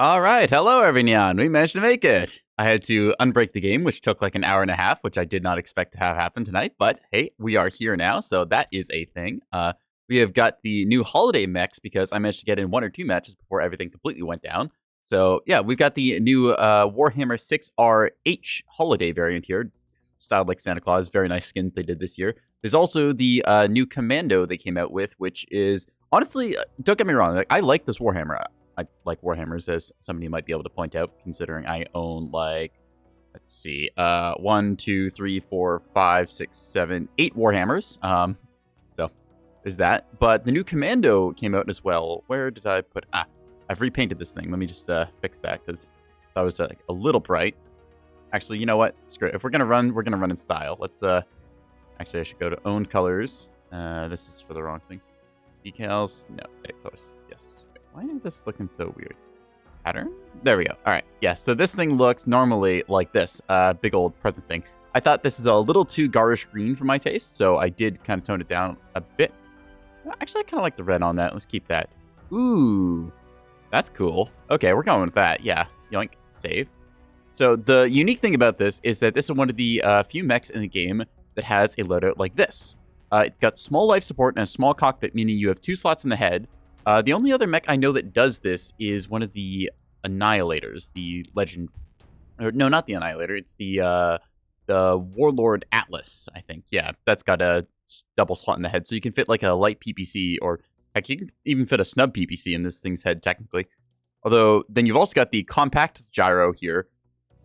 All right, hello everyone. We managed to make it. I had to unbreak the game, which took like an hour and a half, which I did not expect to have happen tonight. But hey, we are here now, so that is a thing. We have got the new holiday mechs because I managed to get in 1 or 2 matches before everything completely went down. So yeah, we've got the new Warhammer 6RH holiday variant here, styled like Santa Claus. Very nice skins they did this year. There's also the new Commando they came out with, which is honestly, don't get me wrong, like, I like this Warhammer. I like Warhammers, as somebody might be able to point out, considering I own, like, let's see, 1, 2, 3, 4, 5, 6, 7, 8 Warhammers. So there's that. But the new Commando came out as well. Where did I put? I've repainted this thing. Let me just fix that because that was like a little bright. Actually, you know what? Screw it. If we're gonna run in style. Let's actually, I should go to own colors. This is for the wrong thing. Decals. No. Colors. Yes. Why is this looking so weird? Pattern? There we go. All right. Yeah, so this thing looks normally like this. Big old present thing. I thought this is a little too garish green for my taste, so I did kind of tone it down a bit. Actually, I kind of like the red on that. Let's keep that. Ooh. That's cool. Okay, we're going with that. Yeah. Yoink. Save. So the unique thing about this is that this is one of the few mechs in the game that has a loadout like this. It's got small life support and a small cockpit, meaning you have 2 slots in the head. The only other mech I know that does this is one of the Annihilators, the Legend... Or, no, not the Annihilator. It's the Warlord Atlas, I think. Yeah, that's got a double slot in the head, so you can fit like a light PPC, or heck, you can even fit a snub PPC in this thing's head, technically. Although, then you've also got the compact gyro here.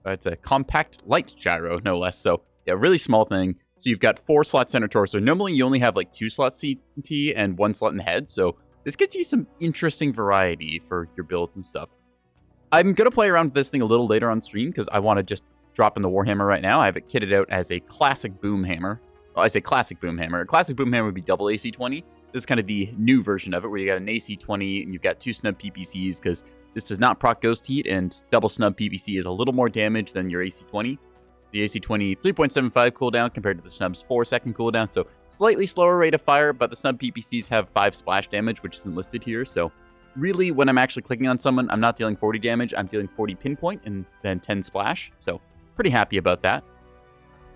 It's a compact light gyro, no less. So, yeah, really small thing. So you've got 4 slot center torso. Normally, you only have like 2 slots CT and 1 slot in the head, so this gets you some interesting variety for your builds and stuff. I'm going to play around with this thing a little later on stream because I want to just drop in the Warhammer right now. I have it kitted out as a classic boom hammer. Well, I say classic boom hammer. A classic boom hammer would be double AC-20. This is kind of the new version of it where you got an AC-20 and you've got 2 snub PPCs because this does not proc ghost heat, and double snub PPC is a little more damage than your AC-20. The AC-20 3.75 cooldown compared to the snub's 4-second cooldown, so slightly slower rate of fire, but the snub PPCs have 5 splash damage, which isn't listed here, so really when I'm actually clicking on someone, I'm not dealing 40 damage, I'm dealing 40 pinpoint and then 10 splash, so pretty happy about that.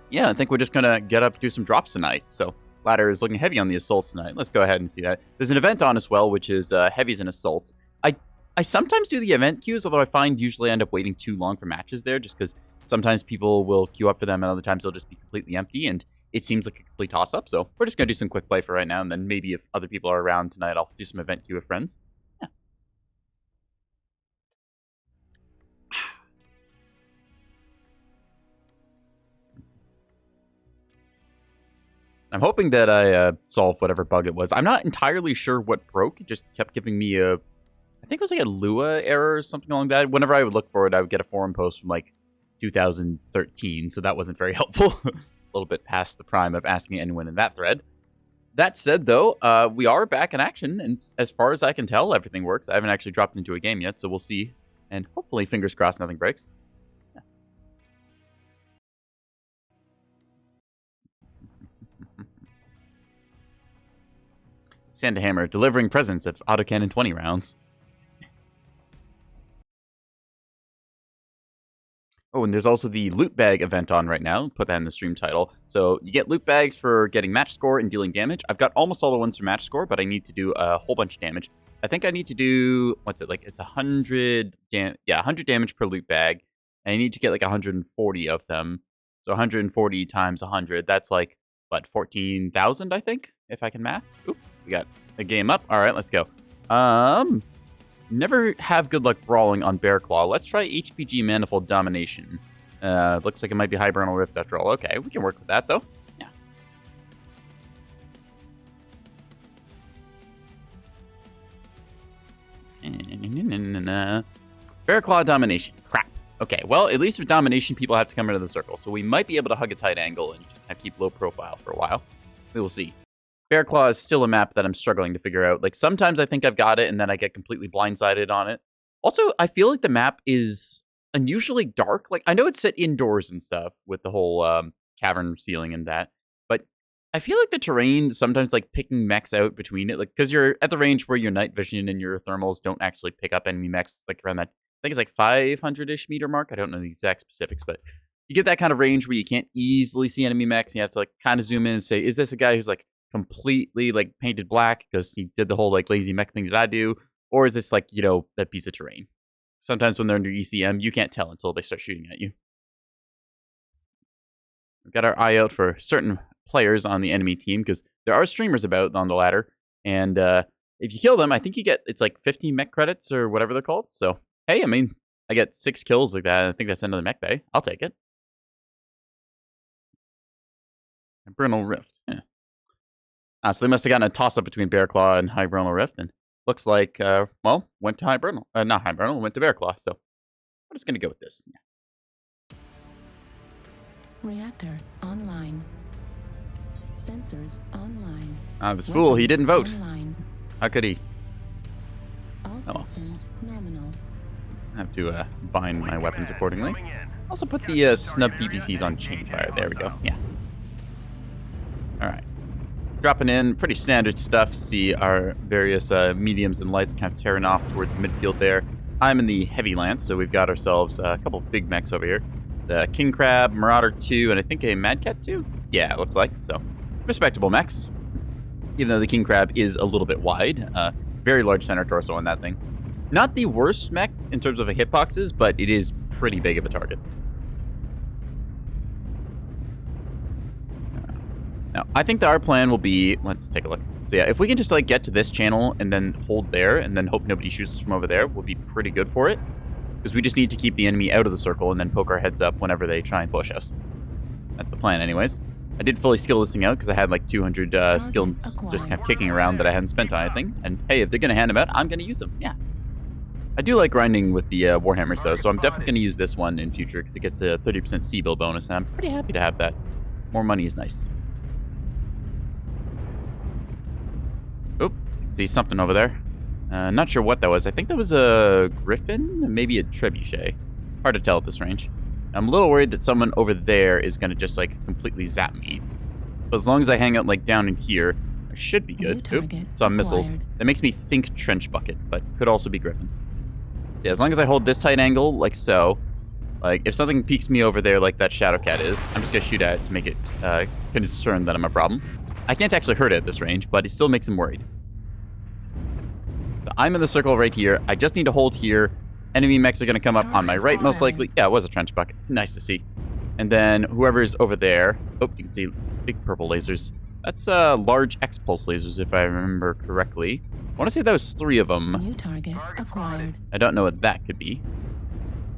Yeah, I think we're just gonna get up, do some drops tonight, so ladder is looking heavy on the assaults tonight. Let's go ahead and see that. There's an event on as well, which is heavies and assaults. I sometimes do the event queues, although I find usually I end up waiting too long for matches there, just because sometimes people will queue up for them, and other times they'll just be completely empty, and it seems like a complete toss-up. So we're just going to do some quick play for right now, and then maybe if other people are around tonight, I'll do some event queue with friends. Yeah. I'm hoping that I solve whatever bug it was. I'm not entirely sure what broke. It just kept giving me a... I think it was like a Lua error or something along that. Whenever I would look for it, I would get a forum post from like 2013, so that wasn't very helpful. A little bit past the prime of asking anyone in that thread. That said, though, we are back in action, and as far as I can tell, everything works. I haven't actually dropped into a game yet, so we'll see. And hopefully, fingers crossed, nothing breaks. Yeah. Santa Hammer delivering presents of autocannon 20 rounds. Oh, and there's also the Lootbag event on right now. Put that in the stream title. So you get loot bags for getting match score and dealing damage. I've got almost all the ones for match score, but I need to do a whole bunch of damage. I think I need to do, what's it, like, it's 100 damage per loot bag. And I need to get like 140 of them. So 140 times 100, that's like, what, 14,000, I think, if I can math. Oop, we got a game up. All right, let's go. Never have good luck brawling on Bear Claw. Let's try HPG Manifold Domination. Looks like it might be Hibernal Rift after all. Okay, we can work with that, though. Yeah. Bear Claw Domination. Crap. Okay, well, at least with Domination, people have to come into the circle, so we might be able to hug a tight angle and keep low profile for a while. We will see. Bear Claw is still a map that I'm struggling to figure out. Like, sometimes I think I've got it, and then I get completely blindsided on it. Also, I feel like the map is unusually dark. Like, I know it's set indoors and stuff with the whole cavern ceiling and that, but I feel like the terrain sometimes, like, picking mechs out between it, like, because you're at the range where your night vision and your thermals don't actually pick up enemy mechs, like, around that think it's like 500-ish meter mark. I don't know the exact specifics, but you get that kind of range where you can't easily see enemy mechs. You have to like kind of zoom in and say, is this a guy who's like completely like painted black because he did the whole like lazy mech thing that I do? Or is this like, you know, that piece of terrain? Sometimes when they're under ECM, you can't tell until they start shooting at you. We've got our eye out for certain players on the enemy team because there are streamers about on the ladder. And if you kill them, I think you get, it's like 15 mech credits or whatever they're called. So, hey, I mean, I get 6 kills like that. I think that's another mech bay. I'll take it. Infernal Rift. Yeah. So they must have gotten a toss-up between Bearclaw and Hibernal Rift. And looks like, well, went to Hibernal. Not Hibernal, went to Bearclaw. So we're just going to go with this. Yeah. Reactor online. Sensors online. This fool, he didn't vote. Online. How could he? All systems nominal. I have to bind my weapons accordingly. Also put the snub PPCs on chain fire. There we go. Yeah. Alright. Dropping in pretty standard stuff. See our various mediums and lights kind of tearing off toward the midfield there. I'm in the heavy lance, so we've got ourselves a couple big mechs over here. The King Crab, Marauder 2, and I think a Mad Cat 2? Yeah, it looks like. So, respectable mechs. Even though the King Crab is a little bit wide. Very large center torso on that thing. Not the worst mech in terms of hitboxes, but it is pretty big of a target. Now, I think that our plan will be, let's take a look. So yeah, if we can just like get to this channel and then hold there and then hope nobody shoots us from over there, we'll be pretty good for it. Because we just need to keep the enemy out of the circle and then poke our heads up whenever they try and push us. That's the plan anyways. I did fully skill this thing out because I had like 200 skills just kind of kicking around that I hadn't spent on anything. And hey, if they're going to hand them out, I'm going to use them. Yeah. I do like grinding with the Warhammers though, so I'm definitely going to use this one in future because it gets a 30% C-bill bonus, and I'm pretty happy to have that. More money is nice. Oop, see something over there. Not sure what that was. I think that was a Griffin, maybe a Trebuchet. Hard to tell at this range. I'm a little worried that someone over there is going to just like completely zap me. But as long as I hang out like down in here, I should be good. Oop, saw missiles. That makes me think Trench Bucket, but could also be Griffin. So yeah, as long as I hold this tight angle, like so, like if something peeks me over there like that Shadow Cat is, I'm just going to shoot at it to make it concerned that I'm a problem. I can't actually hurt it at this range, but it still makes him worried. So I'm in the circle right here. I just need to hold here. Enemy mechs are going to come up on my right, most likely. Yeah, it was a Trench Bucket. Nice to see. And then whoever's over there. Oh, you can see big purple lasers. That's large X-pulse lasers, if I remember correctly. I want to say that was 3 of them. New target acquired. I don't know what that could be.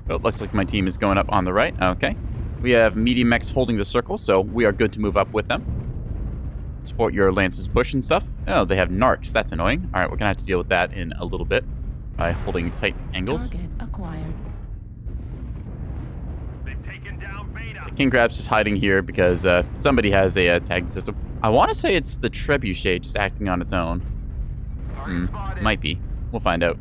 But it looks like my team is going up on the right. Okay. We have medium mechs holding the circle, so we are good to move up with them. Support your lance's push and stuff. Oh, they have narcs. That's annoying. All right, we're going to have to deal with that in a little bit by holding tight angles. Target acquired. They've taken down Beta. The King Crab's just hiding here because somebody has a tagging system. I want to say it's the Trebuchet just acting on its own. Might be. We'll find out.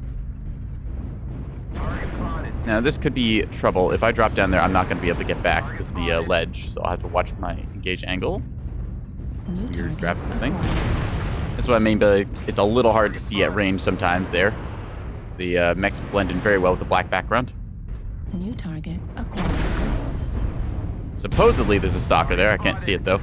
Now, this could be trouble. If I drop down there, I'm not going to be able to get back because of the ledge, so I'll have to watch my engage angle. Weird graphic thing. That's what I mean by it's a little hard to see at range sometimes there. The mechs blend in very well with the black background. New target acquired. Supposedly there's a stalker there. I can't see it though.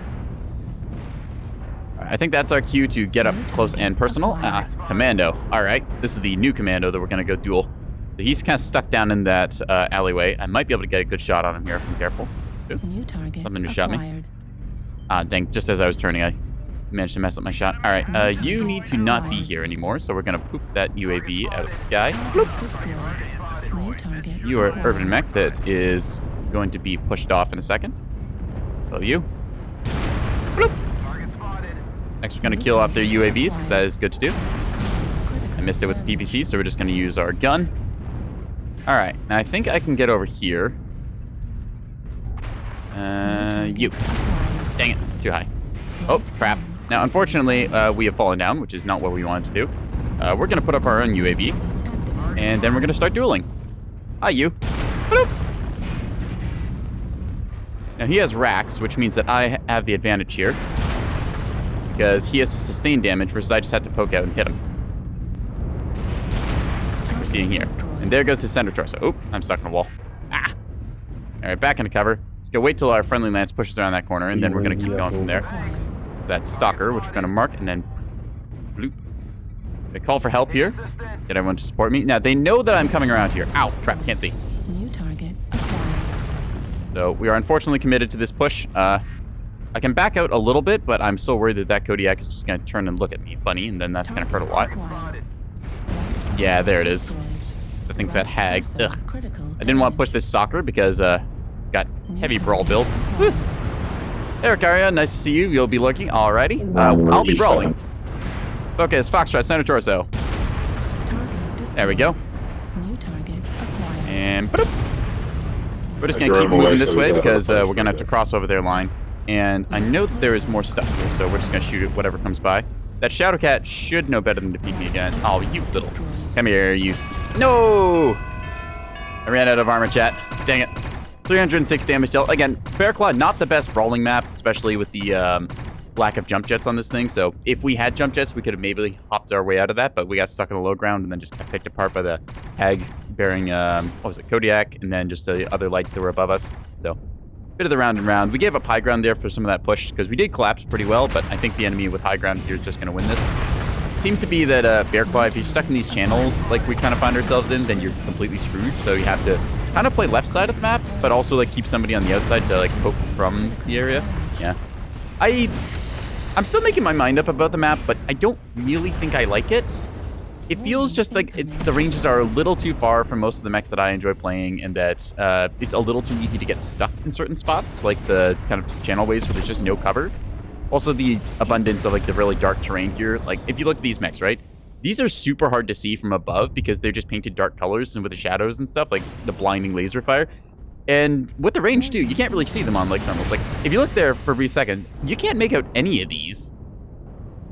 I think that's our cue to get up close and personal. Commando. All right, this is the new commando that we're going to go duel. So he's kind of stuck down in that alleyway. I might be able to get a good shot on him here if I'm careful. Ooh, New target something just shot me. acquired. Dang, just as I was turning, I managed to mess up my shot. All right, you need to not be here anymore, so we're going to poop that UAV out of the sky. Destroyed. New target You are acquired. urban mech that is going to be pushed off in a second. So you. Bloop. Next, we're going to kill off their UAVs, because that is good to do. I missed it with the PPC, so we're just going to use our gun. All right, now I think I can get over here. You. Dang it, too high. Oh, crap. Now, unfortunately, we have fallen down, which is not what we wanted to do. We're going to put up our own UAV, and then we're going to start dueling. Hi, you. Bloop. Now, he has racks, which means that I have the advantage here, because he has to sustain damage, versus I just have to poke out and hit him. Like we're seeing here. And there goes his center torso. Oop, I'm stuck in a wall. Ah! All right, back into cover. Let's go wait till our friendly lance pushes around that corner, and then we're going to keep going from there. So that's Stalker, which we're going to mark, and then bloop. They call for help here. Get everyone to support me. Now, they know that I'm coming around here. Ow, crap, can't see. New target acquired. So we are unfortunately committed to this push. I can back out a little bit, but I'm still worried that that Kodiak is just going to turn and look at me funny, and then that's going to hurt a lot. Yeah, there it is. The thing's got hags. Ugh. I didn't want to push this Stalker because it's got heavy brawl build. Woo. Hey, Mechwarrior, nice to see you. You'll be lurking. Alrighty. I'll be brawling. Focus, Foxtrot, center torso. There we go. New target acquired. And boop. We're just going to keep moving this way because we're going to have to cross over their line. And I know that there is more stuff here, so we're just going to shoot at whatever comes by. That Shadow Cat should know better than to peek me again. Oh, you little... Come here, you... No! I ran out of armor, chat. Dang it. 306 damage dealt. Again, Bearclaw, not the best brawling map, especially with the lack of jump jets on this thing. So if we had jump jets, we could have maybe hopped our way out of that, but we got stuck on the low ground and then just got picked apart by the hag bearing, what was it, Kodiak, and then just the other lights that were above us. So, bit of the round and round. We gave up high ground there for some of that push because we did collapse pretty well, but I think the enemy with high ground here is just going to win this. It seems to be that Bearclaw, if you're stuck in these channels like we kind of find ourselves in, then you're completely screwed. So you have to kind of play left side of the map, but also like keep somebody on the outside to like poke from the area. Yeah. I'm still making my mind up about the map, but I don't really think I like it. It feels just like the ranges are a little too far from most of the mechs that I enjoy playing, and that it's a little too easy to get stuck in certain spots, like the kind of channel ways where there's just no cover. Also, the abundance of like the really dark terrain here. Like, if you look at these mechs, right? These are super hard to see from above because they're just painted dark colors and with the shadows and stuff, like the blinding laser fire. And with the range, too, you can't really see them on like thermals. Like, if you look there for a brief second, you can't make out any of these.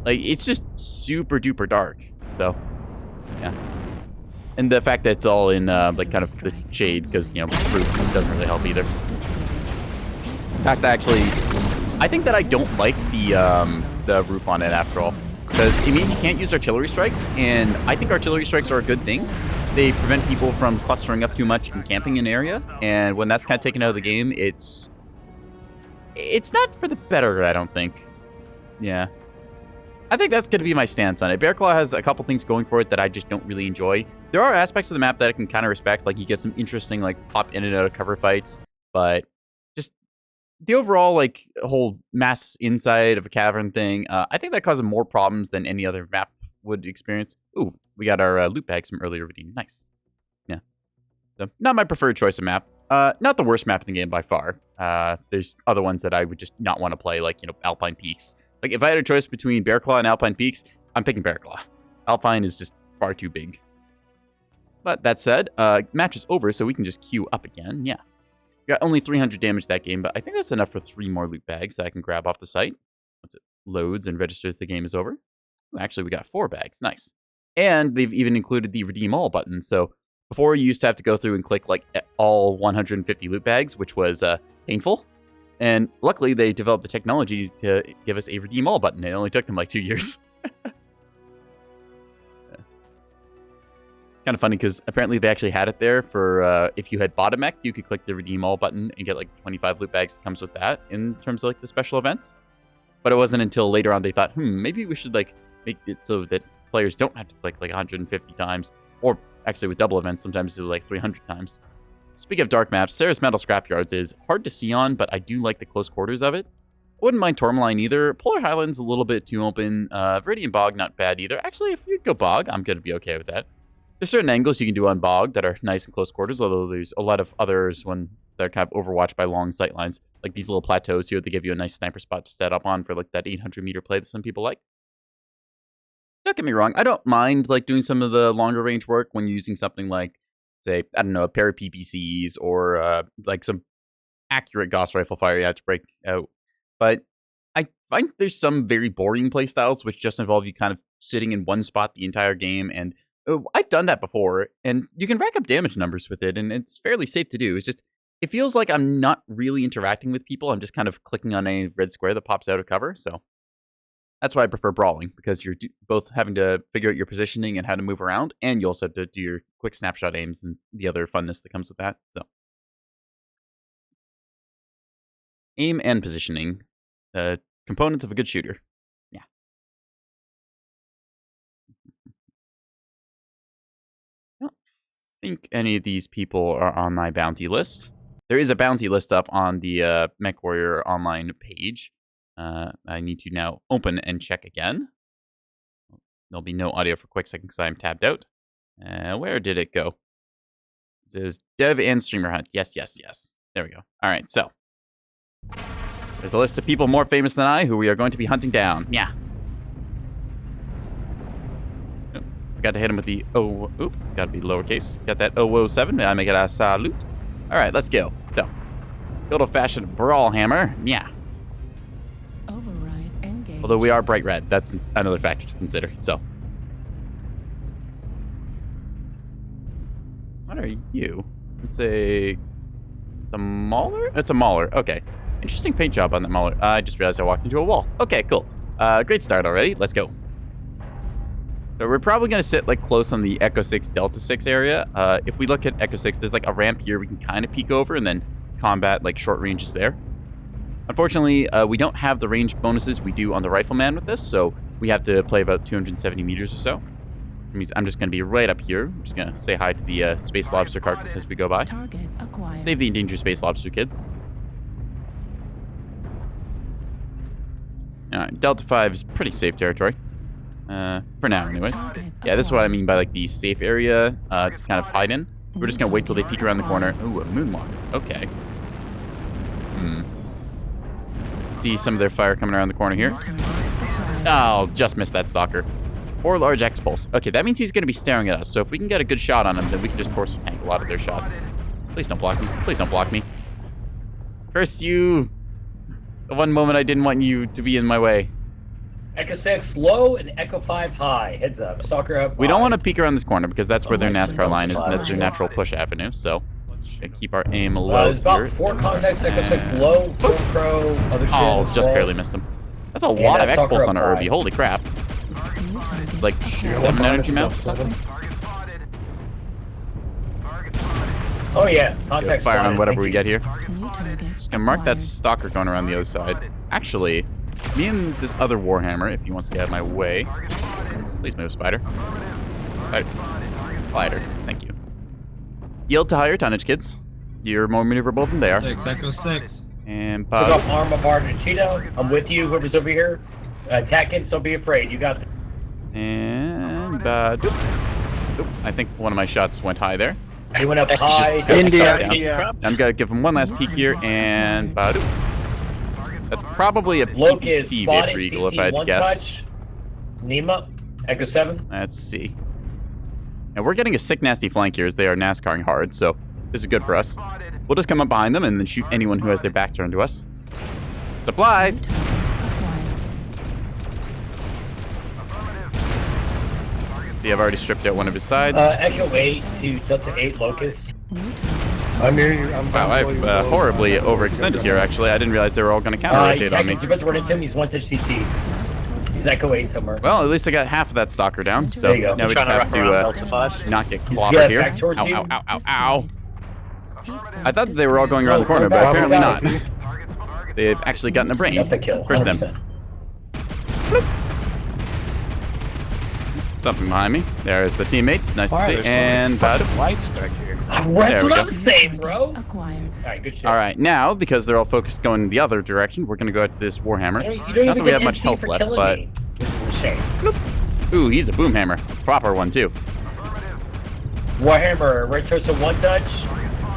Like, it's just super duper dark. So... yeah. And the fact that it's all in, like, kind of the shade, because, you know, roof doesn't really help either. In fact, I think that I don't like the roof on it after all. Because it means you can't use artillery strikes, and I think artillery strikes are a good thing. They prevent people from clustering up too much and camping in an area, and when that's kind of taken out of the game, it's not for the better, I don't think. Yeah. I think that's going to be my stance on it. Bearclaw has a couple things going for it that I just don't really enjoy. There are aspects of the map that I can kind of respect, like you get some interesting like pop in and out of cover fights, but just the overall like whole mass inside of a cavern thing, I think that causes more problems than any other map would experience. Ooh, we got our loot bags from earlier redeem. Nice. Yeah. So, not my preferred choice of map. Not the worst map in the game by far. There's other ones that I would just not want to play, like, you know, Alpine Peaks. Like, if I had a choice between Bearclaw and Alpine Peaks, I'm picking Bearclaw. Alpine is just far too big. But that said, match is over, so we can just queue up again. Yeah. We got only 300 damage that game, but I think that's enough for 3 more loot bags that I can grab off the site. Once it loads and registers the game is over. Actually, we got 4 bags. Nice. And they've even included the Redeem All button. So before, you used to have to go through and click, like, all 150 loot bags, which was painful. And luckily, they developed the technology to give us a Redeem All button. It only took them like 2 years. It's kind of funny because apparently they actually had it there for if you had bought a mech, you could click the Redeem All button and get like 25 loot bags that comes with that in terms of like the special events. But it wasn't until later on they thought, maybe we should like make it so that players don't have to click like 150 times. Or actually with double events, sometimes do like 300 times. Speaking of dark maps, Sarah's Metal Scrapyards is hard to see on, but I do like the close quarters of it. I wouldn't mind Tourmaline either. Polar Highlands a little bit too open. Viridian Bog, not bad either. Actually, if you go Bog, I'm going to be okay with that. There's certain angles you can do on Bog that are nice and close quarters, although there's a lot of others when they're kind of overwatched by long sight lines. Like these little plateaus here, they give you a nice sniper spot to set up on for like that 800-meter play that some people like. Don't get me wrong, I don't mind like doing some of the longer range work when using something like, say, I don't know, a pair of PPCs or like some accurate Gauss rifle fire you have to break out. But I find there's some very boring playstyles which just involve you kind of sitting in one spot the entire game. And I've done that before, and you can rack up damage numbers with it, and it's fairly safe to do. It's just, it feels like I'm not really interacting with people. I'm just kind of clicking on a red square that pops out of cover. So That's why I prefer brawling, because you're both having to figure out your positioning and how to move around, and you also have to do your quick snapshot aims and the other funness that comes with that. So, aim and positioning, components of a good shooter. Yeah. I don't think any of these people are on my bounty list. There is a bounty list up on the Mechwarrior online page. I need to now open and check again. There'll be no audio for a quick second because I'm tabbed out. Where did it go? It says dev and streamer hunt. Yes. There we go. All right, so there's a list of people more famous than I who we are going to be hunting down. Yeah. Oh, forgot to hit him with the gotta be lowercase. Got that 007. I make it a salute. All right, let's go. So, good old-fashioned brawl hammer. Yeah. Override engage. Although we are bright red, that's another factor to consider. So, what are you? It's a mauler? It's a mauler. Okay. Interesting paint job on that mauler. I just realized I walked into a wall. Okay, cool. Great start already. Let's go. So we're probably going to sit like close on the Echo 6 Delta 6 area. If we look at Echo 6, there's like a ramp here we can kind of peek over and then combat like short ranges there. Unfortunately, we don't have the range bonuses we do on the Rifleman with this, so we have to play about 270 meters or so. That means I'm just going to be right up here. I'm just going to say hi to the Space Lobster carcass as we go by. Target acquired. Save the endangered Space Lobster, kids. Alright, Delta 5 is pretty safe territory. For now, anyways. Yeah, this is what I mean by like the safe area to kind of hide in. We're just gonna wait till they peek around the corner. Ooh, a moonwalk. Okay. See some of their fire coming around the corner here. Oh, just missed that stalker. 4 large X-Pulse. Okay, that means he's gonna be staring at us. So if we can get a good shot on him, then we can just torso tank a lot of their shots. Please don't block me. Please don't block me. Curse you. The one moment I didn't want you to be in my way. Echo 6 low and Echo 5 high. Heads up. Stalker up. We don't want to peek around this corner because that's where their NASCAR line is and that's their natural push avenue. So, keep our aim low there's about here. 4 contacts. Echo 6 low. 4 crow. Other Oh, shit, just low. barely missed him. That's a lot of that's X-Pulse Stalker on up our high. Irby. Holy crap. It's like 7 energy mounts or something. Oh yeah. Go Contact fire on spotted. whatever Thank we you. get here. New target Just gonna mark that acquired. stalker going around the other side. Actually, me and this other Warhammer, if he wants to get out of my way. Please move, Spider. Spider. Thank you. Yield to higher tonnage, kids. You're more maneuverable than they are. 6, Echo 6. And Pick up arm of Bar and Cheeto. I'm with you. Whoever's over here. Attack it. Don't be afraid. You got it. And doop. Oop, I think one of my shots went high there. He went up high. Just India. down. I'm gonna give him one last peek here, and doop. That's probably a Locust. PPC Spotted. Vader Eagle, if I had to one guess. touch. Nima. Echo 7. Let's see. And we're getting a sick, nasty flank here as they are NASCARing hard, so this is good for us. We'll just come up behind them and then shoot anyone who has their back turned to us. Supplies! New target acquired. See, I've already stripped out one of his sides. Echo 8 to Delta 8 Locust. New target. I'm near you. I'm Wow, I've horribly overextended here, actually. I didn't realize they were all going to counter-rotate on me. You're about to run into him. He's one touch CT. He's Echo 8 somewhere. Well, at least I got half of that stalker down, so There you go. now we just have to not get clobbered here. back towards Ow, you. ow, ow, ow, ow. Pizza I thought they were all going around the corner, but apparently not. They've actually gotten a brain. That's a kill. Curse them. 100%. Something behind me. There's the teammates. Nice to see. And Lights back here. That's There we what go. I'm saying, bro. Acquired. Alright, good shit. all right, now because they're all focused going the other direction, we're gonna go out to this Warhammer. You don't Not even that we get have much MP health for left, killing but me, which is a shame. ooh, he's a boom hammer, proper one too. Warhammer, right torso one touch.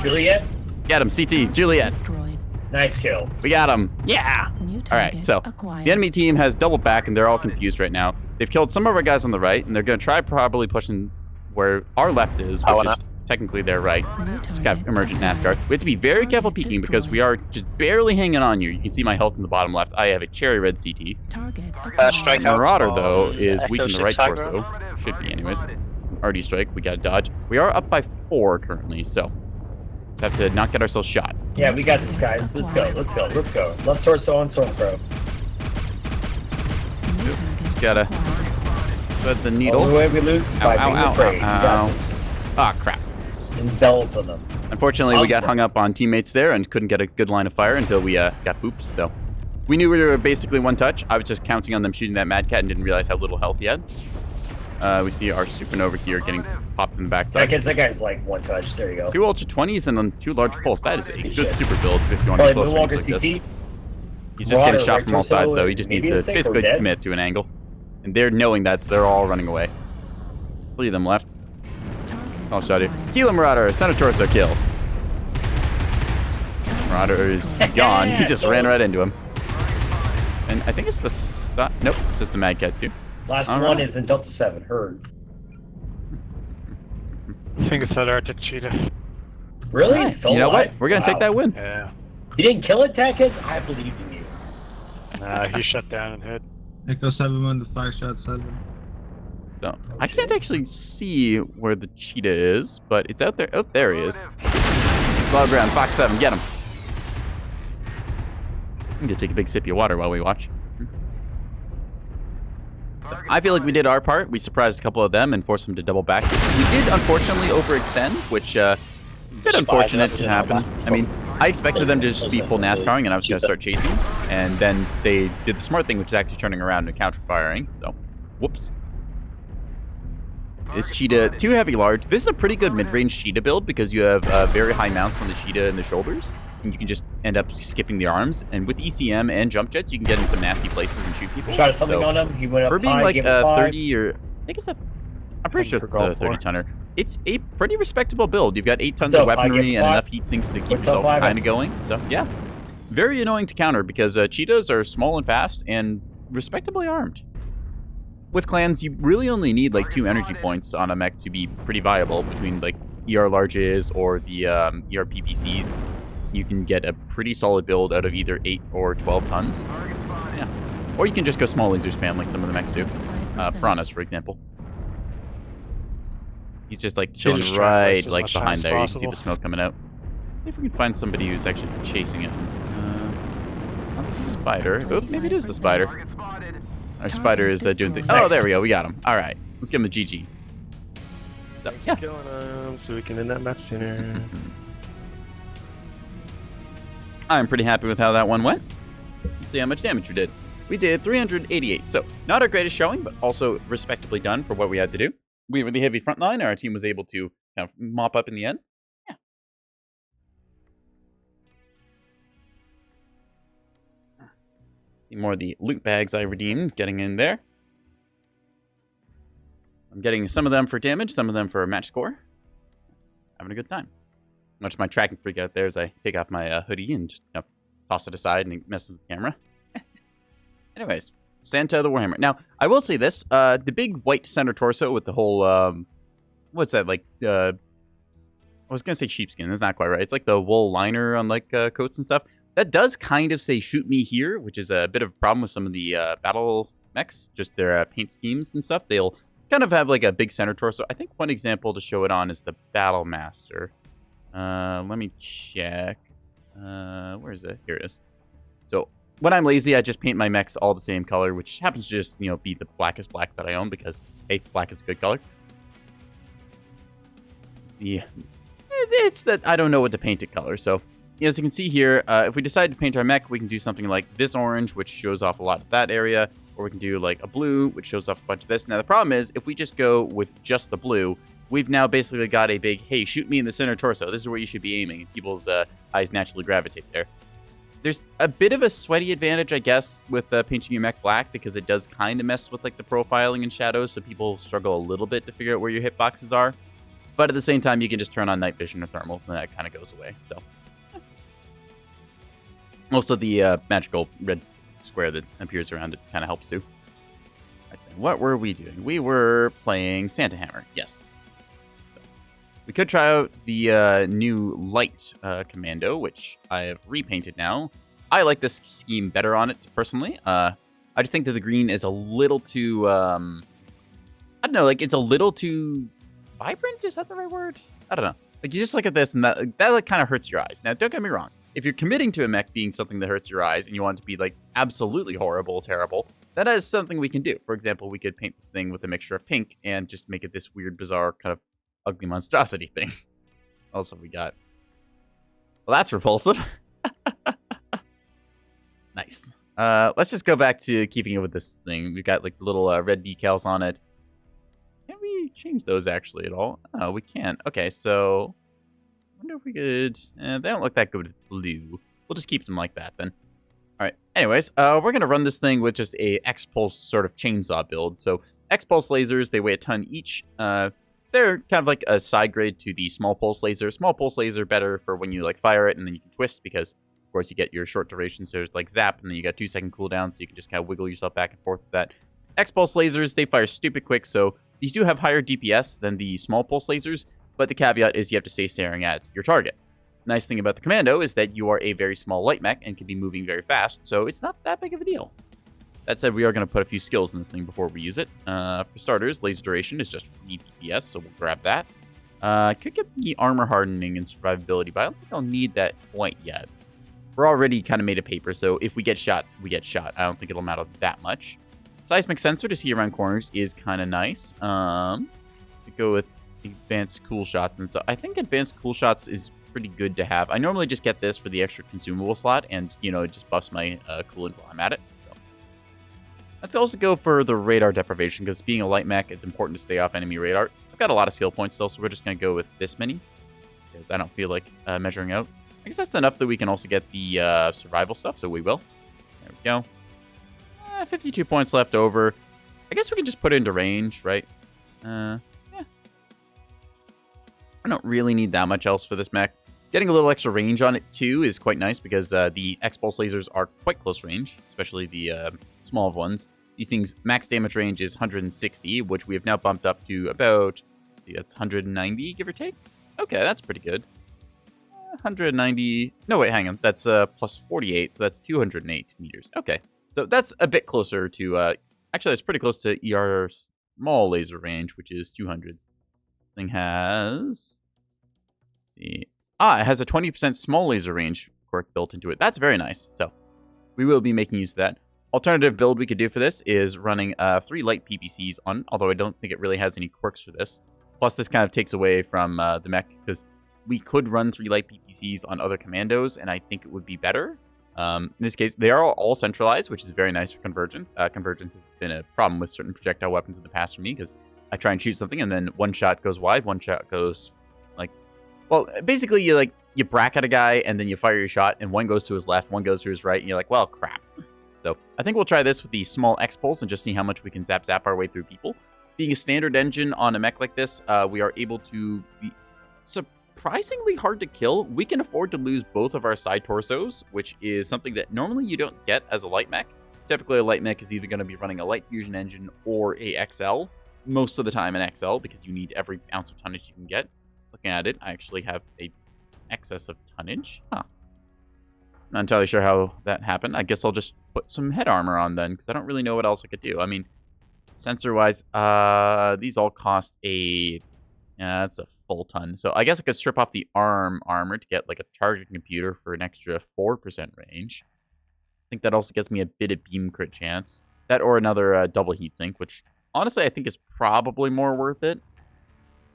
Juliet, Get him, CT, Juliet. Destroyed. nice kill. We got him. Yeah. New All target right, so acquired. the enemy team has doubled back and they're all confused right now. They've killed some of our guys on the right, and they're gonna try probably pushing where our left is, which is technically their right. New It's kind of target emergent acquired. NASCAR. We have to be very careful peeking because we are just barely hanging on here. You can see my health in the bottom left. I have a cherry red CT. Target acquired. Marauder, though, is weak in the right torso. Should be, anyways. It's an RD strike. We got to dodge. We are up by 4 currently, so just have to not get ourselves shot. Yeah, we got this, guys. Let's go, let's go, let's go. Left torso on Stormcrow. Just gotta put the needle. Only way we lose is by being afraid. You got ow. this. Ah, crap. Envelop on them. Unfortunately, we got hung up on teammates there and couldn't get a good line of fire until we got booped, so. We knew we were basically one touch. I was just counting on them shooting that Mad Cat and didn't realize how little health he had. We see our supernova here getting popped in the backside. That guy's like one touch. There you go. 2 Ultra 20s and then 2 large pulse. That is a Holy good shit. super build if you want to Probably close no range longer like this. CT. He's just getting shot right from all torso, sides, though. He just maybe needs to a six or basically dead. commit to an angle. And they're knowing that, so they're all running away. 3 of them left. I'll shot you. Gila Marauder, center torso kill. Marauder is gone. He just ran right into him. And I think it's the... nope, it's just the Mad Cat, too. Last All one right. is in Delta 7. Heard. Single cell Arctic cheetah. Really? All right. So You know what? alive? We're going to take Wow. that win. Yeah. You didn't kill it, Tackett? I believe in you. Nah, he shut down and hit. Echo 7 on the 5 shot 7. So, I can't actually see where the cheetah is, but it's out there. Oh, there he is. Slow ground, Fox 7, get him. I'm gonna take a big sip of water while we watch. I feel like we did our part. We surprised a couple of them and forced them to double back. We did, unfortunately, overextend, which, a bit unfortunate to happen. I mean, I expected them to just be full NASCARing, and I was going to start chasing. And then they did the smart thing, which is actually turning around and counter-firing. So, whoops. This cheetah, 2 heavy large. This is a pretty good mid-range cheetah build because you have very high mounts on the cheetah and the shoulders. And you can just end up skipping the arms. And with ECM and jump jets, you can get into nasty places and shoot people. Shot something So, on him. He went up for being high, like gave him 5. 30 or... I think it's a... I'm pretty sure it's a 30 tonner. It's a pretty respectable build. You've got 8 tons So, of I weaponry give and 5. enough heat sinks to keep What's yourself up, 5? kind of going. So, yeah. Very annoying to counter because cheetahs are small and fast and respectably armed. With clans, you really only need like 2 energy points on a mech to be pretty viable between like ER larges or the ER PPCs. You can get a pretty solid build out of either 8 or 12 tons. Yeah. Or you can just go small laser spam like some of the mechs do. Piranhas, for example. He's just like chilling just right trying to waste as like much time behind as there. You can see possible. the smoke coming out. See if we can find somebody who's actually chasing it. It's not the spider. Oh, maybe it is the spider. Target spotted. Our spider is doing things. Oh, there we go. We got him. All right. Let's give him a GG. So, yeah. Killing him so we can end that match sooner. I'm pretty happy with how that one went. Let's see how much damage we did. We did 388. So, not our greatest showing, but also respectably done for what we had to do. We were the heavy front line, and our team was able to kind of mop up in the end. Yeah. See more of the loot bags I redeemed getting in there. I'm getting some of them for damage, some of them for match score. Having a good time. Much of my tracking freak out there as I take off my hoodie and just, toss it aside and mess with the camera. Anyways, Santa the Warhammer. Now, I will say this. The big white center torso with the whole, what's that, like, I was going to say sheepskin. That's not quite right. It's like the wool liner on, like, coats and stuff. That does kind of say shoot me here, which is a bit of a problem with some of the battle mechs. Just their paint schemes and stuff. They'll kind of have, like, a big center torso. I think one example to show it on is the Battle Master. Let me check. Where is it? Here it is. So when I'm lazy, I just paint my mechs all the same color, which happens to just, be the blackest black that I own because, hey, black is a good color. It's that I don't know what to paint it color. So as you can see here, if we decide to paint our mech, we can do something like this orange, which shows off a lot of that area, or we can do like a blue, which shows off a bunch of this. Now the problem is, if we just go with just the blue, we've now basically got a big, hey, shoot me in the center torso. This is where you should be aiming. People's eyes naturally gravitate there. There's a bit of a sweaty advantage, I guess, with painting your mech black because it does kind of mess with like the profiling and shadows, so people struggle a little bit to figure out where your hitboxes are. But at the same time, you can just turn on night vision or thermals, and that kind of goes away. So most of the magical red square that appears around it kind of helps too. Right, what were we doing? We were playing Santa Hammer. Yes. We could try out the new light commando, which I have repainted now. I like this scheme better on it, personally. I just think that the green is a little too, I don't know, like, it's a little too vibrant? Is that the right word? I don't know. Like, you just look at this, and that like, kind of hurts your eyes. Now, don't get me wrong. If you're committing to a mech being something that hurts your eyes and you want it to be like absolutely horrible, terrible, that is something we can do. For example, we could paint this thing with a mixture of pink and just make it this weird, bizarre, kind of ugly monstrosity thing. What else have we got? Well, that's repulsive. Nice. Let's just go back to keeping it with this thing. We've got like little red decals on it. Can we change those actually at all? Oh, we can't. Okay, so I wonder if we could. They don't look that good with blue. We'll just keep them like that then. All right. Anyways, we're gonna run this thing with just a X-Pulse sort of chainsaw build. So X-Pulse lasers, they weigh a ton each. They're kind of like a side grade to the small pulse laser. Small pulse laser better for when you like fire it and then you can twist because of course you get your short duration, so it's like zap, and then you got 2-second cooldown, so you can just kind of wiggle yourself back and forth with that. X-Pulse lasers, they fire stupid quick, so these do have higher DPS than the small pulse lasers, but the caveat is you have to stay staring at your target. Nice thing about the Commando is that you are a very small light mech and can be moving very fast, so it's not that big of a deal. That said, we are going to put a few skills in this thing before we use it. For starters, laser duration is just free DPS, so we'll grab that. Could get the armor hardening and survivability, but I don't think I'll need that quite yet. We're already kind of made of paper, so if we get shot, we get shot. I don't think it'll matter that much. Seismic sensor to see around corners is kind of nice. To go with advanced cool shots and stuff. I think advanced cool shots is pretty good to have. I normally just get this for the extra consumable slot, and you know, it just buffs my coolant while I'm at it. So. Let's also go for the radar deprivation, because being a light mech, it's important to stay off enemy radar. I've got a lot of skill points still, so we're just going to go with this many, because I don't feel like measuring out. I guess that's enough that we can also get the survival stuff, so we will. There we go. 52 points left over. I guess we can just put it into range, right? Yeah. I don't really need that much else for this mech. Getting a little extra range on it, too, is quite nice, because the X-Pulse lasers are quite close range, especially the small ones. These things' max damage range is 160, which we have now bumped up to about, let's see, that's 190, give or take? Okay, that's pretty good. 190. No, wait, hang on. That's plus 48, so that's 208 meters. Okay, so that's a bit closer to. Actually, it's pretty close to ER small laser range, which is 200. This thing has. Let's see. It has a 20% small laser range quirk built into it. That's very nice. So we will be making use of that. Alternative build we could do for this is running 3 light PPCs on, although I don't think it really has any quirks for this. Plus, this kind of takes away from the mech, because we could run 3 light PPCs on other commandos, and I think it would be better. In this case, they are all centralized, which is very nice for convergence. Convergence has been a problem with certain projectile weapons in the past for me, because I try and shoot something, and then one shot goes wide, one shot goes, like... Well, basically, you bracket a guy, and then you fire your shot, and one goes to his left, one goes to his right, and you're like, well, crap. So I think we'll try this with the small X-Pulse and just see how much we can zap our way through people. Being a standard engine on a mech like this, we are able to be surprisingly hard to kill. We can afford to lose both of our side torsos, which is something that normally you don't get as a light mech. Typically, a light mech is either going to be running a light fusion engine or a XL. Most of the time an XL, because you need every ounce of tonnage you can get. Looking at it, I actually have a excess of tonnage. Huh. Not entirely sure how that happened. I guess I'll just put some head armor on then, because I don't really know what else I could do. I mean, sensor-wise, these all cost a... Yeah, that's a full ton. So I guess I could strip off the armor to get like a targeting computer for an extra 4% range. I think that also gets me a bit of beam crit chance. That or another double heatsink, which honestly I think is probably more worth it.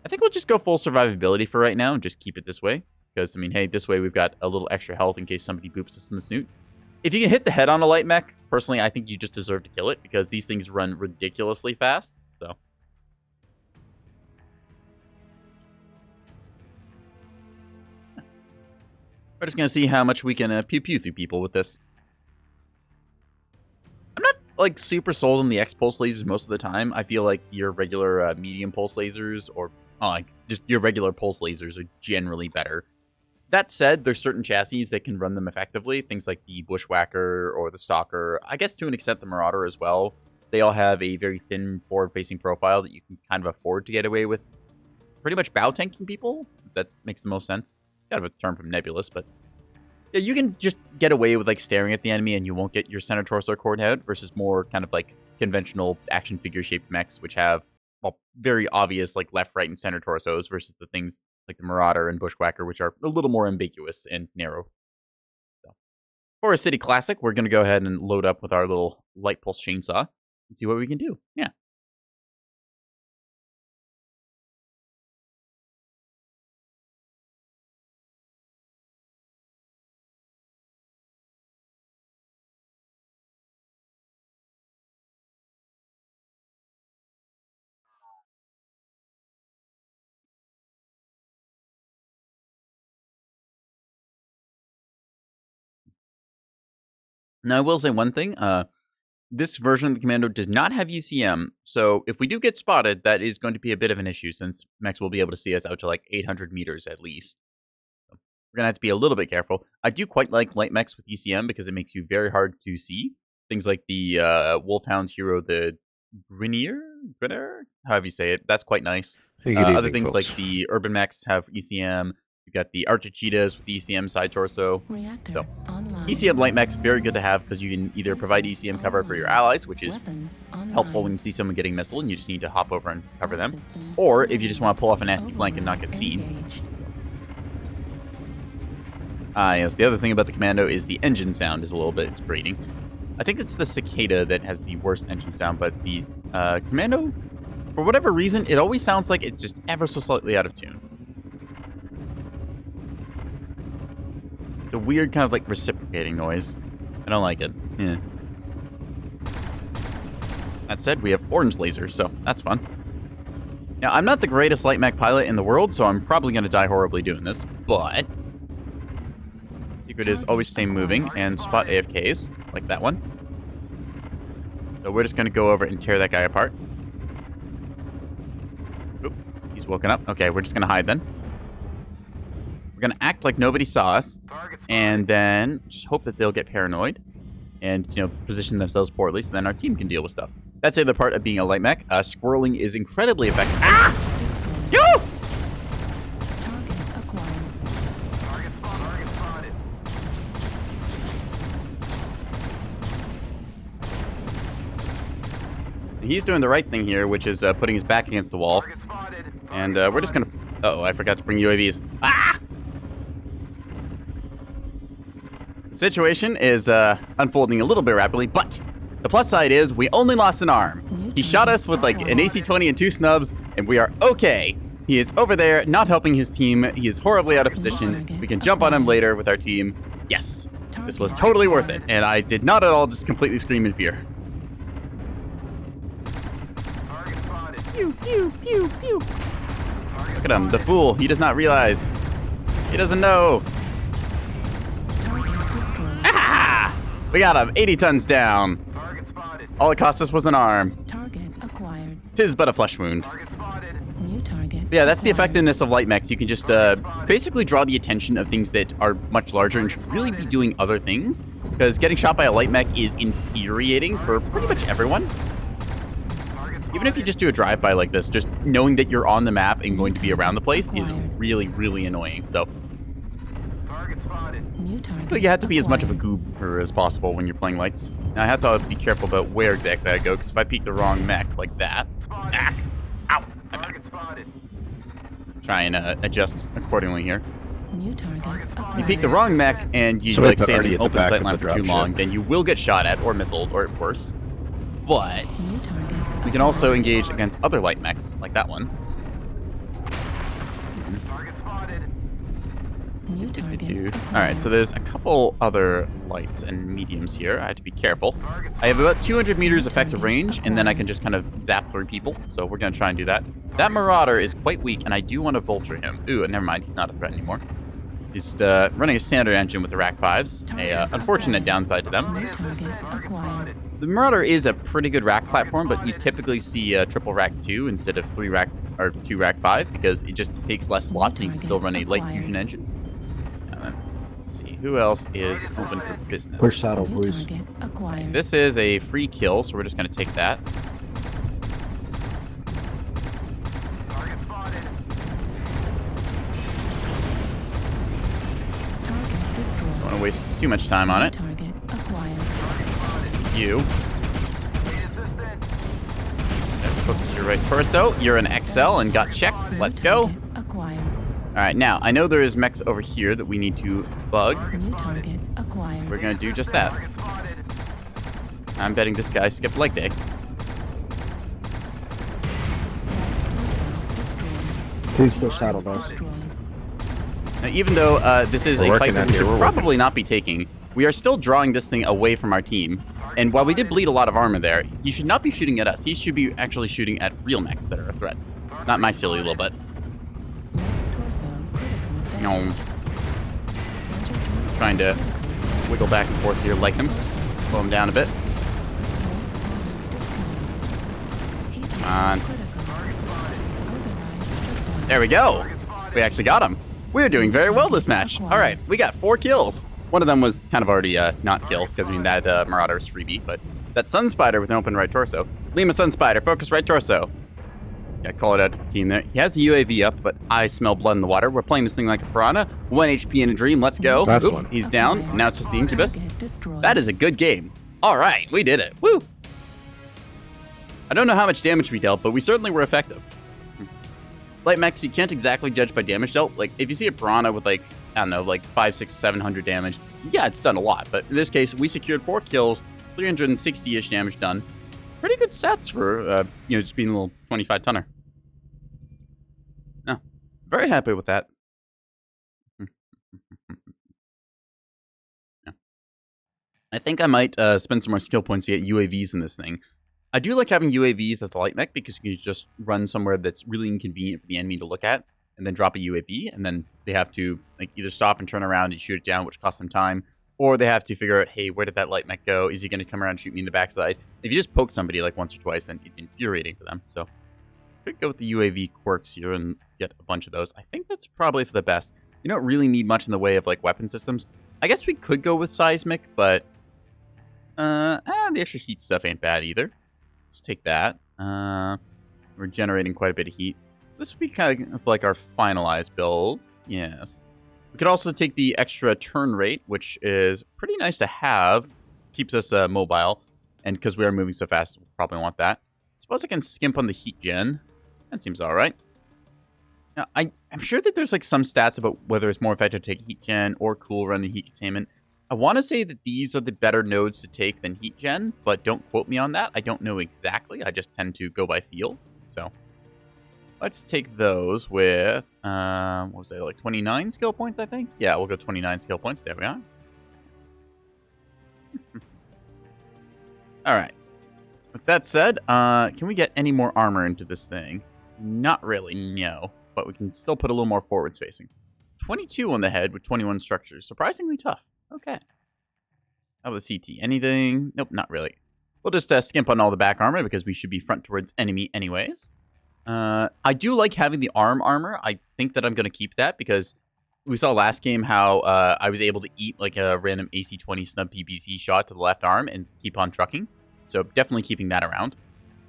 I think we'll just go full survivability for right now and just keep it this way. Because, I mean, hey, this way we've got a little extra health in case somebody boops us in the snoot. If you can hit the head on a light mech, personally, I think you just deserve to kill it, because these things run ridiculously fast. So, we're just going to see how much we can pew-pew through people with this. I'm not, like, super sold on the X-Pulse lasers most of the time. I feel like your regular medium pulse lasers, or like just your regular pulse lasers, are generally better. That said, there's certain chassis that can run them effectively. Things like the Bushwhacker or the Stalker. I guess to an extent the Marauder as well. They all have a very thin forward-facing profile that you can kind of afford to get away with pretty much bow tanking people. That makes the most sense. Kind of a term from Nebulous, but yeah, you can just get away with like staring at the enemy and you won't get your center torso cord out, versus more kind of like conventional action figure-shaped mechs, which have, well, very obvious like left, right, and center torsos, versus the things like the Marauder and Bushwhacker, which are a little more ambiguous and narrow. For a city classic, we're going to go ahead and load up with our little light pulse chainsaw and see what we can do. Yeah. Now, I will say one thing. This version of the Commando does not have ECM, so if we do get spotted, that is going to be a bit of an issue since Mechs will be able to see us out to like 800 meters at least. So we're going to have to be a little bit careful. I do quite like light mechs with ECM because it makes you very hard to see. Things like the Wolfhound hero, the Grenier, however you say it, that's quite nice. Other things like the Urban mechs have ECM. You've got the Archer Cheetahs with ECM side torso. Reactor So, online. ECM light mechs, very good to have because you can either provide ECM cover for your allies, which is Weapons helpful when online. you see someone getting missile and you just need to hop over and cover them. Systems Or if you just want to pull off a nasty flank and not get override seen. engaged. Yes, the other thing about the Commando is the engine sound is a little bit grating. I think it's the Cicada that has the worst engine sound, but the Commando, for whatever reason, it always sounds like it's just ever so slightly out of tune. It's a weird kind of like reciprocating noise. I don't like it. Yeah. That said, we have orange lasers, so that's fun. Now, I'm not the greatest light mech pilot in the world, so I'm probably going to die horribly doing this, but secret is always stay moving and spot AFKs, like that one. So we're just going to go over and tear that guy apart. Oop, he's woken up. Okay, we're just going to hide then. We're going to act like nobody saw us, and then just hope that they'll get paranoid and, you know, position themselves poorly so then our team can deal with stuff. That's the other part of being a light mech. Squirreling is incredibly effective. Ah! Display. Yo! Target acquired. Target spotted. He's doing the right thing here, which is putting his back against the wall. Target spotted. And we're just going to... Uh-oh, I forgot to bring UAVs. Ah! The situation is unfolding a little bit rapidly, but the plus side is we only lost an arm. He shot us with like an AC-20 and 2 snubs, and we are okay. He is over there, not helping his team. He is horribly out of position. We can jump on him later with our team. Yes, this was totally worth it, and I did not at all just completely scream in fear. Target spotted. Pew, pew, pew, pew. Look at him, the fool. He does not realize. He doesn't know. Target destroyed. Ah! We got him, 80 tons down. Target spotted. All it cost us was an arm. Target acquired. Tis but a flesh wound. Target spotted. New target. But yeah, that's the acquired. effectiveness of light mechs. You can just basically draw the attention of things that are much larger and should really be doing other things. Because getting shot by a light mech is infuriating for pretty much everyone. Even if you just do a drive-by like this, just knowing that you're on the map and going to be around the place is really, really annoying. So Target spotted. New target. you have to be as much of a acquired. goober as possible when you're playing lights. Now, I have to be careful about where exactly I go, because if I peek the wrong mech like that, Spotted. ah, ow, I'm Target spotted. try and adjust accordingly here. New target acquired. You peek the wrong mech and you So like it's stay in already an at the open back sight of line the for too dropship. long, then you will get shot at or missiled or worse. But New target. we can also engage against other light mechs like that one. Target spotted. New target. All acquired. right, so there's a couple other lights and mediums here. I have to be careful. Target I have about 200 meters effective range, and then I can just kind of zap through people. So we're going to try and do that. That Marauder is quite weak, and I do want to vulture him. Ooh, never mind. He's not a threat anymore. He's running a standard engine with the Rack 5s. A unfortunate downside to them. New target acquired. The Marauder is a pretty good rack platform, but you typically see triple rack 2 instead of 3 rack or 2 rack 5 because it just takes less slots and you can still run a light fusion engine. Let's see who else is open for business. Push saddle, New please. target acquired. This is a free kill, so we're just going to take that. Target spotted. Target destroyed. Don't want to waste too much time on New it. target acquired. You. Need assistance. Focus your right torso. You're an XL and got checked. New Let's go. target acquired. Alright, now, I know there is mechs over here that we need to bug. New target acquired. We're gonna do just that. Target spotted. I'm betting this guy skipped leg day. Torso destroyed. Please push saddle though. Destroyed. Now, even though this is We're a fight working that on we it, should we're probably not be taking, we are still drawing this thing away from our team. And while we did bleed a lot of armor there, he should not be shooting at us. He should be actually shooting at real mechs that are a threat. Not my silly little butt. Left torso critical No. damage. Center torso Trying to critical wiggle back and forth here like him. Slow him down a bit. Come on. There we go. We actually got him. We're doing very well this match. All right, we got 4 kills. One of them was kind of already not kill, because I mean that Marauder's freebie, but that Sun Spider with an open right torso. Lima Sun Spider, focus right torso. Yeah, call it out to the team there. He has a UAV up, but I smell blood in the water. We're playing this thing like a piranha. 1 HP in a dream. Let's go. That's Oop, one. he's down. Now it's just the Incubus. Target destroyed. That is a good game. All right, we did it. Woo! I don't know how much damage we dealt, but we certainly were effective. Light mechs, you can't exactly judge by damage dealt. Like, if you see a piranha with, like, I don't know, like 500, 600, 700 damage, yeah, it's done a lot. But in this case, we secured 4 kills, 360-ish damage done. Pretty good stats for, just being a little 25-tonner. No, very happy with that. Yeah. I think I might spend some more skill points to get UAVs in this thing. I do like having UAVs as the light mech because you can just run somewhere that's really inconvenient for the enemy to look at and then drop a UAV, and then they have to like either stop and turn around and shoot it down, which costs them time, or they have to figure out, hey, where did that light mech go? Is he going to come around and shoot me in the backside? If you just poke somebody like once or twice, then it's infuriating for them. So could go with the UAV quirks here and get a bunch of those. I think that's probably for the best. You don't really need much in the way of like weapon systems. I guess we could go with seismic, but the extra heat stuff ain't bad either. Let's take that. We're generating quite a bit of heat. This would be kind of like our finalized build. Yes. We could also take the extra turn rate, which is pretty nice to have. Keeps us mobile. And because we are moving so fast, we'll probably want that. Suppose I can skimp on the heat gen. That seems alright. Now, I'm sure that there's like some stats about whether it's more effective to take heat gen or cool run and heat containment. I want to say that these are the better nodes to take than heat gen, but don't quote me on that. I don't know exactly. I just tend to go by feel. So let's take those with, what was it, like 29 skill points, I think? Yeah, we'll go 29 skill points. There we are. All right. With that said, can we get any more armor into this thing? Not really, no. But we can still put a little more forwards facing. 22 on the head with 21 structures. Surprisingly tough. Okay. How about the CT? Anything? Nope, not really. We'll just skimp on all the back armor because we should be front towards enemy anyways. I do like having the arm armor. I think that I'm going to keep that because we saw last game how I was able to eat like a random AC-20 snub PBC shot to the left arm and keep on trucking. So definitely keeping that around.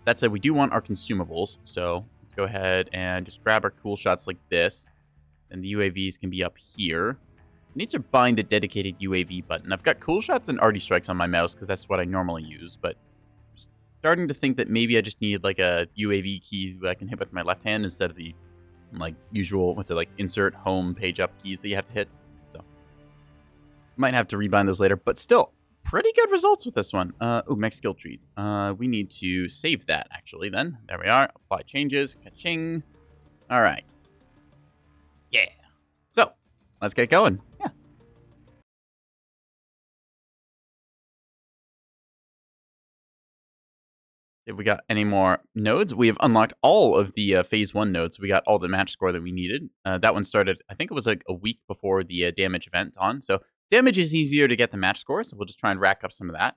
That said, we do want our consumables. So let's go ahead and just grab our cool shots like this. And the UAVs can be up here. I need to bind the dedicated UAV button. I've got cool shots and arty strikes on my mouse because that's what I normally use. But I'm starting to think that maybe I just need like a UAV keys that I can hit with my left hand instead of the like usual, like insert home page up keys that you have to hit. So might have to rebind those later, but still pretty good results with this one. Mech skill tree. We need to save that actually then. There we are. Apply changes. Ka-ching. All right. Yeah. So let's get going. Yeah. If we got any more nodes, we have unlocked all of the phase 1 nodes. We got all the match score that we needed. That one started, I think it was like a week before the damage event on. So damage is easier to get the match score. So we'll just try and rack up some of that.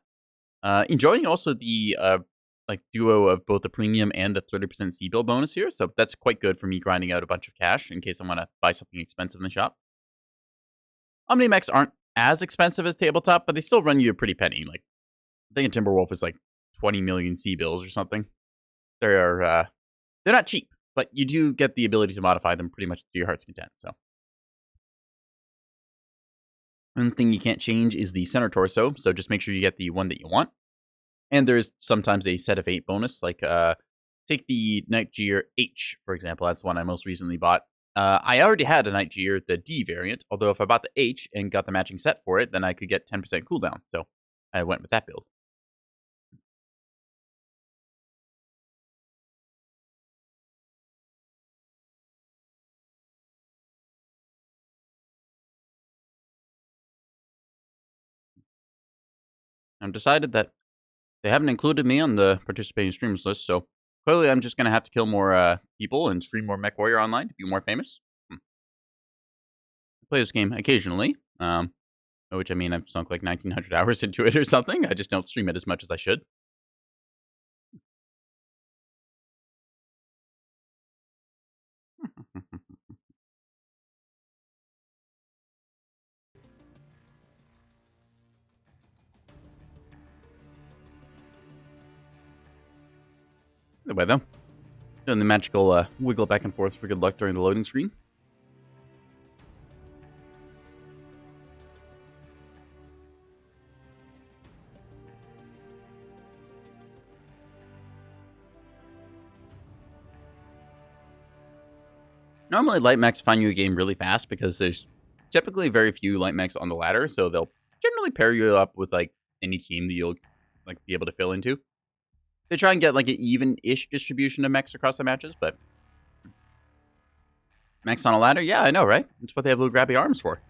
Enjoying also the like duo of both the premium and the 30% C-bill bonus here. So that's quite good for me grinding out a bunch of cash in case I want to buy something expensive in the shop. Omni-mechs aren't as expensive as tabletop, but they still run you a pretty penny. Like I think a Timberwolf is like 20 million C-bills or something. They're not cheap, but you do get the ability to modify them pretty much to your heart's content. So one thing you can't change is the center torso, so just make sure you get the one that you want. And there's sometimes a set of 8 bonus, like take the Nightgear H, for example. That's the one I most recently bought. I already had a Night Gear, the D variant, although if I bought the H and got the matching set for it, then I could get 10% cooldown. So I went with that build. I've decided that they haven't included me on the participating streamers list, so clearly I'm just going to have to kill more people and stream more Mechwarrior online to be more famous. I play this game occasionally, which I mean I've sunk like 1,900 hours into it or something. I just don't stream it as much as I should. Anyway, though, doing the magical wiggle back and forth for good luck during the loading screen. Normally, light mechs find you a game really fast because there's typically very few light mechs on the ladder, so they'll generally pair you up with like any team that you'll like be able to fill into. They try and get like an even-ish distribution of mechs across the matches, but mechs on a ladder, yeah, I know, right? That's what they have little grabby arms for.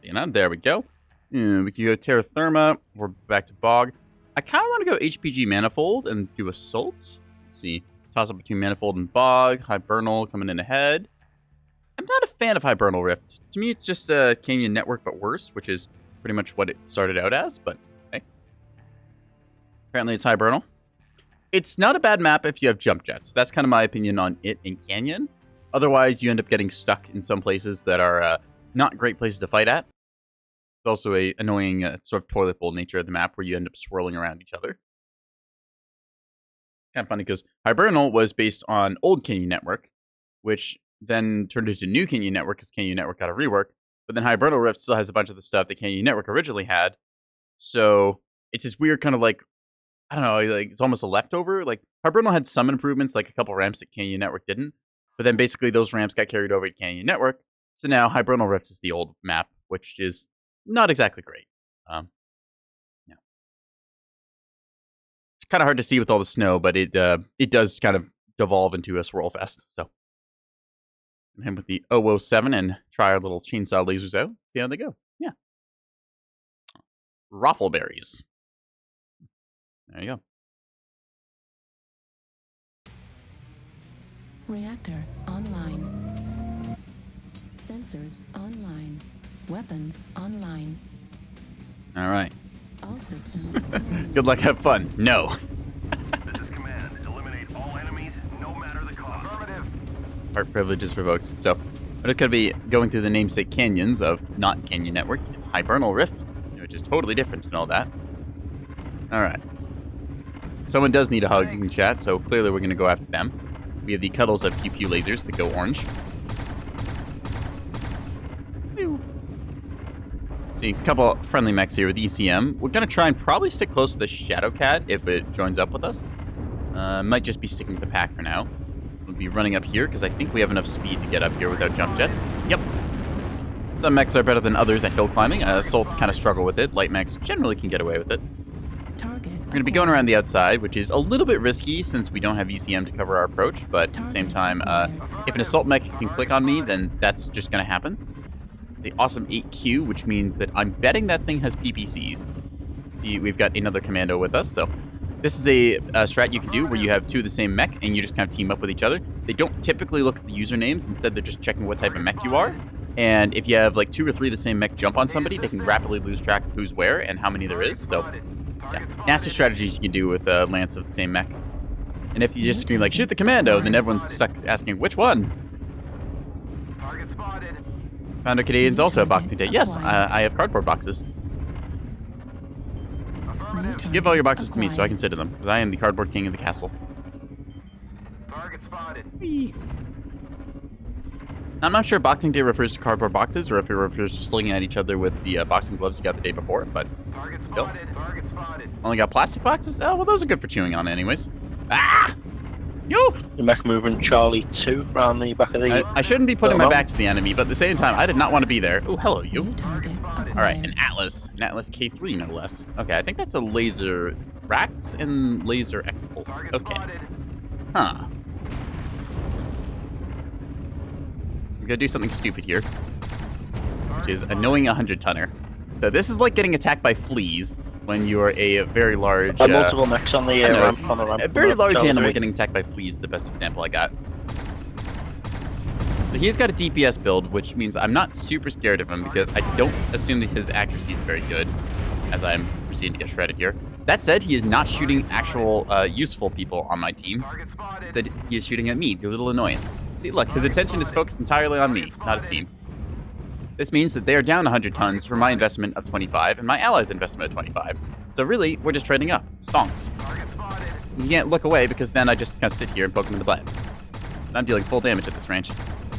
You know, there we go. We can go Terra Therma. We're back to Bog. I kind of want to go HPG Manifold and do Assault. Let's see. Toss up between Manifold and Bog. Hibernal coming in ahead. I'm not a fan of Hibernal Rift. To me, it's just a Canyon Network, but worse, which is pretty much what it started out as, but hey. Apparently it's Hibernal. It's not a bad map if you have jump jets. That's kind of my opinion on it in Canyon. Otherwise, you end up getting stuck in some places that are not great places to fight at. It's also a annoying sort of toilet bowl nature of the map where you end up swirling around each other. Kind of funny because Hibernal was based on old Canyon Network, which then turned into New Canyon Network because Canyon Network got a rework. But then Hibernal Rift still has a bunch of the stuff that Canyon Network originally had. So it's this weird kind of like, I don't know, like it's almost a leftover. Like Hibernal had some improvements, like a couple ramps that Canyon Network didn't. But then basically those ramps got carried over to Canyon Network. So now Hibernal Rift is the old map, which is not exactly great. Yeah. It's kind of hard to see with all the snow, but it does kind of devolve into a swirl fest. So and with the 007 and try our little chainsaw lasers out, see how they go. Yeah. Raffleberries. There you go. Reactor online. Sensors online. Weapons online. All right. All systems. eliminated. Good luck, have fun. No. This is command. Eliminate all enemies, no matter the cost. Affirmative. Part privilege is revoked. So I'm just going to be going through the namesake canyons of not Canyon Network. It's Hibernal Rift, which is totally different and all that. All right. Someone does need a hug in chat, so clearly we're going to go after them. We have the Cuddles of Pew Pew lasers that go orange. See, a couple friendly mechs here with ECM. We're going to try and probably stick close to the Shadowcat if it joins up with us. Might just be sticking with the pack for now. We'll be running up here because I think we have enough speed to get up here without jump jets. Yep. Some mechs are better than others at hill climbing. Assaults kind of struggle with it. Light mechs generally can get away with it. Target. We're going to be going around the outside, which is a little bit risky since we don't have ECM to cover our approach, but at the same time, if an assault mech can click on me, then that's just going to happen. It's the awesome 8Q, which means that I'm betting that thing has PPCs. See, we've got another commando with us, so this is a strat you can do where you have two of the same mech and you just kind of team up with each other. They don't typically look at the usernames, instead they're just checking what type of mech you are. And if you have like 2 or 3 of the same mech jump on somebody, they can rapidly lose track of who's where and how many there is, so yeah, nasty strategies you can do with Lance of the same mech. And if you just scream like, shoot the commando, then everyone's stuck asking, which one? Target spotted. Commando Canadians also have boxing day. Yes, I have cardboard boxes. Affirmative. Give all your boxes to me so I can sit in them, because I am the cardboard king of the castle. Target spotted. I'm not sure if Boxing Day refers to cardboard boxes or if it refers to slinging at each other with the boxing gloves you got the day before, but Target spotted. Target spotted. only got plastic boxes? Oh, well, those are good for chewing on anyways. Ah! Yo! The mech moving Charlie 2 around the back of the... I shouldn't be putting my Well, back to the enemy, but at the same time, I did not want to be there. Oh, hello, you. New target acquired. All right, an Atlas K3, no less. Okay, I think that's a laser racks and laser X pulses. Okay. Huh. I'm gonna do something stupid here, which is annoying 100-tonner. So this is like getting attacked by fleas when you are a very large... multiple mechs on the ramp. On the ramp. A very large Charlie animal 3. getting attacked by fleas is the best example I got. But he's got a DPS build, which means I'm not super scared of him because I don't assume that his accuracy is very good as I'm proceeding to get shredded here. That said, he is not shooting actual useful people on my team. Instead, he is shooting at me, the little annoyance. See, look, his attention is focused entirely on me, not his team. This means that they are down 100 tons for my investment of 25 and my allies' investment of 25. So really, we're just trading up. Stonks. You can't look away because then I just kind of sit here and poke him in the butt. And I'm dealing full damage at this range.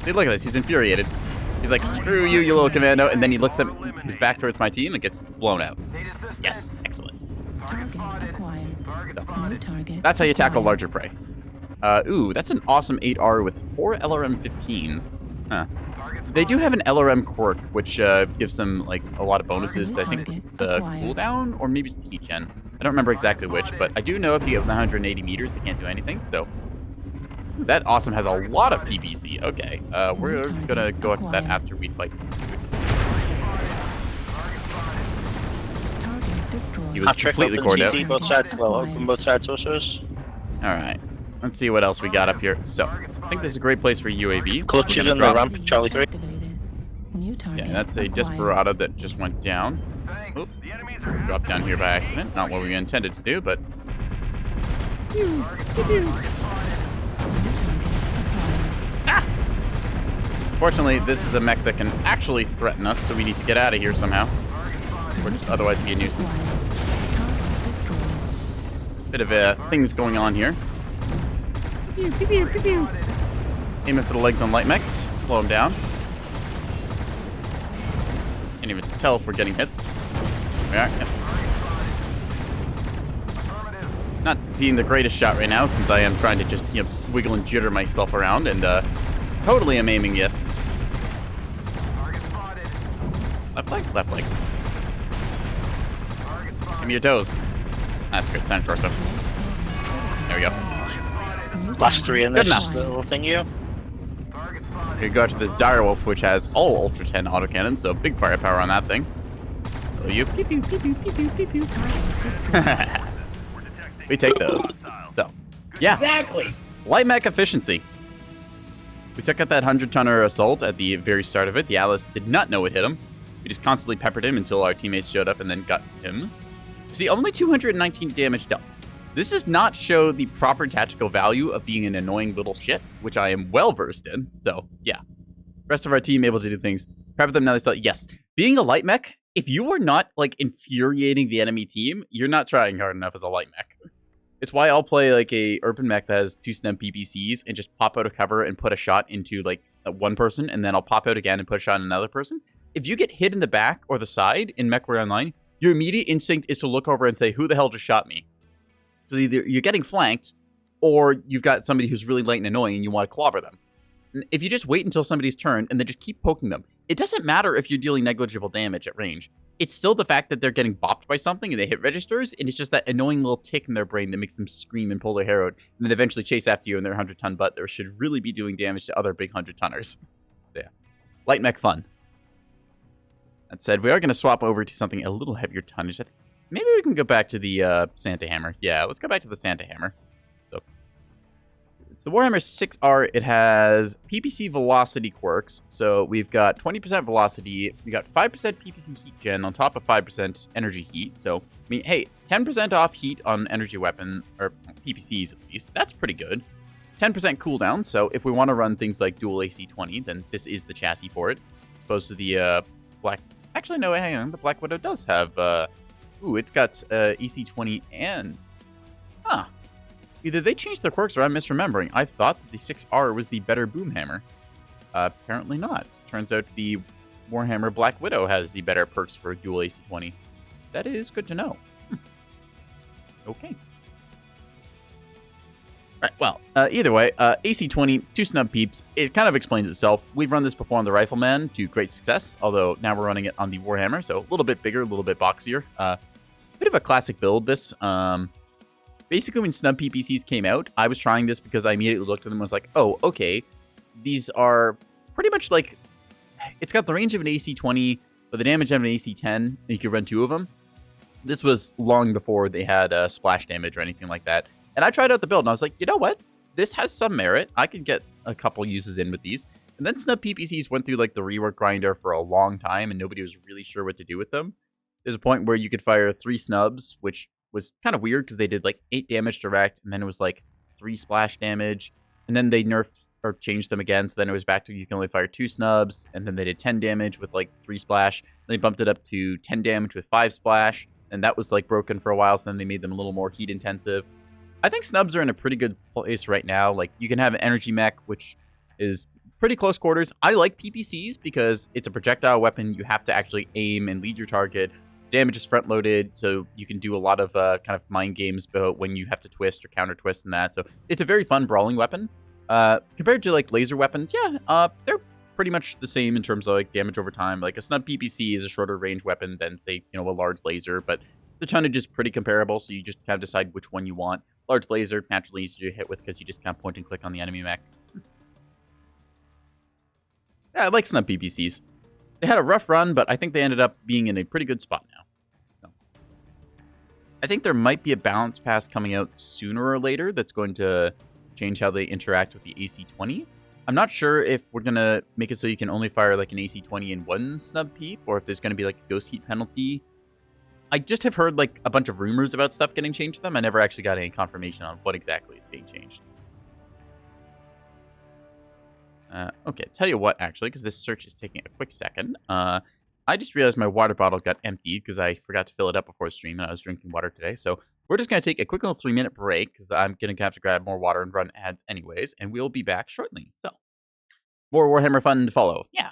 See, look at this. He's infuriated. He's like, screw you, you little commando. And then he looks at his back towards my team and gets blown out. Yes, excellent. Target acquired. New target. That's how you tackle acquired. larger prey. Ooh, that's an awesome 8R with 4 LRM-15s. Huh. They do have an LRM quirk, which gives them like a lot of bonuses to, I think, the cooldown, or maybe it's the heat gen. I don't remember exactly which, but I do know if you have 180 meters, they can't do anything, so... Ooh, that awesome has a lot of PPC. Okay, we're gonna go after that after we fight this dude. Target destroyed. He was completely open cored out. DD, both sides, well, open both sides also. Alright, let's see what else we got up here. So, I think this is a great place for UAV. Clutches We're gonna in the drop- ramp, Charlie 3. Activated. New target Yeah, that's a acquired. Desperado that just went down. Oop. Dropped down here by accident. Not what we intended to do, but... New target acquired. Fortunately, this is a mech that can actually threaten us, so we need to get out of here somehow. Or just otherwise be a nuisance. Target destroyed. Bit of things going on here. Aiming for the legs on light mechs. Slow them down. Can't even tell if we're getting hits. We are. Yep. Not being the greatest shot right now, since I am trying to just, wiggle and jitter myself around, and totally am aiming, yes. Left leg? Left leg. Give me your toes. That's good. Center torso. There we go. Last 3 in Good this enough. little thing here. We go to this Direwolf, which has all Ultra 10 autocannons, so big firepower on that thing. So you. Pew, pew, pew, pew, pew, pew, pew. We take those. So, yeah. Exactly. Light mech efficiency. We took out that 100-tonner assault at the very start of it. The Alice did not know it hit him. We just constantly peppered him until our teammates showed up and then got him. See, only 219 damage dealt. This does not show the proper tactical value of being an annoying little shit, which I am well versed in. So, yeah. Rest of our team able to do things. Pepper them now they saw. Yes. Being a light mech, if you are not, like, infuriating the enemy team, you're not trying hard enough as a light mech. It's why I'll play, like, a urban mech that has 2 stem PPCs and just pop out of cover and put a shot into, like, one person, and then I'll pop out again and put a shot on another person. If you get hit in the back or the side in Mechwarrior Online, your immediate instinct is to look over and say, who the hell just shot me? So either you're getting flanked, or you've got somebody who's really late and annoying and you want to clobber them. And if you just wait until somebody's turn and then just keep poking them, it doesn't matter if you're dealing negligible damage at range. It's still the fact that they're getting bopped by something and they hit registers, and it's just that annoying little tick in their brain that makes them scream and pull their hair out, and then eventually chase after you in their 100-ton butt that should really be doing damage to other big 100-tonners. So yeah, light mech fun. That said, we are going to swap over to something a little heavier tonnage. I think maybe we can go back to the Santa Hammer. Yeah, let's go back to the Santa Hammer. So, it's the Warhammer 6R. It has PPC velocity quirks. So we've got 20% velocity. We got 5% PPC heat gen on top of 5% energy heat. So, I mean, hey, 10% off heat on energy weapon, or PPCs at least. That's pretty good. 10% cooldown. So if we want to run things like dual AC-20, then this is the chassis for it. As opposed to the Black... Actually, no, hang on. The Black Widow does have... Ooh, it's got EC20 and... Huh. Either they changed their quirks or I'm misremembering. I thought that the 6R was the better boom hammer. Apparently not. Turns out the Warhammer Black Widow has the better perks for dual AC-20. That is good to know. Okay. Right, well, either way, AC-20, 2 snub peeps, it kind of explains itself. We've run this before on the Rifleman to great success, although now we're running it on the Warhammer, so a little bit bigger, a little bit boxier. Bit of a classic build, this. Basically, when snub PPCs came out, I was trying this because I immediately looked at them and was like, oh, okay, these are pretty much like, it's got the range of an AC-20, but the damage of an AC-10, and you could run 2 of them. This was long before they had splash damage or anything like that. And I tried out the build, and I was like, you know what? This has some merit. I could get a couple uses in with these. And then snub PPCs went through like the rework grinder for a long time, and nobody was really sure what to do with them. There's a point where you could fire 3 snubs, which was kind of weird because they did like 8 damage direct, and then it was like 3 splash damage. And then they nerfed or changed them again, so then it was back to you can only fire 2 snubs, and then they did 10 damage with like 3 splash. They bumped it up to 10 damage with 5 splash, and that was like broken for a while, so then they made them a little more heat intensive. I think snubs are in a pretty good place right now. Like, you can have an energy mech, which is pretty close quarters. I like PPCs because it's a projectile weapon. You have to actually aim and lead your target. Damage is front-loaded, so you can do a lot of kind of mind games about when you have to twist or counter-twist and that. So it's a very fun brawling weapon. Compared to, like, laser weapons, yeah, they're pretty much the same in terms of, like, damage over time. Like, a snub PPC is a shorter range weapon than, say, a large laser, but the tonnage is pretty comparable, so you just kind of decide which one you want. Large laser, naturally easier to hit with because you just kind of point and click on the enemy mech. Yeah, I like snub PPCs. They had a rough run, but I think they ended up being in a pretty good spot now. So, I think there might be a balance pass coming out sooner or later that's going to change how they interact with the AC-20. I'm not sure if we're going to make it so you can only fire like an AC-20 in 1 snub peep, or if there's going to be like a ghost heat penalty. I just have heard like a bunch of rumors about stuff getting changed to them. I never actually got any confirmation on what exactly is being changed. Okay, tell you what, actually, because this search is taking a quick second. I just realized my water bottle got emptied because I forgot to fill it up before stream, and I was drinking water today. So we're just going to take a quick little 3-minute break because I'm going to have to grab more water and run ads anyways, and we'll be back shortly. So, more Warhammer fun to follow. Yeah.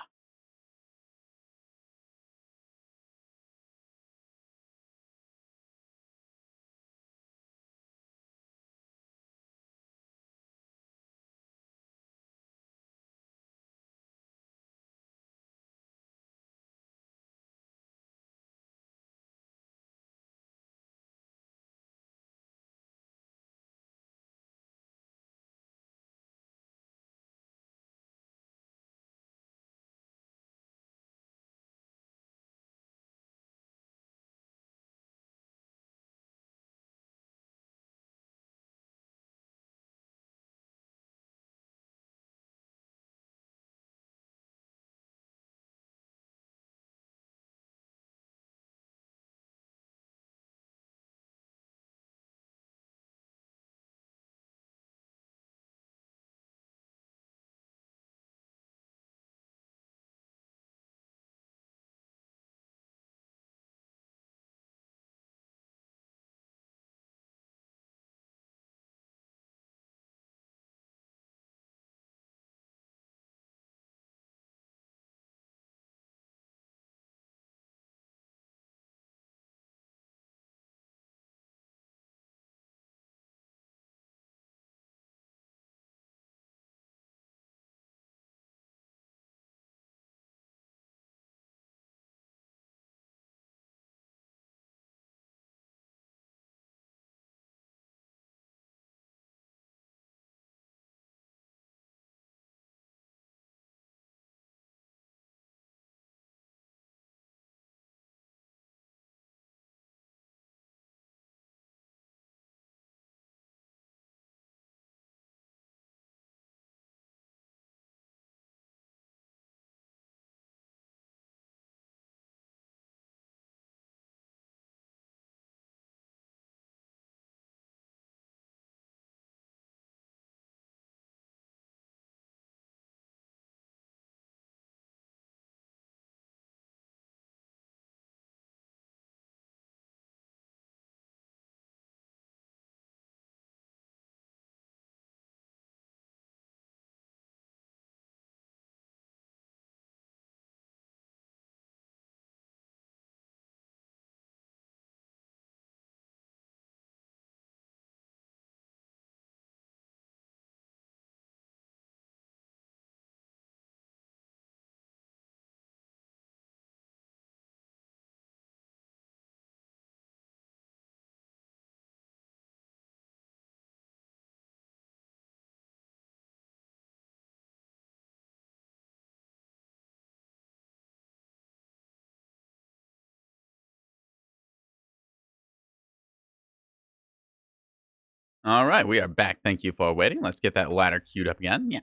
All right, we are back. Thank you for waiting. Let's get that ladder queued up again. Yeah.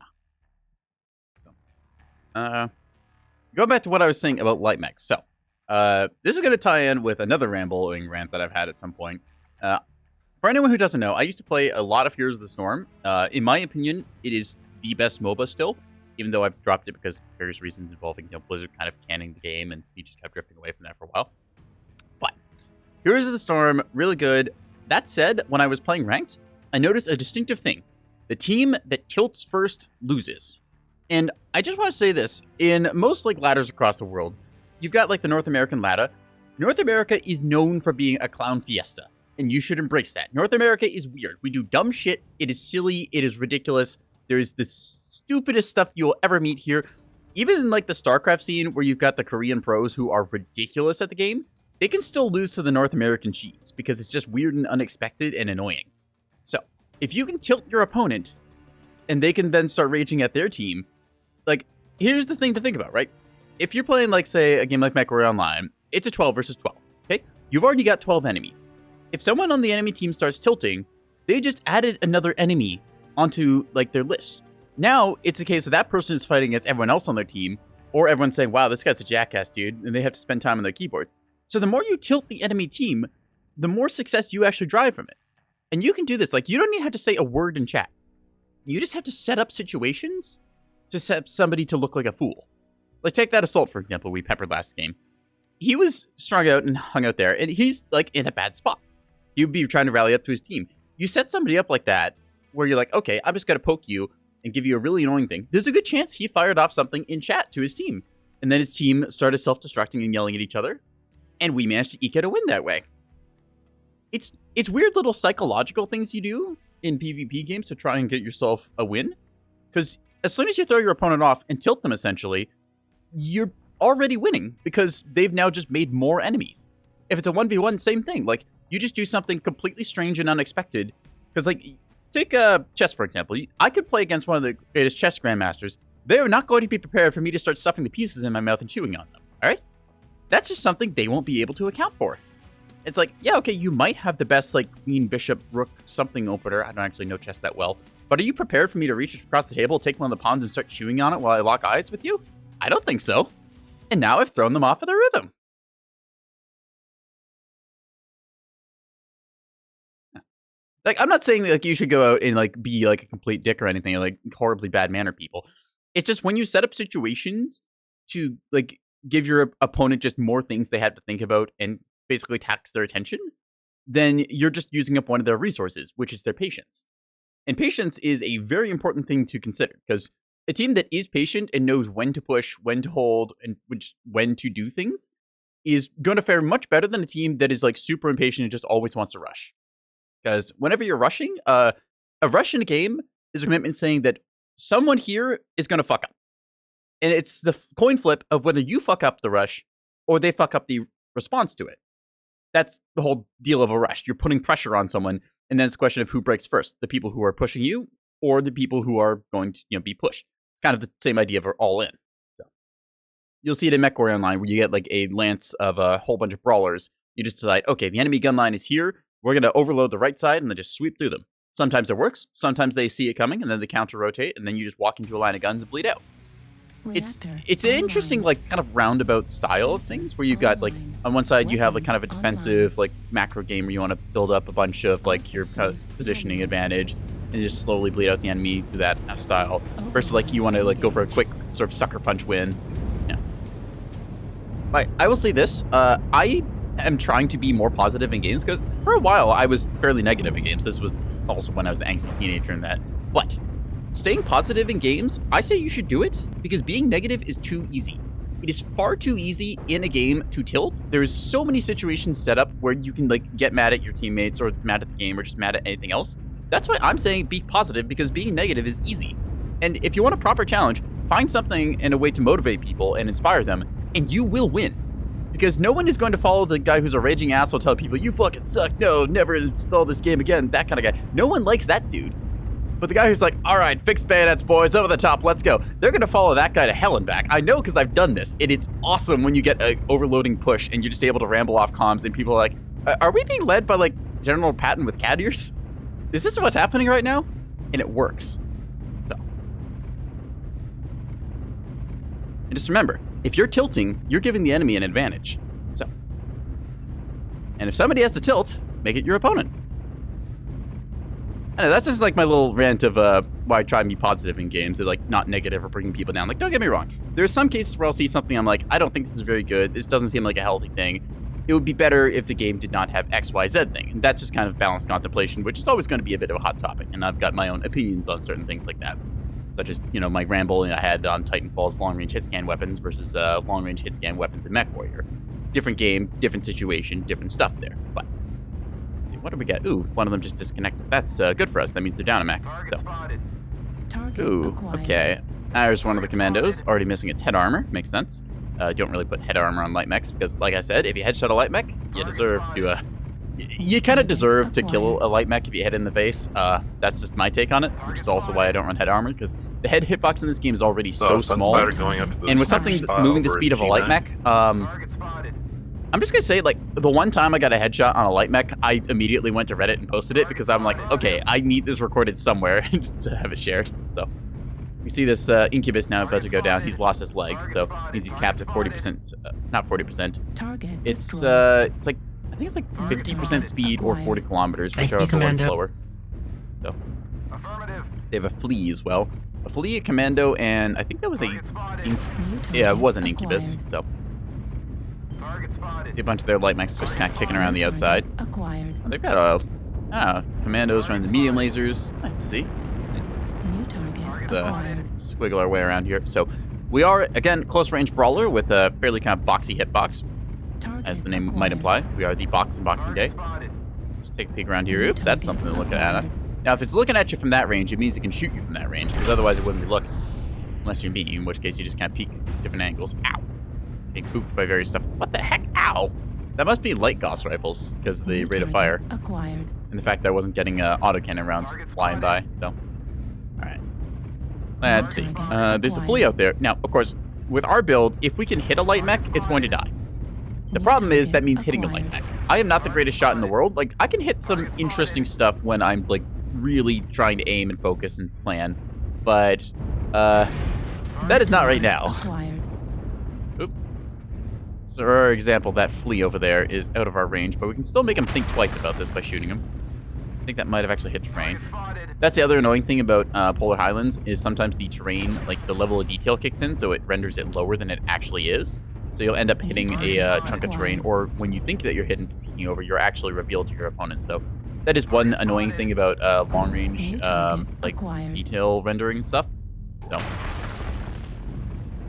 So, going back to what I was saying about light mechs. So, this is going to tie in with another rambling rant that I've had at some point. For anyone who doesn't know, I used to play a lot of Heroes of the Storm. In my opinion, it is the best MOBA still, even though I've dropped it because of various reasons involving Blizzard kind of canning the game, and we just kept drifting away from that for a while. But Heroes of the Storm, really good. That said, when I was playing ranked, I noticed a distinctive thing. The team that tilts first loses. And I just want to say this. In most ladders across the world, you've got the North American ladder. North America is known for being a clown fiesta, and you should embrace that. North America is weird. We do dumb shit. It is silly. It is ridiculous. There's the stupidest stuff you'll ever meet here. Even in the StarCraft scene where you've got the Korean pros who are ridiculous at the game, they can still lose to the North American cheese because it's just weird and unexpected and annoying. So, if you can tilt your opponent and they can then start raging at their team, here's the thing to think about, right? If you're playing, say, a game like Mechwarrior Online, it's a 12 versus 12, okay? You've already got 12 enemies. If someone on the enemy team starts tilting, they just added another enemy onto, their list. Now, it's a case of that person is fighting against everyone else on their team, or everyone's saying, wow, this guy's a jackass, dude, and they have to spend time on their keyboards. So the more you tilt the enemy team, the more success you actually drive from it. And you can do this. You don't even have to say a word in chat. You just have to set up situations to set somebody to look like a fool. Take that Assault, for example, we peppered last game. He was strung out and hung out there, and he's, in a bad spot. You'd be trying to rally up to his team. You set somebody up like that, where you're okay, I'm just going to poke you and give you a really annoying thing. There's a good chance he fired off something in chat to his team. And then his team started self-destructing and yelling at each other, and we managed to eke out a win that way. It's weird little psychological things you do in PvP games to try and get yourself a win. Because as soon as you throw your opponent off and tilt them, essentially, you're already winning because they've now just made more enemies. If it's a 1v1, same thing. You just do something completely strange and unexpected. Because, take chess, for example. I could play against one of the greatest chess grandmasters. They're not going to be prepared for me to start stuffing the pieces in my mouth and chewing on them. All right? That's just something they won't be able to account for. It's yeah, okay, you might have the best, queen, bishop, rook, something opener. I don't actually know chess that well. But are you prepared for me to reach across the table, take one of the pawns, and start chewing on it while I lock eyes with you? I don't think so. And now I've thrown them off of their rhythm. I'm not saying you should go out and be a complete dick or anything, horribly bad manner people. It's just when you set up situations to give your opponent just more things they have to think about and basically tax their attention, then you're just using up one of their resources, which is their patience. And patience is a very important thing to consider, because a team that is patient and knows when to push, when to hold, and when to do things is going to fare much better than a team that is super impatient and just always wants to rush. Because whenever you're rushing, a rush in a game is a commitment saying that someone here is going to fuck up. And it's the coin flip of whether you fuck up the rush or they fuck up the response to it. That's the whole deal of a rush. You're putting pressure on someone, and then it's a question of who breaks first, the people who are pushing you or the people who are going to be pushed. It's kind of the same idea of all in. So you'll see it in Mechwarrior Online where you get a lance of a whole bunch of brawlers. You just decide, okay, the enemy gun line is here. We're going to overload the right side and then just sweep through them. Sometimes it works. Sometimes they see it coming and then they counter rotate and then you just walk into a line of guns and bleed out. It's an interesting kind of roundabout style of things where you've got on one side you have kind of a defensive macro game where you want to build up a bunch of your positioning advantage and just slowly bleed out the enemy through that style versus you want to go for a quick sort of sucker punch win. Yeah. But I will say this, I am trying to be more positive in games because for a while I was fairly negative in games. This was also when I was an angsty teenager and that. But staying positive in games, I say you should do it because being negative is too easy. It is far too easy in a game to tilt. There's so many situations set up where you can get mad at your teammates or mad at the game or just mad at anything else. That's why I'm saying be positive because being negative is easy. And if you want a proper challenge, find something and a way to motivate people and inspire them and you will win. Because no one is going to follow the guy who's a raging asshole telling people, you fucking suck, no, never install this game again, that kind of guy. No one likes that dude. But the guy who's all right, fix bayonets, boys, over the top, let's go. They're going to follow that guy to hell and back. I know because I've done this. And it's awesome when you get an overloading push and you're just able to ramble off comms and people are are we being led by General Patton with cat ears? Is this what's happening right now? And it works. So. And just remember, if you're tilting, you're giving the enemy an advantage. So. And if somebody has to tilt, make it your opponent. I know, that's just like my little rant of why I try and be positive in games, and like not negative or bringing people down. Like, don't get me wrong. There's some cases where I'll see something I'm like, I don't think this is very good. This doesn't seem like a healthy thing. It would be better if the game did not have XYZ thing. And that's just kind of balanced contemplation, which is always going to be a bit of a hot topic. And I've got my own opinions on certain things like that. Such as, you know, my rambling I had on Titanfall's long-range hit-scan weapons versus long-range hit-scan weapons in Mechwarrior. Different game, different situation, different stuff there. But, let's see, what do we get? Ooh, one of them just disconnected. That's good for us. That means they're down a mech. So, Target ooh, acquired. okay. There's one of the commandos, already missing its head armor. Makes sense. Don't really put head armor on light mechs because, like I said, if you headshot a light mech, you deserve to, you kind of deserve to kill a light mech if you hit it in the face. That's just my take on it, which is also why I don't run head armor, because the head hitbox in this game is already so small. And with something moving the speed of a light mech, I'm just going to say, like, the one time I got a headshot on a light mech, I immediately went to Reddit and posted it because I'm like, okay, I need this recorded somewhere just to have it shared. So, you see this Incubus now about to go down. He's lost his leg, so it means he's capped at 40%, not 40%. Target It's destroyed. it's like, I think it's like 50% speed or 40 kilometers, whichever one's slower. So, they have a flea as well. A flea, a commando, and I think that was a, yeah, it was an Incubus, so. See a bunch of their light mechs just kind of kicking around the outside. Acquired. Oh, they've got commandos running the medium lasers. Nice to see. New target Let's acquired. squiggle our way around here. So we are, again, close range brawler with a fairly kind of boxy hitbox, Target as the name acquired. might imply. We are the Boxing Day. Just take a peek around here. Oop, that's something looking at us. Now, if it's looking at you from that range, it means it can shoot you from that range, because otherwise it wouldn't be looking. Unless you're me, in which case you just kind of peek different angles. Ow. Being pooped by various stuff. What the heck? Ow! That must be light Gauss rifles, because of the New rate of target fire. Acquired. And the fact that I wasn't getting autocannon rounds flying by, so. Alright. Let's see. There's a flea out there. Now, of course, with our build, if we can hit a light mech, it's going to die. The problem is that means hitting a light mech. I am not the greatest shot in the world. Like, I can hit some interesting stuff when I'm, like, really trying to aim and focus and plan. But, that is not right now. Acquired. Oop. So, for example, that flea over there is out of our range, but we can still make him think twice about this by shooting him. I think that might have actually hit terrain. That's the other annoying thing about Polar Highlands, is sometimes the terrain, like, the level of detail kicks in, so it renders it lower than it actually is. So you'll end up hitting a chunk of terrain, or when you think that you're hidden from peeking over, you're actually revealed to your opponent. So that is one annoying thing about long-range, like, detail rendering stuff. So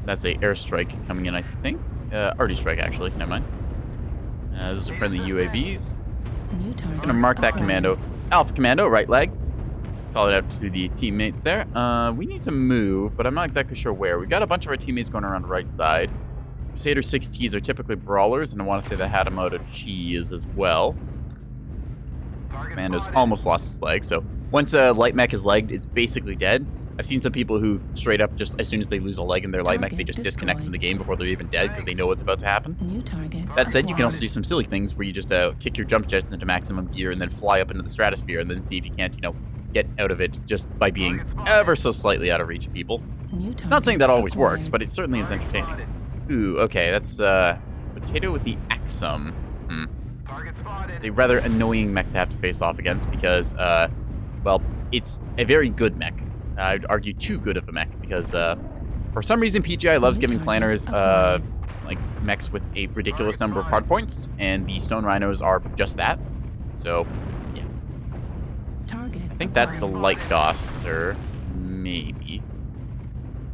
that's a airstrike coming in, I think. Arty strike, actually. Never mind. Those are friendly UAVs. New target I'm gonna mark that acquired. commando. Alpha Commando, right leg. Call it out to the teammates there. We need to move, but I'm not exactly sure where. We've got a bunch of our teammates going around the right side. Crusader 6Ts are typically brawlers, and I want to say that had him out of cheese as well. Commando's almost lost his leg, so once a light mech is legged, it's basically dead. I've seen some people who straight up, just as soon as they lose a leg in their light mech, they just disconnect from the game before they're even dead because they know what's about to happen. New target That said, you can also acquired. do some silly things where you just kick your jump jets into maximum gear and then fly up into the stratosphere and then see if you can't, you know, get out of it just by being ever so slightly out of reach of people. New target Not saying that always works, acquired. but it certainly is entertaining. Ooh, okay, that's Potato with the Axum. A rather annoying mech to have to face off against because, well, it's a very good mech. I'd argue too good of a mech because, for some reason, PGI loves giving clanners, like, mechs with a ridiculous number of hardpoints, and the Stone Rhinos are just that. So, yeah. Target I think that's the light Gauss, or maybe.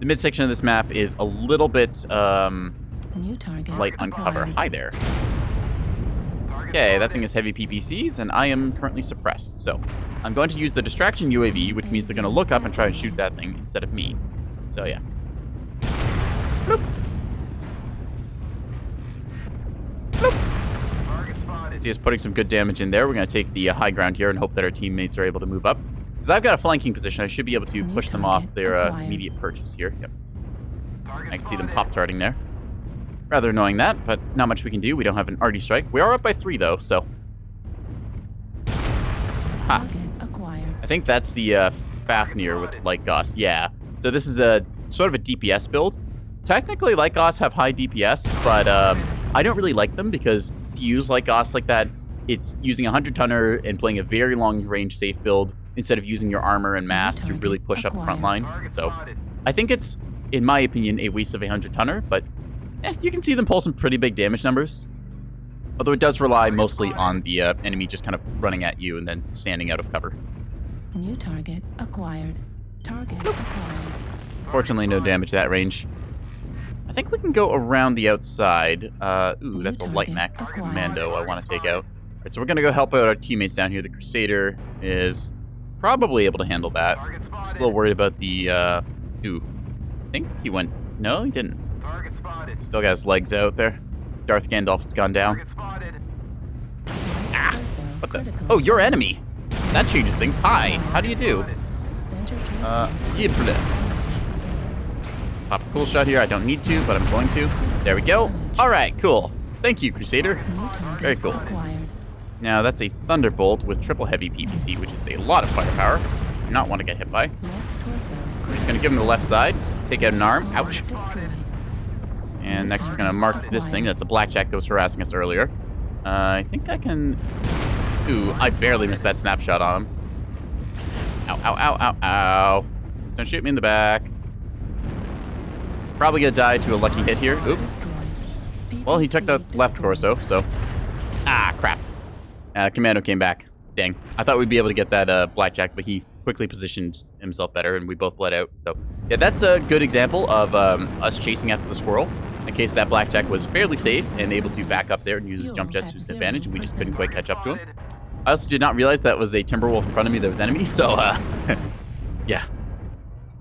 The midsection of this map is a little bit, New target light on cover. acquired. Hi there. Okay, that thing is heavy PPCs, and I am currently suppressed. So, I'm going to use the distraction UAV, which means they're going to look up and try and shoot that thing instead of me. So, yeah. Bloop. Bloop. See us putting some good damage in there. We're going to take the high ground here and hope that our teammates are able to move up. Because I've got a flanking position, I should be able to push them off their immediate perches here. Yep. I can see them pop-tarting there. Rather annoying that, but not much we can do. We don't have an arty strike. We are up by 3, though, so. Ha. Target acquired. I think that's the Fafnir with Light Gauss. Yeah. So this is a sort of a DPS build. Technically, Light Gauss have high DPS, but I don't really like them because if you use Light Gauss like that, it's using a 100-tonner and playing a very long-range safe build instead of using your armor and mass to really push up the front line. So I think it's, in my opinion, a waste of a 100-tonner, but you can see them pull some pretty big damage numbers. Although it does rely mostly on the enemy just kind of running at you and then standing out of cover. New target acquired. Target acquired. Fortunately, no damage that range. I think we can go around the outside. Ooh, that's a light mech commando I want to take out. All right, so we're going to go help out our teammates down here. The Crusader is probably able to handle that. Just a little worried about the... Ooh, I think he went... No, he didn't. Still got his legs out there. Darth Gandalf has gone down. Ah! What the? Oh, your enemy! That changes things. Hi, how do you do? Pop a cool shot here. I don't need to, but I'm going to. There we go. All right, cool. Thank you, Crusader. Very cool. Now, that's a Thunderbolt with triple heavy PPC, which is a lot of firepower. Do not want to get hit by. We're just going to give him the left side. Take out an arm. Ouch. And next we're going to mark this thing. That's a blackjack that was harassing us earlier. I think I can... Ooh, I barely missed that snapshot on him. Ow, ow, ow, ow, ow. Just don't shoot me in the back. Probably going to die to a lucky hit here. Oop. Well, he took the left torso, so... Ah, crap. Commando came back. Dang. I thought we'd be able to get that blackjack, but he quickly positioned himself better, and we both bled out. So, yeah, that's a good example of us chasing after the squirrel. In case that blackjack was fairly safe and able to back up there and use his jump jets to his advantage, and we just couldn't quite catch up to him. I also did not realize that was a Timberwolf in front of me that was enemy, so, yeah.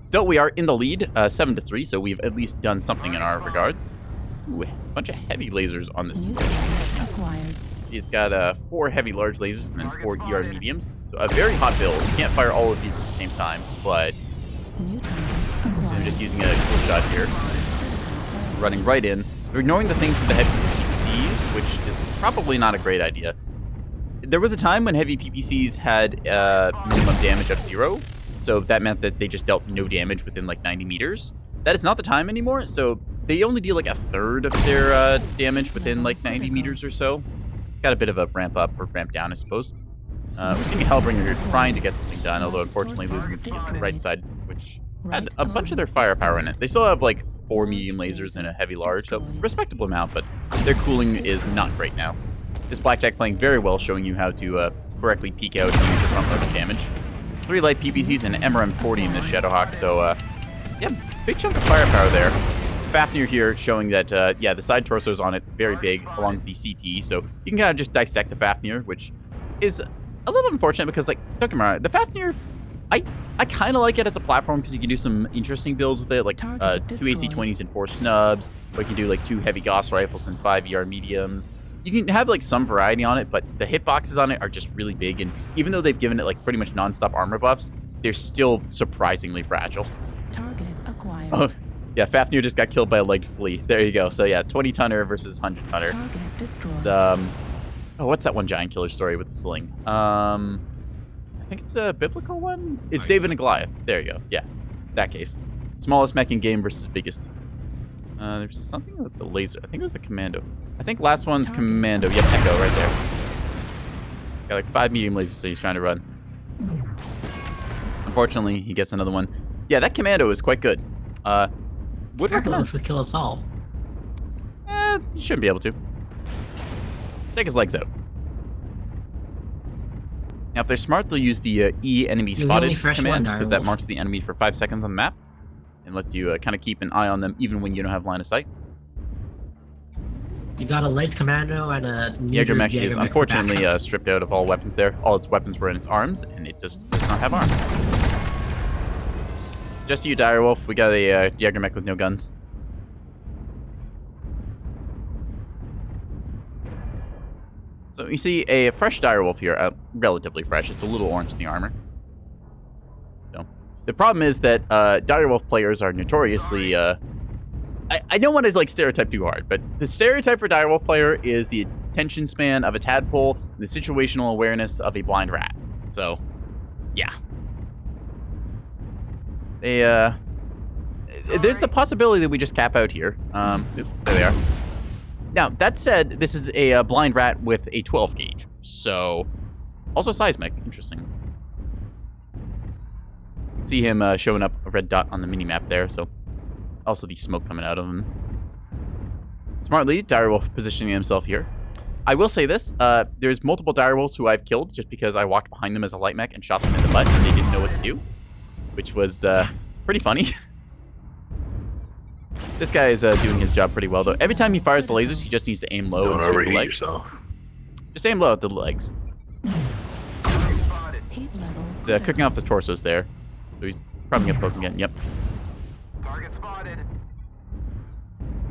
Still, we are in the lead, 7-3, so we've at least done something in our regards. Ooh, a bunch of heavy lasers on this. He's got 4 heavy large lasers and then 4 ER mediums. So a very hot build. You can't fire all of these at the same time, but I'm just using a cool shot here. Running right in. We're ignoring the things with the heavy PPCs, which is probably not a great idea. There was a time when heavy PPCs had minimum damage of 0, so that meant that they just dealt no damage within like 90 meters. That is not the time anymore, so they only deal like a third of their damage within like 90 meters or so. Got a bit of a ramp up or ramp down, I suppose. We're seeing a Hellbringer here trying to get something done, although unfortunately losing the right side, which had a bunch of their firepower in it. They still have like 4 medium lasers and a heavy large, so respectable amount, but their cooling is not great now. This blackjack playing very well, showing you how to correctly peek out and use your front loaded damage. 3 light PPCs and MRM-40 in this Shadowhawk, so yeah, big chunk of firepower there. Fafnir here showing that, yeah, the side torsos on it very big along the CT, so you can kind of just dissect the Fafnir, which is a little unfortunate because, like, don't get me wrong, the Fafnir, I kind of like it as a platform because you can do some interesting builds with it, like 2 AC-20s and 4 snubs, or you can do, like, 2 heavy Gauss rifles and 5 ER mediums. You can have, like, some variety on it, but the hitboxes on it are just really big, and even though they've given it, like, pretty much non-stop armor buffs, they're still surprisingly fragile. Target acquired. Oh. Yeah, Fafnir just got killed by a legged flea. There you go. So yeah, 20-tonner versus 100-tonner. Target destroyed. Oh, what's that one giant killer story with the sling? I think it's a biblical one. It's David and Goliath. There you go. Yeah, that case. Smallest mech in game versus biggest. There's something with the laser. I think it was the commando. I think last one's commando. Yep, Echo right there. Got like 5 medium lasers, so he's trying to run. Unfortunately, he gets another one. Yeah, that commando is quite good. Would recommend. To kill us all. You shouldn't be able to. Take his legs out. Now, if they're smart, they'll use the E enemy spotted command, because that marks the enemy for 5 seconds on the map, and lets you kind of keep an eye on them even when you don't have line of sight. You got a light commando and a Jägermech is unfortunately stripped out of all weapons there. All its weapons were in its arms, and it just does not have arms. Just you, Direwolf. We got a Jägermech with no guns. So you see a fresh Direwolf here, relatively fresh. It's a little orange in the armor. So the problem is that Direwolf players are notoriously. I don't want to like stereotype too hard, but the stereotype for Direwolf player is the attention span of a tadpole and the situational awareness of a blind rat. So, yeah. there's the possibility that we just cap out here. There they are. Now, that said, this is a blind rat with a 12 gauge. So, also seismic. Interesting. See him showing up a red dot on the minimap there. So, also the smoke coming out of him. Smartly, direwolf positioning himself here. I will say this. There's multiple direwolves who I've killed just because I walked behind them as a light mech and shot them in the butt and they didn't know what to do. Which was pretty funny. This guy is doing his job pretty well, though. Every time he fires the lasers, he just needs to aim low and shoot the legs. Just aim low at the legs. Heat level. He's cooking off the torsos there. So he's probably going to poke again. Yep. Target spotted.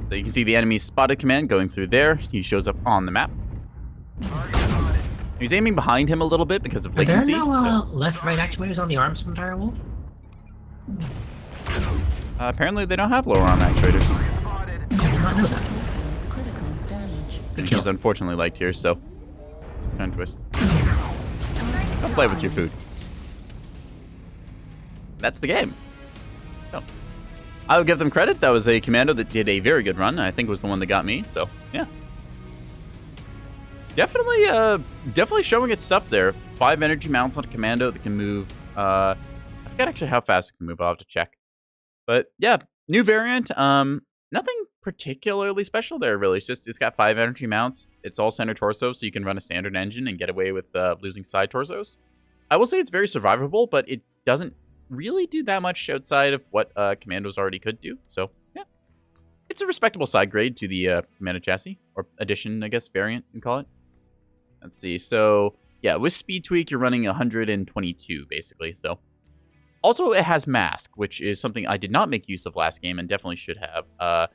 So you can see the enemy spotted command going through there. He shows up on the map. Target spotted. He's aiming behind him a little bit because of Are there latency. no left-right actuators on the arms from Direwolf? Apparently they don't have lower arm actuators. Spotted. I did not know that. Critical damage. Good kill. He's unfortunately liked here, so it's turn twist. Don't play with your food. That's the game. So, I'll give them credit. That was a commando that did a very good run. I think it was the one that got me. So yeah, definitely showing its stuff there. 5 energy mounts on a commando that can move. I forgot actually how fast it can move. I'll have to check. But yeah, new variant. Nothing particularly special there, really. It's got 5 energy mounts. It's all center torso, so you can run a standard engine and get away with losing side torsos. I will say it's very survivable, but it doesn't really do that much outside of what commandos already could do. So yeah, it's a respectable side grade to the commando chassis, or addition, I guess, variant you can call it. Let's see. So yeah, with speed tweak, you're running 122 basically. So. Also, it has mask, which is something I did not make use of last game and definitely should have.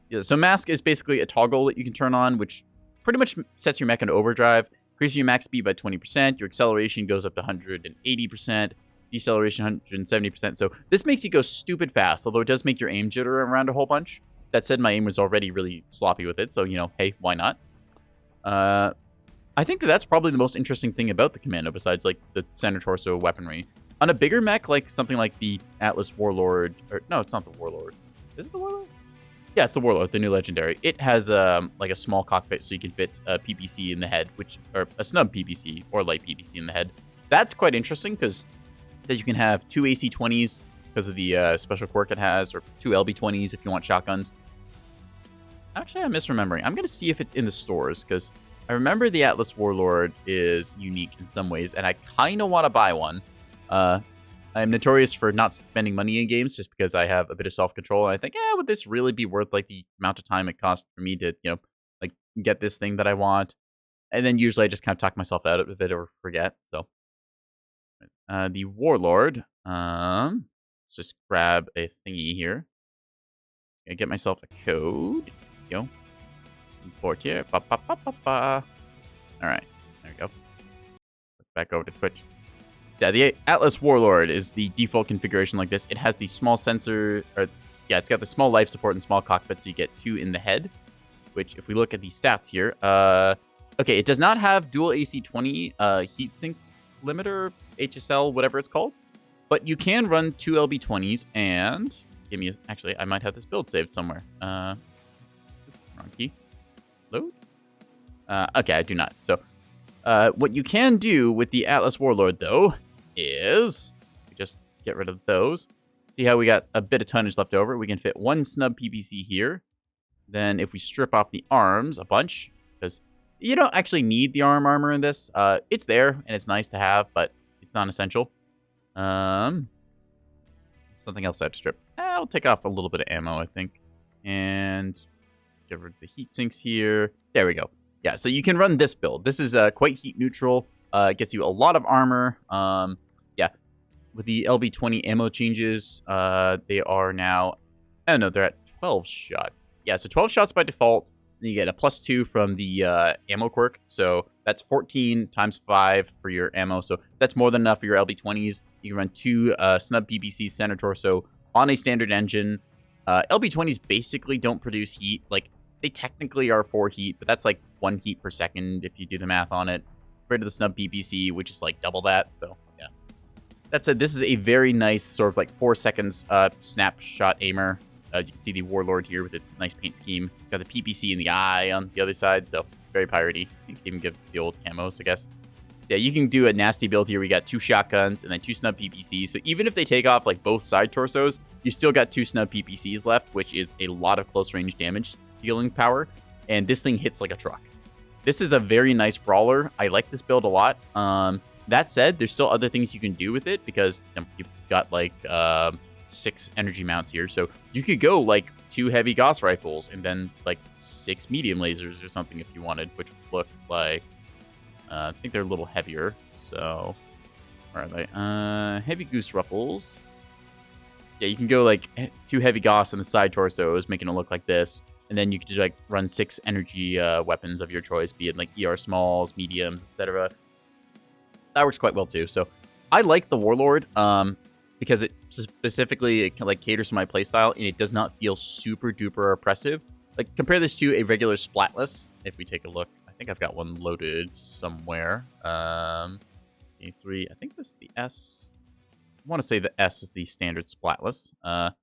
Yeah, so mask is basically a toggle that you can turn on, which pretty much sets your mech into overdrive, increases your max speed by 20%, your acceleration goes up to 180%, deceleration 170%. So this makes you go stupid fast, although it does make your aim jitter around a whole bunch. That said, my aim was already really sloppy with it, so, you know, hey, why not? I think that's probably the most interesting thing about the commando, besides, like, the center torso weaponry. On a bigger mech, like something like the Atlas Warlord, or no, it's not the Warlord. Is it the Warlord? Yeah, it's the Warlord, the new legendary. It has like a small cockpit, so you can fit a PPC in the head, or a snub PPC or light PPC in the head. That's quite interesting because that you can have 2 AC-20s because of the special quirk it has, or 2 LB-20s if you want shotguns. Actually, I'm misremembering. I'm gonna see if it's in the stores because I remember the Atlas Warlord is unique in some ways, and I kind of want to buy one. I'm notorious for not spending money in games just because I have a bit of self-control. And I think, would this really be worth like the amount of time it costs for me to, you know, like get this thing that I want? And then usually I just kind of talk myself out of it or forget. So, the Warlord, let's just grab a thingy here. I get myself a code. Go. Import here. Ba, ba, ba, ba, ba. All right, there we go. Back over to Twitch. Yeah, the Atlas Warlord is the default configuration like this. It has the small sensor, or yeah, it's got the small life support and small cockpit, so you get 2 in the head. Which, if we look at the stats here, okay, it does not have dual AC-20 heatsink limiter, HSL, whatever it's called. But you can run 2 LB-20s and give me. Actually, I might have this build saved somewhere. Wrong key. Load. Okay, I do not. So, what you can do with the Atlas Warlord though is just get rid of those. See how we got a bit of tonnage left over? We can fit 1 snub PPC here. Then if we strip off the arms a bunch, because you don't actually need the armor in this. It's there and it's nice to have, but it's not essential. Something else I have to strip. I'll take off a little bit of ammo, I think. And get rid of the heat sinks here. There we go. Yeah, so you can run this build. This is quite heat neutral. It gets you a lot of armor. Yeah, with the LB-20 ammo changes, they are now, I don't know, they're at 12 shots. Yeah, so 12 shots by default. Then you get a +2 from the ammo quirk. So that's 14 times 5 for your ammo. So that's more than enough for your LB-20s. You can run 2 snub PPC center torso on a standard engine. LB-20s basically don't produce heat. Like, they technically are 4 heat, but that's like 1 heat per second if you do the math on it. Compared to the snub PPC, which is like double that. So, yeah. That said, this is a very nice sort of like 4 seconds snapshot aimer. You can see the Warlord here with its nice paint scheme. Got the PPC in the eye on the other side, so very piratey. You can even give the old camos, I guess. Yeah, you can do a nasty build here. We got 2 shotguns and then 2 snub PPCs. So even if they take off like both side torsos, you still got 2 snub PPCs left, which is a lot of close range damage dealing power. And this thing hits like a truck. This is a very nice brawler. I like this build a lot. That said, there's still other things you can do with it because you've got like 6 energy mounts here. So you could go like 2 heavy Gauss rifles and then like 6 medium lasers or something if you wanted, which would look like, I think they're a little heavier. So where are they? Heavy Goose Ruffles. Yeah, you can go like 2 heavy Gauss on the side torsos, making it look like this. And then you could just like run 6 energy weapons of your choice, be it like ER smalls, mediums, etc. That works quite well too. So I like the Warlord because it specifically like caters to my playstyle and it does not feel super duper oppressive. Like compare this to a regular Splatless. If we take a look, I think I've got one loaded somewhere. A3, I think this is the S. I want to say the S is the standard Splatless. Of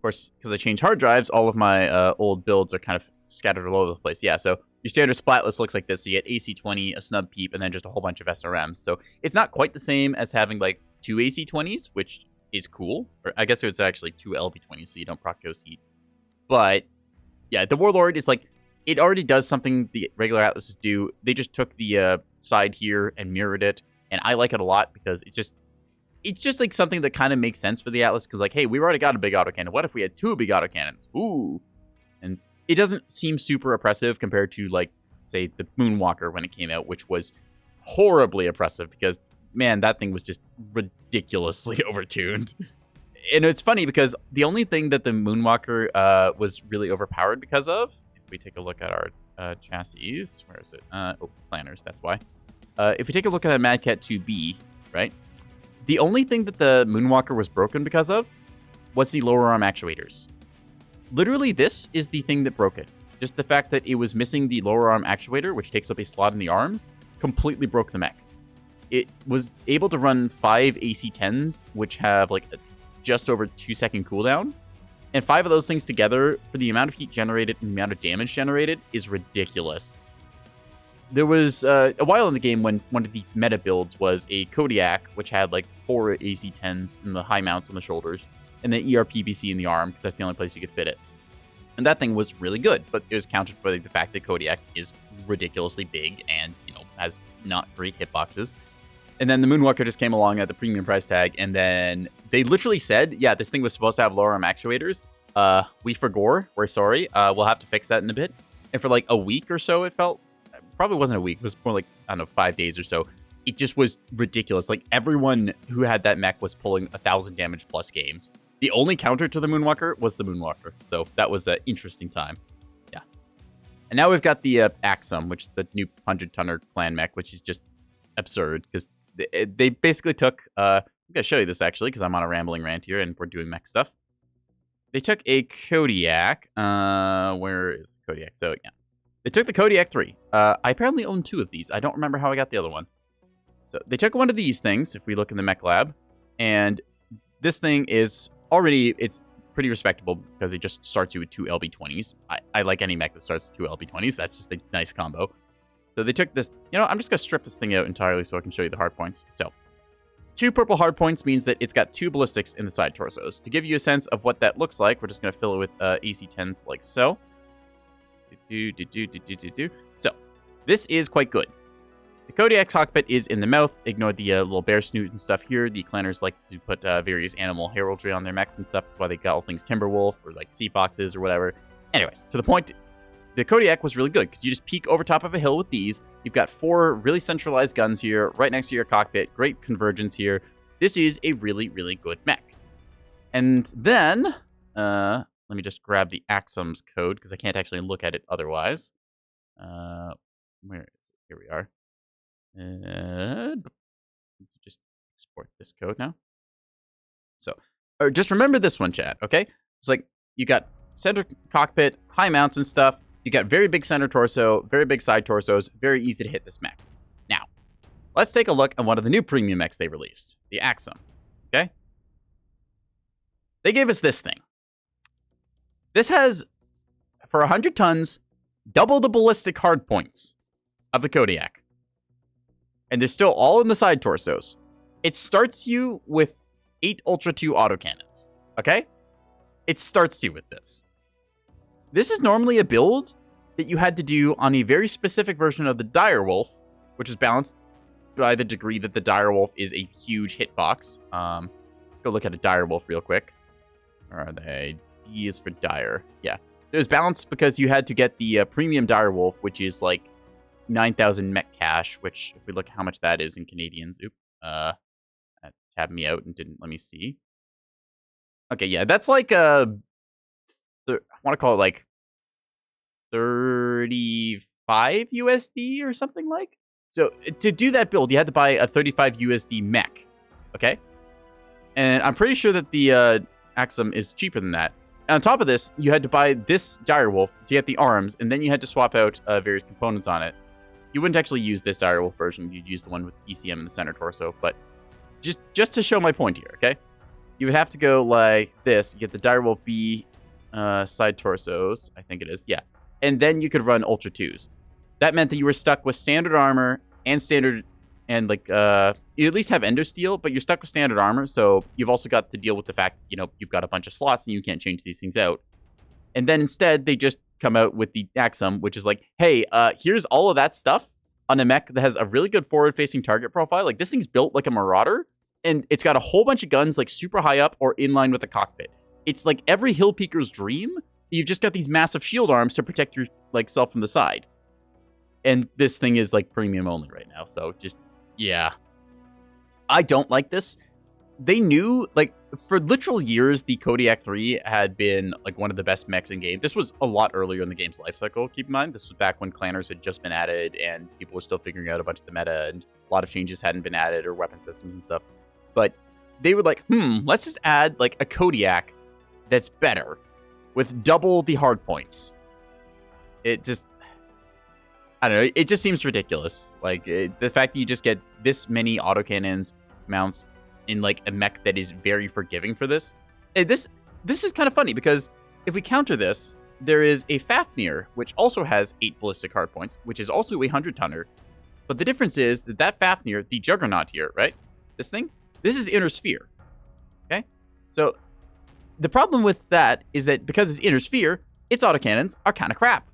course, because I changed hard drives, all of my old builds are kind of scattered all over the place. Yeah, so your standard Splatless looks like this. So you get AC-20, a snub peep, and then just a whole bunch of SRMs. So it's not quite the same as having like 2 AC-20s, which is cool. Or I guess it's actually 2 LB-20s, so you don't proc ghost heat. But yeah, the Warlord is like, it already does something the regular Atlases do. They just took the side here and mirrored it. And I like it a lot because it's just like something that kind of makes sense for the Atlas. Because like, hey, we've already got a big autocannon. What if we had 2 big autocannons? Ooh. And it doesn't seem super oppressive compared to, like, say, the Moonwalker when it came out, which was horribly oppressive because, man, that thing was just ridiculously overtuned. And it's funny because the only thing that the Moonwalker was really overpowered because of, if we take a look at our chassis, where is it? Planners, that's why. If we take a look at a Mad Cat 2B, right? The only thing that the Moonwalker was broken because of was the lower arm actuators. Literally, this is the thing that broke it. Just the fact that it was missing the lower arm actuator, which takes up a slot in the arms, completely broke the mech. It was able to run 5 AC-10s, which have like a just over 2-second cooldown. And 5 of those things together, for the amount of heat generated and the amount of damage generated, is ridiculous. There was a while in the game when one of the meta builds was a Kodiak, which had like 4 AC-10s in the high mounts on the shoulders, and then ERPBC in the arm, because that's the only place you could fit it. And that thing was really good, but it was countered by the fact that Kodiak is ridiculously big and, you know, has not great hitboxes. And then the Moonwalker just came along at the premium price tag, and then they literally said, yeah, this thing was supposed to have lower arm actuators. We forgore. We're sorry. We'll have to fix that in a bit. And for like a week or so, it felt, probably wasn't a week. It was more like, I don't know, 5 days or so. It just was ridiculous. Like everyone who had that mech was pulling 1,000 damage plus games. The only counter to the Moonwalker was the Moonwalker. So that was an interesting time. Yeah. And now we've got the Axum, which is the new 100-tonner clan mech, which is just absurd because they basically took, I'm going to show you this actually because I'm on a rambling rant here and we're doing mech stuff. They took a Kodiak. Where is Kodiak? So yeah. They took the Kodiak 3. I apparently own 2 of these. I don't remember how I got the other one. So they took one of these things, if we look in the mech lab, and this thing is already, it's pretty respectable because it just starts you with 2 LB-20s. I like any mech that starts with 2 LB-20s. That's just a nice combo. So they took this, you know, I'm just going to strip this thing out entirely so I can show you the hard points. So 2 purple hard points means that it's got 2 ballistics in the side torsos. To give you a sense of what that looks like, we're just going to fill it with AC-10s like so. So this is quite good. The Kodiak cockpit is in the mouth. Ignore the little bear snoot and stuff here. The clanners like to put various animal heraldry on their mechs and stuff. That's why they got all things Timberwolf or like Sea Foxes or whatever. Anyways, to the point, the Kodiak was really good because you just peek over top of a hill with these. You've got 4 really centralized guns here right next to your cockpit. Great convergence here. This is a really, really good mech. And then, let me just grab the Axum's code because I can't actually look at it otherwise. Where is it? Here we are. Just export this code now. So, or just remember this one, chat, okay? It's like you got center cockpit, high mounts and stuff. You got very big center torso, very big side torsos, very easy to hit this mech. Now, let's take a look at one of the new premium mechs they released, the Axum. Okay? They gave us this thing. This has, for 100 tons, double the ballistic hard points of the Kodiak. And they're still all in the side torsos. It starts you with 8 Ultra 2 autocannons. Okay? It starts you with this. This is normally a build that you had to do on a very specific version of the Direwolf, which is balanced by the degree that the Direwolf is a huge hitbox. Let's go look at a Direwolf real quick. Where are they? D is for Dire. Yeah. It was balanced because you had to get the premium Direwolf, which is like 9,000 mech cash, which, if we look at how much that is in Canadians, that tabbed me out and didn't let me see. Okay, yeah, that's like I want to call it like 35 USD or something like. So to do that build, you had to buy a 35 USD mech, okay? And I'm pretty sure that the Axum is cheaper than that. And on top of this, you had to buy this Direwolf to get the arms, and then you had to swap out various components on it. You wouldn't actually use this Direwolf version. You'd use the one with ECM in the center torso. But just to show my point here, okay? You would have to go like this. You get the Direwolf B side torsos, I think it is. Yeah. And then you could run Ultra 2s. That meant that you were stuck with standard armor and standard... And, like, you at least have Endosteel, but you're stuck with standard armor, so you've also got to deal with the fact, you know, you've got a bunch of slots and you can't change these things out. And then instead, they just come out with the Axum, which is like, hey, here's all of that stuff on a mech that has a really good forward-facing target profile. Like, this thing's built like a Marauder, and it's got a whole bunch of guns, like, super high up or in line with the cockpit. It's like every hill peeker's dream. You've just got these massive shield arms to protect your, like, self from the side. And this thing is, like, premium only right now, so just... Yeah. I don't like this. They knew, like, for literal years, the Kodiak 3 had been, like, one of the best mechs in game. This was a lot earlier in the game's life cycle, keep in mind. This was back when Clanners had just been added, and people were still figuring out a bunch of the meta, and a lot of changes hadn't been added, or weapon systems and stuff. But they were like, let's just add, like, a Kodiak that's better, with double the hard points. It just... I don't know, it just seems ridiculous. Like, the fact that you just get this many autocannons mounts in, like, a mech that is very forgiving for this. This is kind of funny, because if we counter this, there is a Fafnir, which also has 8 ballistic hard points, which is also a 100-tonner. But the difference is that Fafnir, the Juggernaut here, right? This thing? This is Inner Sphere. Okay? So, the problem with that is that because it's Inner Sphere, its autocannons are kind of crap.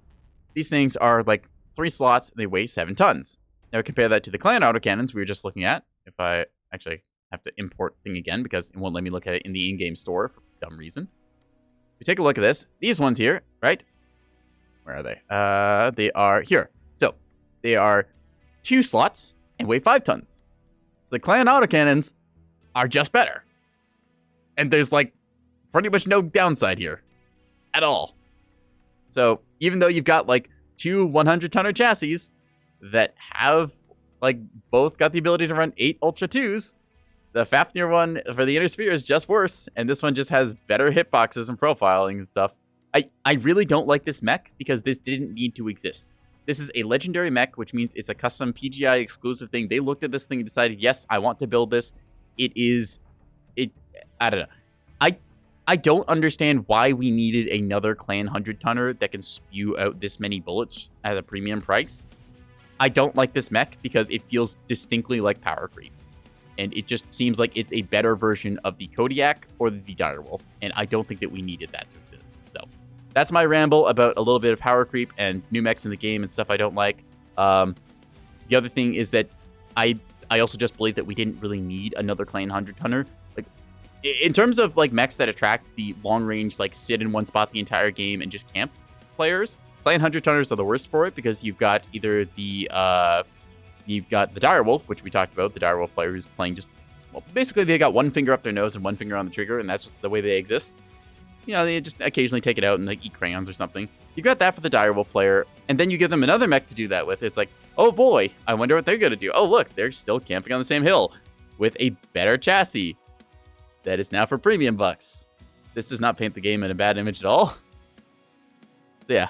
These things are, like, 3 slots, and they weigh 7 tons. Now compare that to the clan autocannons we were just looking at. If I actually have to import thing again because it won't let me look at it in the in-game store for dumb reason. We take a look at this. These ones here, right? Where are they? They are here. So they are 2 slots and weigh 5 tons. So the clan autocannons are just better. And there's like pretty much no downside here at all. So even though you've got like 2 100-tonner chassis that have, like, both got the ability to run 8 Ultra 2s. The Fafnir one for the Inner Sphere is just worse, and this one just has better hitboxes and profiling and stuff. I really don't like this mech because this didn't need to exist. This is a legendary mech, which means it's a custom PGI exclusive thing. They looked at this thing and decided, yes, I want to build this. I don't know. I don't understand why we needed another clan 100-tonner that can spew out this many bullets at a premium price. I don't like this mech because it feels distinctly like power creep. And it just seems like it's a better version of the Kodiak or the Direwolf. And I don't think that we needed that to exist. So that's my ramble about a little bit of power creep and new mechs in the game and stuff I don't like. The other thing is that I also just believe that we didn't really need another clan 100-tonner. In terms of, like, mechs that attract the long-range, like, sit in one spot the entire game and just camp players, Clan 100-tonners are the worst for it because you've got either the Direwolf, which we talked about, the Direwolf player who's playing just... Well, basically, they got one finger up their nose and one finger on the trigger, and that's just the way they exist. You know, they just occasionally take it out and, like, eat crayons or something. You've got that for the Direwolf player, and then you give them another mech to do that with. It's like, oh boy, I wonder what they're going to do. Oh, look, they're still camping on the same hill with a better chassis. That is now for premium bucks. This does not paint the game in a bad image at all. So yeah,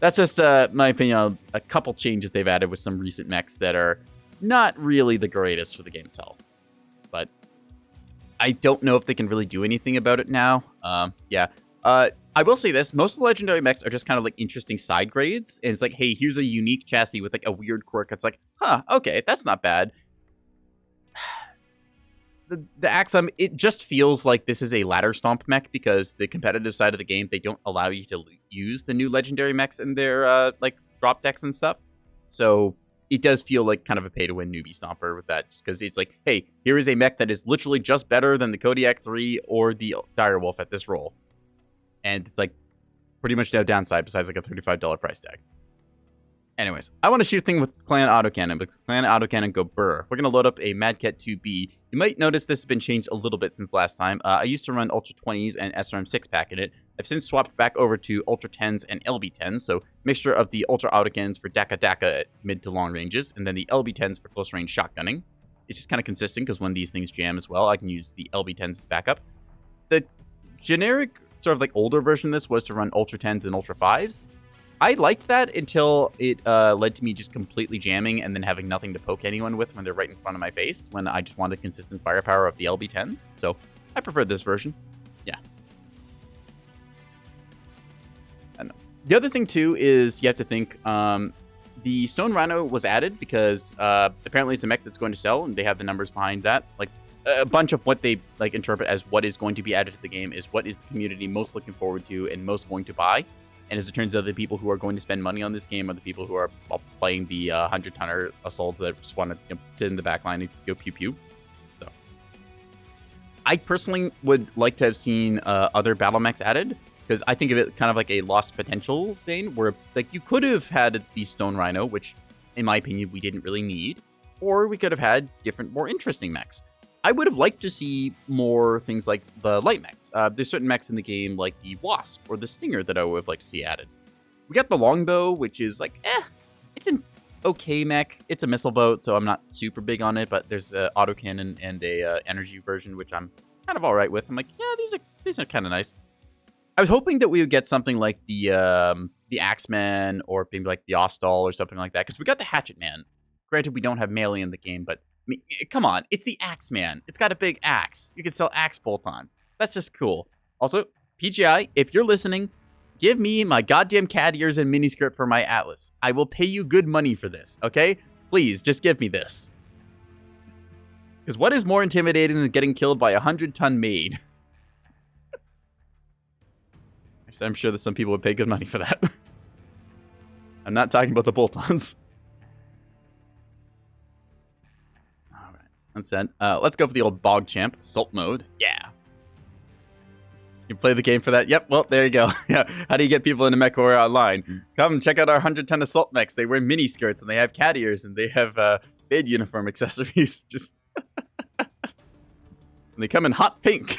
that's just my opinion on a couple changes they've added with some recent mechs that are not really the greatest for the game's health. But I don't know if they can really do anything about it now. Yeah. I will say this. Most of the legendary mechs are just kind of like interesting side grades. And it's like, hey, here's a unique chassis with like a weird quirk. It's like, huh, okay, that's not bad. The Axum, it just feels like this is a ladder stomp mech because the competitive side of the game, they don't allow you to use the new legendary mechs in their like drop decks and stuff. So it does feel like kind of a pay-to-win newbie stomper with that, just because it's like, hey, here is a mech that is literally just better than the Kodiak 3 or the Direwolf at this roll. And it's like pretty much no downside besides like a $35 price tag. Anyways, I want to shoot thing with Clan Autocannon because Clan Autocannon go burr. We're going to load up a Madcat 2B. You might notice this has been changed a little bit since last time. I used to run Ultra 20s and SRM 6-pack in it. I've since swapped back over to Ultra 10s and LB 10s, so mixture of the Ultra Autocannons for Daka Daka at mid to long ranges, and then the LB 10s for close range shotgunning. It's just kind of consistent because when these things jam as well, I can use the LB 10s as backup. The generic sort of like older version of this was to run Ultra 10s and Ultra 5s. I liked that until it led to me just completely jamming and then having nothing to poke anyone with when they're right in front of my face when I just wanted consistent firepower of the LB10s. So I preferred this version. Yeah. I know. The other thing, too, is you have to think the Stone Rhino was added because apparently it's a mech that's going to sell, and they have the numbers behind that. Like, a bunch of what they like interpret as what is going to be added to the game is what is the community most looking forward to and most going to buy. And as it turns out, the people who are going to spend money on this game are the people who are playing the 100-tonner assaults that just want to sit in the back line and go pew-pew. So, I personally would like to have seen other battle mechs added, because I think of it kind of like a lost potential thing, where like you could have had the Stone Rhino, which, in my opinion, we didn't really need, or we could have had different, more interesting mechs. I would have liked to see more things like the light mechs. There's certain mechs in the game like the Wasp or the Stinger that I would have liked to see added. We got the Longbow, which is like, it's an okay mech. It's a missile boat, so I'm not super big on it, but there's an autocannon and a energy version, which I'm kind of all right with. I'm like, yeah, these are kind of nice. I was hoping that we would get something like the Axeman or maybe like the Ostal or something like that, because we got the Hatchet Man. Granted, we don't have melee in the game, but I mean, come on, it's the Axeman. It's got a big axe. You can sell axe bolt-ons. That's just cool. Also, PGI, if you're listening, give me my goddamn cat ears and miniskirt for my Atlas. I will pay you good money for this, okay? Please, just give me this. Because what is more intimidating than getting killed by a 100-ton maid? Actually, I'm sure that some people would pay good money for that. I'm not talking about the bolt-ons. That's it. Let's go for the old Bog Champ. Assault mode. Yeah. You play the game for that? Yep, well, there you go. Yeah. How do you get people into Mechwarrior Online? Come check out our 100-ton assault mechs. They wear mini skirts, and they have cat ears, and they have bid uniform accessories. Just and they come in hot pink. I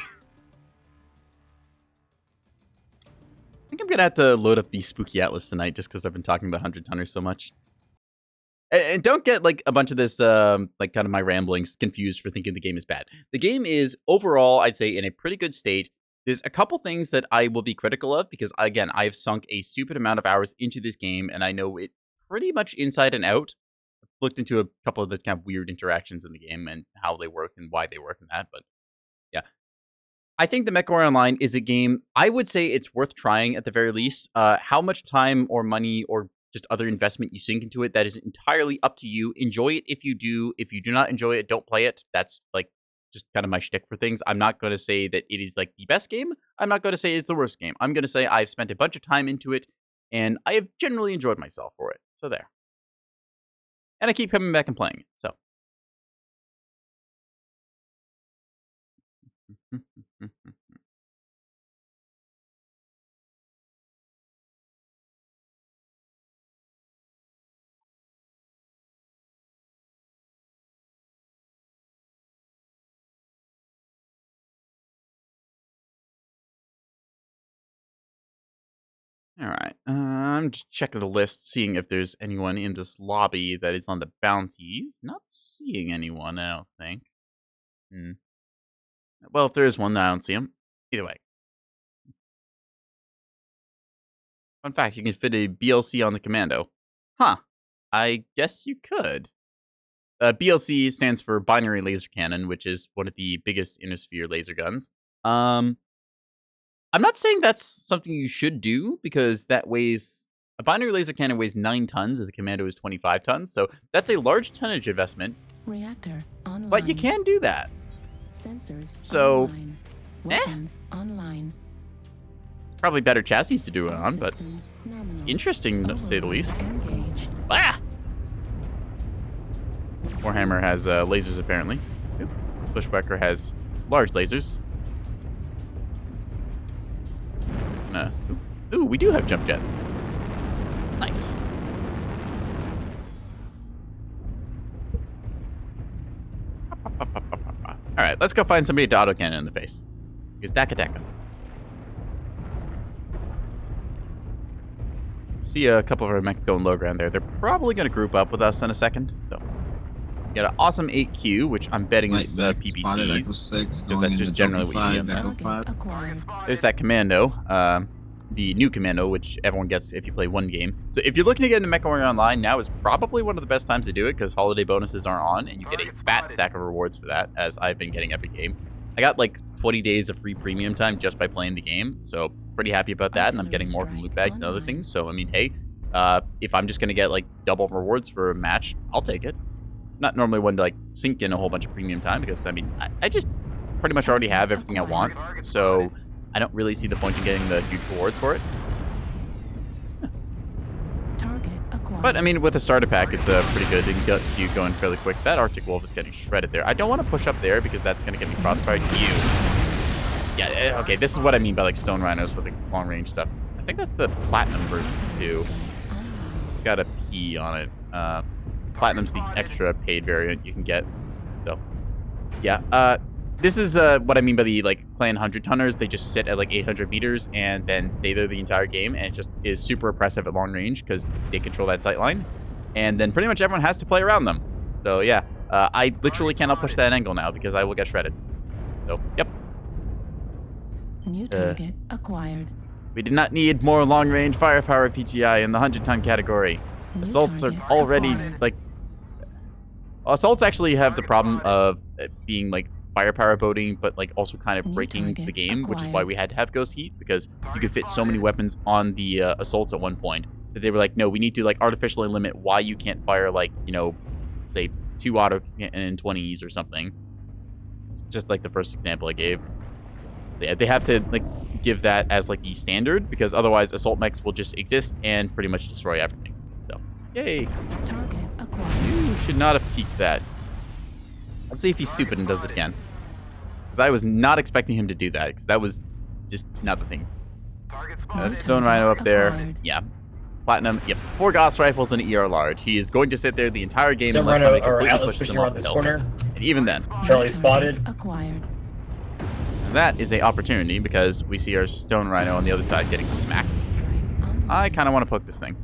think I'm going to have to load up the Spooky Atlas tonight, just because I've been talking about 100-tonners so much. And don't get, like, a bunch of this, like, kind of my ramblings confused for thinking the game is bad. The game is, overall, I'd say, in a pretty good state. There's a couple things that I will be critical of, because, again, I've sunk a stupid amount of hours into this game, and I know it pretty much inside and out. I've looked into a couple of the kind of weird interactions in the game, and how they work, and why they work, and that, but, yeah. I think the Mechwarrior Online is a game, I would say it's worth trying, at the very least. How much time or money or just other investment you sink into it, that is entirely up to you. Enjoy it if you do. If you do not enjoy it, don't play it. That's like just kind of my shtick for things. I'm not going to say that it is like the best game. I'm not going to say it's the worst game. I'm going to say I've spent a bunch of time into it, and I have generally enjoyed myself for it. So there. And I keep coming back and playing it. So. All right. I'm just checking the list, seeing if there's anyone in this lobby that is on the bounties. Not seeing anyone, I don't think. Well, if there is one, I don't see him. Either way. Fun fact, you can fit a BLC on the Commando. Huh. I guess you could. BLC stands for Binary Laser Cannon, which is one of the biggest inner-sphere laser guns. I'm not saying that's something you should do, because that weighs... A binary laser cannon weighs 9 tons, and the commando is 25 tons, so that's a large tonnage investment. Reactor online. But you can do that. Sensors So, online. Weapons online. Probably better chassis to do it on, but Systems nominal. interesting to say the least. Engaged. Ah! Warhammer has lasers, apparently. Oop. Bushwhacker has large lasers. Ooh, we do have jump jet. Nice. Alright, let's go find somebody to autocannon in the face. Because Daka. See a couple of our mechs going low ground there. They're probably going to group up with us in a second. So, we got an awesome 8Q, which I'm betting is PPCs. Because that's just generally what you see on there. Target acquired. There's that commando. The new commando, which everyone gets if you play one game. So if you're looking to get into Mechwarrior Online, now is probably one of the best times to do it, because holiday bonuses aren't on, and you get a fat stack of rewards for that, as I've been getting every game. I got like 20 days of free premium time just by playing the game, so pretty happy about that, and I'm getting more from loot bags and other things. So I mean, hey, if I'm just gonna get like double rewards for a match, I'll take it. Not normally one to like sink in a whole bunch of premium time, because I mean, I just pretty much already have everything I want, so I don't really see the point in getting the huge rewards for it. Target acquired. But, I mean, with a starter pack, it's pretty good. It gets you going fairly quick. That Arctic Wolf is getting shredded there. I don't want to push up there, because that's going to get me crossfired. Yeah, okay, this is what I mean by, like, Stone Rhinos with, like, long-range stuff. I think that's the Platinum version, too. It's got a P on it. Platinum's the extra paid variant you can get. So, yeah. This is what I mean by the, like, clan 100-tonners. They just sit at, like, 800 meters and then stay there the entire game, and it just is super oppressive at long range because they control that sight line. And then pretty much everyone has to play around them. So, yeah. I literally cannot push that angle now because I will get shredded. So, yep. New target acquired. We did not need more long-range firepower PTI in the 100-ton category. New Assaults are target already, acquired. like... Assaults actually have the problem of being, like, firepower boating, but like also kind of New breaking the target game, which is acquired. why we had to have Ghost Heat, because you could fit so many weapons on the assaults at one point that they were like, no, we need to like artificially limit why you can't fire like, you know, say 2 auto and 20s or something. It's just like the first example I gave. So yeah, they have to like give that as like the standard, because otherwise assault mechs will just exist and pretty much destroy everything. So, yay. Target acquired. You should not have peeked that. Let's see if he's stupid and does it again. Because I was not expecting him to do that, because that was just not the thing. Stone Rhino up there. Acquired. Yeah. Platinum. Yep. 4 Gauss rifles and an ER large. He is going to sit there the entire game Stone unless Rhino somebody or completely Atlas pushes him pushing off around the this hill. corner. And even then, Charlie New spotted. target acquired. that is a opportunity, because we see our Stone Rhino on the other side getting smacked. Strike online. I kind of want to poke this thing.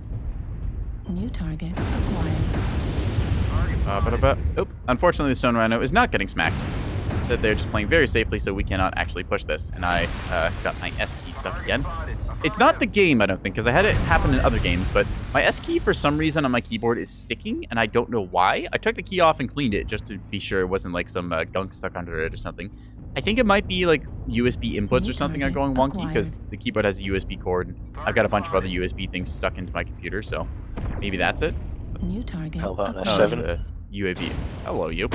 New target acquired. Oop. Unfortunately, the Stone Rhino is not getting smacked. Instead, they're just playing very safely, so we cannot actually push this. And I got my S key stuck again. It's not the game, I don't think, because I had it happen in other games, but my S key, for some reason, on my keyboard is sticking, and I don't know why. I took the key off and cleaned it just to be sure it wasn't, like, some gunk stuck under it or something. I think it might be, like, USB inputs or something are going wonky, because the keyboard has a USB cord, and I've got a bunch of other USB things stuck into my computer, so maybe that's it. New target Hell, that Oh, acquired. it's a UAV. Hello, you.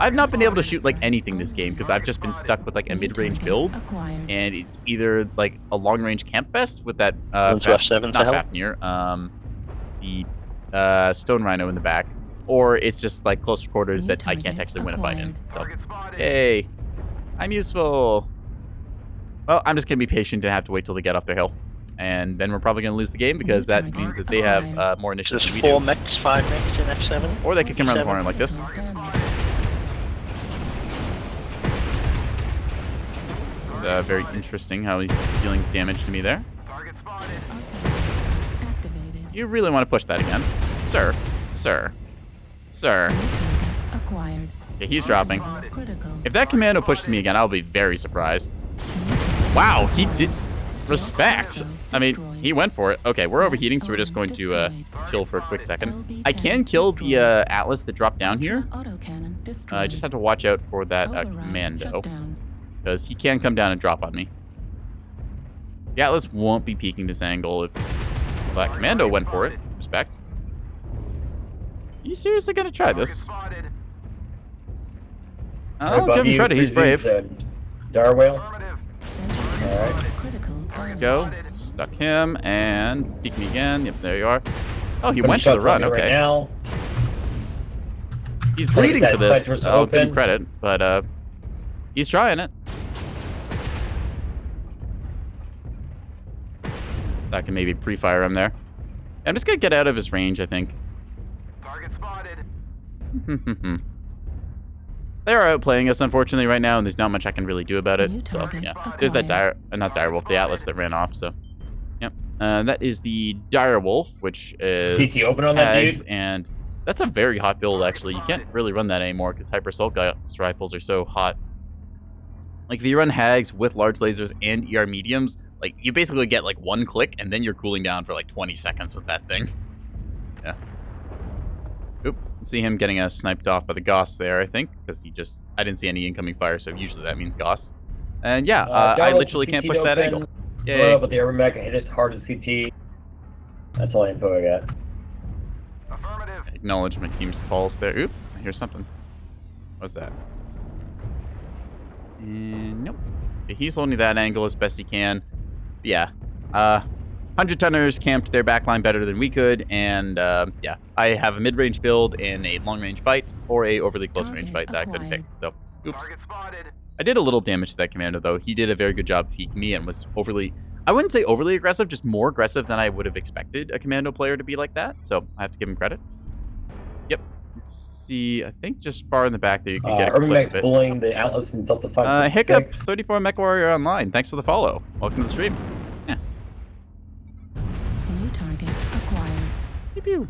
I've not been able to shoot, like, anything this game, because I've just been stuck with, like, a New mid-range target build. acquired. And it's either like a long-range camp fest with that Going to F7 to not help. Fafnir, the Stone Rhino in the back, or it's just like close quarters New that I can't target actually win a fight in. acquired. So, hey, I'm useful. Well, I'm just gonna be patient and have to wait till they get off their hill, and then we're probably gonna lose the game, because that target means that they have more So initiative there's than we 4 do. mechs, 5 mechs in F7. Or they could come around the corner like this. Damage. It's very interesting how he's dealing damage to me there. Artillery activated. You really want to push that again, sir? Sir? Sir? New target acquired. Okay, he's dropping. Critical. If that commando pushes me again, I'll be very surprised. New target Wow, he acquired. did... Respect. Critical I mean, destroyed. He went for it. Okay, we're overheating, so we're just going to chill for a quick second. I can kill the Atlas that dropped down here. I just have to watch out for that commando, because he can come down and drop on me. The Atlas won't be peeking this angle if that commando went for it. Respect. Are you seriously gonna try this? I'll give him credit. He's brave. Darwell. There we go. Stuck him and peek me again. Yep, there you are. Oh, he went for the run. Okay. Right now. He's bleeding for this. I'll give him credit, but he's trying it. I can maybe pre-fire him there. I'm just gonna get out of his range, I think. Target spotted. They are outplaying us, unfortunately, right now, and there's not much I can really do about it. So, yeah. There's that not Direwolf, the Atlas that ran off, so. Yep. That is the Direwolf, which is PC open on that Hags, dude? and that's a very hot build, actually. You can't really run that anymore, because Hyper Assault rifles are so hot. Like, if you run Hags with large lasers and ER mediums, like, you basically get, like, one click, and then you're cooling down for, like, 20 seconds with that thing. Yeah. Oop. See him getting sniped off by the Goss there, I think, because I didn't see any incoming fire, so usually that means Goss. And yeah, I literally can't push that angle. Yay. But the Urban hit it hard as CT. That's all the info I got. Affirmative. Acknowledge my team's calls there. Oop, I hear something. What's that? And nope. Okay, he's holding that angle as best he can. Yeah. 100-tonners camped their backline better than we could, and yeah, I have a mid-range build in a long-range fight or a overly close-range fight that I couldn't pick. So, oops. Target spotted. I did a little damage to that commander, though. He did a very good job peeking me and was overly... I wouldn't say overly aggressive, just more aggressive than I would have expected a commando player to be like that. So, I have to give him credit. Yep. Let's see. I think just far in the back there you can get a Urban clip of it. bullying the Atlas and Delta 5. Hiccup 34 Mechwarrior online. Thanks for the follow. Welcome to the stream. Yeah. New target acquired. Pew pew.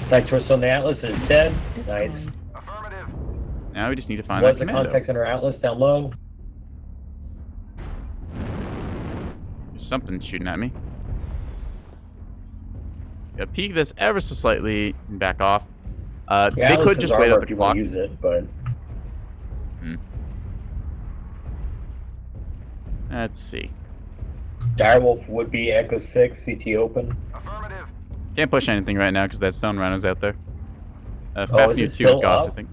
Sight twist on the Atlas and it's dead. Nice. Destroyed. Affirmative. Now we just need to find What's that the commando. contact center Atlas down low? There's something shooting at me. Gotta peek this ever so slightly and back off. Yeah, They Atlas could has just wait armor out the if you clock. want to use it, but Let's see. Direwolf would be Echo 6, CT open. Affirmative. Can't push anything right now because that stone rhino's out there. is Fafnir it 2 with still Goss, I up? think.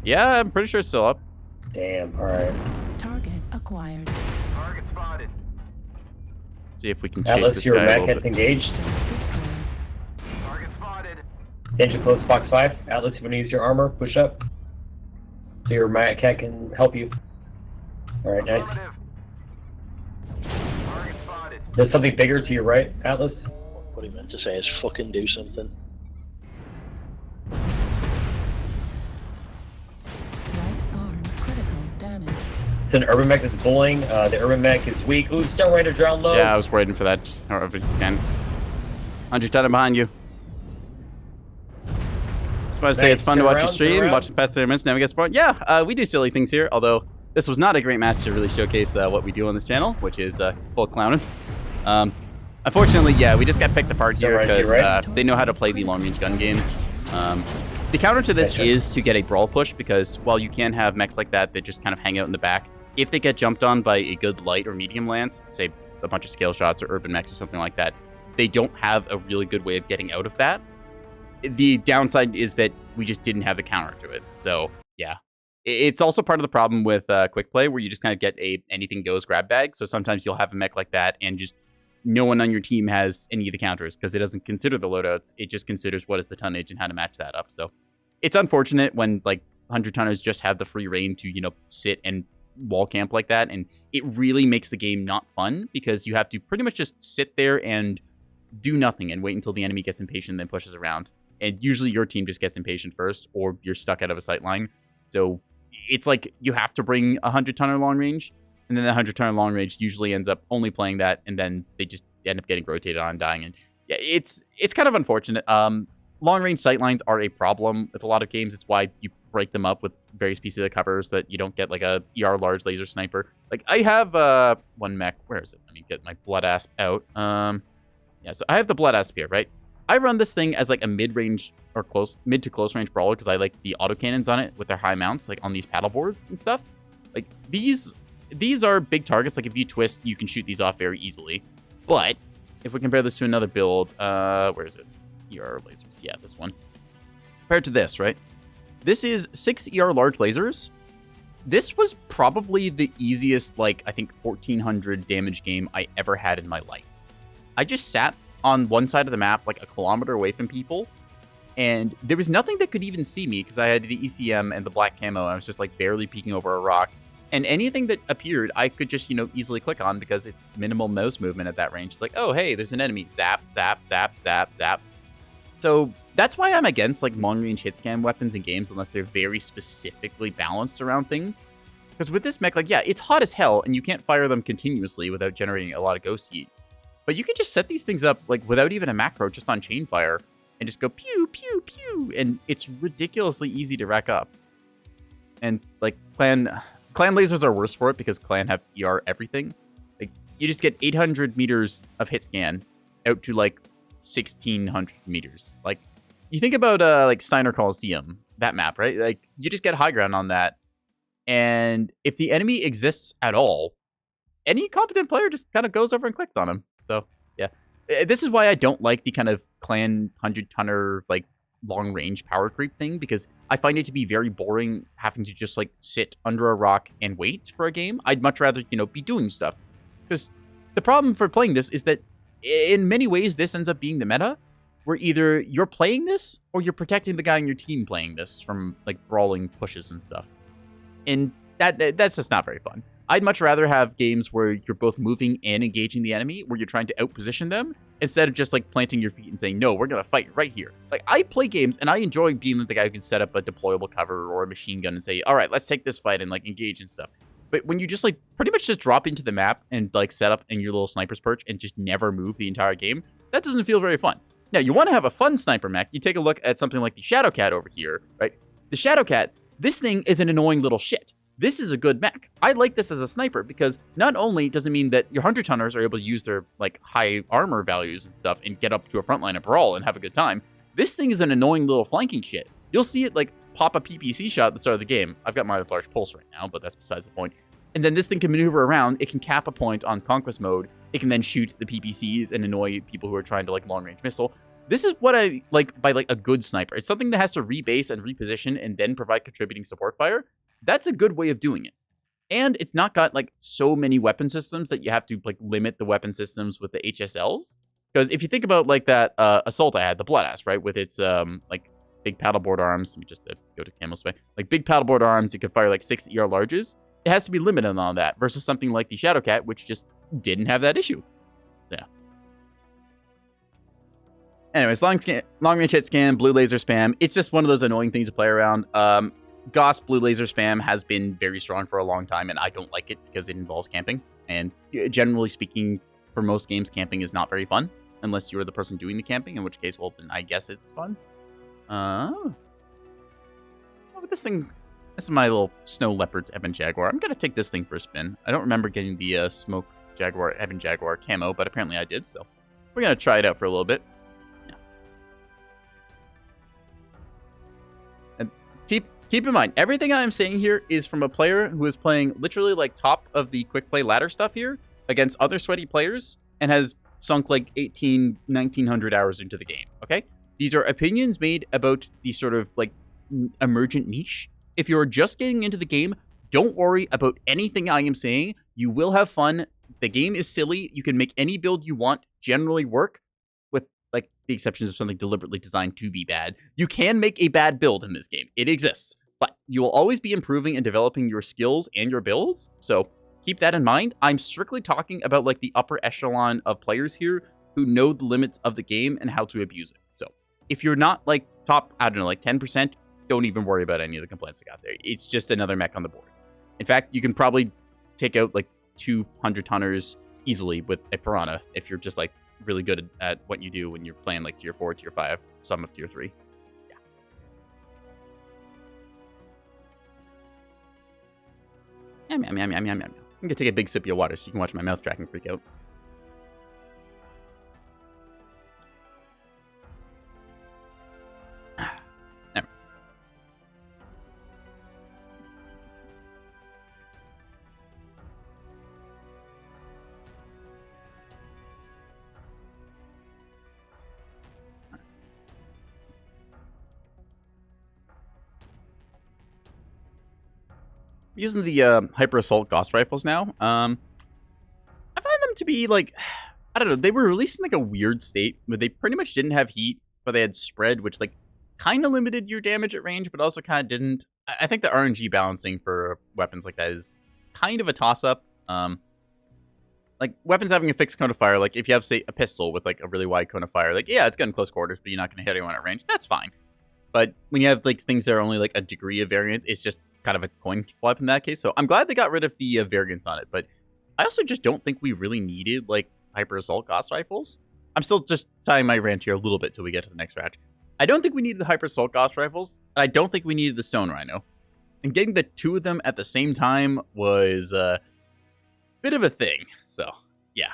Yeah, I'm pretty sure it's still up. Damn, alright. Target acquired. Target spotted. See if we can chase Atlas, this your guy a Mac little hits bit. engaged. Destroyed. Target spotted. Danger close, box 5. Atlas, if you want to use your armor, push up. So your Mac can help you. Alright, nice. Affirmative. Target spotted. There's something bigger to your right, Atlas. What he meant to say is fucking do something. Right arm critical damage. It's an Urban Mech that's bullying. The Urban Mech is weak. Ooh, Stone Rider down low. Yeah, I was waiting for that. However you can. 100-tonner behind you. Just want to say Nice. it's fun to Turn watch you around, stream, turn around. watch the past 30 minutes, never get spawned. Yeah, we do silly things here, although this was not a great match to really showcase what we do on this channel, which is full clowning. Unfortunately, yeah, we just got picked apart here Right, because you're right. they know how to play the long-range gun game. The counter to this Gotcha. is to get a brawl push, because while you can have mechs like that just kind of hang out in the back, if they get jumped on by a good light or medium lance, say a bunch of scale shots or urban mechs or something like that, they don't have a really good way of getting out of that. The downside is that we just didn't have the counter to it. So, yeah. It's also part of the problem with quick play, where you just kind of get a anything goes grab bag. So sometimes you'll have a mech like that and just no one on your team has any of the counters because it doesn't consider the loadouts. It just considers what is the tonnage and how to match that up. So it's unfortunate when like 100-tonners just have the free reign to, sit and wall camp like that. And it really makes the game not fun because you have to pretty much just sit there and do nothing and wait until the enemy gets impatient and then pushes around. And usually your team just gets impatient first or you're stuck out of a sight line. So it's like you have to bring a 100-tonner long range, and then the 100-tonner long range usually ends up only playing that, and then they just end up getting rotated on, dying. And yeah, it's kind of unfortunate. Long range sight lines are a problem with a lot of games. It's why you break them up with various pieces of cover so that you don't get like a ER large laser sniper. Like I have one mech. Where is it? Let me get my blood asp out. Yeah, so I have the blood asp here, right? I run this thing as like a mid-range or mid to close range brawler because I like the autocannons on it with their high mounts, like on these paddle boards and stuff. Like these are big targets. Like if you twist, you can shoot these off very easily. But if we compare this to another build, where is it? ER lasers. Yeah, this one. Compared to this, right? This is 6 ER large lasers. This was probably the easiest, like, I think 1400 damage game I ever had in my life. I just sat on one side of the map, like a kilometer away from people, and there was nothing that could even see me because I had the ECM and the black camo. And I was just like barely peeking over a rock. And anything that appeared, I could just, easily click on because it's minimal mouse movement at that range. It's like, oh, hey, there's an enemy. Zap, zap, zap, zap, zap. So that's why I'm against like long-range hit scan weapons in games unless they're very specifically balanced around things. Because with this mech, like, yeah, it's hot as hell, and you can't fire them continuously without generating a lot of ghost heat. But you can just set these things up like without even a macro, just on chain fire, and just go pew, pew, pew, and it's ridiculously easy to rack up. And like clan lasers are worse for it because clan have ER everything. Like you just get 800 meters of hit scan out to like 1600 meters. Like you think about like Steiner Coliseum, that map, right? Like you just get high ground on that, and if the enemy exists at all, any competent player just kind of goes over and clicks on him. So yeah, this is why I don't like the kind of clan 100-tonner like long range power creep thing, because I find it to be very boring having to just like sit under a rock and wait for a game. I'd much rather be doing stuff, because the problem for playing this is that in many ways, this ends up being the meta, where either you're playing this or you're protecting the guy on your team playing this from like brawling pushes and stuff. And that's just not very fun. I'd much rather have games where you're both moving and engaging the enemy, where you're trying to outposition them, instead of just like planting your feet and saying, no, we're going to fight right here. Like I play games and I enjoy being the guy who can set up a deployable cover or a machine gun and say, all right, let's take this fight and like engage and stuff. But when you just like pretty much just drop into the map and like set up in your little sniper's perch and just never move the entire game, that doesn't feel very fun. Now, you want to have a fun sniper mech, you take a look at something like the Shadowcat over here, right? The Shadowcat, this thing is an annoying little shit. This is a good mech. I like this as a sniper because not only does it mean that your 100-tonners are able to use their like high armor values and stuff and get up to a front line and brawl and have a good time, this thing is an annoying little flanking shit. You'll see it like pop a PPC shot at the start of the game. I've got my large pulse right now, but that's besides the point. And then this thing can maneuver around. It can cap a point on Conquest mode. It can then shoot the PPCs and annoy people who are trying to like long-range missile. This is what I like by like a good sniper. It's something that has to rebase and reposition and then provide contributing support fire. That's a good way of doing it. And it's not got like so many weapon systems that you have to like limit the weapon systems with the HSLs. Because if you think about like that assault I had, the Blood Ass, right, with its like big paddleboard arms. Let me just go to camo spray. Like big paddleboard arms, it could fire like 6 ER larges. It has to be limited on that versus something like the Shadowcat, which just didn't have that issue. Yeah. Anyways, long range hit scan, blue laser spam. It's just one of those annoying things to play around. Gauss blue laser spam has been very strong for a long time, and I don't like it because it involves camping. And generally speaking, for most games, camping is not very fun unless you're the person doing the camping, in which case, well, then I guess it's fun. Oh, but this thing, this is my little snow leopard Ebon Jaguar. I'm gonna take this thing for a spin. I don't remember getting the smoke Jaguar, Ebon Jaguar camo, but apparently I did, so we're gonna try it out for a little bit. Keep in mind, everything I'm saying here is from a player who is playing literally like top of the quick play ladder stuff here against other sweaty players and has sunk like 1900 hours into the game, okay? These are opinions made about the sort of like emergent niche. If you're just getting into the game, don't worry about anything I am saying. You will have fun. The game is silly. You can make any build you want generally work, with like the exceptions of something deliberately designed to be bad. You can make a bad build in this game. It exists. But you will always be improving and developing your skills and your builds. So keep that in mind. I'm strictly talking about like the upper echelon of players here who know the limits of the game and how to abuse it. So if you're not like top, I don't know, like 10%, don't even worry about any of the complaints I got there. It's just another mech on the board. In fact, you can probably take out like 200-tonners easily with a Piranha if you're just like really good at what you do when you're playing like tier 4, tier 5, some of tier 3. Yum, yum, yum, yum, yum, yum. I'm gonna take a big sip of your water so you can watch my mouth tracking freak out. There. Using the Hyper Assault Gauss rifles now. I find them to be like, I don't know, they were released in like a weird state where they pretty much didn't have heat, but they had spread, which like kind of limited your damage at range, but also kind of didn't. I think the RNG balancing for weapons like that is kind of a toss-up. Like weapons having a fixed cone of fire, like if you have, say, a pistol with like a really wide cone of fire, like yeah, it's good in close quarters, but you're not going to hit anyone at range. That's fine. But when you have like things that are only like a degree of variance, it's just kind of a coin flip in that case. So I'm glad they got rid of the variance on it, but I also just don't think we really needed like Hyper Assault Gauss rifles. I'm still just tying my rant here a little bit till we get to the next ratch. I don't think we needed the Hyper Assault Gauss rifles. I don't think we needed the Stone Rhino. And getting the two of them at the same time was a bit of a thing. So, yeah.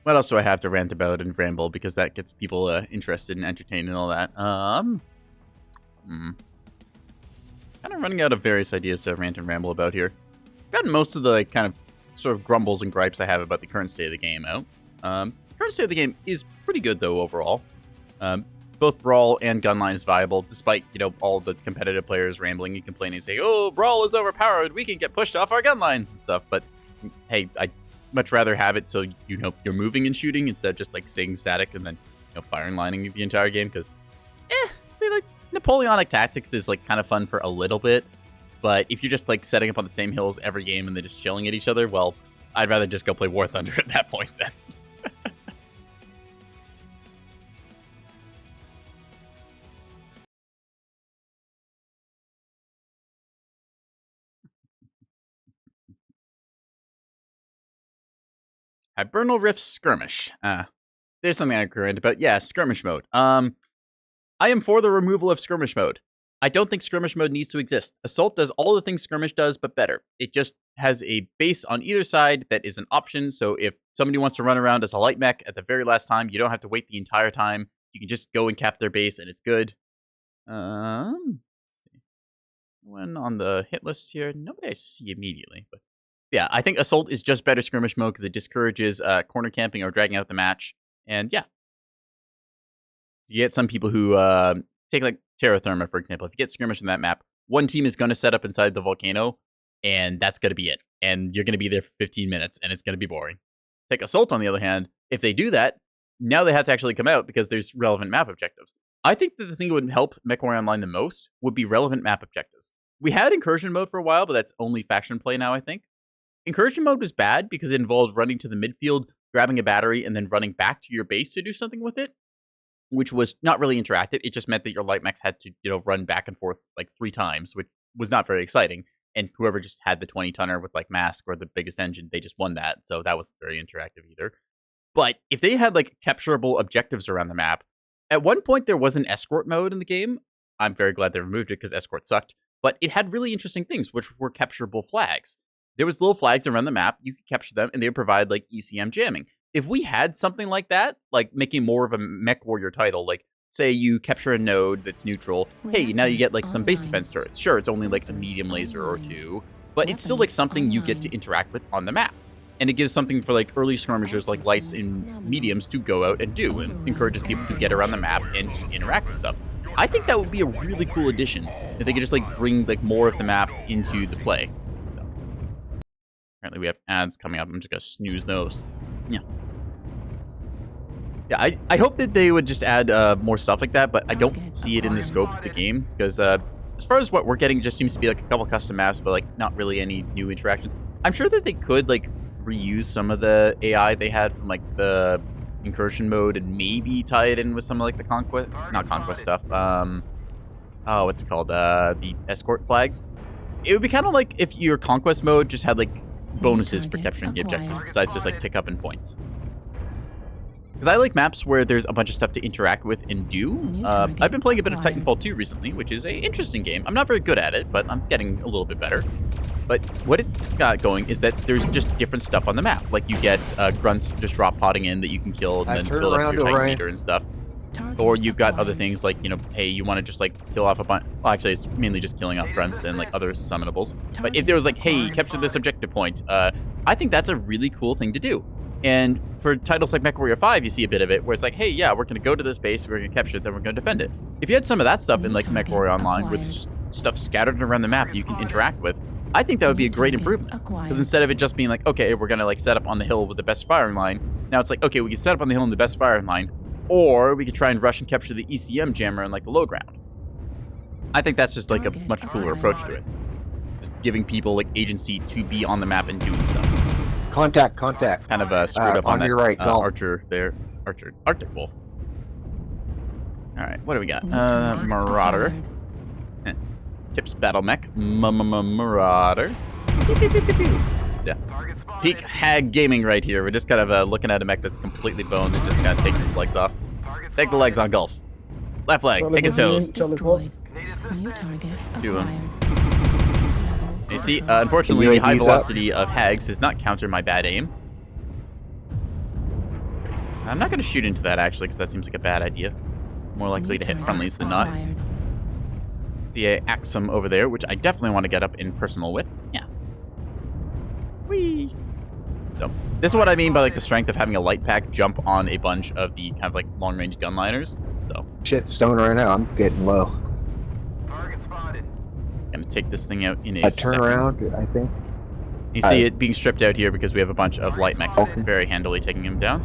What else do I have to rant about and ramble? Because that gets people interested and entertained and all that. Kind of running out of various ideas to rant and ramble about here. I've gotten most of the like, kind of sort of grumbles and gripes I have about the current state of the game out. Current state of the game is pretty good though overall. Both Brawl and Gunline is viable, despite all the competitive players rambling and complaining, saying, "Oh, Brawl is overpowered. We can get pushed off our gunlines and stuff." But hey, I much rather have it so you're moving and shooting instead of just like staying static and then firing lining the entire game. Because like Napoleonic tactics is like kind of fun for a little bit, but if you're just like setting up on the same hills every game and they're just chilling at each other, well, I'd rather just go play War Thunder at that point then. Hibernal Rift Skirmish. There's something I could rant about. Yeah, skirmish mode. I am for the removal of skirmish mode. I don't think skirmish mode needs to exist. Assault does all the things skirmish does, but better. It just has a base on either side that is an option, so if somebody wants to run around as a light mech at the very last time, you don't have to wait the entire time. You can just go and cap their base, and it's good. Let's see. When on the hit list here, nobody I see immediately, but yeah, I think Assault is just better skirmish mode because it discourages corner camping or dragging out the match. And yeah, you get some people who take like Terra Therma, for example. If you get skirmish in that map, one team is going to set up inside the volcano, and that's going to be it. And you're going to be there for 15 minutes, and it's going to be boring. Take Assault, on the other hand, if they do that, now they have to actually come out because there's relevant map objectives. I think that the thing that would help Mechwarrior Online the most would be relevant map objectives. We had Incursion mode for a while, but that's only faction play now, I think. Incursion mode was bad because it involved running to the midfield, grabbing a battery, and then running back to your base to do something with it, which was not really interactive. It just meant that your light mechs had to, run back and forth like 3 times, which was not very exciting. And whoever just had the 20-tonner with like Mask or the biggest engine, they just won that. So that wasn't very interactive either. But if they had like capturable objectives around the map, at one point there was an escort mode in the game. I'm very glad they removed it because escort sucked. But it had really interesting things, which were capturable flags. There was little flags around the map. You could capture them, and they would provide, like, ECM jamming. If we had something like that, like making more of a Mechwarrior title, like, say you capture a node that's neutral, hey, now you get, like, some base defense turrets. Sure, it's only, like, a medium laser or 2, but it's still, like, something you get to interact with on the map. And it gives something for, like, early skirmishers, like lights and mediums, to go out and do, and encourages people to get around the map and interact with stuff. I think that would be a really cool addition, if they could just, like, bring, like, more of the map into the play. Apparently we have ads coming up. I'm just going to snooze those. Yeah. Yeah, I hope that they would just add more stuff like that, but I don't see it in the scope of the game, because as far as what we're getting, it just seems to be like a couple custom maps, but like not really any new interactions. I'm sure that they could like reuse some of the AI they had from like the Incursion mode and maybe tie it in with some of like the Conquest stuff. What's it called? The escort flags. It would be kind of like if your Conquest mode just had like bonuses for capturing the objectives, besides just like tick up in points. Because I like maps where there's a bunch of stuff to interact with and do. I've been playing a bit of Titanfall 2 recently, which is a interesting game. I'm not very good at it, but I'm getting a little bit better. But what it's got going is that there's just different stuff on the map. Like you get grunts just drop podding in that you can kill and then build up your Titan meter and stuff. Or you've got other things like, you know, hey, you want to just like kill off a bunch. Well, actually, it's mainly just killing off grunts and like other summonables. But if there was like, hey, capture this objective point, I think that's a really cool thing to do. And for titles like Mechwarrior 5, you see a bit of it where it's like, hey, yeah, we're going to go to this base, we're going to capture it, then we're going to defend it. If you had some of that stuff in like Mechwarrior Online, where there's just stuff scattered around the map you can interact with, I think that would be a great improvement. Because instead of it just being like, okay, we're going to like set up on the hill with the best firing line, now it's like, okay, we can set up on the hill in the best firing line, or we could try and rush and capture the ECM jammer in like the low ground. I think that's just like a much cooler approach to it. Just giving people like agency to be on the map and doing stuff. Contact. Kind of screwed up on that your right, Archer there. Arctic Wolf. Alright, what do we got? Marauder. Tips Battle Mech. Marauder. Yeah. Peak Hag Gaming right here. We're just kind of looking at a mech that's completely boned and just kind of taking his legs off. Take the legs on Gulf. Left leg, take his toes. Destroyed. New target To him. acquired. You see, unfortunately, the high velocity of Hags does not counter my bad aim. I'm not going to shoot into that, actually, because that seems like a bad idea. More likely to hit friendlies than not. See a Axum over there, which I definitely want to get up in personal with. Yeah. Whee! So, this is what I mean by like the strength of having a light pack jump on a bunch of the kind of like long-range gunliners. So, Shit, stone right now. I'm getting low. Target spotted. gonna take this thing out in a A second. turnaround, I think. You see it being stripped out here because we have a bunch of light mechs very handily taking him down.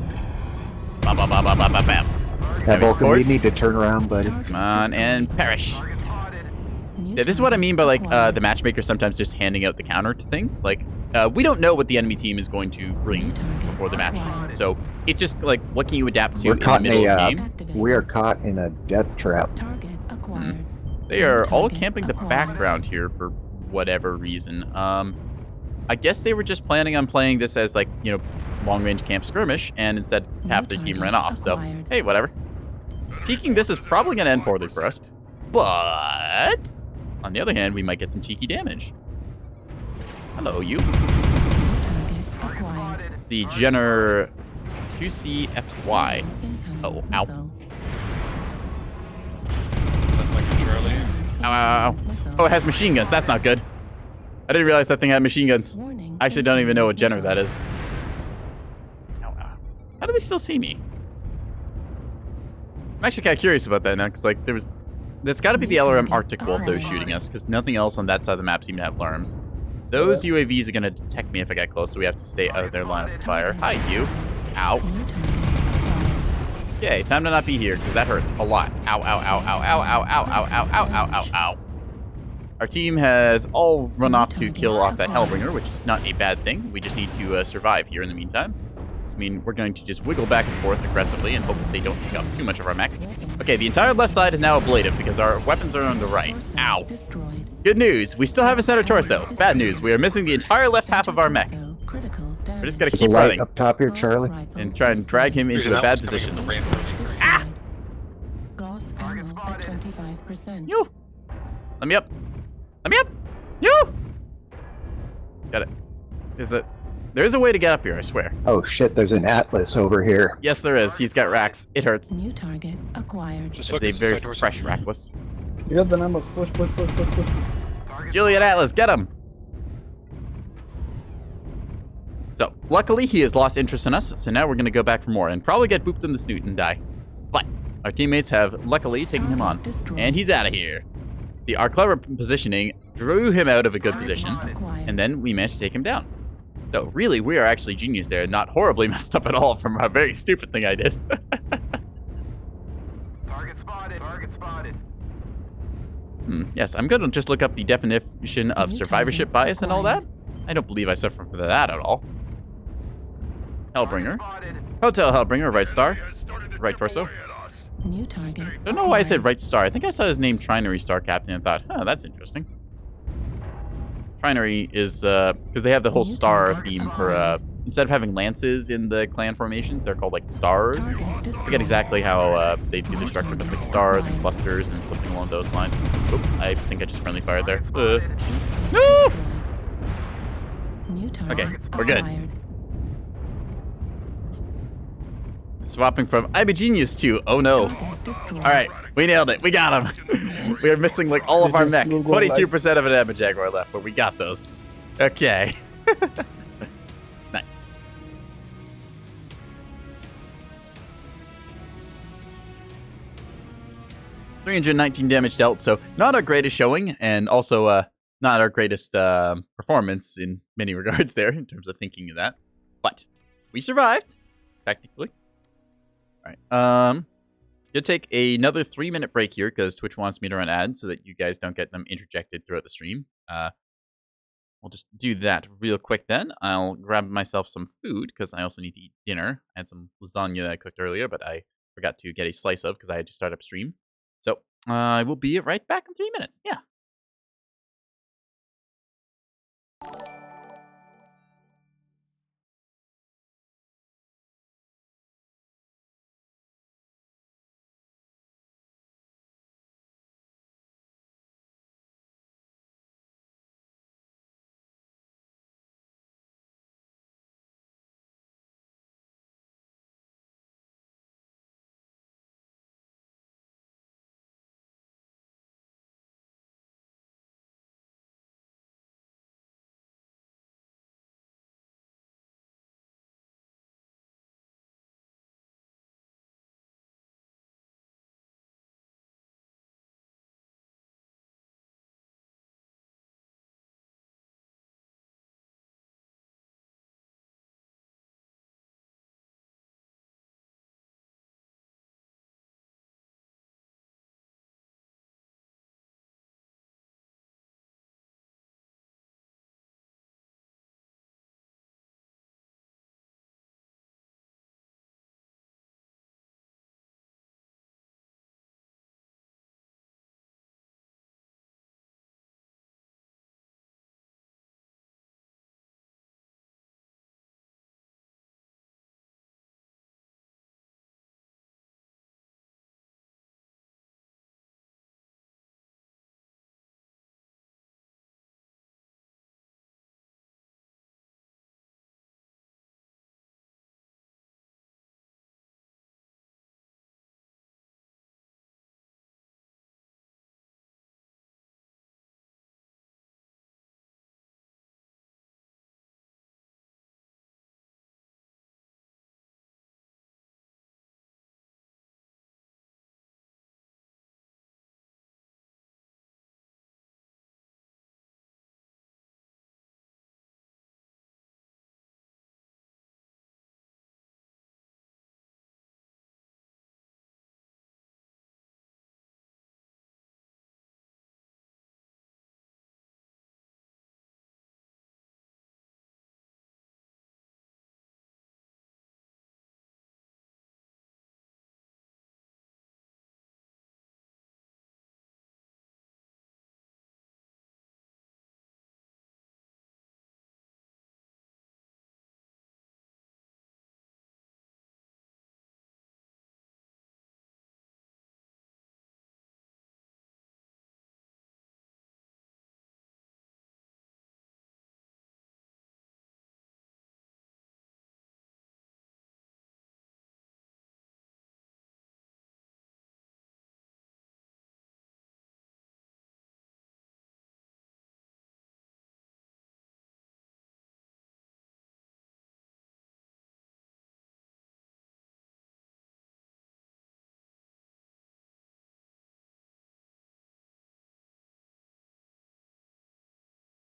Bam, bam, bam, bam, bam, bam, bam. That his Vulcan, cord. we need to turn around, buddy. Come on, and perish. Yeah, this is what I mean by like the matchmaker sometimes just handing out the counter to things. Like, we don't know what the enemy team is going to bring before the match. So it's just like, what can you adapt to We're in the caught middle in of a, the game? we are caught in a death trap. Target acquired. They are all camping the background here for whatever reason. I guess they were just planning on playing this as like, you know, long-range camp skirmish, and instead half their team ran off. So, hey, whatever. Peeking this is probably going to end poorly for us, but on the other hand, we might get some cheeky damage. Hello, you. Target acquired. It's the Jenner 2CFY. Oh, ow. Ow, ow, ow. Oh, it has machine guns. That's not good. I didn't realize that thing had machine guns. I actually don't even know what Jenner that is. Ow, ow. How do they still see me? I'm actually kind of curious about that now, because like there's got to be the LRM Arctic Wolf that was shooting us, because nothing else on that side of the map seemed to have LRMs. Those UAVs are going to detect me if I get close, so we have to stay out of their line of fire. Hi, you. Ow. Okay, time to not be here, because that hurts a lot. Ow, ow, ow, ow, ow, ow, ow, ow, ow, ow, ow, ow, ow. Our team has all run off to kill off that Hellbringer, which is not a bad thing. We just need to survive here in the meantime. I mean, we're going to just wiggle back and forth aggressively and hope that they don't take up too much of our mech. Okay, the entire left side is now ablative because our weapons are on the right. Ow. Good news, we still have a center torso. Bad news, we are missing the entire left half of our mech. We're just gonna There's a keep light running up top here, Charlie. and try and drag him into a bad position. Ah! Gauss ammo at 25%. You. Let me up. Let me up. You. Got it. There is a way to get up here, I swear. Oh shit, there's an Atlas over here. Yes, there is. He's got racks. It hurts. New target acquired. It's a very fresh rackless. You got the numbers. Push. Juliet Atlas, get him! So, luckily he has lost interest in us, so now we're gonna go back for more and probably get booped in the snoot and die. But our teammates have luckily taken him on, and he's out of here. Our clever positioning drew him out of a good position, and then we managed to take him down. So really, we are actually genius there, not horribly messed up at all from a very stupid thing I did. Target spotted. Target spotted. Yes, I'm going to just look up the definition of survivorship bias and all that. I don't believe I suffer from that at all. Hellbringer. Hotel Hellbringer, right star. Right torso. New target. I don't know why I said right star. I think I saw his name Trinary Star Captain and thought, oh, that's interesting. Trinary is because they have the whole New star target theme for acquired. instead of having lances in the clan formation, they're called like stars. Target I destroyed. forget exactly how they do the New structure, but it's like target stars and acquired. clusters and something along those lines. Oop, I think I just friendly fired there. Target spotted. No! Destroyed. New target Okay, we're good. acquired. Swapping from I'm a genius to oh no. Target destroyed. All right, we nailed it. We got him. We are missing like all of our mechs. 22% of an Emma Jaguar left, but we got those. Okay. Nice. $319 damage dealt, so not our greatest showing, and also not our greatest performance in many regards there, in terms of thinking of that. But we survived, technically. All right. Gonna take another 3-minute break here because Twitch wants me to run ads so that you guys don't get them interjected throughout the stream. I'll just do that real quick then. I'll grab myself some food because I also need to eat dinner. I had some lasagna that I cooked earlier, but I forgot to get a slice of because I had to start up stream. So I will be right back in 3 minutes. Yeah.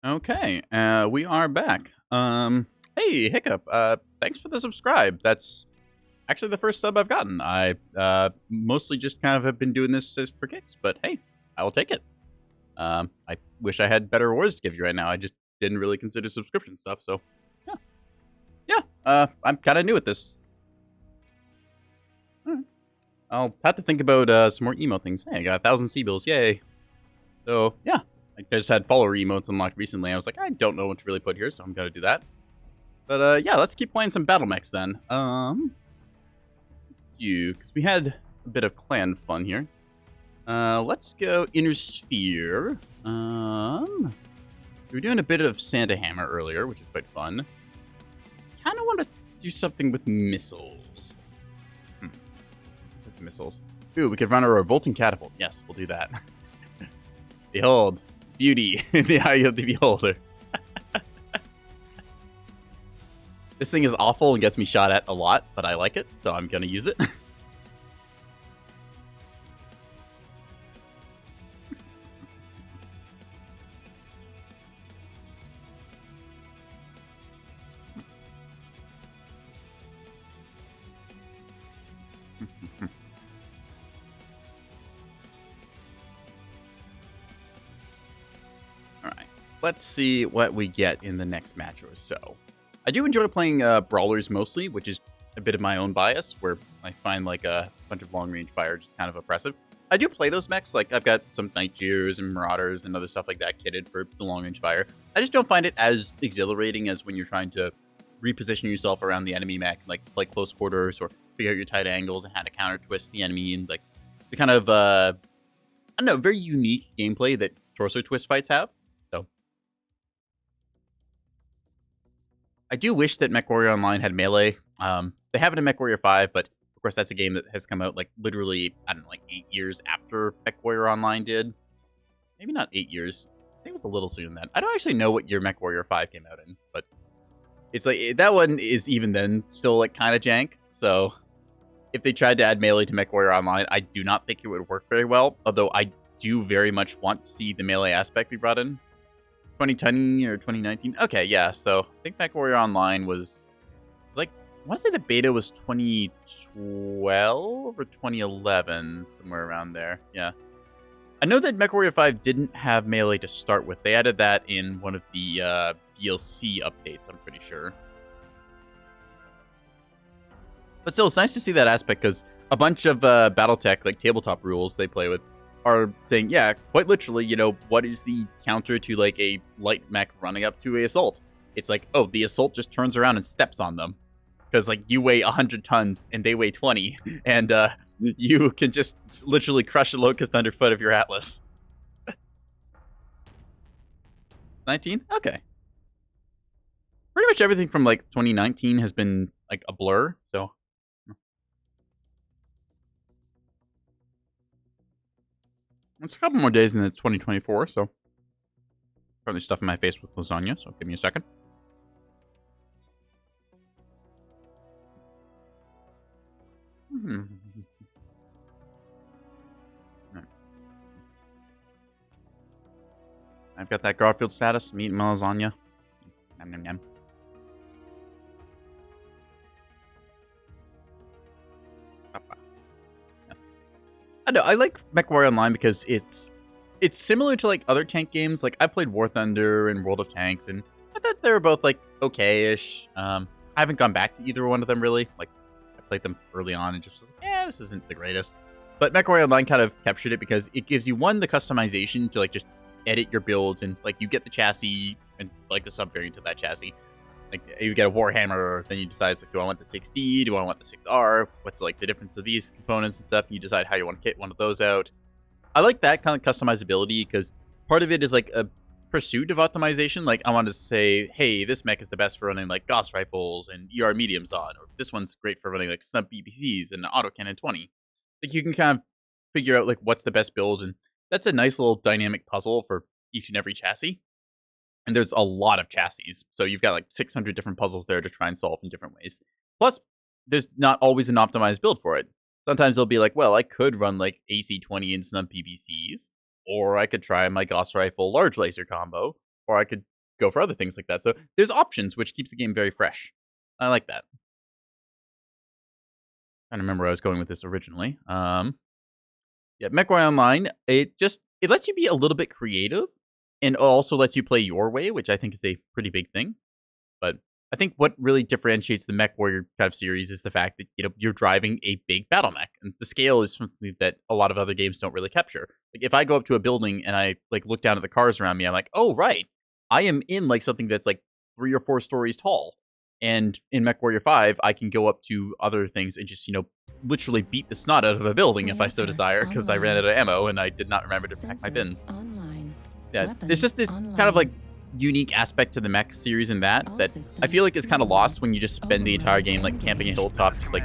Okay, we are back. Hey, Hiccup, thanks for the subscribe. That's actually the first sub I've gotten. I mostly just kind of have been doing this for kicks, but hey, I will take it. I wish I had better rewards to give you right now. I just didn't really consider subscription stuff, so yeah. I'm kind of new at this. All right. I'll have to think about some more email things. Hey, I got 1,000 C-bills, yay. So yeah, I just had follower emotes unlocked recently. I was like, I don't know what to really put here, so I'm gonna do that. But yeah, let's keep playing some battle mechs then. Because we had a bit of clan fun here. Let's go Inner Sphere. We were doing a bit of Santa Hammer earlier, which is quite fun. Kind of want to do something with missiles. With missiles. Ooh, we could run a revolting catapult. Yes, we'll do that. Behold, beauty in the eye of the beholder. This thing is awful and gets me shot at a lot, but I like it, so I'm gonna use it. Let's see what we get in the next match or so. I do enjoy playing brawlers mostly, which is a bit of my own bias, where I find like a bunch of long-range fire just kind of oppressive. I do play those mechs, like I've got some Night Jeers and Marauders and other stuff like that kitted for the long-range fire. I just don't find it as exhilarating as when you're trying to reposition yourself around the enemy mech, like play close quarters or figure out your tight angles and how to counter twist the enemy, and like the kind of, I don't know, very unique gameplay that torso twist fights have. I do wish that Mechwarrior Online had melee. They have it in Mechwarrior 5, but of course that's a game that has come out like literally, I don't know, like 8 years after Mechwarrior Online did. Maybe not 8 years. I think it was a little sooner than that. I don't actually know what year Mechwarrior 5 came out in, but it's like that one is even then still like kind of jank. So if they tried to add melee to Mechwarrior Online, I do not think it would work very well. Although I do very much want to see the melee aspect be brought in. 2010 or 2019. Okay, yeah. So I think Mechwarrior Online was like, I want to say the beta was 2012 or 2011, somewhere around there. Yeah. I know that Mechwarrior 5 didn't have melee to start with. They added that in one of the DLC updates, I'm pretty sure. But still, it's nice to see that aspect because a bunch of Battletech, like tabletop rules they play with, are saying, yeah, quite literally, you know, what is the counter to like a light mech running up to a assault? It's like, oh, the assault just turns around and steps on them. Because like you weigh 100 tons and they weigh 20, and you can just literally crush a locust underfoot of your Atlas. 19? Okay. Pretty much everything from like 2019 has been like a blur, so. It's a couple more days in 2024, so. Currently stuffing my face with lasagna, so give me a second. I've got that Garfield status. I'm eating my lasagna. Nom, nom, nom. I know, I like Mechwarrior Online because it's similar to like other tank games. Like I played War Thunder and World of Tanks, and I thought they were both like okay-ish. I haven't gone back to either one of them really. Like I played them early on and just was like, yeah, this isn't the greatest. But Mechwarrior Online kind of captured it because it gives you one, the customization to like just edit your builds, and like you get the chassis and like the sub-variant of that chassis. Like you get a Warhammer, then you decide, like, do I want the 6D? Do I want the 6R? What's like the difference of these components and stuff? And you decide how you want to kit one of those out. I like that kind of customizability because part of it is like a pursuit of optimization. Like I want to say, hey, this mech is the best for running like Gauss rifles and ER mediums on, or this one's great for running like snub BBCs and autocannon 20. Like you can kind of figure out like what's the best build, and that's a nice little dynamic puzzle for each and every chassis. And there's a lot of chassis, so you've got like 600 different puzzles there to try and solve in different ways. Plus, there's not always an optimized build for it. Sometimes they'll be like, well, I could run like AC-20 and some PBCs, or I could try my Gauss rifle large laser combo, or I could go for other things like that. So there's options, which keeps the game very fresh. I like that. Trying to remember where I was going with this originally. Yeah, Mechwarrior Online, it lets you be a little bit creative. And also lets you play your way, which I think is a pretty big thing. But I think what really differentiates the Mechwarrior kind of series is the fact that you're driving a big battle mech, and the scale is something that a lot of other games don't really capture. Like if I go up to a building and I like look down at the cars around me, I'm like, oh right, I am in like something that's like 3 or 4 stories tall. And in Mechwarrior 5, I can go up to other things and just literally beat the snot out of a building if I so desire, because I ran out of ammo and I did not remember to pack my bins. Online. Yeah, there's just this kind of like unique aspect to the mech series in that I feel like is kind of lost when you just spend the entire game like camping a hilltop. Just like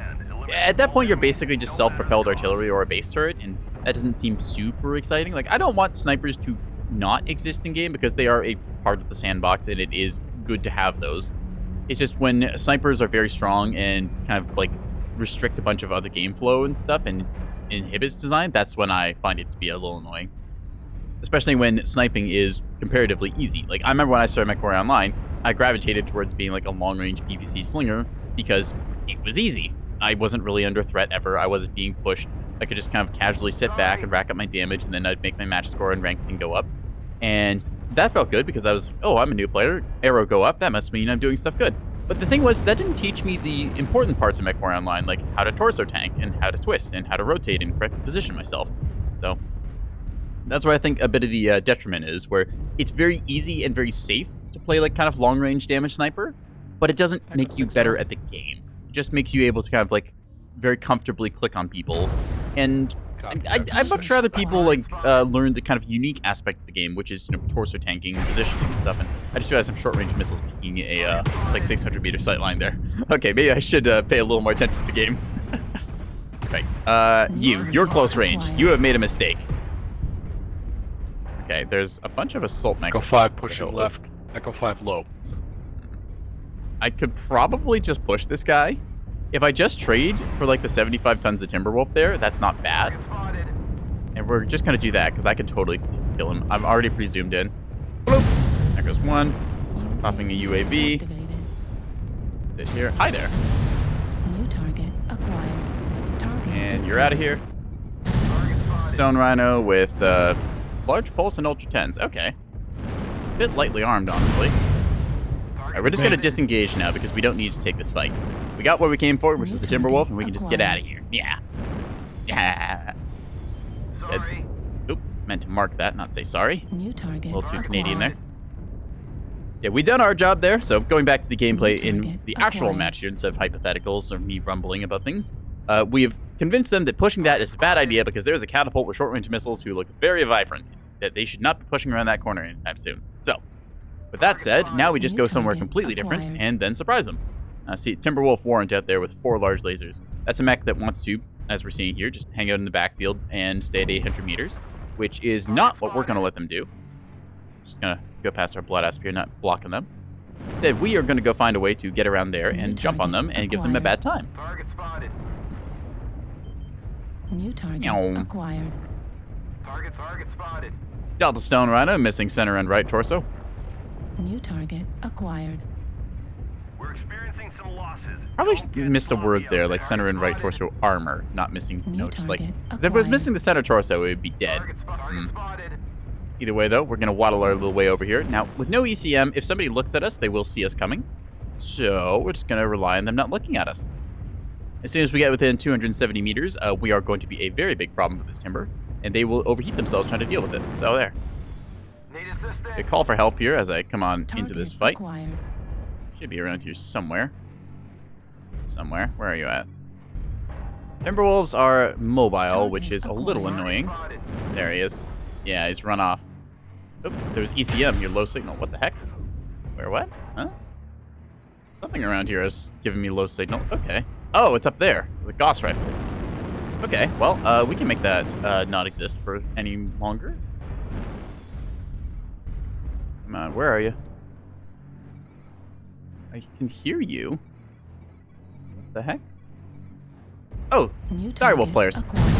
at that point, you're basically just self-propelled artillery or a base turret, and that doesn't seem super exciting. Like I don't want snipers to not exist in game because they are a part of the sandbox, and it is good to have those. It's just when snipers are very strong and kind of like restrict a bunch of other game flow and stuff and inhibits design, that's when I find it to be a little annoying. Especially when sniping is comparatively easy. Like I remember when I started Mechwarrior Online, I gravitated towards being like a long-range PvC slinger because it was easy. I wasn't really under threat ever. I wasn't being pushed. I could just kind of casually sit back and rack up my damage, and then I'd make my match score and rank and go up. And that felt good because I was, oh, I'm a new player. Arrow go up. That must mean I'm doing stuff good. But the thing was, that didn't teach me the important parts of Mechwarrior Online, like how to torso tank and how to twist and how to rotate and correctly position myself. So that's where I think a bit of the detriment is, where it's very easy and very safe to play like kind of long-range damage sniper, but it doesn't make you better at the game. It just makes you able to kind of like very comfortably click on people. And I'd much rather people like learn the kind of unique aspect of the game, which is torso tanking and positioning and stuff. And I just realized I'm short-range missiles peeking a like 600-meter sightline there. Okay, maybe I should pay a little more attention to the game. Right, you're close range. You have made a mistake. Okay, there's a bunch of assault mech. Echo 5 pushing left. Echo 5 low. I could probably just push this guy. If I just trade for like the 75 tons of Timberwolf there, that's not bad. And we're just going to do that because I can totally kill him. I'm already pre-zoomed in. Bloop. There goes one. Popping a UAV. Sit here. Hi there. New target acquired. Target And you're out of here. Stone Rhino with large pulse and ultra 10s. Okay. It's a bit lightly armed, honestly. Alright, we're just going to disengage now because we don't need to take this fight. We got what we came for, which was the Timberwolf, and we can just get out of here. Yeah. Yeah. Sorry. Oop, meant to mark that, not say sorry. New target A little too acquired. Canadian there. Yeah, we done our job there, so going back to the gameplay in the actual match here instead of hypotheticals or me rumbling about things, we have convinced them that pushing that is a bad idea because there's a catapult with short-range missiles who looks very vibrant, that they should not be pushing around that corner anytime soon. So, with that said, now we just go somewhere completely different and then surprise them. See, Timberwolf Warrant out there with 4 large lasers. That's a mech that wants to, as we're seeing here, just hang out in the backfield and stay at 800 meters, which is not what we're going to let them do. Just going to go past our blood asp here, not blocking them. Instead, we are going to go find a way to get around there and jump on them and give them a bad time. Target spotted. New target Meow. acquired. Target spotted. Delta Stone Rhino, missing center and right torso. New target acquired. We're experiencing some losses. Probably Don't get missed a word sloppy. there, like center and right Target torso armor, not missing, New just like, target because if it was acquired. missing the center torso, it would be dead. Target spotted. Either way, though, we're going to waddle our little way over here. Now, with no ECM, if somebody looks at us, they will see us coming. So we're just going to rely on them not looking at us. As soon as we get within 270 meters, we are going to be a very big problem with this timber, and they will overheat themselves trying to deal with it. So there. Need assistance. A call for help here as I come on into this Target fight. acquired. Should be around here somewhere. Somewhere. Where are you at? Timberwolves are mobile, which is a little annoying. Spotted. There he is. Yeah, he's run off. Oop, there's ECM here, low signal. What the heck? Where, what? Huh? Something around here is giving me low signal. Okay. Oh, it's up there. The Gauss rifle. Okay, well, we can make that not exist for any longer. Come on, where are you? I can hear you. What the heck? Oh, New Direwolf target players. acquired.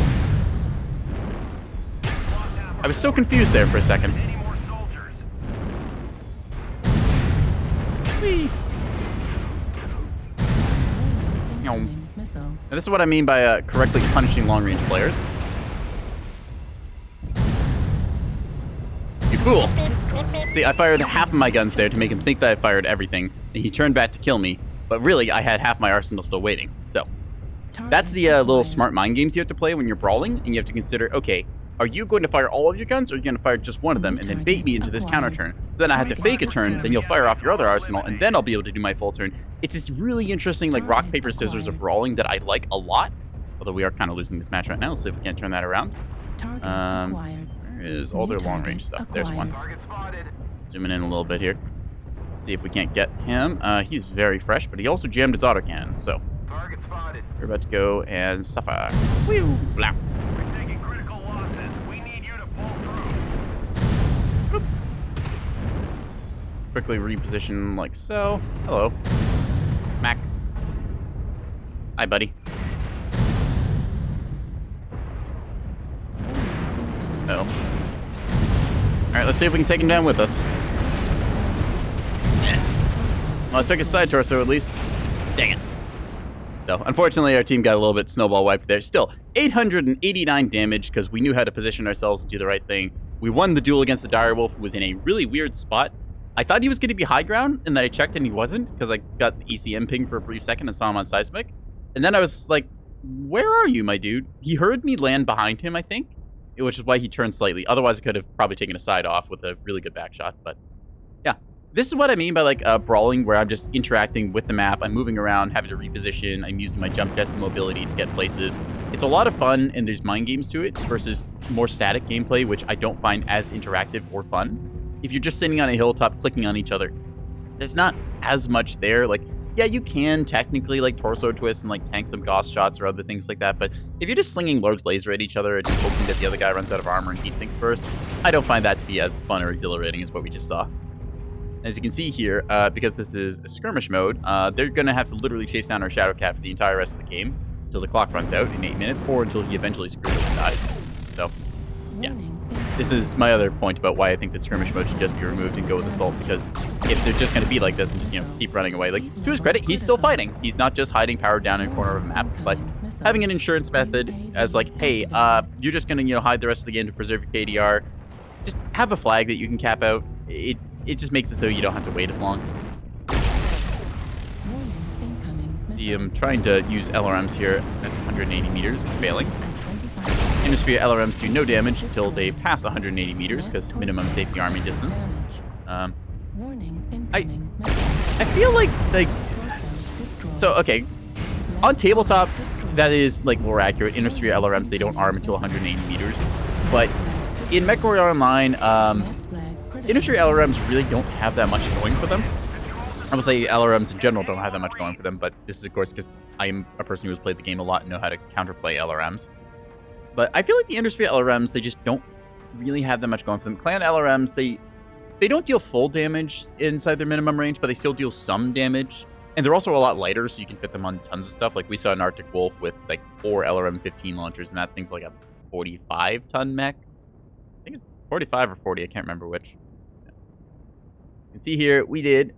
I was so confused there for a second. Any more soldiers? Whee. Incoming missile. Now, this is what I mean by correctly punishing long-range players. You fool! See, I fired half of my guns there to make him think that I fired everything, and he turned back to kill me, but really I had half my arsenal still waiting. So that's the little smart mind games you have to play when you're brawling, and you have to consider, okay, are you going to fire all of your guns, or are you going to fire just one of them and then bait me into this counter turn? So then I have to fake a turn, then you'll fire off your other arsenal, and then I'll be able to do my full turn. It's this really interesting, like, rock, paper, scissors of brawling that I like a lot. Although we are kind of losing this match right now. Let's see if we can't turn that around. Where is all their long range stuff? There's one. Target spotted. Zooming in a little bit here. Let's see if we can't get him. He's very fresh, but he also jammed his autocannon, so Target spotted. we're about to go and suffer. Whew, blah. We're taking critical losses. We need you to pull through. Quickly reposition like so. Hello. Mac. Hi, buddy. Oh. Alright, let's see if we can take him down with us. Well, I took his side torso at least. Dang it. So, unfortunately, our team got a little bit snowball wiped there. Still, 889 damage because we knew how to position ourselves and do the right thing. We won the duel against the Direwolf, who was in a really weird spot. I thought he was going to be high ground, and then I checked and he wasn't, because I got the ECM ping for a brief second and saw him on seismic. And then I was like, where are you, my dude? He heard me land behind him, I think, which is why he turned slightly. Otherwise, I could have probably taken a side off with a really good back shot. But yeah, this is what I mean by like brawling, where I'm just interacting with the map. I'm moving around, having to reposition. I'm using my jump jets and mobility to get places. It's a lot of fun, and there's mind games to it versus more static gameplay, which I don't find as interactive or fun. If you're just sitting on a hilltop clicking on each other, there's not as much there. Like, yeah, you can technically like torso twist and like tank some Gauss shots or other things like that, but if you're just slinging Lord's Laser at each other and just hoping that the other guy runs out of armor and heat sinks first, I don't find that to be as fun or exhilarating as what we just saw. As you can see here, because this is a skirmish mode, they're going to have to literally chase down our Shadow Cat for the entire rest of the game until the clock runs out in 8 minutes, or until he eventually screws up and dies. So, yeah. This is my other point about why I think the skirmish mode should just be removed and go with assault, because if they're just going to be like this and just, keep running away, like, to his credit, he's still fighting. He's not just hiding powered down in a corner of a map, but having an insurance method as like, hey, you're just going to, hide the rest of the game to preserve your KDR. Just have a flag that you can cap out. It just makes it so you don't have to wait as long. See, I'm trying to use LRMs here at 180 meters, failing. Hemisphere LRMs do no damage until they pass 180 meters, because minimum safety army distance. I feel like, so, okay, on tabletop, that is, like, more accurate. Innersphere LRMs, they don't arm until 180 meters. But in Mechwarrior Online, Innersphere LRMs really don't have that much going for them. I would say LRMs in general don't have that much going for them, but this is, of course, because I am a person who has played the game a lot and know how to counterplay LRMs. But I feel like the Innersphere LRMs, they just don't really have that much going for them. Clan LRMs, they don't deal full damage inside their minimum range, but they still deal some damage. And they're also a lot lighter, so you can fit them on tons of stuff. Like, we saw an Arctic Wolf with, like, 4 LRM-15 launchers, and that thing's like a 45-ton mech. I think it's 45 or 40, I can't remember which. You can see here, we did...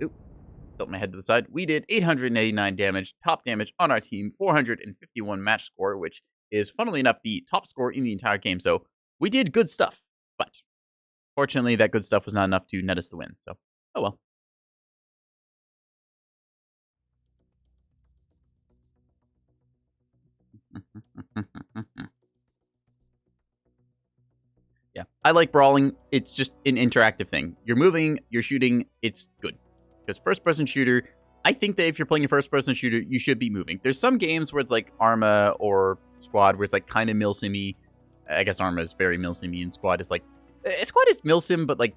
Tilt my head to the side. We did 889 damage, top damage on our team, 451 match score, which is, funnily enough, the top score in the entire game. So we did good stuff, but fortunately that good stuff was not enough to net us the win. So, oh well. Yeah, I like brawling. It's just an interactive thing. You're moving, you're shooting, it's good. Because first-person shooter, I think that if you're playing a first-person shooter, you should be moving. There's some games where it's like Arma or Squad, where it's like kind of milsim-y. I guess Arma is very milsim-y, and Squad is like... Squad is milsim, but like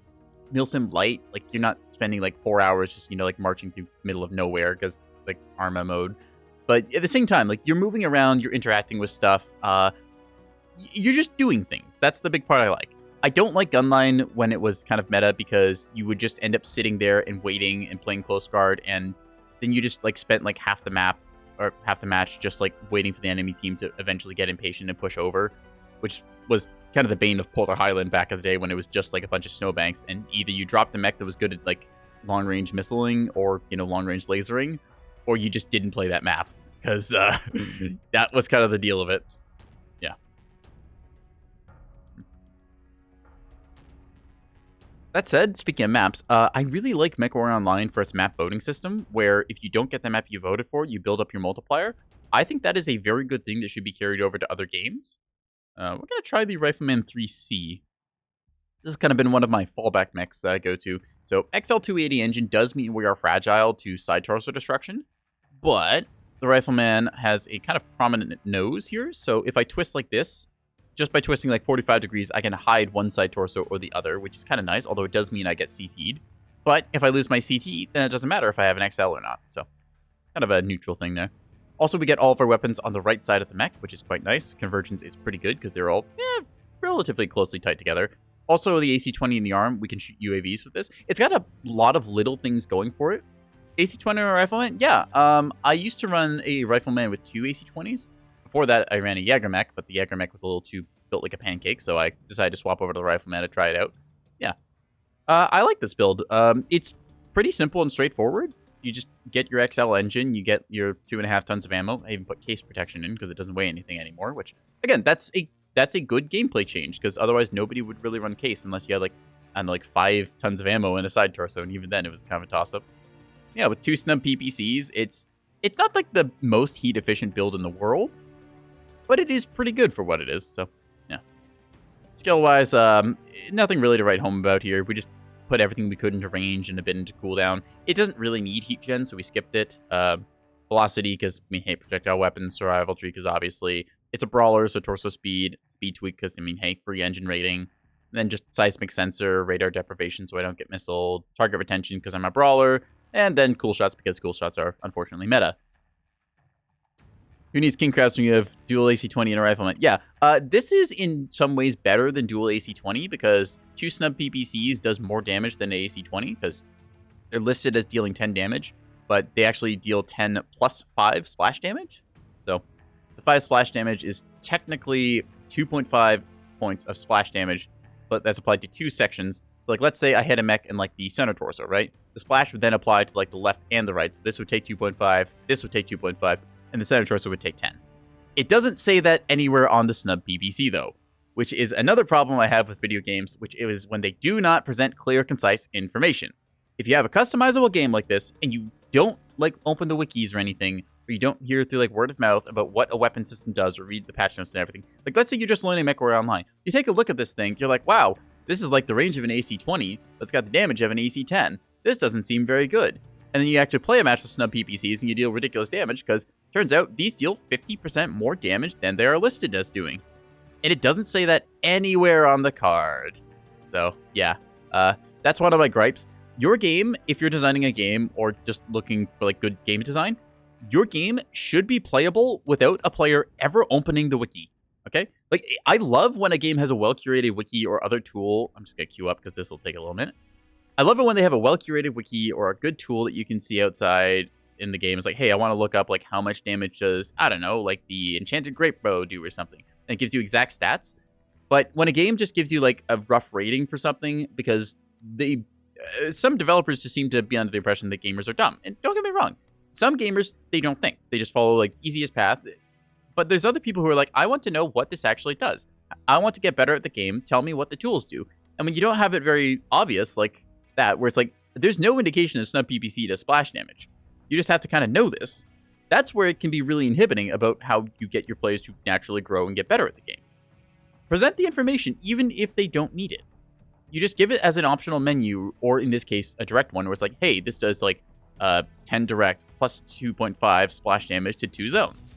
milsim light. Like, you're not spending like 4 hours just, like marching through middle of nowhere, because like Arma mode. But at the same time, like, you're moving around, you're interacting with stuff. You're just doing things. That's the big part I like. I don't like Gunline when it was kind of meta, because you would just end up sitting there and waiting and playing close guard, and then you just like spent like half the map or half the match just like waiting for the enemy team to eventually get impatient and push over, which was kind of the bane of Polar Highland back in the day, when it was just like a bunch of snowbanks, and either you dropped a mech that was good at like long range missiling or long range lasering, or you just didn't play that map, because that was kind of the deal of it. Yeah. That said, speaking of maps, I really like Mechwarrior Online for its map voting system, where if you don't get the map you voted for, you build up your multiplier. I think that is a very good thing that should be carried over to other games. We're going to try the Rifleman 3C. This has kind of been one of my fallback mechs that I go to. So XL280 engine does mean we are fragile to side torso destruction, but the Rifleman has a kind of prominent nose here. So if I twist like this, just by twisting like 45 degrees, I can hide one side torso or the other, which is kind of nice, although it does mean I get CT'd. But if I lose my CT, then it doesn't matter if I have an XL or not. So kind of a neutral thing there. Also, we get all of our weapons on the right side of the mech, which is quite nice. Convergence is pretty good because they're all relatively closely tight together. Also, the AC-20 in the arm, we can shoot UAVs with this. It's got a lot of little things going for it. AC-20 or Rifleman? Yeah. I used to run a Rifleman with 2 AC-20s. Before that, I ran a Jaeger mech, but the Jaeger mech was a little too built like a pancake, so I decided to swap over to the Rifleman to try it out. Yeah. I like this build. It's pretty simple and straightforward. You just get your XL engine, you get your 2.5 tons of ammo. I even put case protection in because it doesn't weigh anything anymore, which, again, that's a good gameplay change, because otherwise nobody would really run case unless you had, like, I don't know, like 5 tons of ammo in a side torso, and even then it was kind of a toss-up. Yeah, with 2 snub PPCs, it's not like the most heat-efficient build in the world, but it is pretty good for what it is, so, yeah. Skill-wise, nothing really to write home about here. We just put everything we could into range and a bit into cooldown. It doesn't really need heat gen, so we skipped it. Velocity, because we hate projectile weapons. Survival tree, because obviously it's a brawler, so torso speed. Speed tweak, because, hey, free engine rating. And then just seismic sensor, radar deprivation, so I don't get missiled. Target retention, because I'm a brawler. And then cool shots, because cool shots are unfortunately meta. Who needs king crabs when you have dual AC-20 and a Rifleman? Yeah, this is in some ways better than dual AC-20 because 2 snub PPCs does more damage than an AC-20 because they're listed as dealing 10 damage, but they actually deal 10 plus 5 splash damage. So the 5 splash damage is technically 2.5 points of splash damage, but that's applied to 2 sections. So, like, let's say I hit a mech in, like, the center torso, right? The splash would then apply to, like, the left and the right. So this would take 2.5, this would take 2.5, and the center torso would take 10. It doesn't say that anywhere on the snub PPC, though, which is another problem I have with video games, which is when they do not present clear, concise information. If you have a customizable game like this, and you don't, like, open the wikis or anything, or you don't hear through, like, word of mouth about what a weapon system does or read the patch notes and everything, like, let's say you're just learning Mechwarrior Online. You take a look at this thing, you're like, wow, this is like the range of an AC-20, that's got the damage of an AC-10. This doesn't seem very good. And then you actually play a match with snub PPCs and you deal ridiculous damage because turns out these deal 50% more damage than they are listed as doing. And it doesn't say that anywhere on the card. So, yeah, that's one of my gripes. Your game, if you're designing a game or just looking for, like, good game design, your game should be playable without a player ever opening the wiki, okay? Like, I love when a game has a well-curated wiki or other tool. I'm just going to queue up because this will take a little minute. I love it when they have a well-curated wiki or a good tool that you can see outside in the game. It's like, hey, I want to look up, like, how much damage does, I don't know, like the Enchanted Grape Bow do or something. And it gives you exact stats. But when a game just gives you, like, a rough rating for something because they... some developers just seem to be under the impression that gamers are dumb. And don't get me wrong. Some gamers, they don't think. They just follow, like, easiest path. But there's other people who are like, I want to know what this actually does. I want to get better at the game. Tell me what the tools do. And when you don't have it very obvious, like that, where it's like, there's no indication that snub PPC does splash damage. You just have to kind of know this. That's where it can be really inhibiting about how you get your players to naturally grow and get better at the game. Present the information even if they don't need it. You just give it as an optional menu, or in this case, a direct one, where it's like, hey, this does like 10 direct plus 2.5 splash damage to 2 zones.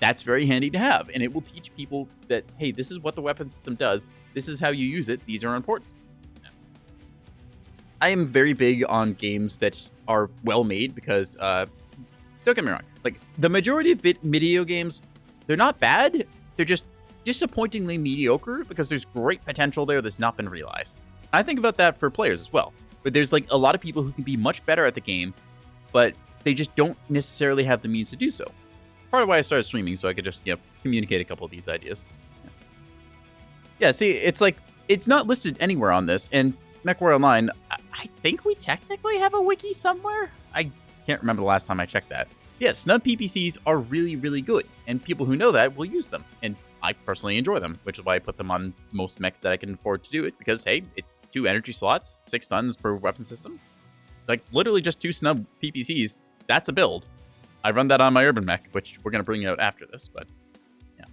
That's very handy to have, and it will teach people that, hey, this is what the weapon system does. This is how you use it. These are important. I am very big on games that are well made because, don't get me wrong, like the majority of video games, they're not bad. They're just disappointingly mediocre because there's great potential there that's not been realized. I think about that for players as well. But there's like a lot of people who can be much better at the game, but they just don't necessarily have the means to do so. Part of why I started streaming, so I could just, communicate a couple of these ideas. Yeah, see, it's like, it's not listed anywhere on this, and Mechwarrior Online, I think we technically have a wiki somewhere? I can't remember the last time I checked that. Yeah, snub PPCs are really, really good, and people who know that will use them. And I personally enjoy them, which is why I put them on most mechs that I can afford to do it, because, hey, it's 2 energy slots, 6 stuns per weapon system. Like, literally just 2 snub PPCs. That's a build. I run that on my urban mech, which we're going to bring out after this, but yeah.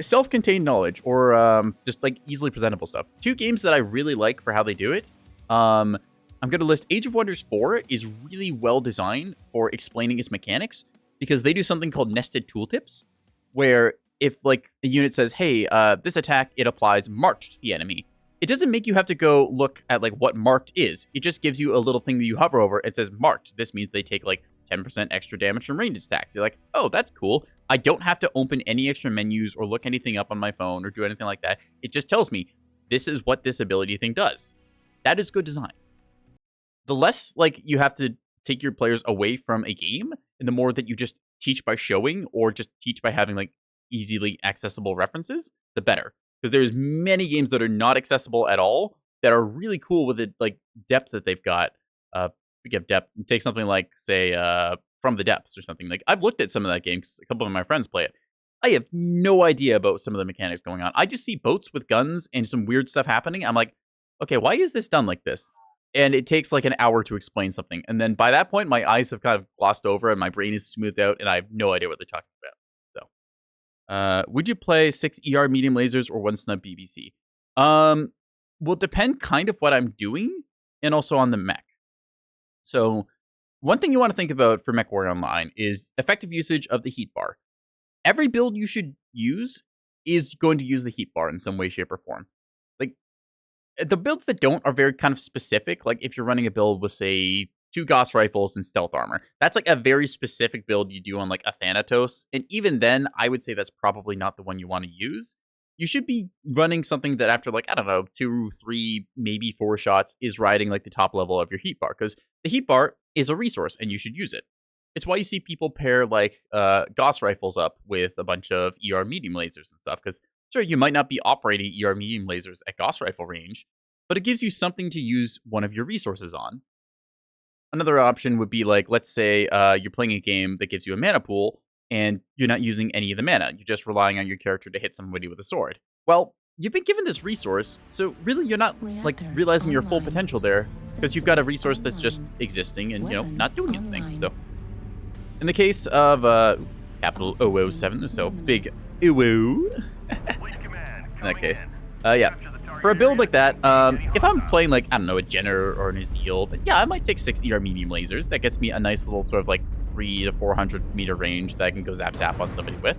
Self-contained knowledge, or just, like, easily presentable stuff. 2 games that I really like for how they do it. I'm going to list Age of Wonders 4 is really well designed for explaining its mechanics, because they do something called nested tooltips, where if, like, a unit says, hey, this attack, it applies marked to the enemy, it doesn't make you have to go look at, like, what marked is. It just gives you a little thing that you hover over. It says marked. This means they take, like, 10% extra damage from ranged attacks. You're like, oh, that's cool. I don't have to open any extra menus or look anything up on my phone or do anything like that. It just tells me this is what this ability thing does. That is good design. The less, like, you have to take your players away from a game, and the more that you just teach by showing or just teach by having, like, easily accessible references, the better. Because there's many games that are not accessible at all that are really cool with the, like, depth that they've got. We have depth. Take something like, say, From the Depths or something. Like, I've looked at some of that game because a couple of my friends play it. I have no idea about some of the mechanics going on. I just see boats with guns and some weird stuff happening. I'm like, okay, why is this done like this? And it takes like an hour to explain something. And then by that point, my eyes have kind of glossed over and my brain is smoothed out and I have no idea what they're talking about. So, would you play 6 ER medium lasers or 1 snub BBC? Will depend kind of what I'm doing and also on the mech. So, one thing you want to think about for Mechwarrior Online is effective usage of the heat bar. Every build you should use is going to use the heat bar in some way, shape, or form. Like, the builds that don't are very kind of specific. Like, if you're running a build with, say, 2 Gauss rifles and stealth armor, that's like a very specific build you do on like a Thanatos. And even then, I would say that's probably not the one you want to use. You should be running something that after, like, I don't know, 2, 3, maybe 4 shots is riding like the top level of your heat bar, because the heat bar is a resource and you should use it. It's why you see people pair like Gauss rifles up with a bunch of ER medium lasers and stuff, because sure, you might not be operating ER medium lasers at Gauss rifle range, but it gives you something to use one of your resources on. Another option would be like, let's say you're playing a game that gives you a mana pool, and you're not using any of the mana. You're just relying on your character to hit somebody with a sword. Well, you've been given this resource, so really you're not like realizing your full potential there, because you've got a resource that's just existing and, you know, not doing its thing. So, in the case of capital 007, so big OO, in that case, yeah. For a build like that, if I'm playing like, I don't know, a Jenner or an Azeel, then yeah, I might take 6 ER medium lasers. That gets me a nice little sort of like 300 to 400 meter range that I can go zap on somebody with.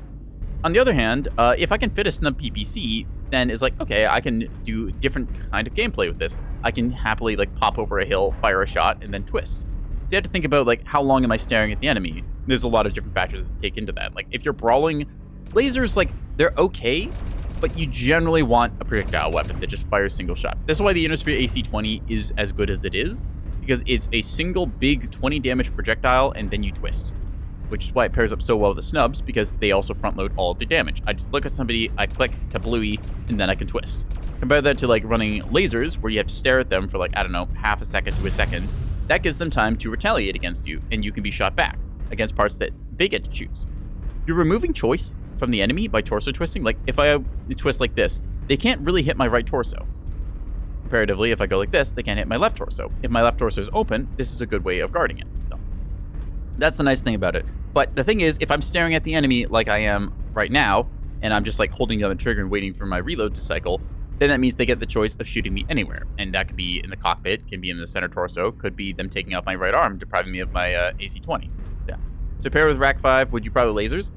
On the other hand, if I can fit a snub PPC, then it's like, okay, I can do different kind of gameplay with this. I can happily like pop over a hill, fire a shot, and then twist. So you have to think about like, how long am I staring at the enemy? There's a lot of different factors that take into that. Like, if you're brawling, lasers, like, they're okay, but you generally want a projectile weapon that just fires single shot. That's why the Innisphere AC-20 is as good as it is, because it's a single big 20 damage projectile, and then you twist. Which is why it pairs up so well with the snubs, because they also front load all of their damage. I just look at somebody, I click to bluey, and then I can twist. Compare that to like running lasers, where you have to stare at them for like, I don't know, half a second to a second. That gives them time to retaliate against you, and you can be shot back against parts that they get to choose. You're removing choice from the enemy by torso twisting. Like, if I twist like this, they can't really hit my right torso. Comparatively, if I go like this, they can't hit my left torso. If my left torso is open, this is a good way of guarding it. So that's the nice thing about it. But the thing is, if I'm staring at the enemy like I am right now, and I'm just like holding down the trigger and waiting for my reload to cycle, then that means they get the choice of shooting me anywhere. And that could be in the cockpit, can be in the center torso, could be them taking out my right arm, depriving me of my AC-20. Yeah. So pair with Rack 5, would you probably lasers?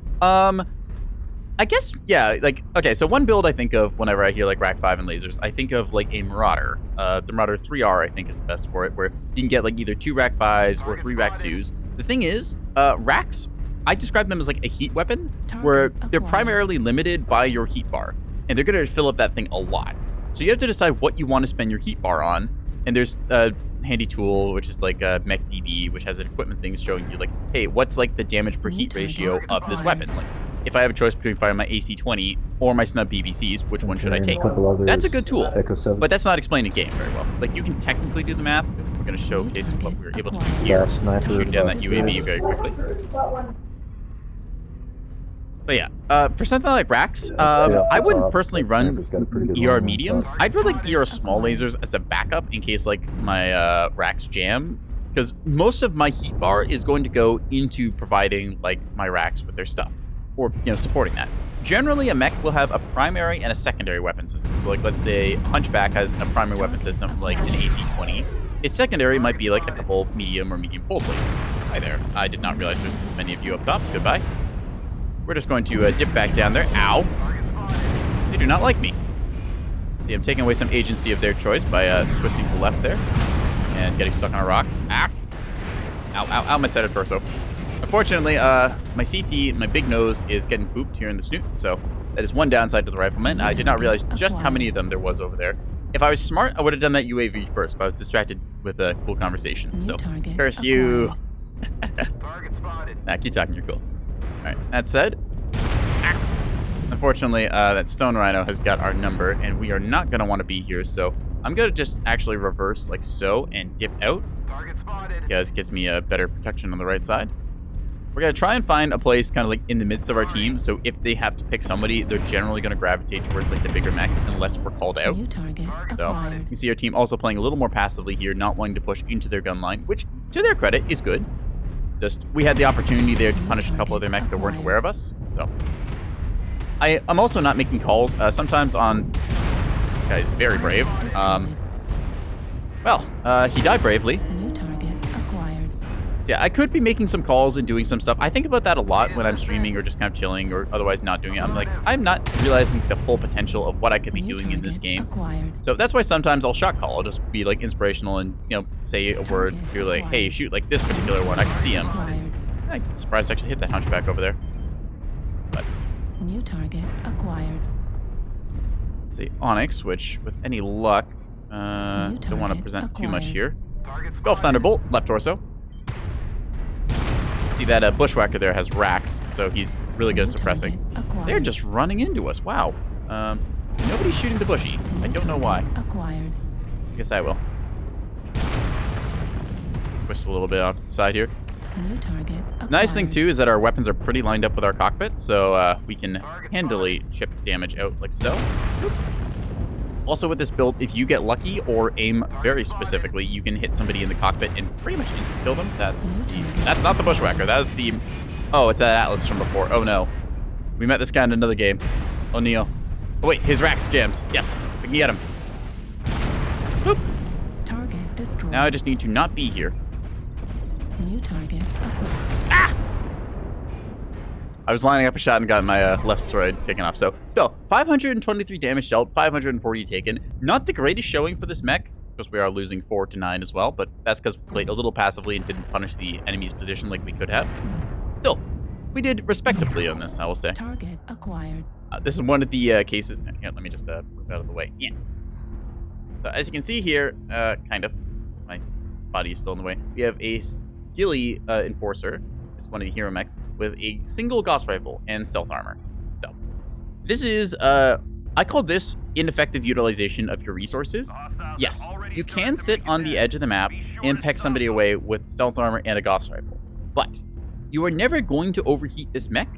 I guess, yeah, like, okay, so one build I think of whenever I hear, like, Rack 5 and lasers, I think of, like, a Marauder. The Marauder 3R, I think, is the best for it, where you can get, like, either 2 Rack 5s or 3 Rack 2s. The thing is, Racks, I describe them as, like, a heat weapon, where they're primarily limited by your heat bar, and they're going to fill up that thing a lot. So you have to decide what you want to spend your heat bar on, and there's a handy tool, which is, like, MechDB, which has an equipment thing showing you, like, hey, what's, like, the damage per heat ratio of this weapon? Like, if I have a choice between firing my AC-20 or my snub BBCs, which one should I take? That's a good tool, but that's not explained in game very well. Like, you can technically do the math. We're going to showcase what we were able to do here. Shooting down that UAV very quickly. But yeah, for something like racks, I wouldn't personally run ER mediums. I'd run like ER small lasers as a backup in case like my racks jam, because most of my heat bar is going to go into providing like my racks with their stuff, or supporting that. Generally, a mech will have a primary and a secondary weapon system. So like let's say Hunchback has a primary weapon system like an AC-20. Its secondary might be like a couple medium or medium pulse lasers. Hi there. I did not realize there's this many of you up top. Goodbye. We're just going to dip back down there. Ow. They do not like me. See, I'm taking away some agency of their choice by twisting to the left there and getting stuck on a rock. Ah. Ow, ow, ow, my center torso. Unfortunately, my CT, my big nose, is getting pooped here in the snoot, so that is one downside to the rifleman. I did not realize just how many of them there was over there. If I was smart, I would have done that UAV first, but I was distracted with cool conversations, so curse you. Target spotted. Nah, keep talking, you're cool. Alright, that said, unfortunately, that stone rhino has got our number, and we are not going to want to be here, so I'm going to just actually reverse like so and dip out. Target spotted. Because it gives me a better protection on the right side. We're going to try and find a place kind of like in the midst of our team, so if they have to pick somebody, they're generally going to gravitate towards like the bigger mechs unless we're called out. New target So acquired. you can see our team also playing a little more passively here, not wanting to push into their gun line, which to their credit is good. Just we had the opportunity there to punish a couple of their mechs that weren't aware of us. So I'm also not making calls. Sometimes on this guy's very brave. He died bravely. New target acquired. So yeah, I could be making some calls and doing some stuff. I think about that a lot when I'm streaming or just kind of chilling or otherwise not doing it. I'm like, I'm not realizing the full potential of what I could be New doing in this target game. acquired. So that's why sometimes I'll shot call. I'll just be like inspirational and say a word. You're like, hey, shoot like this particular one. I can see him. Acquired. I'm surprised I actually hit that hunchback over there. But New target acquired. let's see, Onyx, which with any luck, don't want to present too much here. Target spotted. Golf Thunderbolt, left torso. See that bushwhacker there has racks, so he's really good at New suppressing. target acquired. They're just running into us. Wow. Nobody's shooting the bushy. I New don't know why. target Acquired. I guess I will. Twist a little bit off to the side here. New target acquired. Nice thing too is that our weapons are pretty lined up with our cockpit, so we can handily chip damage out like so. Boop. Also with this build, if you get lucky or aim very specifically, you can hit somebody in the cockpit and pretty much insta-kill them. That's not the bushwhacker. That is the... Oh, it's that Atlas from before. Oh no. We met this guy in another game. Oh, Neo. Oh wait, his rack's jammed. Yes, we can get him. Boop. Target destroyed. Now I just need to not be here. New target acquired. I was lining up a shot and got my left steroid taken off. So still, 523 damage dealt, 540 taken. Not the greatest showing for this mech, because we are losing 4 to 9 as well, but that's because we played a little passively and didn't punish the enemy's position like we could have. Still, we did respectably on this, I will say. Target acquired. This is one of the cases. Here, let me just move out of the way. Yeah. So as you can see here, kind of, my body is still in the way. We have a Gilly Enforcer. It's one of the hero mechs with a single Gauss rifle and stealth armor. So this is, I call this ineffective utilization of your resources. Yes, you can sit on the edge of the map and peck somebody away with stealth armor and a Gauss rifle, but you are never going to overheat this mech,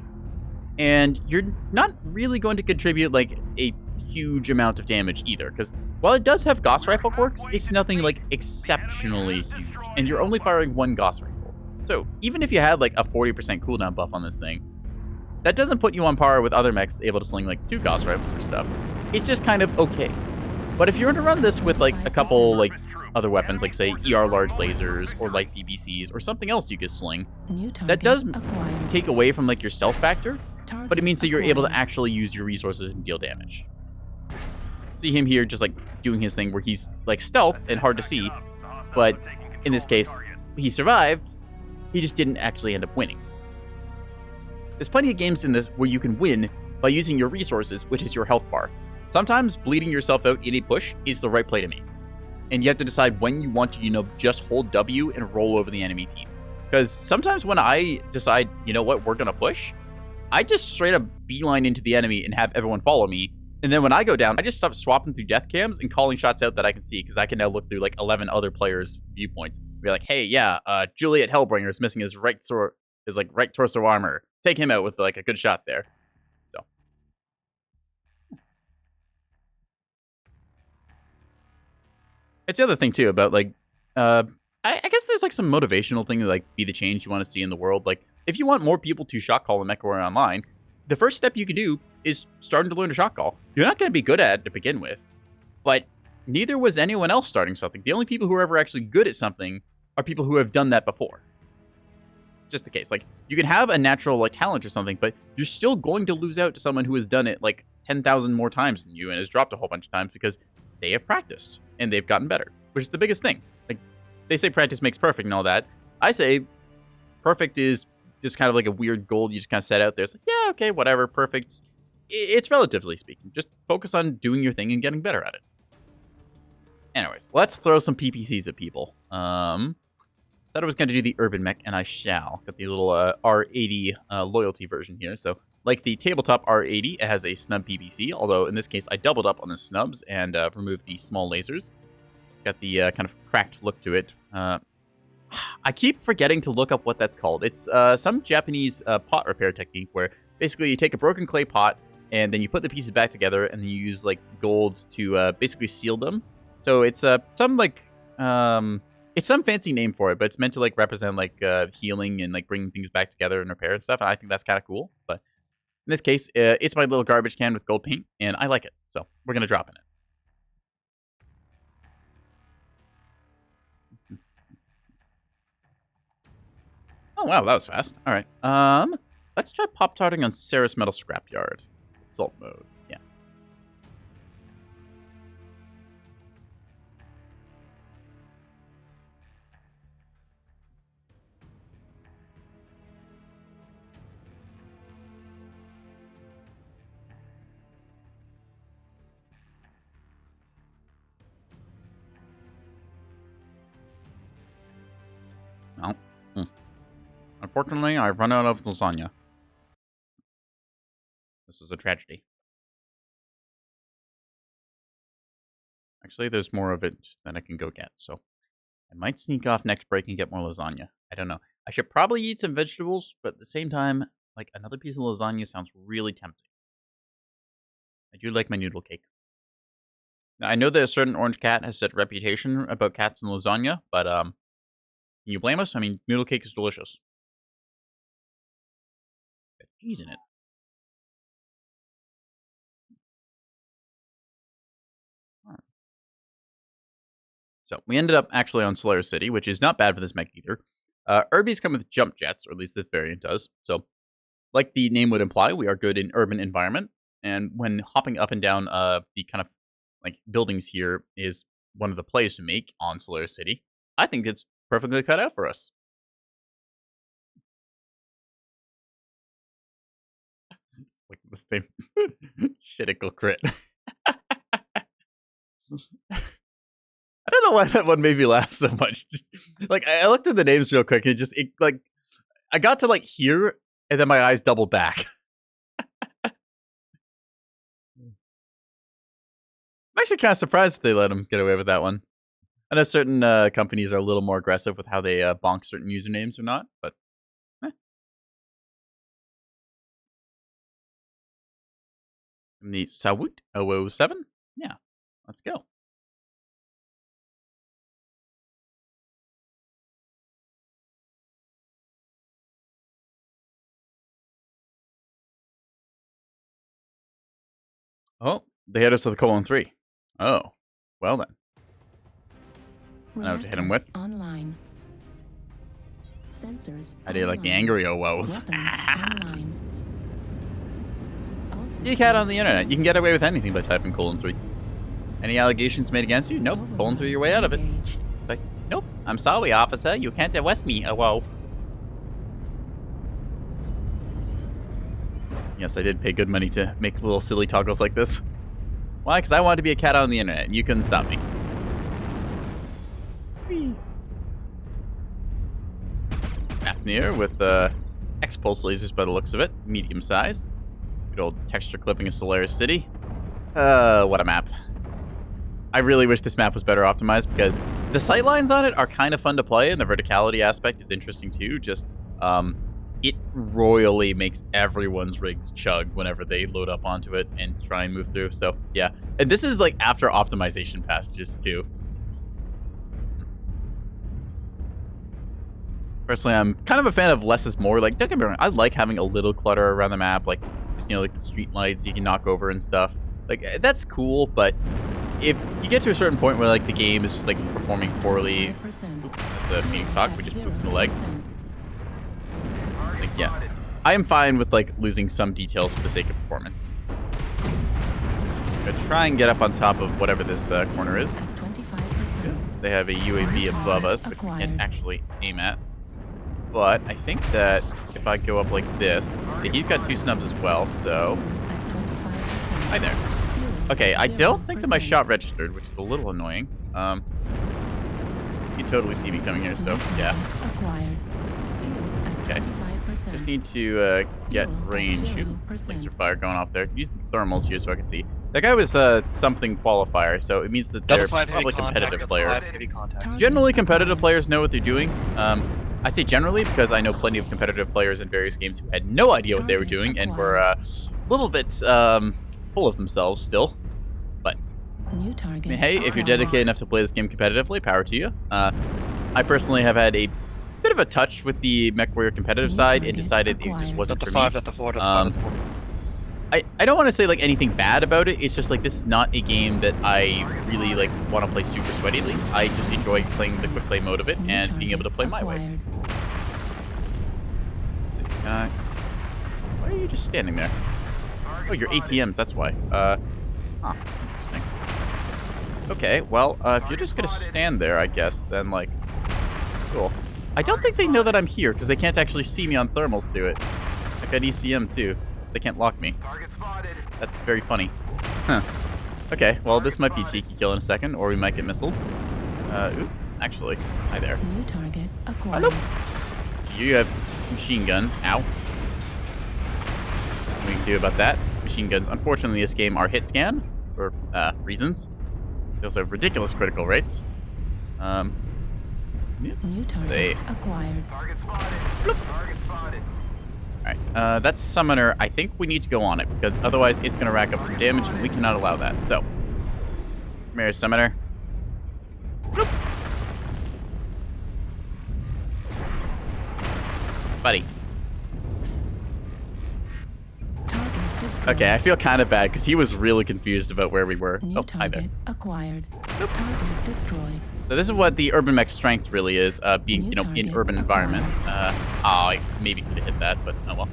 and you're not really going to contribute like a huge amount of damage either, because while it does have Gauss rifle quirks, it's nothing like exceptionally huge, and you're only firing one Gauss rifle. So even if you had like a 40% cooldown buff on this thing, that doesn't put you on par with other mechs able to sling like 2 Gauss rifles or stuff. It's just kind of okay. But if you were to run this with like a couple like other weapons, like say ER large lasers or light BBCs or something else you could sling, New target that does acquired. take away from like your stealth factor, Target but it means that you're able to acquired. actually use your resources and deal damage. See him here just like doing his thing where he's like stealth and hard to see, but in this case, he survived. He just didn't actually end up winning. There's plenty of games in this where you can win by using your resources, which is your health bar. Sometimes bleeding yourself out in a push is the right play to make. And you have to decide when you want to, just hold W and roll over the enemy team. Because sometimes when I decide, you know what, we're going to push, I just straight up beeline into the enemy and have everyone follow me. And then when I go down, I just stop swapping through death cams and calling shots out that I can see, because I can now look through like 11 other players' viewpoints. Be like, hey, yeah, Juliet Hellbringer is missing his right torso armor. Take him out with like a good shot there. It's the other thing too about like, I guess there's like some motivational thing to like be the change you want to see in the world. Like, if you want more people to shot call in Mechwarrior Online, the first step you can do is starting to learn to shot call. You're not going to be good at it to begin with, but neither was anyone else starting something. The only people who are ever actually good at something are people who have done that before. It's just the case. Like, you can have a natural like talent or something, but you're still going to lose out to someone who has done it like 10,000 more times than you and has dropped a whole bunch of times because they have practiced and they've gotten better, which is the biggest thing. Like, they say practice makes perfect and all that. I say perfect is just kind of like a weird goal you just kind of set out there. It's like, yeah, okay, whatever, perfect. It's relatively speaking. Just focus on doing your thing and getting better at it. Anyways, let's throw some PPCs at people. Said I was going to do the Urban Mech, and I shall. Got the little R80 loyalty version here. So, like the tabletop R80, it has a snub PPC, although in this case, I doubled up on the snubs and removed the small lasers. Got the kind of cracked look to it. I keep forgetting to look up what that's called. It's some Japanese pot repair technique where basically you take a broken clay pot and then you put the pieces back together and then you use like gold to basically seal them. So it's some like it's some fancy name for it, but it's meant to like represent like healing and like bringing things back together and repair and stuff. And I think that's kind of cool. But in this case, it's my little garbage can with gold paint, and I like it. So we're gonna drop in it. Oh, wow, that was fast. All right. Let's try pop-tarting on Ceres Metal Scrapyard. Assault mode. Yeah. Oh. Unfortunately, I've run out of lasagna. This is a tragedy. Actually, there's more of it than I can go get, so I might sneak off next break and get more lasagna. I don't know. I should probably eat some vegetables, but at the same time, like another piece of lasagna sounds really tempting. I do like my noodle cake. Now, I know that a certain orange cat has such a reputation about cats and lasagna, but can you blame us? I mean, noodle cake is delicious. Got cheese in it. So we ended up actually on Slayer City, which is not bad for this mech either. Urbies come with jump jets, or at least this variant does. So, like the name would imply, we are good in urban environment. And when hopping up and down the kind of like buildings here is one of the plays to make on Slayer City, I think it's perfectly cut out for us. Like this thing. Shitical crit. I don't know why that one made me laugh so much. Just like I looked at the names real quick and it like I got to like here and then my eyes doubled back. I'm actually kind of surprised that they let him get away with that one. I know certain companies are a little more aggressive with how they bonk certain usernames or not, but And the Sawut 007? Yeah, let's go. Oh, they hit us with a colon 3. Oh, well then. I know what to hit him with. Online. Sensors. I did like the online. angry oh-woes. Online. All You cat on systems the internet. You can get away with anything by typing colon 3. Any allegations made against you? Nope. Colon 3 your way out of it. engaged. It's like, nope. I'm sorry, officer. You can't arrest me. Oh, whoa. Yes, I did pay good money to make little silly toggles like this. Why? Because I wanted to be a cat on the internet, and you couldn't stop me. Fafnir with X-pulse lasers by the looks of it. Medium-sized. Good old texture clipping of Solaris City. What a map. I really wish this map was better optimized because the sightlines on it are kind of fun to play, and the verticality aspect is interesting too. Just, it royally makes everyone's rigs chug whenever they load up onto it and try and move through. So, yeah. And this is like after optimization passages too. Personally, I'm kind of a fan of less is more. Like, don't get me wrong, I like having a little clutter around the map, like, just, you know, like the street lights you can knock over and stuff. Like, that's cool, but if you get to a certain point where, like, the game is just, like, performing poorly, 5%. the Phoenix Hawk, we just moved the leg. 0%. Like, yeah. I am fine with, like, losing some details for the sake of performance. I'm gonna try and get up on top of whatever this corner is. At 25%. They have a UAV above us, which we can't actually aim at. But I think that if I go up like this, he's got 2 snubs as well, so... At 25%. Hi there. Okay, I don't think that my shot registered, which is a little annoying. You can totally see me coming here, so yeah. Acquired. Fuel at Okay. 25%. Just need to get Fuel at range. Shoot, 0%. laser fire going off there. Use the thermals here so I can see. That guy was something qualifier, so it means that they're probably a competitive player. Generally, competitive players know what they're doing. I say generally because I know plenty of competitive players in various games who had no idea what they were doing and were a little bit full of themselves still. But New target. I mean, hey, if you're acquired. dedicated enough to play this game competitively, power to you. I personally have had a bit of a touch with the Mechwarrior competitive New side and target decided it just acquired. wasn't At for the 5, me. at the 4, at the 5, at the 4. I don't want to say like anything bad about it. It's just like this is not a game that I really like want to play super sweatily. I just enjoy playing the quick play mode of it New and being able to play my way. acquired. So, why are you just standing there? Oh, you're ATMs. That's why. Interesting. Okay, well, if you're just gonna stand there, I guess, then like, cool. I don't think they know that I'm here because they can't actually see me on thermals through it. I got ECM too. They can't lock me. Target spotted. That's very funny. Huh. Okay, well, this might be a cheeky kill in a second, or we might get missiled. Oop, actually, hi there. New target acquired. Hello. You have machine guns. Ow. What we can do about that? Machine guns, unfortunately, this game are hit scan for reasons. They also have ridiculous critical rates. Yeah. New target Say. acquired. Target spotted. Target spotted. Alright, that summoner, I think we need to go on it, because otherwise it's going to rack up some damage, and we cannot allow that. So, come here, summoner. Bloop. Buddy. Target destroyed. Okay, I feel kind of bad, because he was really confused about where we were. New Oh, hi there. target acquired. Target destroyed. So this is what the urban mech strength really is, being, you know, in urban environment. I maybe could have hit that, but oh well.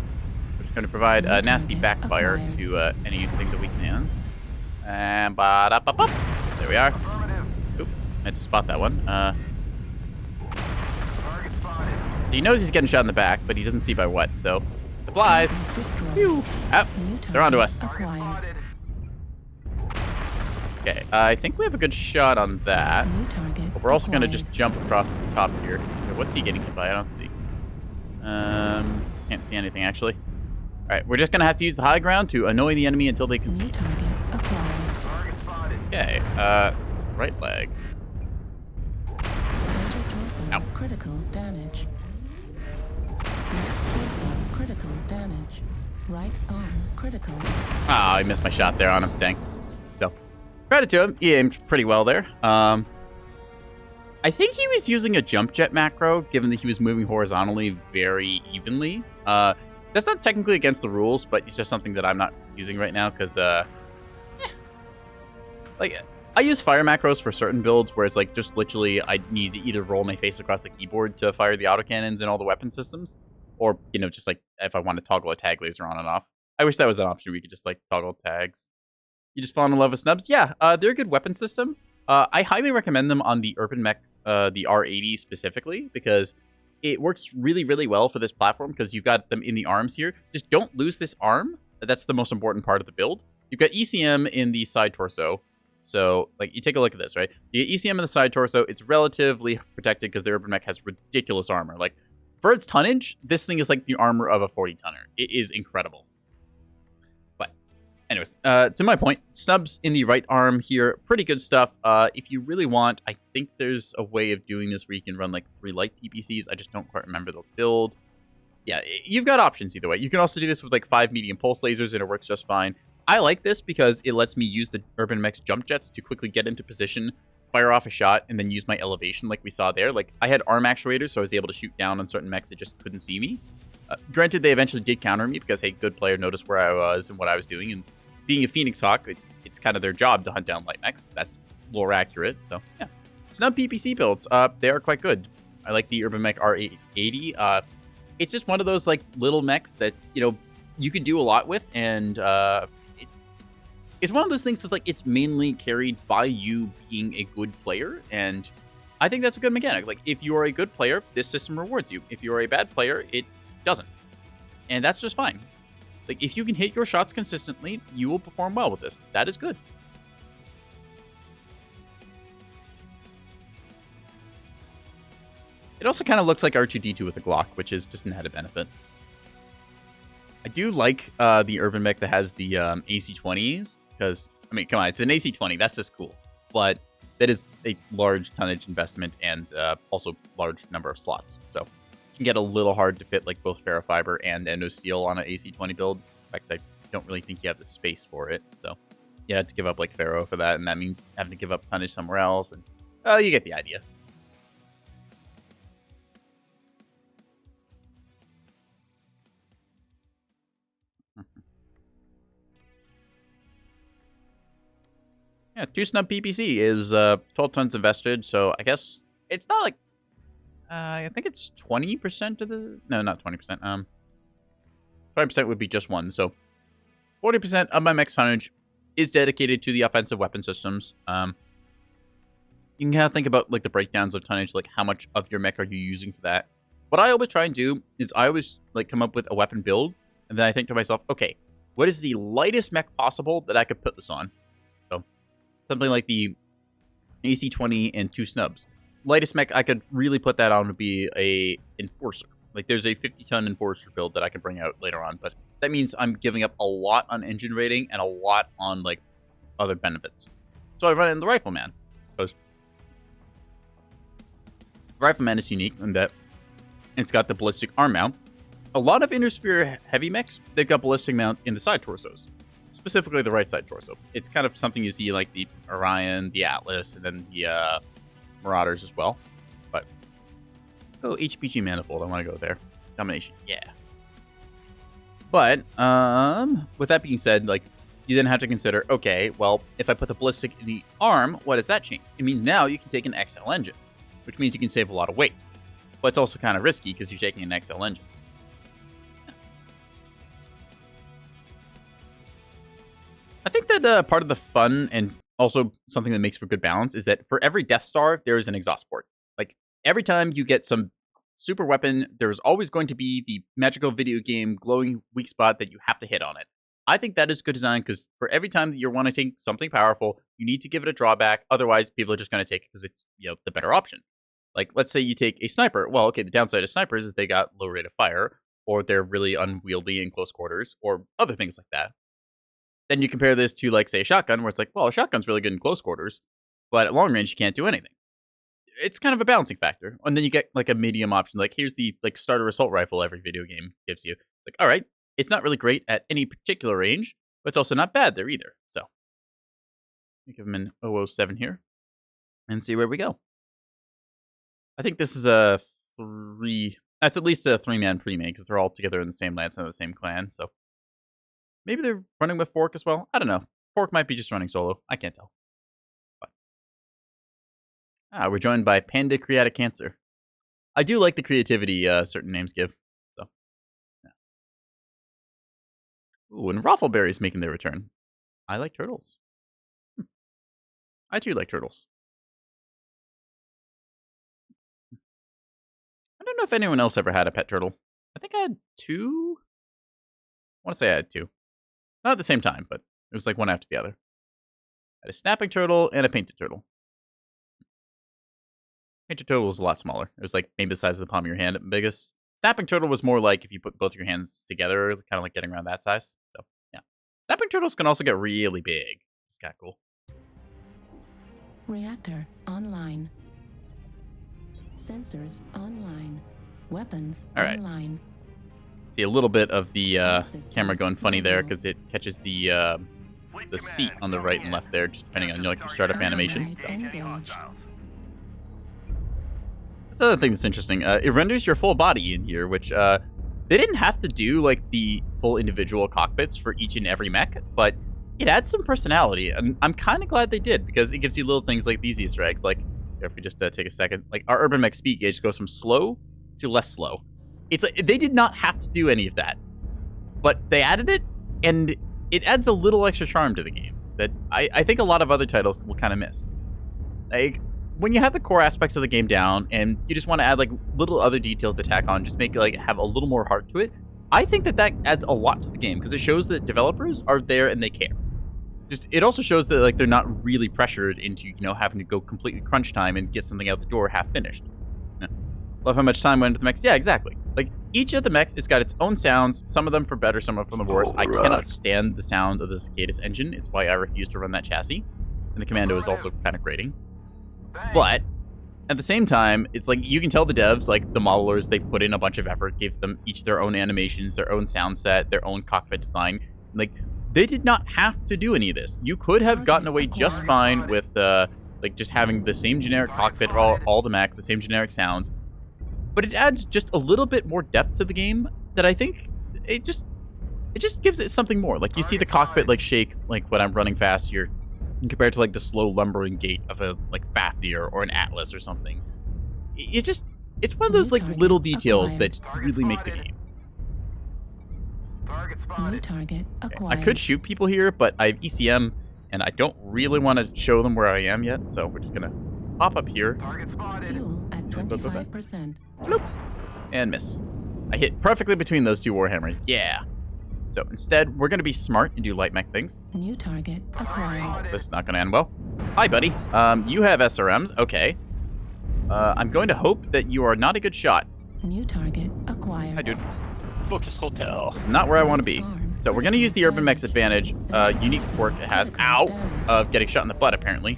We're just going to provide New nasty target backfire acquired. to anything that we can. And ba-da-ba-bop. There we are. Affirmative. Oop, I had to spot that one. Target spotted. He knows he's getting shot in the back, but he doesn't see by what, so supplies. Target destroyed. Phew. Ah, New they're onto target us. Target Acquired. spotted. Okay, I think we have a good shot on that. New target. But we're also going to acquired. just jump across the top here. Okay, what's he getting hit by? I don't see. Can't see anything, actually. All right, we're just going to have to use the high ground to annoy the enemy until they can see. New target acquired. Target spotted. Okay, right leg. Center torso Ow. critical damage. Left torso critical damage. Right arm critical. Ah, I missed my shot there on him. Dang. So, credit to him. He aimed pretty well there. I think he was using a jump jet macro, given that he was moving horizontally very evenly. That's not technically against the rules, but it's just something that I'm not using right now, because, like, I use fire macros for certain builds where it's like just literally I need to either roll my face across the keyboard to fire the autocannons and all the weapon systems, or, you know, just like if I want to toggle a tag laser on and off. I wish that was an option where you could just like toggle tags. You just fall in love with snubs? Yeah, they're a good weapon system. I highly recommend them on the Urban Mech, the R80 specifically, because it works really, really well for this platform because you've got them in the arms here. Just don't lose this arm. That's the most important part of the build. You've got ECM in the side torso. So, like, you take a look at this, right? You get ECM in the side torso. It's relatively protected because the Urban Mech has ridiculous armor. Like, for its tonnage, this thing is like the armor of a 40-tonner. It is incredible. But, anyways, to my point, snubs in the right arm here, pretty good stuff. If you really want, I think there's a way of doing this where you can run, like, 3 light PPCs. I just don't quite remember the build. Yeah, you've got options either way. You can also do this with, like, 5 medium pulse lasers, and it works just fine. I like this because it lets me use the Urban Mech's jump jets to quickly get into position. If I want to toggle a tag laser on and off. I wish that was an option where you could just like toggle tags. You just fall in love with snubs? Yeah, fire off a shot and then use my elevation like we saw there. Like, I had arm actuators, so I was able to shoot down on certain mechs that just couldn't see me. Granted, they eventually did counter me because, hey, good player noticed where I was and what I was doing. And being a Phoenix Hawk, it's kind of their job to hunt down light mechs. That's lore accurate, so yeah. Snub PPC builds, they are quite good. I like the Urban Mech R880. It's just one of those, like, little mechs that, you know, you can do a lot with, and it's one of those things that's, like, it's mainly carried by you being a good player, and I think that's a good mechanic. Like, if you are a good player, this system rewards you. If you are a bad player, it doesn't. And that's just fine. Like, if you can hit your shots consistently, you will perform well with this. That is good. It also kind of looks like R2-D2 with a Glock, which is just an added benefit. I do like the Urban Mech that has the AC-20s, because, I mean, come on, it's an AC-20. That's just cool. But that is a large tonnage investment and also large number of slots. So it can get a little hard to fit like both ferrofiber and endosteel on an AC-20 build. In fact, I don't really think you have the space for it. So you have to give up like ferro for that, and that means having to give up tonnage somewhere else. And you get the idea. Yeah, 2 snub PPC is 12 tons of vestige, so I guess it's not like I think it's 20% of the not 20%. 20% would be just one, so 40% of my mech tonnage is dedicated to the offensive weapon systems. You can kind of think about like the breakdowns of tonnage, like how much of your mech are you using for that. What I always try and do is I always like come up with a weapon build, and then I think to myself, okay, what is the lightest mech possible that I could put this on? Something like the AC-20 and 2 snubs. Lightest mech I could really put that on would be a Enforcer. Like, there's a 50-ton Enforcer build that I could bring out later on, but that means I'm giving up a lot on engine rating and a lot on, like, other benefits. So I run in the Rifleman, because Rifleman is unique in that it's got the ballistic arm mount. A lot of Innersphere heavy mechs, they've got ballistic mount in the side torsos. Specifically the right side torso. It's kind of something you see like the Orion, the Atlas, and then the Marauders as well. But let's go HPG Manifold. I want to go there. Domination, yeah. But with that being said, like you then have to consider, okay, well, if I put the ballistic in the arm, what does that change? It means now you can take an XL engine, which means you can save a lot of weight. But it's also kind of risky because you're taking an XL engine. I think that part of the fun and also something that makes for good balance is that for every Death Star, there is an exhaust port. Like, every time you get some super weapon, there's always going to be the magical video game glowing weak spot that you have to hit on it. I think that is good design because for every time that you want to take something powerful, you need to give it a drawback. Otherwise, people are just going to take it because it's, you know, the better option. Like, let's say you take a sniper. Well, okay, the downside of snipers is they got low rate of fire, or they're really unwieldy in close quarters, or other things like that. Then you compare this to, like, say, a shotgun, where it's like, well, a shotgun's really good in close quarters, but at long range, you can't do anything. It's kind of a balancing factor. And then you get, like, a medium option. Like, here's the, like, starter assault rifle every video game gives you. Like, all right, it's not really great at any particular range, but it's also not bad there either. So, I'll give him an 007 here and see where we go. I think this is a 3... That's at least a 3-man pre-made, because they're all together in the same lance and the same clan, so... Maybe they're running with Fork as well. I don't know. Fork might be just running solo. I can't tell. But... we're joined by Panda Creatic Cancer. I do like the creativity certain names give. So, yeah. Ooh, and Raffleberry's making their return. I like turtles. I too like turtles. I don't know if anyone else ever had a pet turtle. I think I had 2. I want to say I had 2. Not at the same time, but it was like one after the other. I had a snapping turtle and a painted turtle. Painted turtle was a lot smaller. It was like maybe the size of the palm of your hand at biggest. Snapping turtle was more like if you put both your hands together, kind of like getting around that size. So, yeah. Snapping turtles can also get really big. It's kind of cool. Reactor online. Sensors online. Weapons online. See a little bit of the camera going funny there because it catches the the seat on the right and left there, just depending on like your startup animation. Right, engage. That's another thing that's interesting. It renders your full body in here, which they didn't have to do like the full individual cockpits for each and every mech, but it adds some personality, and I'm kind of glad they did because it gives you little things like these Easter eggs. Like if we just take a second, like our urban mech speed gauge goes from slow to less slow. It's like they did not have to do any of that, but they added it, and it adds a little extra charm to the game that I think a lot of other titles will kind of miss. Like when you have the core aspects of the game down and you just want to add like little other details to tack on, just make it like have a little more heart to it. I think that adds a lot to the game because it shows that developers are there and they care. Just it also shows that like they're not really pressured into having to go completely crunch time and get something out the door half finished. Love how much time went into the mechs. Yeah, exactly. Like each of the mechs, it's got its own sounds. Some of them for better, some of them for the worse. I cannot stand the sound of the Cicadas engine. It's why I refuse to run that chassis. And the Commando is also kind of grating. But at the same time, it's like you can tell the devs, like the modelers, they put in a bunch of effort, gave them each their own animations, their own sound set, their own cockpit design. Like they did not have to do any of this. You could have gotten away just fine with like just having the same generic cockpit of all the mechs, the same generic sounds. But it adds just a little bit more depth to the game that I think it just gives it something more. Like you see the cockpit like shake like when I'm running fast here compared to like the slow lumbering gait of a like Fafnir or an Atlas or something. It's one of those like little details that really makes the game. New target acquired. I could shoot people here, but I have ECM and I don't really want to show them where I am yet, so we're just gonna pop up here. Fuel at 25%. Bloop, and miss. I hit perfectly between those two Warhammers. Yeah. So instead, we're going to be smart and do light mech things. New target acquired. This is not going to end well. Hi, buddy. You have SRMs. Okay. I'm going to hope that you are not a good shot. New target acquired. Hi, dude. Focus Hotel. This is not where I want to be. So we're going to use the Urban Mech's advantage, unique quirk it has, of getting shot in the butt, apparently.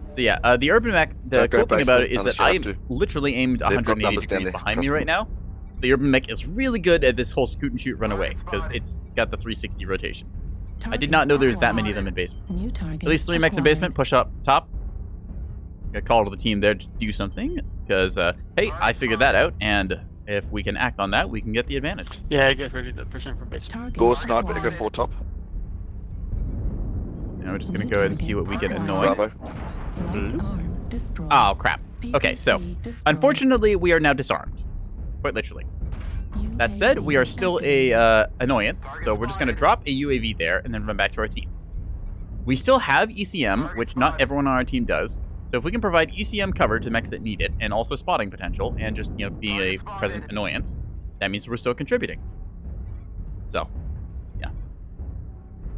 So yeah, the Urban Mech, the cool thing about it is that I am literally aimed 180 degrees behind me right now. So the Urban Mech is really good at this whole scoot and shoot run away, because it's got the 360 rotation. I did not know there was that many of them in basement. New target At least 3 mechs in basement, push up top. Gonna call to the team there to do something, because, hey, I figured that out, and if we can act on that, we can get the advantage. Yeah, I get ready to push in from base. Go sniper, go for top. Now we're just gonna go ahead and see what we can annoy. Bravo. Right arm destroyed. Oh, crap. Okay, so, unfortunately, we are now disarmed. Quite literally. That said, we are still a annoyance, so we're just going to drop a UAV there and then run back to our team. We still have ECM, which not everyone on our team does, so if we can provide ECM cover to mechs that need it, and also spotting potential, and just, being a present annoyance, that means we're still contributing. So, yeah.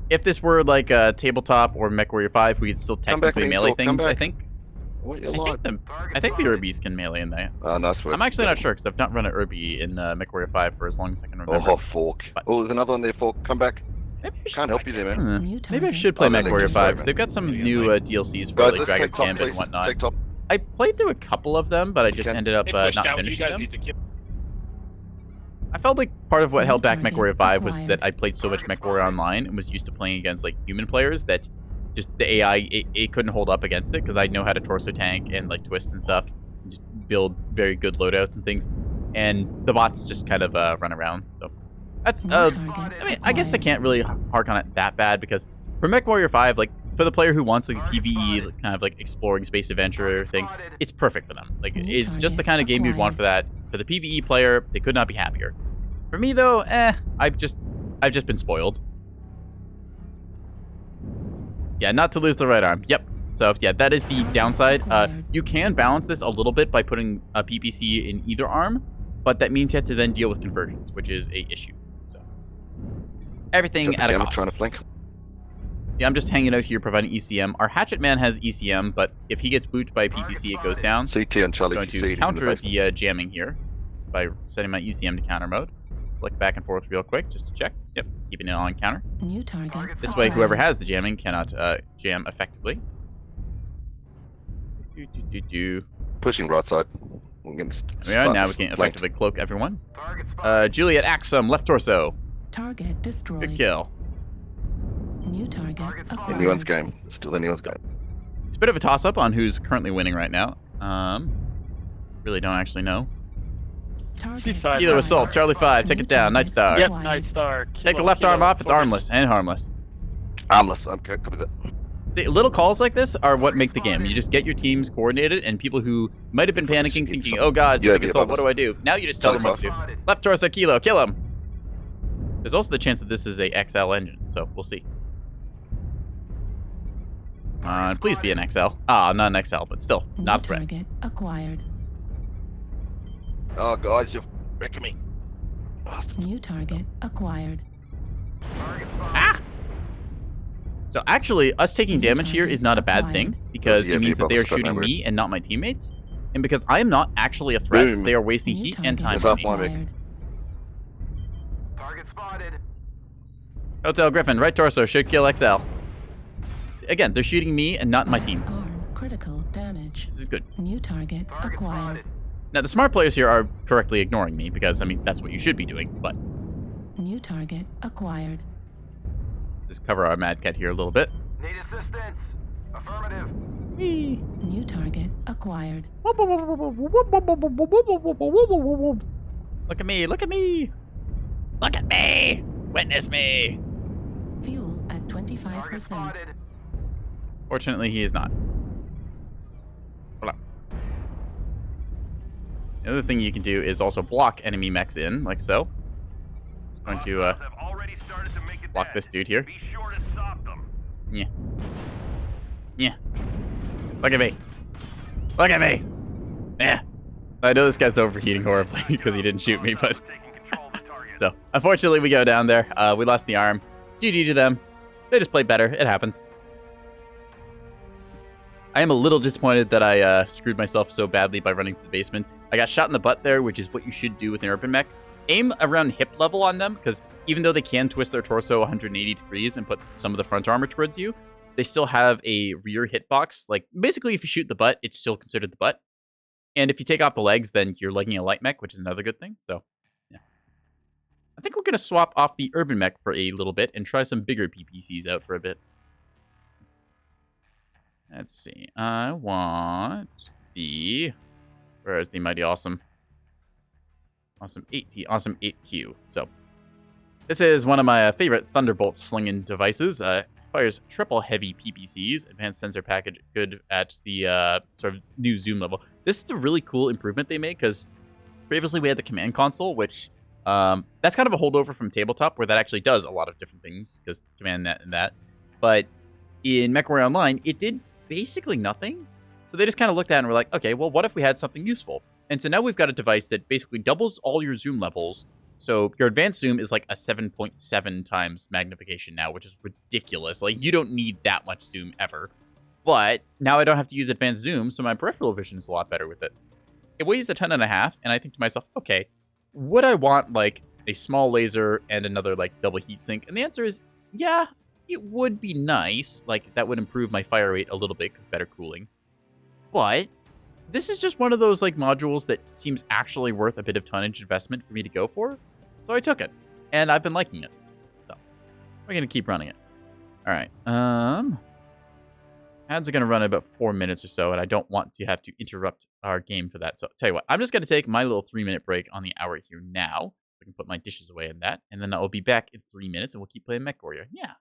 If this were like a tabletop or Mechwarrior 5, we could still technically melee things, I think. What you I think the Urbies can melee in there. Nice work. I'm actually not sure, because I've not run an Urbi in Mechwarrior 5 for as long as I can remember. Oh, fork. But- Oh, there's another one there, fork. Come back. Maybe I should, Can't help you there, man. New maybe I target should play Oh, no, they Mechwarrior can 5, play, because they've got some man. new DLCs for Guys, like let's Dragon's take top, Gambit and please. whatnot. Take top. I played through a couple of them, but I just Okay. ended up not finishing them. to kill. I felt like part of what held back Target Mechwarrior 5 was acquired. that I played so much Mechwarrior Online and was used to playing against like human players that just the AI, it couldn't hold up against it, because I know how to torso tank and like twist and stuff, and just build very good loadouts and things, and the bots just kind of run around. So that's New I target mean, I guess I acquired. can't really hark on it that bad, because for Mechwarrior 5, like for the player who wants like a PvE like, kind of like exploring space adventure thing, it's perfect for them. Like New it's just the target kind of game you'd want for that. For the PvE player, they could not be happier. For me though, I've just been spoiled. Yeah, not to lose the right arm. Yep. So yeah, that is the downside. You can balance this a little bit by putting a PPC in either arm, but that means you have to then deal with conversions, which is a issue. So everything at a I'm cost. trying to flank. See, I'm just hanging out here providing ECM. Our Hatchet Man has ECM, but if he gets booped by a PPC, it goes down. CT and Charlie. I'm going to counter the jamming here by setting my ECM to counter mode. Flick back and forth real quick just to check. Yep, keeping it on counter. New target This way, acquired. whoever has the jamming cannot jam effectively. Pushing right side. There we are. Now we can flank. effectively cloak everyone. Juliet Axum, left torso. Target destroyed. Good kill. New target acquired. Anyone's game. Still anyone's game. It's a bit of a toss-up on who's currently winning right now. Really don't actually know. Target Seaside. Kilo Assault, Charlie 5, take it down, Night Star. Yep, Night Star. Take the left arm off, it's armless and harmless. Armless. I'm good with it. See, little calls like this are what make the game. You just get your teams coordinated, and people who might have been panicking, thinking, oh god, it's a big assault, what do I do? Now you just tell them what to do. Left torso, Kilo, kill him! There's also the chance that this is a XL engine, so we'll see. Please be an XL. Ah, not an XL, but still, not a threat. Target acquired. Oh, guys, you're wrecking me. New target acquired. Ah! So actually, us taking damage here is not a bad thing, because Yeah, it means be that they are above the shooting number. me and not my teammates. And because I am not actually a threat, Boom. they are wasting New heat target and time That's on me. off one. acquired. Target spotted. Hotel Griffin, right torso, should kill XL. Again, they're shooting me and not my team. Arm critical damage. This is good. New target Target acquired. spotted. Now, the smart players here are correctly ignoring me, because, I mean, that's what you should be doing, but New target acquired. just cover our Mad Cat here a little bit. Need assistance. Affirmative. New target acquired. Look at me, look at me! Look at me! Witness me! Fuel at Target 25%. spotted. Fortunately, he is not. Hold on. The other thing you can do is also block enemy mechs in, like so. Just going to Hostiles have already started to make it block dead. this dude here. Be sure to stop them. Yeah. Yeah. Look at me. Look at me. Yeah. I know this guy's overheating horribly because he didn't shoot me, but... Taking control of the target. So, unfortunately, we go down there. We lost the arm. GG to them. They just played better. It happens. I am a little disappointed that I screwed myself so badly by running to the basement. I got shot in the butt there, which is what you should do with an urban mech. Aim around hip level on them, because even though they can twist their torso 180 degrees and put some of the front armor towards you, they still have a rear hitbox. Like, basically, if you shoot the butt, it's still considered the butt. And if you take off the legs, then you're legging a light mech, which is another good thing. So, yeah. I think we're going to swap off the urban mech for a little bit and try some bigger PPCs out for a bit. Let's see. I want the... Where is the mighty awesome? Awesome 8T. Awesome 8Q. So, this is one of my favorite Thunderbolt slinging devices. Fires triple heavy PPCs. Advanced sensor package good at the sort of new zoom level. This is a really cool improvement they made, because previously we had the command console, which that's kind of a holdover from tabletop, where that actually does a lot of different things, because command net and that. But in Mechwarrior Online, it did basically nothing. So they just kind of looked at it and were like, okay, well, what if we had something useful? And so now we've got a device that basically doubles all your zoom levels. So your advanced zoom is like a 7.7 times magnification now, which is ridiculous. Like, you don't need that much zoom ever. But now I don't have to use advanced zoom, so my peripheral vision is a lot better with it. It weighs a ton and a half, and I think to myself, okay, would I want like a small laser and another like double heatsink? And the answer is, yeah, it would be nice. Like, that would improve my fire rate a little bit because better cooling. But this is just one of those like modules that seems actually worth a bit of tonnage investment for me to go for. So I took it, and I've been liking it. So we're gonna keep running it. All right. Ads are gonna run about 4 minutes or so, and I don't want to have to interrupt our game for that. So tell you what, I'm just gonna take my little 3-minute break on the hour here now. I can put my dishes away in that, and then I'll be back in 3 minutes, and we'll keep playing Mechwarrior. Yeah.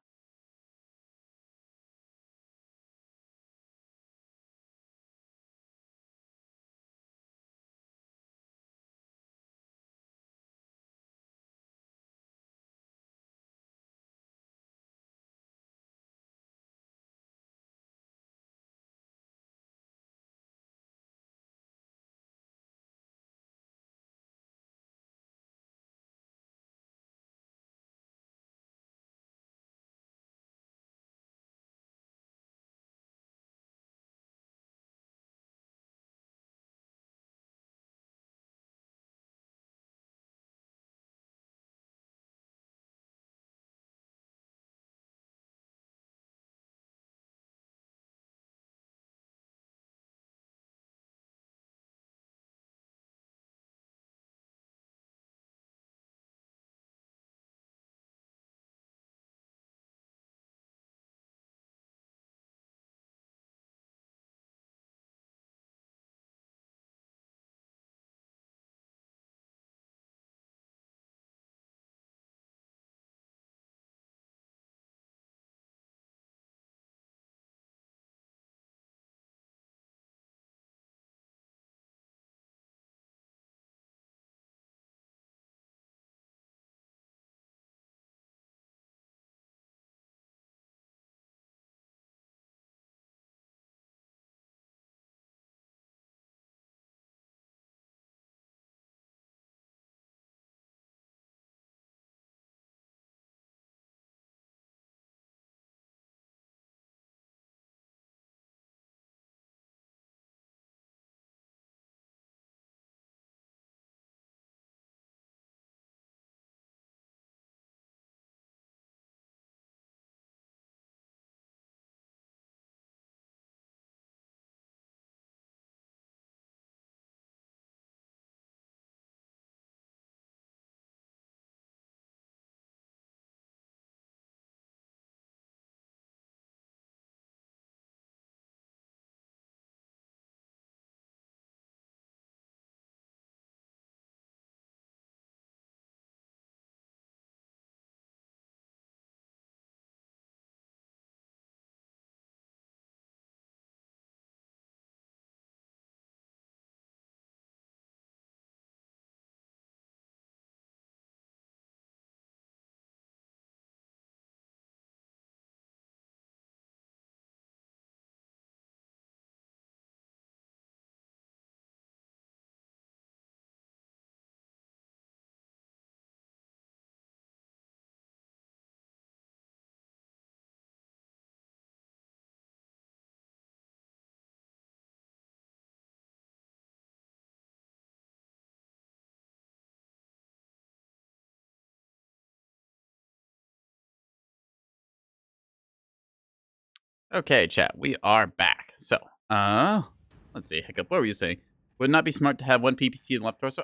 Okay, chat, we are back. So, let's see, Hiccup, what were you saying? Would it not be smart to have one PPC in the left torso?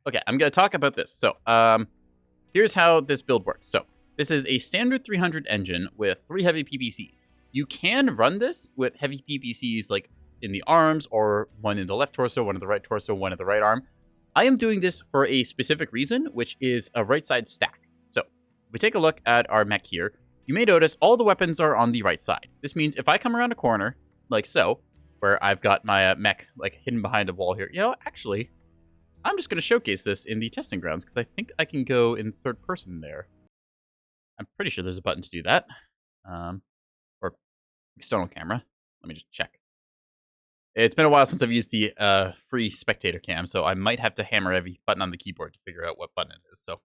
Okay, I'm gonna talk about this. So, here's how this build works. So, this is a standard 300 engine with 3 heavy PPCs. You can run this with heavy PPCs like in the arms, or one in the left torso, one in the right torso, one in the right arm. I am doing this for a specific reason, which is a right side stack. So, we take a look at our mech here. You may notice all the weapons are on the right side. This means if I come around a corner, like so, where I've got my mech like hidden behind a wall here, you know, actually, I'm just going to showcase this in the testing grounds because I think I can go in third person there. I'm pretty sure there's a button to do that. Or external camera. Let me just check. It's been a while since I've used the free spectator cam, so I might have to hammer every button on the keyboard to figure out what button it is. So,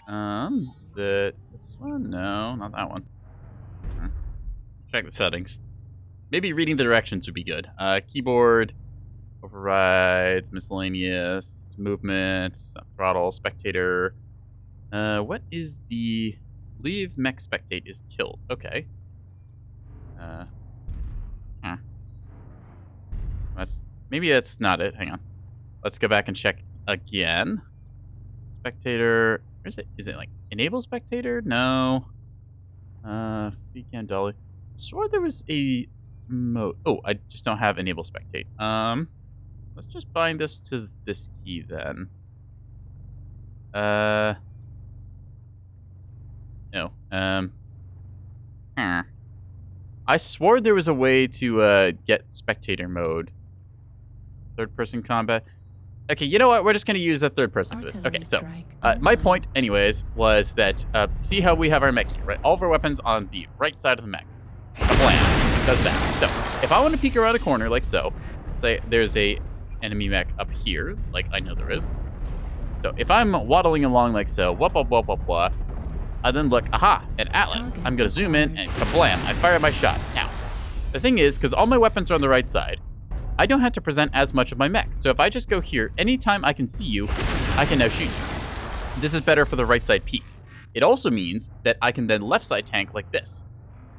is it this one? No, not that one. Check the settings. Maybe reading the directions would be good. Keyboard, overrides, miscellaneous, movement, throttle, spectator. What is the leave mech spectate is tilt? Okay. Maybe that's not it. Hang on. Let's go back and check again. Spectator. Where is it? Is it like enable spectator? No. Vcam dolly. Swore there was a mode. Oh, I just don't have enable spectate. Let's just bind this to this key then. No. I swore there was a way to get spectator mode. Third person combat. Okay, you know what? We're just going to use a third person for this. Okay, so my point, anyways, was that see how we have our mech here, right? All of our weapons on the right side of the mech. Blam does that. So if I want to peek around a corner like so, say there's a enemy mech up here, like I know there is. So if I'm waddling along like so, whoop, whoop, whoop, whoop, whoop, I then look, aha, an Atlas. I'm going to zoom in and kablam, I fire my shot. Now, the thing is, because all my weapons are on the right side, I don't have to present as much of my mech. So if I just go here, anytime I can see you, I can now shoot you. This is better for the right side peek. It also means that I can then left side tank like this.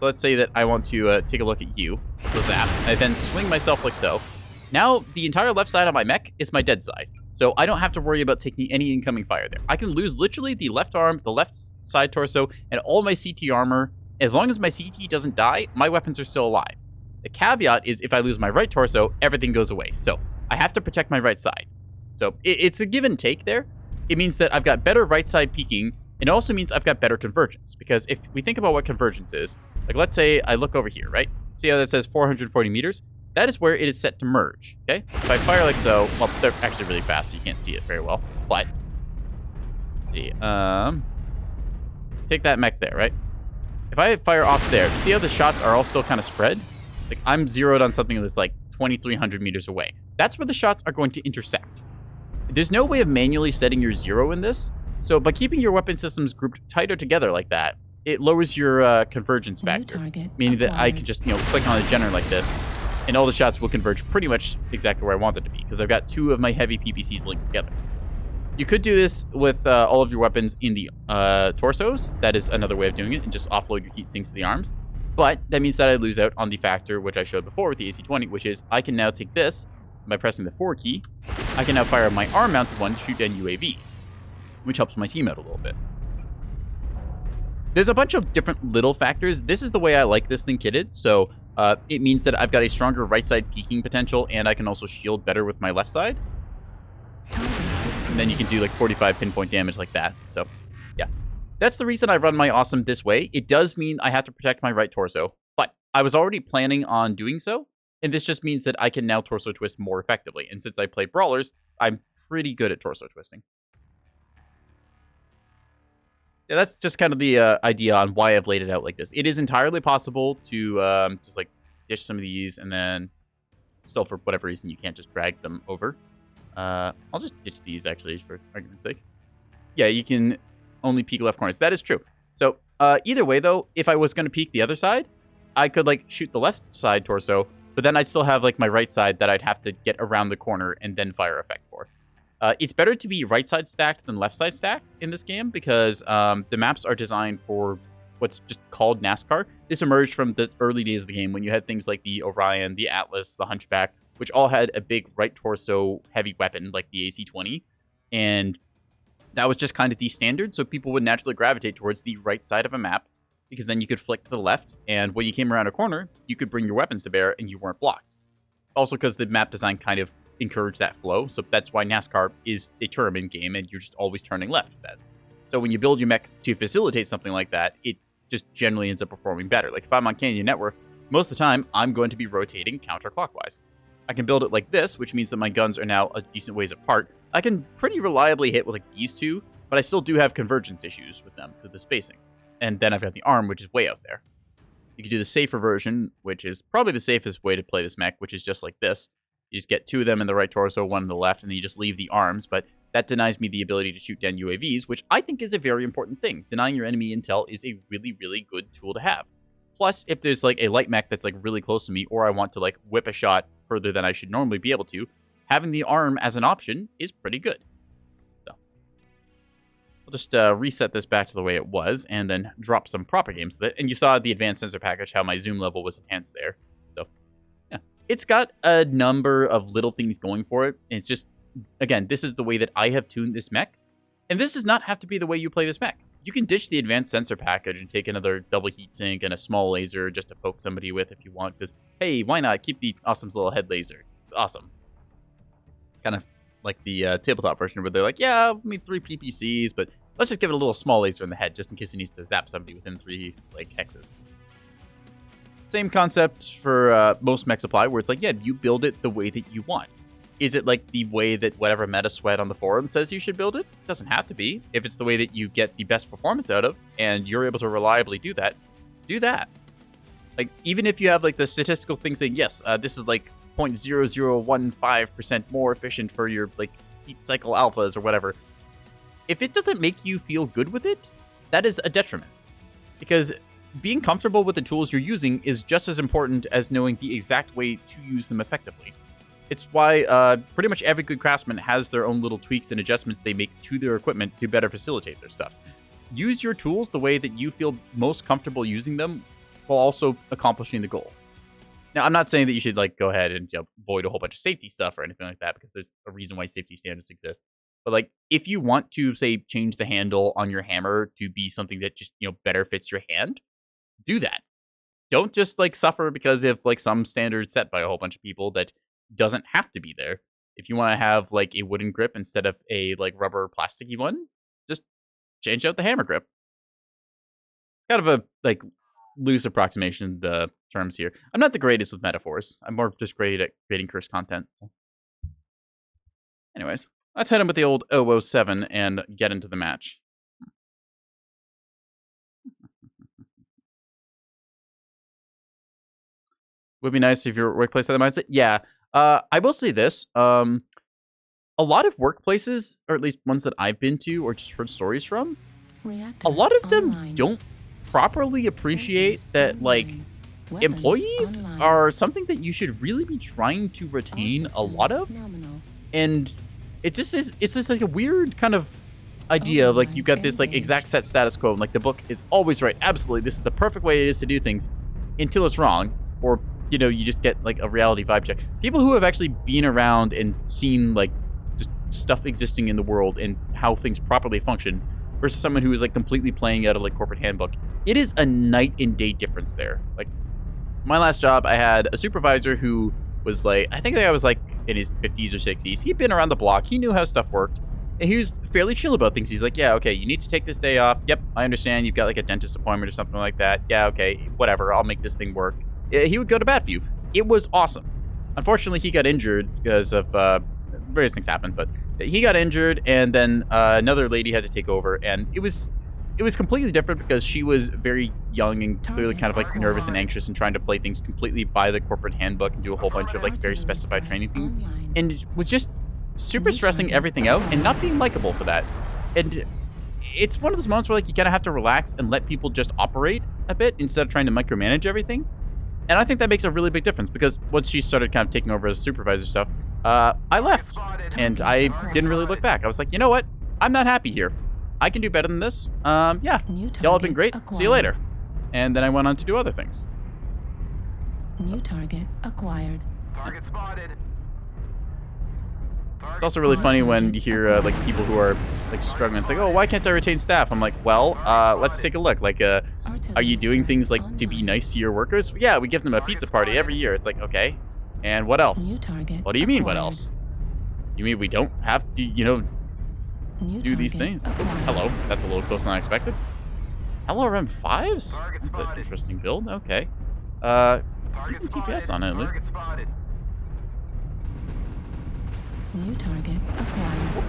So let's say that I want to take a look at you, so zap, I then swing myself like so. Now the entire left side of my mech is my dead side. So I don't have to worry about taking any incoming fire there. I can lose literally the left arm, the left side torso, and all my CT armor. As long as my CT doesn't die, my weapons are still alive. The caveat is if I lose my right torso, everything goes away. So I have to protect my right side. So it's a give and take there. It means that I've got better right side peeking. It also means I've got better convergence. Because if we think about what convergence is, like let's say I look over here, right? See how that says 440 meters? That is where it is set to merge, okay? If I fire like so, well, they're actually really fast, so you can't see it very well. But, let's see, take that mech there, right? If I fire off there, see how the shots are all still kind of spread? Like, I'm zeroed on something that's like 2,300 meters away. That's where the shots are going to intersect. There's no way of manually setting your zero in this, so by keeping your weapon systems grouped tighter together like that, it lowers your convergence factor, meaning that I can just, you know, click on a generator like this, and all the shots will converge pretty much exactly where I want them to be, because I've got 2 of my heavy PPCs linked together. You could do this with all of your weapons in the torsos. That is another way of doing it, and just offload your heat sinks to the arms. But that means that I lose out on the factor, which I showed before with the AC-20, which is I can now take this, by pressing the 4 key, I can now fire my arm-mounted one to shoot down UAVs, which helps my team out a little bit. There's a bunch of different little factors. This is the way I like this thing kitted, so it means that I've got a stronger right side peeking potential, and I can also shield better with my left side. And then you can do like 45 pinpoint damage like that. So, yeah. That's the reason I run my awesome this way. It does mean I have to protect my right torso, but I was already planning on doing so, and this just means that I can now torso twist more effectively. And since I play brawlers, I'm pretty good at torso twisting. Yeah, that's just kind of the idea on why I've laid it out like this. It is entirely possible to just like dish some of these and then still for whatever reason you can't just drag them over. I'll just ditch these actually for argument's sake. Yeah, you can only peek left corners. That is true. So either way though, if I was going to peek the other side, I could like shoot the left side torso, but then I'd still have like my right side that I'd have to get around the corner and then fire effect for. It's better to be right side stacked than left side stacked in this game because the maps are designed for what's just called NASCAR. This emerged from the early days of the game when you had things like the Orion, the Atlas, the Hunchback, which all had a big right torso heavy weapon like the AC-20. And that was just kind of the standard, so people would naturally gravitate towards the right side of a map, because then you could flick to the left, and when you came around a corner, you could bring your weapons to bear, and you weren't blocked. Also because the map design kind of encouraged that flow, so that's why NASCAR is a term in-game, and you're just always turning left with that. So when you build your mech to facilitate something like that, it just generally ends up performing better. Like if I'm on Canyon Network, most of the time, I'm going to be rotating counterclockwise. I can build it like this, which means that my guns are now a decent ways apart. I can pretty reliably hit with like these two, but I still do have convergence issues with them because of the spacing. And then I've got the arm, which is way out there. You can do the safer version, which is probably the safest way to play this mech, which is just like this. You just get two of them in the right torso, one in the left, and then you just leave the arms, but that denies me the ability to shoot down UAVs, which I think is a very important thing. Denying your enemy intel is a really, really good tool to have. Plus, if there's like a light mech that's like really close to me, or I want to like whip a shot further than I should normally be able to, having the arm as an option is pretty good. So, I'll just reset this back to the way it was, and then drop some proper games with it. And you saw the advanced sensor package, how my zoom level was enhanced there. So, yeah. It's got a number of little things going for it. And it's just, again, this is the way that I have tuned this mech. And this does not have to be the way you play this mech. You can ditch the advanced sensor package and take another double heatsink and a small laser just to poke somebody with if you want. Because, hey, why not keep the Awesome's little head laser? It's awesome. It's kind of like the tabletop version where they're like, yeah, we need 3 PPCs, but let's just give it a little small laser in the head just in case it needs to zap somebody within 3 like hexes. Same concept for most mech supply, where it's like, yeah, you build it the way that you want. Is it like the way that whatever meta sweat on the forum says you should build it? Doesn't have to be. If it's the way that you get the best performance out of, and you're able to reliably do that, do that. Like, even if you have like the statistical thing saying, yes, this is like 0.0015% more efficient for your like heat cycle alphas or whatever. If it doesn't make you feel good with it, that is a detriment. Because being comfortable with the tools you're using is just as important as knowing the exact way to use them effectively. It's why pretty much every good craftsman has their own little tweaks and adjustments they make to their equipment to better facilitate their stuff. Use your tools the way that you feel most comfortable using them while also accomplishing the goal. Now, I'm not saying that you should like go ahead and avoid a whole bunch of safety stuff or anything like that, because there's a reason why safety standards exist. But like, if you want to, say, change the handle on your hammer to be something that just, better fits your hand, do that. Don't just like suffer because of like some standard set by a whole bunch of people that doesn't have to be there. If you want to have like a wooden grip instead of a like rubber plasticky one, just change out the hammer grip. Kind of a like loose approximation of the terms here. I'm not the greatest with metaphors. I'm more just great at creating cursed content. So. Anyways, let's head in with the old 007 and get into the match. Would be nice if your workplace had the mindset. Yeah. I will say this. A lot of workplaces, or at least ones that I've been to or just heard stories from, a lot of them don't properly appreciate that, like, employees are something that you should really be trying to retain a lot of. And it just is, it's just like a weird kind of idea. Like, you've got this, like, exact set status quo, and, like, the book is always right. Absolutely, this is the perfect way it is to do things until it's wrong. Or, you just get, like, a reality vibe check. People who have actually been around and seen, like, just stuff existing in the world and how things properly function versus someone who is, like, completely playing out of, like, corporate handbook. It is a night and day difference there. Like, my last job, I had a supervisor who was, like, I think I was, like, in his 50s or 60s. He'd been around the block. He knew how stuff worked. And he was fairly chill about things. He's like, yeah, okay, you need to take this day off. Yep, I understand. You've got, like, a dentist appointment or something like that. Yeah, okay, whatever. I'll make this thing work. He would go to bat for you. It was awesome. Unfortunately, he got injured because of various things happened, but he got injured, and then another lady had to take over, and it was completely different because she was very young and clearly kind of like nervous and anxious and trying to play things completely by the corporate handbook and do a whole bunch of like very specified training things, and it was just super stressing everything out and not being likable for that. And it's one of those moments where like you kind of have to relax and let people just operate a bit instead of trying to micromanage everything. And I think that makes a really big difference because once she started kind of taking over as supervisor stuff, I left and I didn't really look back. I was like, you know what? I'm not happy here. I can do better than this. Yeah, y'all have been great. See you later. and then I went on to do other things. New target acquired. Target spotted. It's also really funny when you hear like people who are like struggling. It's like, oh, why can't I retain staff? I'm like, well, let's take a look. Like, are you doing things like to be nice to your workers? Yeah, we give them a pizza party every year. It's like, okay, and what New else? target. What do you mean, what acquired. else? You mean we don't have to, New do these target things? acquired. Hello, that's a little closer than I expected. LRM5s? Target That's an spotted. interesting build. Okay. Target Decent spotted. TPS on it, at least. Target spotted. New target acquired.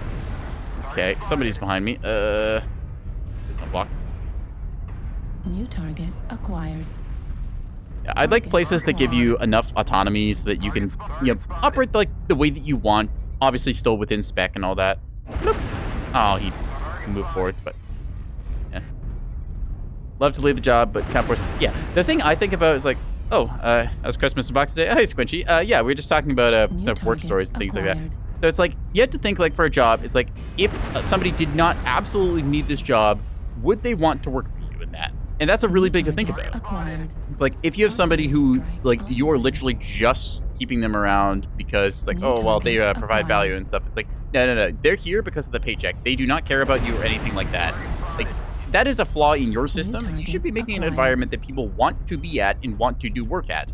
Okay, somebody's behind me. There's no block. New target acquired. Yeah, I'd like places that give you enough autonomy so that you can, operate like the way that you want. Obviously, still within spec and all that. Bloop. Oh, he moved forward, but yeah. Love to leave the job, but can't force. Yeah, the thing I think about is like, oh, I was Christmas in box today. Hey, Squinchy. Yeah, we were just talking about New some work target stories and things like that. acquired. So it's like, you have to think like for a job, it's like, if somebody did not absolutely need this job, would they want to work for you in that? And that's a really big to think Target about. Acquired. It's like, if you have somebody who, like, you're literally just keeping them around because it's like, New oh, well, they target provide acquired. value and stuff. It's like, no. They're here because of the paycheck. They do not care about you or anything like that. Like, that is a flaw in your system. You should be making an acquired. environment that people want to be at and want to do work at.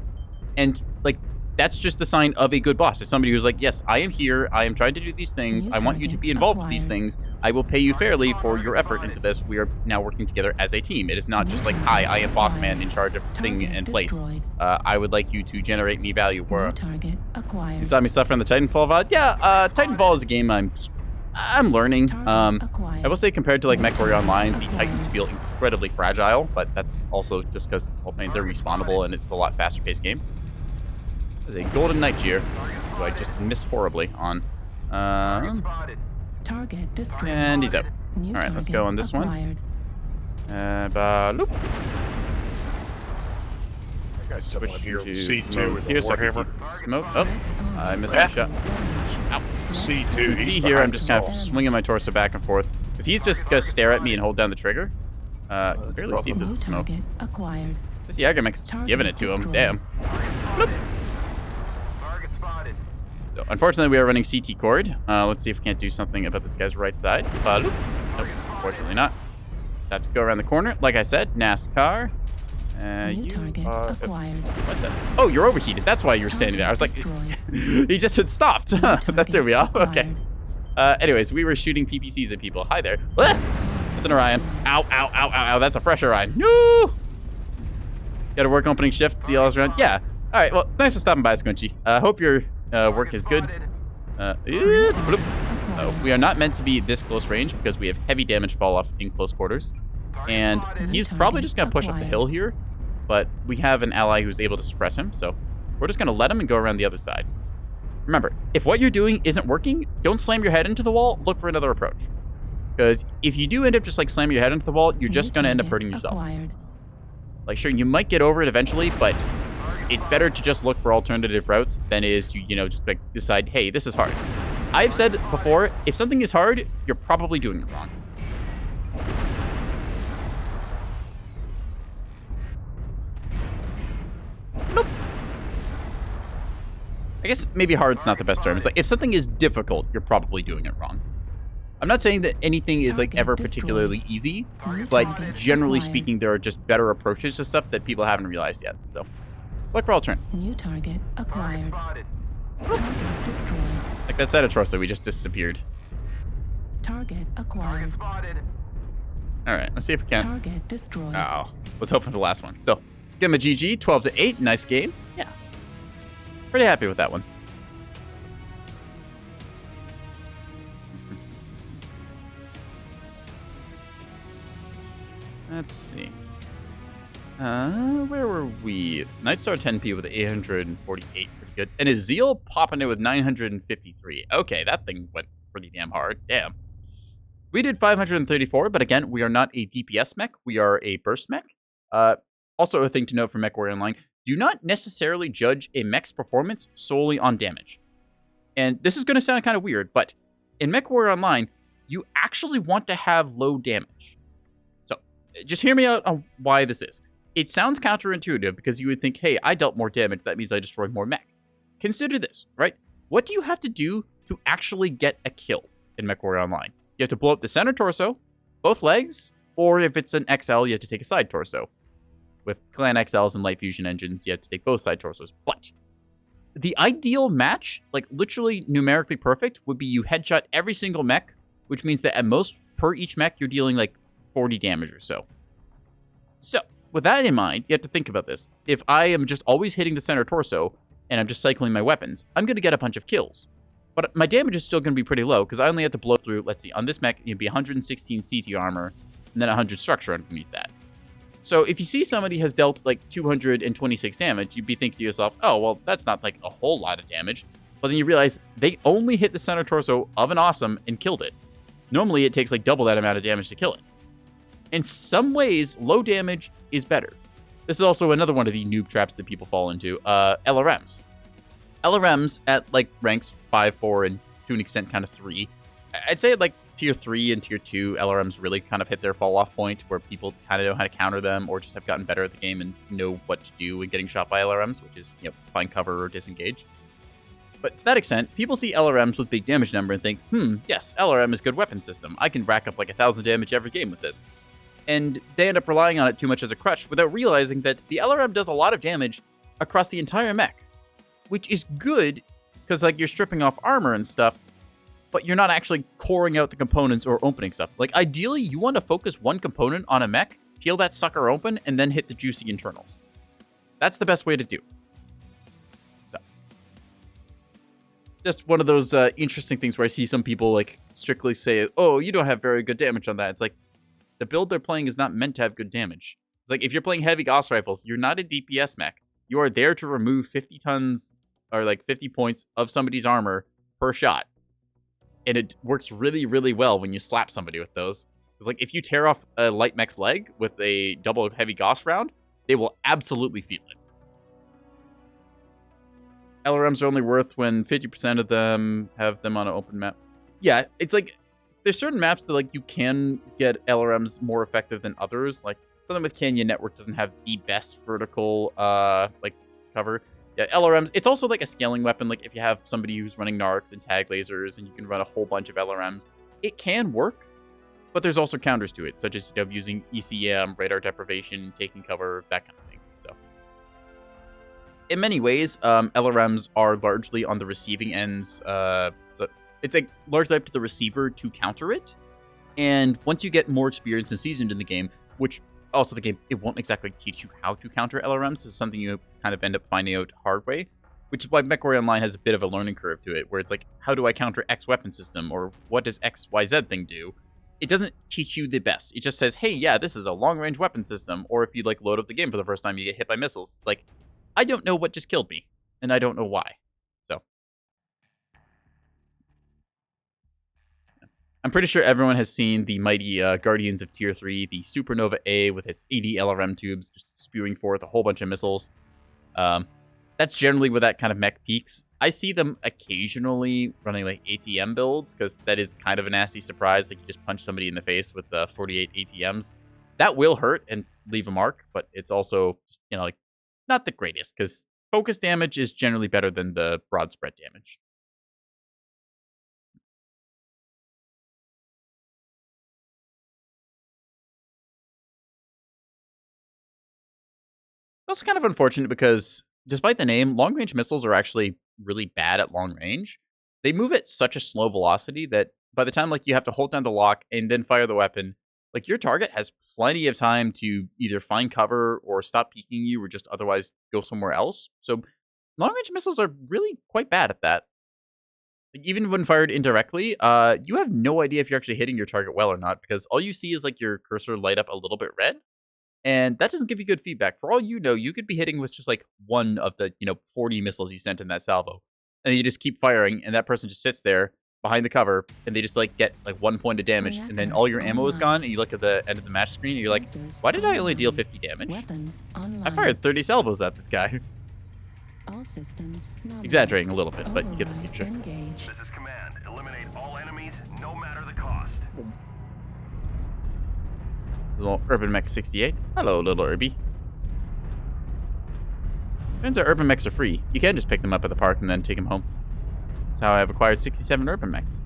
And, like, that's just the sign of a good boss. It's somebody who's like, yes, I am here. I am trying to do these things. New I want you to target be involved with these acquired. things. I will pay you fairly for your effort into this. We are now working together as a team. It is not just like, hi, I am boss man in charge of thing Target and place. destroyed. I would like you to generate me value. New Where target acquired. you saw me suffer in the Titanfall VOD. Yeah, Titanfall is a game I'm learning. Target acquired. I will say compared to like New Mechwarrior target Online, the acquired. Titans feel incredibly fragile, but that's also just because they're respawnable and it's a lot faster paced game. There's a Golden Knight here, who I just missed horribly on. Target spotted. Target destroyed. And he's out. New Alright, let's target go on this one. acquired. Loop. I got someone Switch here to with C2 mode with here a so I can see warhammer. the smoke. Oh, I missed Yeah. my shot. Ow. C2. You he's see here, I'm behind just the kind wall. of swinging my torso back and forth. Because he's just going to stare at me and hold down the trigger. I can barely see through New the smoke. target acquired. This Jagermech's just Target giving it to him. destroyed. Damn. Target spotted. So, unfortunately, we are running CT cord. Let's see if we can't do something about this guy's right side. Nope, unfortunately not. Just have to go around the corner. Like I said, NASCAR. New You target are... acquired. What the? Oh, you're overheated. That's why you're standing there. I was like, Destroyed. he just had stopped. That threw me off. Okay. Acquired. Anyways, we were shooting PPCs at people. Hi there. Ah! That's an Orion. Ow, ow, ow, ow, ow. That's a fresh Orion. No! Gotta work opening shift, see all around. Yeah. All right, well, thanks for stopping by, Squinchy. Hope your work is good. Bloop. Oh, we are not meant to be this close range because we have heavy damage fall off in close quarters. And he's probably just going to push up the hill here. But we have an ally who's able to suppress him, so we're just going to let him and go around the other side. Remember, if what you're doing isn't working, don't slam your head into the wall, look for another approach. Because if you do end up just like slamming your head into the wall, you're just going to end up hurting yourself. Acquired. Like, sure, you might get over it eventually, but it's better to just look for alternative routes than it is to, just like decide, hey, this is hard. I've said before, if something is hard, you're probably doing it wrong. Nope. I guess maybe hard's not the best term. It's like, if something is difficult, you're probably doing it wrong. I'm not saying that anything is like ever particularly easy, but generally speaking, there are just better approaches to stuff that people haven't realized yet. So, look for alternate. New target acquired. Spotted. Target destroyed. Like that Setatros that we just disappeared. Target acquired. Target spotted. All right, let's see if we can. Target destroyed. Oh, was hoping for the last one. So, give him a GG, 12-8, nice game. Yeah, pretty happy with that one. Let's see. Where were we? Nightstar 10P with 848, pretty good. And his Zeal popping in with 953. Okay, that thing went pretty damn hard. Damn. We did 534, but again, we are not a DPS mech. We are a burst mech. Also, a thing to note for Mechwarrior Online, do not necessarily judge a mech's performance solely on damage. And this is going to sound kind of weird, but in Mechwarrior Online, you actually want to have low damage. So, just hear me out on why this is. It sounds counterintuitive because you would think, hey, I dealt more damage, that means I destroyed more mech. Consider this, right? What do you have to do to actually get a kill in Mechwarrior Online? You have to blow up the center torso, both legs, or if it's an XL, you have to take a side torso. With Clan XLs and Light Fusion engines, you have to take both side torsos. But the ideal match, like literally numerically perfect, would be you headshot every single mech, which means that at most per each mech, you're dealing like 40 damage or so. So, with that in mind, you have to think about this. If I am just always hitting the center torso, and I'm just cycling my weapons, I'm going to get a bunch of kills. But my damage is still going to be pretty low, because I only have to blow through, let's see, on this mech, it'd be 116 CT armor, and then 100 structure underneath that. So if you see somebody has dealt like 226 damage, you'd be thinking to yourself, oh, well, that's not like a whole lot of damage. But then you realize they only hit the center torso of an awesome and killed it. Normally, it takes like double that amount of damage to kill it. In some ways, low damage is better. This is also another one of the noob traps that people fall into, LRMs. LRMs at like ranks 5, 4, and to an extent kind of 3. I'd say like tier 3 and tier 2 LRMs really kind of hit their fall off point where people kind of know how to counter them or just have gotten better at the game and know what to do when getting shot by LRMs, which is, you know, find cover or disengage. But to that extent, people see LRMs with big damage number and think, yes, LRM is good weapon system. I can rack up like 1,000 damage every game with this. And they end up relying on it too much as a crutch without realizing that the LRM does a lot of damage across the entire mech, which is good because like you're stripping off armor and stuff, but you're not actually coring out the components or opening stuff. Like ideally, you want to focus one component on a mech, peel that sucker open, and then hit the juicy internals. That's the best way to do. So, just one of those interesting things where I see some people like strictly say, oh, you don't have very good damage on that. It's like, the build they're playing is not meant to have good damage. It's like, if you're playing heavy Gauss rifles, you're not a DPS mech. You are there to remove 50 tons or like 50 points of somebody's armor per shot. And it works really, really well when you slap somebody with those. It's like, if you tear off a light mech's leg with a double heavy Gauss round, they will absolutely feel it. LRMs are only worth when 50% of them have them on an open map. Yeah, it's like, there's certain maps that like you can get LRMs more effective than others. Like something with Canyon Network doesn't have the best vertical like cover. Yeah, LRMs, it's also like a scaling weapon. Like if you have somebody who's running narcs and tag lasers and you can run a whole bunch of LRMs, it can work, but there's also counters to it, such as, you know, using ECM, radar deprivation, taking cover, that kind of thing. So in many ways, LRMs are largely on the receiving ends. So it's like largely up to the receiver to counter it. And once you get more experienced and seasoned in the game, which also the game, it won't exactly teach you how to counter LRMs. It's something you kind of end up finding out hard way, which is why Mechwarrior Online has a bit of a learning curve to it, where it's like, how do I counter X weapon system, or what does XYZ thing do? It doesn't teach you the best. It just says, hey, yeah, this is a long-range weapon system. Or if you like load up the game for the first time, you get hit by missiles. It's like, I don't know what just killed me, and I don't know why. So I'm pretty sure everyone has seen the mighty Guardians of Tier 3, the Supernova A with its 80 LRM tubes just spewing forth a whole bunch of missiles. That's generally where that kind of mech peaks. I see them occasionally running like ATM builds, because that is kind of a nasty surprise. Like you just punch somebody in the face with 48 ATMs. That will hurt and leave a mark, but it's also, you know, like not the greatest, because focus damage is generally better than the broad spread damage. Also kind of unfortunate because despite the name, long-range missiles are actually really bad at long range. They move at such a slow velocity that by the time like you have to hold down the lock and then fire the weapon, like your target has plenty of time to either find cover or stop peeking you or just otherwise go somewhere else. So long-range missiles are really quite bad at that. Like, even when fired indirectly, you have no idea if you're actually hitting your target well or not, because all you see is like your cursor light up a little bit red. And that doesn't give you good feedback. For all you know, you could be hitting with just like one of the, 40 missiles you sent in that salvo. And you just keep firing, and that person just sits there behind the cover, and they just like get like 1 point of damage, and then all your ammo is gone, and you look at the end of the match screen, and you're like, why did I only deal 50 damage? I fired 30 salvos at this guy. All systems Exaggerating a little bit, but you get the picture. Engage. This is command. Eliminate all enemies, no matter the cost. Little Urban Mech 68. Hello, little Irby. Turns out urban mechs are free. You can just pick them up at the park and then take them home. That's how I've acquired 67 urban mechs.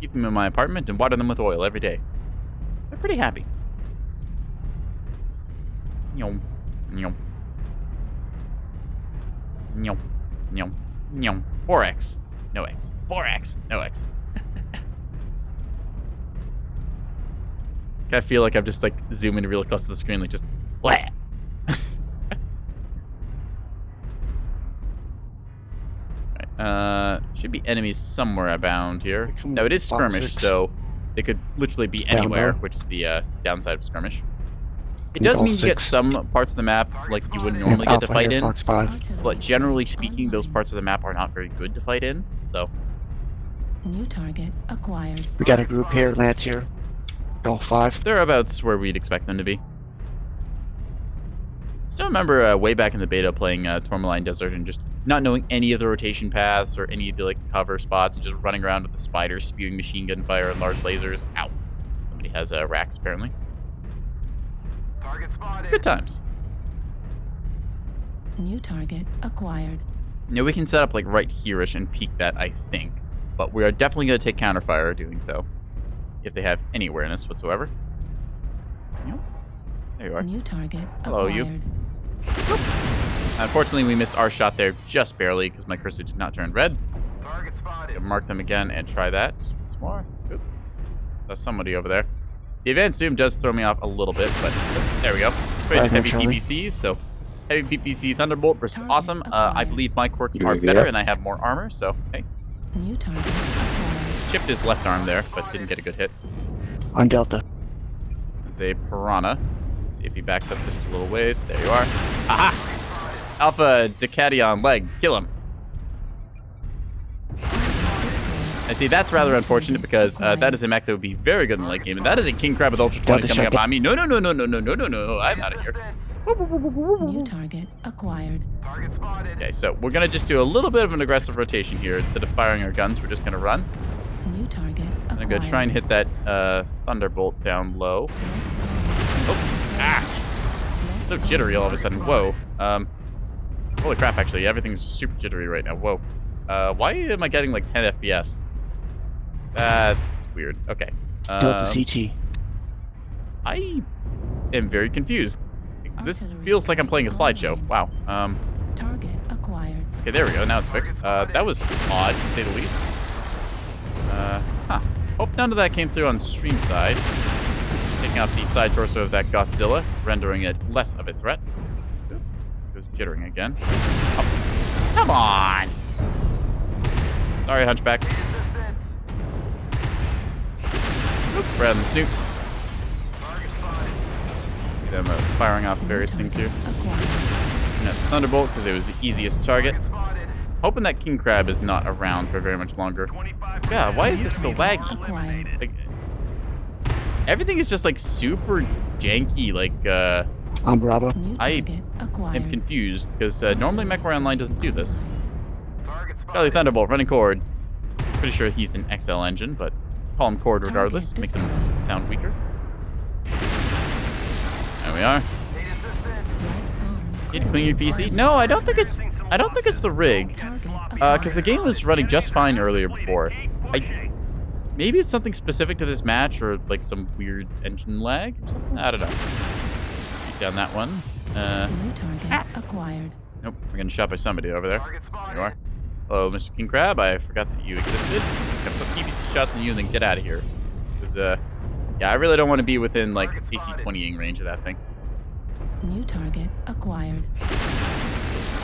Keep them in my apartment and water them with oil every day. They're pretty happy. Nyom. Nyom. Nyom. Nyom. Nyom. 4x. No X. 4x. No X. I feel like I'm just like zooming really close to the screen, like just blah. Alright, should be enemies somewhere abound here. No, it is skirmish, so they could literally be anywhere, which is the downside of skirmish. It does mean you get some parts of the map like you wouldn't normally get to fight in, but generally speaking, those parts of the map are not very good to fight in, so. New target acquired. We got a group here, Lance here. Golf 5. They're about where we'd expect them to be. Still remember way back in the beta playing Tourmaline Desert and just not knowing any of the rotation paths or any of the like cover spots and just running around with the spiders spewing machine gun fire and large lasers. Ow. Somebody has racks apparently. Target spotted. It's good times. New target acquired. Now we can set up like right here-ish and peek that, I think. But we are definitely going to take counterfire doing so. If they have any awareness whatsoever. Yep. There you are. New target Hello, you. acquired. Unfortunately, we missed our shot there just barely because my cursor did not turn red. Target spotted. Mark them again and try that. Once more. Oop. Saw somebody over there. The advanced zoom does throw me off a little bit, but there we go. Playing heavy PPCs, so heavy PPC Thunderbolt versus awesome. I believe my quirks are better and I have more armor, so hey. New target acquired. Chipped his left arm there, but didn't get a good hit. On Delta. There's a piranha. See if he backs up just a little ways. There you are. Aha! Alpha Decathlon leg. Kill him. I see, that's rather unfortunate because that is a mech that would be very good in the late game. And that is a King Crab with Ultra 20 coming up on me. No, no, no, no, no, no, no, no, no. I'm out of here. New target acquired. Target spotted. Okay, so we're going to just do a little bit of an aggressive rotation here. Instead of firing our guns, we're just going to run. New target acquired. I'm going to try and hit that Thunderbolt down low. Oh, ah! So jittery all of a sudden. Whoa. Holy crap, actually. Everything's just super jittery right now. Whoa. Why am I getting like 10 FPS? That's weird. Okay. Delta CT. I am very confused. This feels like I'm playing a slideshow. Wow. Target acquired. Okay, there we go. Now it's fixed. That was odd, to say the least. Hope none of that came through on stream side. Taking out the side torso of that Godzilla, rendering it less of a threat. Oop, goes jittering again. Oh, come on! Sorry, Hunchback. Assistance. Oop, right on the snoop. Target spotted. See them firing off various things here. Acquired. And that Thunderbolt, because it was the easiest target. Target spotted. Hoping that King Crab is not around for very much longer. 25. Yeah, why is this so laggy? Acquired. Like, everything is just like super janky. Like, On Bravo. New I target acquired. am confused because normally Mechwarrior Online doesn't do this. Target Charlie spotted. Thunderbolt running Cord. Pretty sure he's an XL engine, but call him Cord regardless. Makes him sound weaker. There we are. Need assistance. Right arm. Need to clean your PC? No, I don't think it's the rig. Because the game was running just fine earlier before. Maybe it's something specific to this match or like some weird engine lag or something. I don't know. Shoot down that one. New target acquired. Nope, we're getting shot by somebody over there. Target There spotted. you are. Hello, Mr. King Crab. I forgot that you existed. I'm gonna put PVC shots on you and then get out of here. Because, yeah, I really don't want to be within, like, AC-20ing range of that thing. New target acquired.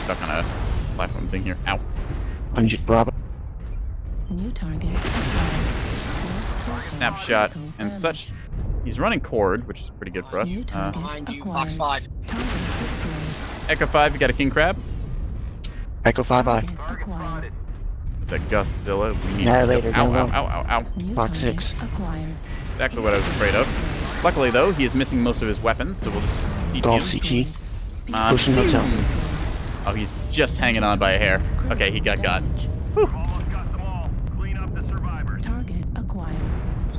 Stuck on a platform thing here. Ow. On Bravo. New target acquired. Snapshot and such. He's running Cord, which is pretty good for us. New target Behind you, acquired. Fox 5. Target destroyed. Echo 5, you got a King Crab? Echo 5 I. Target Target acquired. spotted. Is that Godzilla? We need Annihilator, Ow, go ow, low. ow, ow, ow. New Fox target 6. acquired. Exactly what I was afraid of. Luckily, though, he is missing most of his weapons, so we'll just CT Golf him. CT. Pushing Pushing hotel. Oh, he's just hanging on by a hair. Okay, he got got. Almost got them all. Clean up the survivors. Target acquired.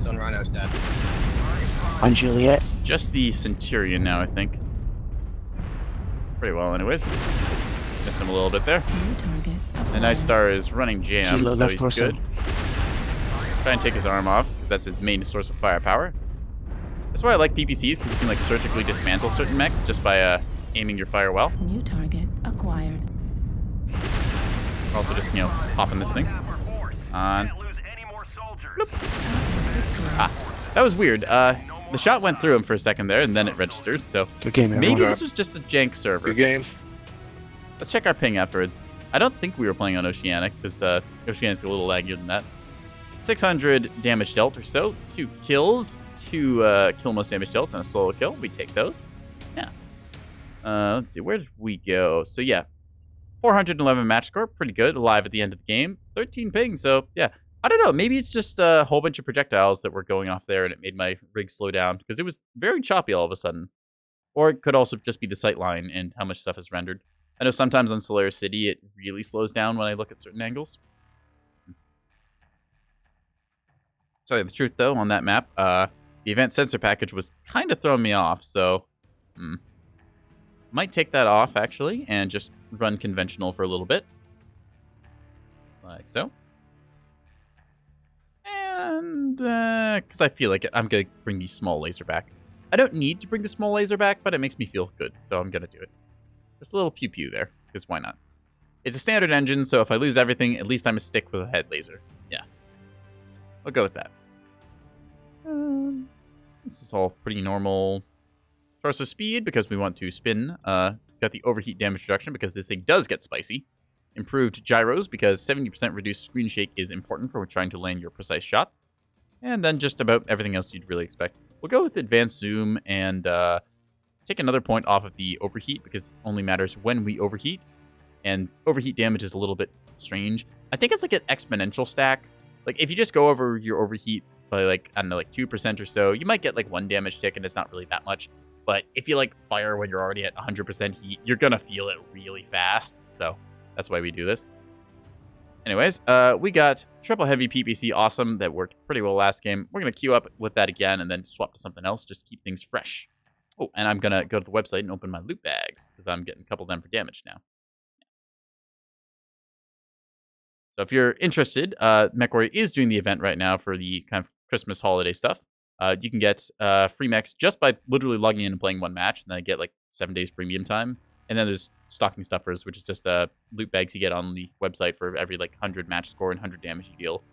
Stone Rhino's dead. Target spotted. On Juliet. It's just the Centurion now, I think. Pretty well, anyways. Missed him a little bit there. New target. The Night Star is running jam, Kilo so left he's torso. good. Try and take his arm off, because that's his main source of firepower. That's why I like PPCs, because you can like surgically dismantle certain mechs just by aiming your fire well. New target acquired. Also just, popping this thing. On. Can't lose any more soldiers. Target destroyed. Ah, that was weird. The shot went through him for a second there, and then it registered, so Good game, everyone. maybe this was just a jank server. Good game. Let's check our ping afterwards. I don't think we were playing on Oceanic, because Oceanic's a little laggier than that. 600 damage dealt or so. 2 kills. 2 kill most damage dealt and a solo kill. We take those. Yeah. Let's see. Where did we go? So, yeah. 411 match score. Pretty good. Alive at the end of the game. 13 ping. So, yeah. I don't know. Maybe it's just a whole bunch of projectiles that were going off there and it made my rig slow down because it was very choppy all of a sudden. Or it could also just be the sight line and how much stuff is rendered. I know sometimes on Solaris City it really slows down when I look at certain angles. Tell you the truth, though, on that map, the event sensor package was kind of throwing me off, so might take that off, actually, and just run conventional for a little bit. Like so. And, because I feel like it, I'm going to bring the small laser back. I don't need to bring the small laser back, but it makes me feel good, so I'm going to do it. Just a little pew-pew there, because why not? It's a standard engine, so if I lose everything, at least I'm a stick with a head laser. Yeah. I'll go with that. This is all pretty normal. Torso speed, because we want to spin. Got the overheat damage reduction, because this thing does get spicy. Improved gyros, because 70% reduced screen shake is important for trying to land your precise shots. And then just about everything else you'd really expect. We'll go with advanced zoom and take another point off of the overheat, because this only matters when we overheat. And overheat damage is a little bit strange. I think it's like an exponential stack. Like, if you just go over your overheat by, like, I don't know, like 2% or so, you might get, like, 1 damage tick, and it's not really that much. But if you, like, fire when you're already at 100% heat, you're gonna feel it really fast. So, that's why we do this. Anyways, we got triple heavy PPC awesome that worked pretty well last game. We're gonna queue up with that again and then swap to something else just to keep things fresh. Oh, and I'm gonna go to the website and open my loot bags, because I'm getting a couple of them for damage now. So if you're interested, Mechwarrior is doing the event right now for the kind of Christmas holiday stuff. You can get free mechs just by literally logging in and playing 1 match, and then I get like 7 days premium time. And then there's stocking stuffers, which is just loot bags you get on the website for every like 100 match score and 100 damage you deal,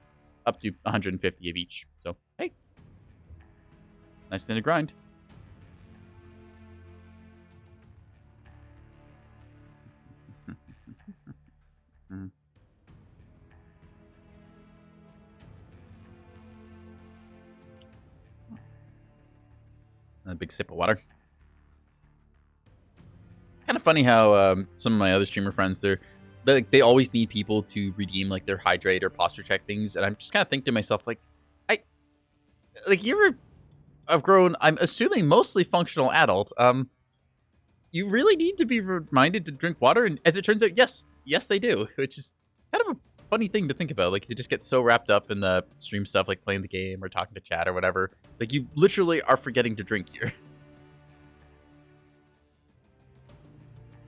up to 150 of each. So hey, nice thing to grind. A big sip of water. It's kind of funny how some of my other streamer friends, they always need people to redeem like their hydrate or posture check things, and I'm just kind of thinking to myself, like, I've grown, I'm assuming mostly functional adult. You really need to be reminded to drink water, and as it turns out, yes they do, which is kind of a funny thing to think about. Like, they just get so wrapped up in the stream stuff, like playing the game or talking to chat or whatever. Like, you literally are forgetting to drink here.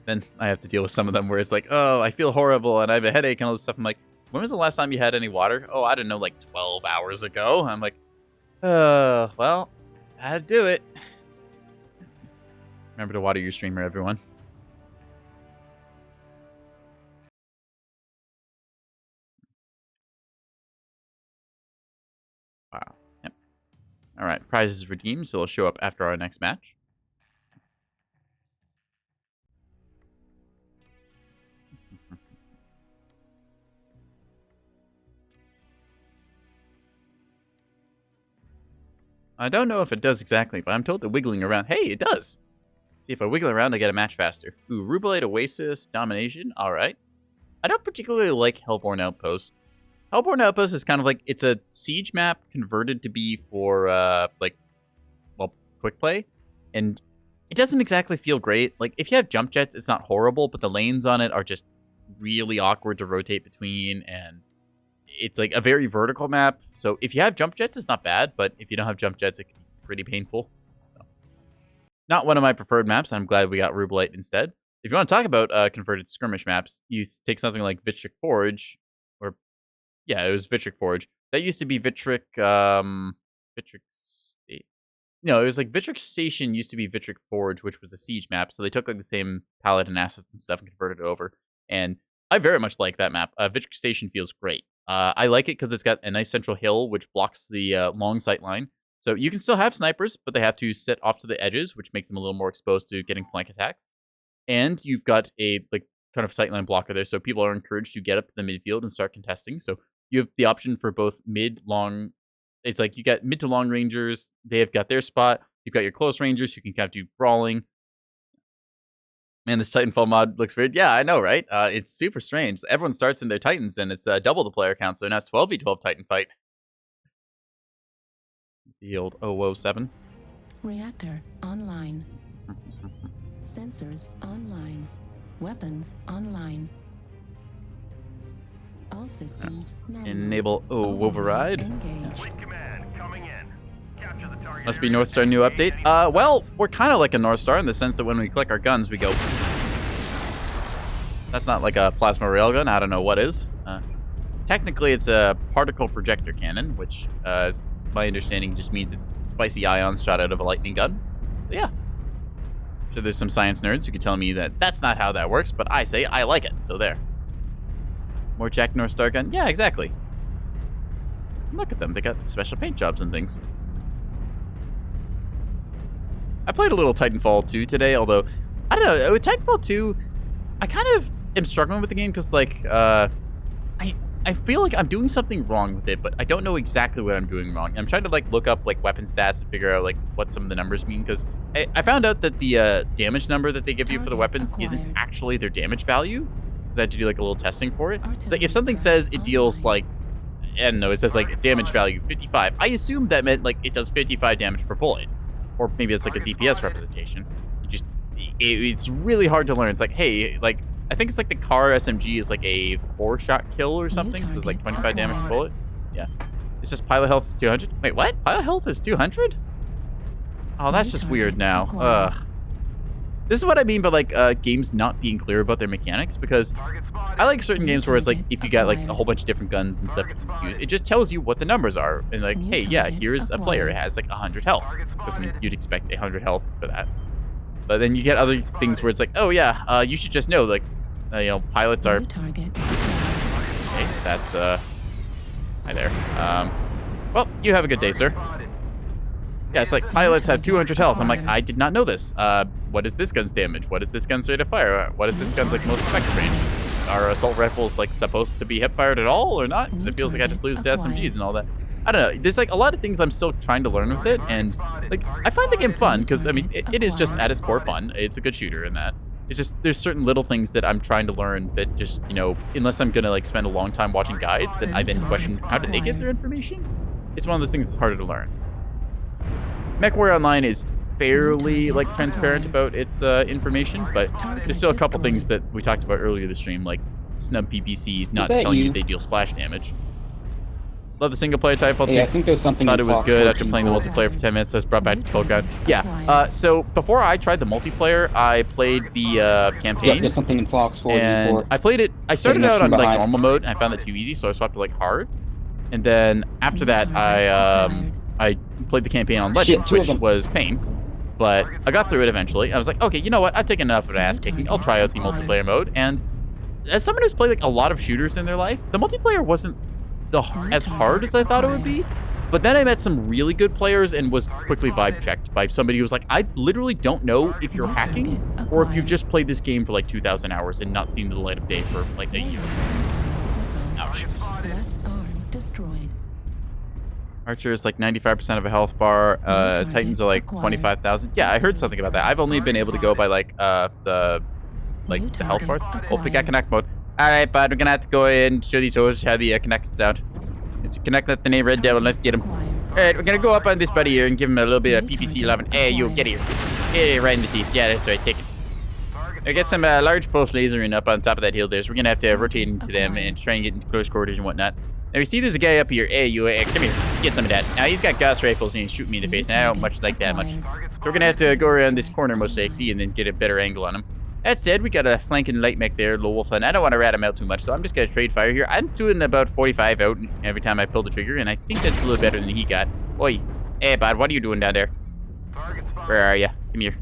Then I have to deal with some of them where it's like, oh, I feel horrible and I have a headache and all this stuff. I'm like, when was the last time you had any water? Oh, I don't know, like 12 hours ago. I'm like, well, I had to do it. Remember to water your streamer, everyone. Wow. Yep. All right. Prizes redeemed, so they'll show up after our next match. I don't know if it does exactly, but I'm told that wiggling around... Hey, it does! See, if I wiggle around, I get a match faster. Ooh, Rubalite Oasis, Domination. All right. I don't particularly like Hellborn Outpost. Hellborn Outpost is kind of like... It's a siege map converted to be for, quick play. And it doesn't exactly feel great. Like, if you have jump jets, it's not horrible, but the lanes on it are just really awkward to rotate between, and... It's like a very vertical map, so if you have jump jets, it's not bad, but if you don't have jump jets, it can be pretty painful. So, not one of my preferred maps. I'm glad we got Rubalite instead. if you want to talk about converted skirmish maps, you take something like Vitric Forge, or yeah, it was Vitric Forge. That used to be Vitric State. No, it was like Vitric Station used to be Vitric Forge, which was a siege map. So they took like the same palette and assets and stuff and converted it over. And I very much like that map. Vitric Station feels great. I like it because it's got a nice central hill which blocks the long sight line. So you can still have snipers, but they have to sit off to the edges, which makes them a little more exposed to getting flank attacks. And you've got a like kind of sightline blocker there, so people are encouraged to get up to the midfield and start contesting. So you have the option for both mid, long. It's like you got mid to long rangers. They have got their spot. You've got your close rangers who can kind of do brawling. Man, this Titanfall mod looks weird. Yeah, I know, right? It's super strange. Everyone starts in their Titans, and it's double the player count, so now it's 12v12 Titan fight. The old 007. Reactor online. Sensors online. Weapons online. All systems nominal. Enable override. Engage. Fleet command coming in. Capture the target. Must be North Star new update. Well, we're kind of like a North Star in the sense that when we click our guns, we go. That's not like a plasma railgun. I don't know what is. Technically, it's a particle projector cannon, which, my understanding, just means it's spicy ions shot out of a lightning gun. So yeah. So there's some science nerds who can tell me that that's not how that works, but I say I like it. So there. More Jack North Star gun. Yeah, exactly. Look at them. They got special paint jobs and things. I played a little Titanfall 2 today, although, I don't know, with Titanfall 2, I kind of am struggling with the game because, like, I feel like I'm doing something wrong with it, but I don't know exactly what I'm doing wrong. I'm trying to, like, look up, like, weapon stats and figure out, like, what some of the numbers mean, because I found out that the damage number that they give you for the weapons isn't actually their damage value, because I had to do, like, a little testing for it. It's like, if something says it deals, like, I don't know, it says, like, damage value 55, I assumed that meant, like, it does 55 damage per bullet. Or maybe it's like a DPS representation. It's really hard to learn. It's like, hey, like, I think it's like the car SMG is like a 4-shot kill or something. So it's like 25 damage per bullet. Yeah. It's just pilot health is 200. Wait, what? Pilot health is 200? Oh, that's just weird now. Ugh. This is what I mean by, like, games not being clear about their mechanics, because I like certain games where it's like, if you got, like, a whole bunch of different guns and stuff you can use, it just tells you what the numbers are. And, like, hey, yeah, here's a player. It has, like, 100 health. Because, I mean, you'd expect 100 health for that. But then you get other things where it's like, oh, yeah, you should just know, like, you know, pilots are... Okay, that's, hi there. Well, you have a good day, sir. Yeah, it's like, pilots have 200 health. I'm like, I did not know this. What is this gun's damage? What is this gun's rate of fire? What is this gun's, like, most effective range? Are assault rifles, like, supposed to be hip-fired at all or not? Because it feels like I just lose to SMGs and all that. I don't know. There's, like, a lot of things I'm still trying to learn with it, and, like, I find the game fun, because, I mean, it is just, at its core, fun. It's a good shooter in that. It's just, there's certain little things that I'm trying to learn that just, you know, unless I'm gonna, like, spend a long time watching guides, that I then question, how did they get their information? It's one of those things that's harder to learn. Mechwarrior Online is fairly, like, transparent about its information, but there's still a couple things that we talked about earlier this stream, like snub PPCs not telling you they deal splash damage. Love the single player Titanfall 2. I think there's something Thought it was good after playing the multiplayer for 10 minutes. I was brought back to Cold Gun. Yeah, so before I tried the multiplayer, I played the campaign. There's something in Fox 4 and I played it. I started out on, like, normal mode, and I found that too easy, so I swapped to, like, hard. And then after that, I played the campaign on Legend, which was pain, but I got through it eventually. I was like, okay, you know what? I've taken enough of an ass kicking. I'll try out the multiplayer mode. And as someone who's played, like, a lot of shooters in their life, the multiplayer wasn't as hard as I thought it would be. But then I met some really good players and was quickly vibe checked by somebody who was like, I literally don't know if you're hacking or if you've just played this game for like 2,000 hours and not seen the light of day for like a year. Ouch. Left arm destroyed. Archer is like 95% of a health bar. Titans are like 25,000. Yeah, I heard something about that. I've only been able to go by like the health bars. Oh, pick at connect mode. All right, bud, we're gonna have to go in and show these hoes how the connect sound. It's connect at the name Red Devil. Let's get him. All right, we're gonna go up on this buddy here and give him a little bit of PPC 11. Hey, you get here. Hey, right in the teeth. Yeah, that's right. Take it. I get some large pulse lasering up on top of that hill there, so we're gonna have to rotate into them and try and get into close quarters and whatnot. Now we see there's a guy up here. Hey, you, come here. Get some of that. Now he's got gas rifles and he's shooting me in the face, and I don't much like that much. So we're gonna have to go around this corner most likely and then get a better angle on him. That said, we got a flanking light mech there, Lowolf, and I don't want to rat him out too much, so I'm just going to trade fire here. I'm doing about 45 out every time I pull the trigger, and I think that's a little better than he got. Oi. Hey, bud, what are you doing down there? Target spotted. Where are you? Come here.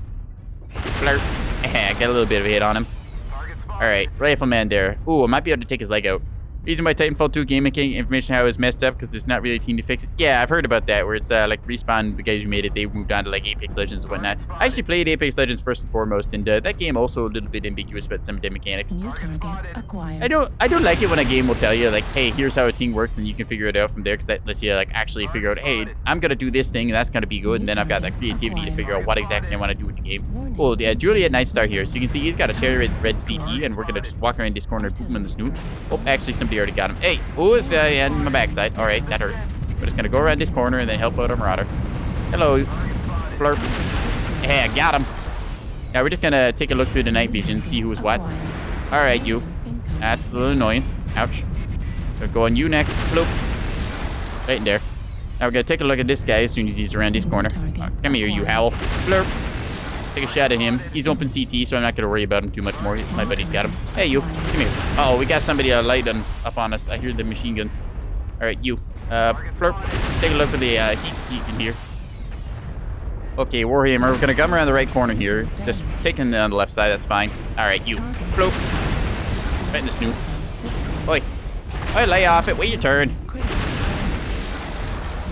Flirt. Got a little bit of a hit on him. Target spotted. Alright, Rifleman there. Ooh, I might be able to take his leg out. Reason why Titanfall 2 game making information how it was messed up because there's not really a team to fix it. Yeah, I've heard about that, where it's like Respawn, the guys who made it, they moved on to like Apex Legends and whatnot. I actually played Apex Legends first and foremost, and that game also a little bit ambiguous about some of the mechanics. New target acquired. I don't like it when a game will tell you like, hey, here's how a team works, and you can figure it out from there, because that lets you like actually figure out, hey, I'm gonna do this thing, and that's gonna be good, and then I've got that creativity to figure out what exactly I want to do with the game. Oh yeah, Juliet nice start here. So you can see he's got a cherry red CT, and we're gonna just walk around this corner, boot him in the snoot. Oh, actually somebody already got him. Hey, oh, it's in my backside. All right, that hurts. We're just gonna go around this corner and then help out our Marauder. Hello, Blurp. Hey, I got him. Now we're just gonna take a look through the night vision, see who's what. All right, you. That's a little annoying. Ouch. Gonna go on you next. Bloop. Right in there. Now we're gonna take a look at this guy as soon as he's around this corner. Come here, you owl. Blurp. Take a shot at him. He's open CT, so I'm not gonna worry about him too much more. My buddy's got him. Hey, you. Come here. Oh, we got somebody light up on us. I hear the machine guns. All right, you. Flurp. Take a look at the heat seek in here. Okay, Warhammer. We're gonna come around the right corner here. Just taking on the left side. That's fine. All right, you. Float. Right in the snoot. Oi. Oi, lay off it. Wait your turn.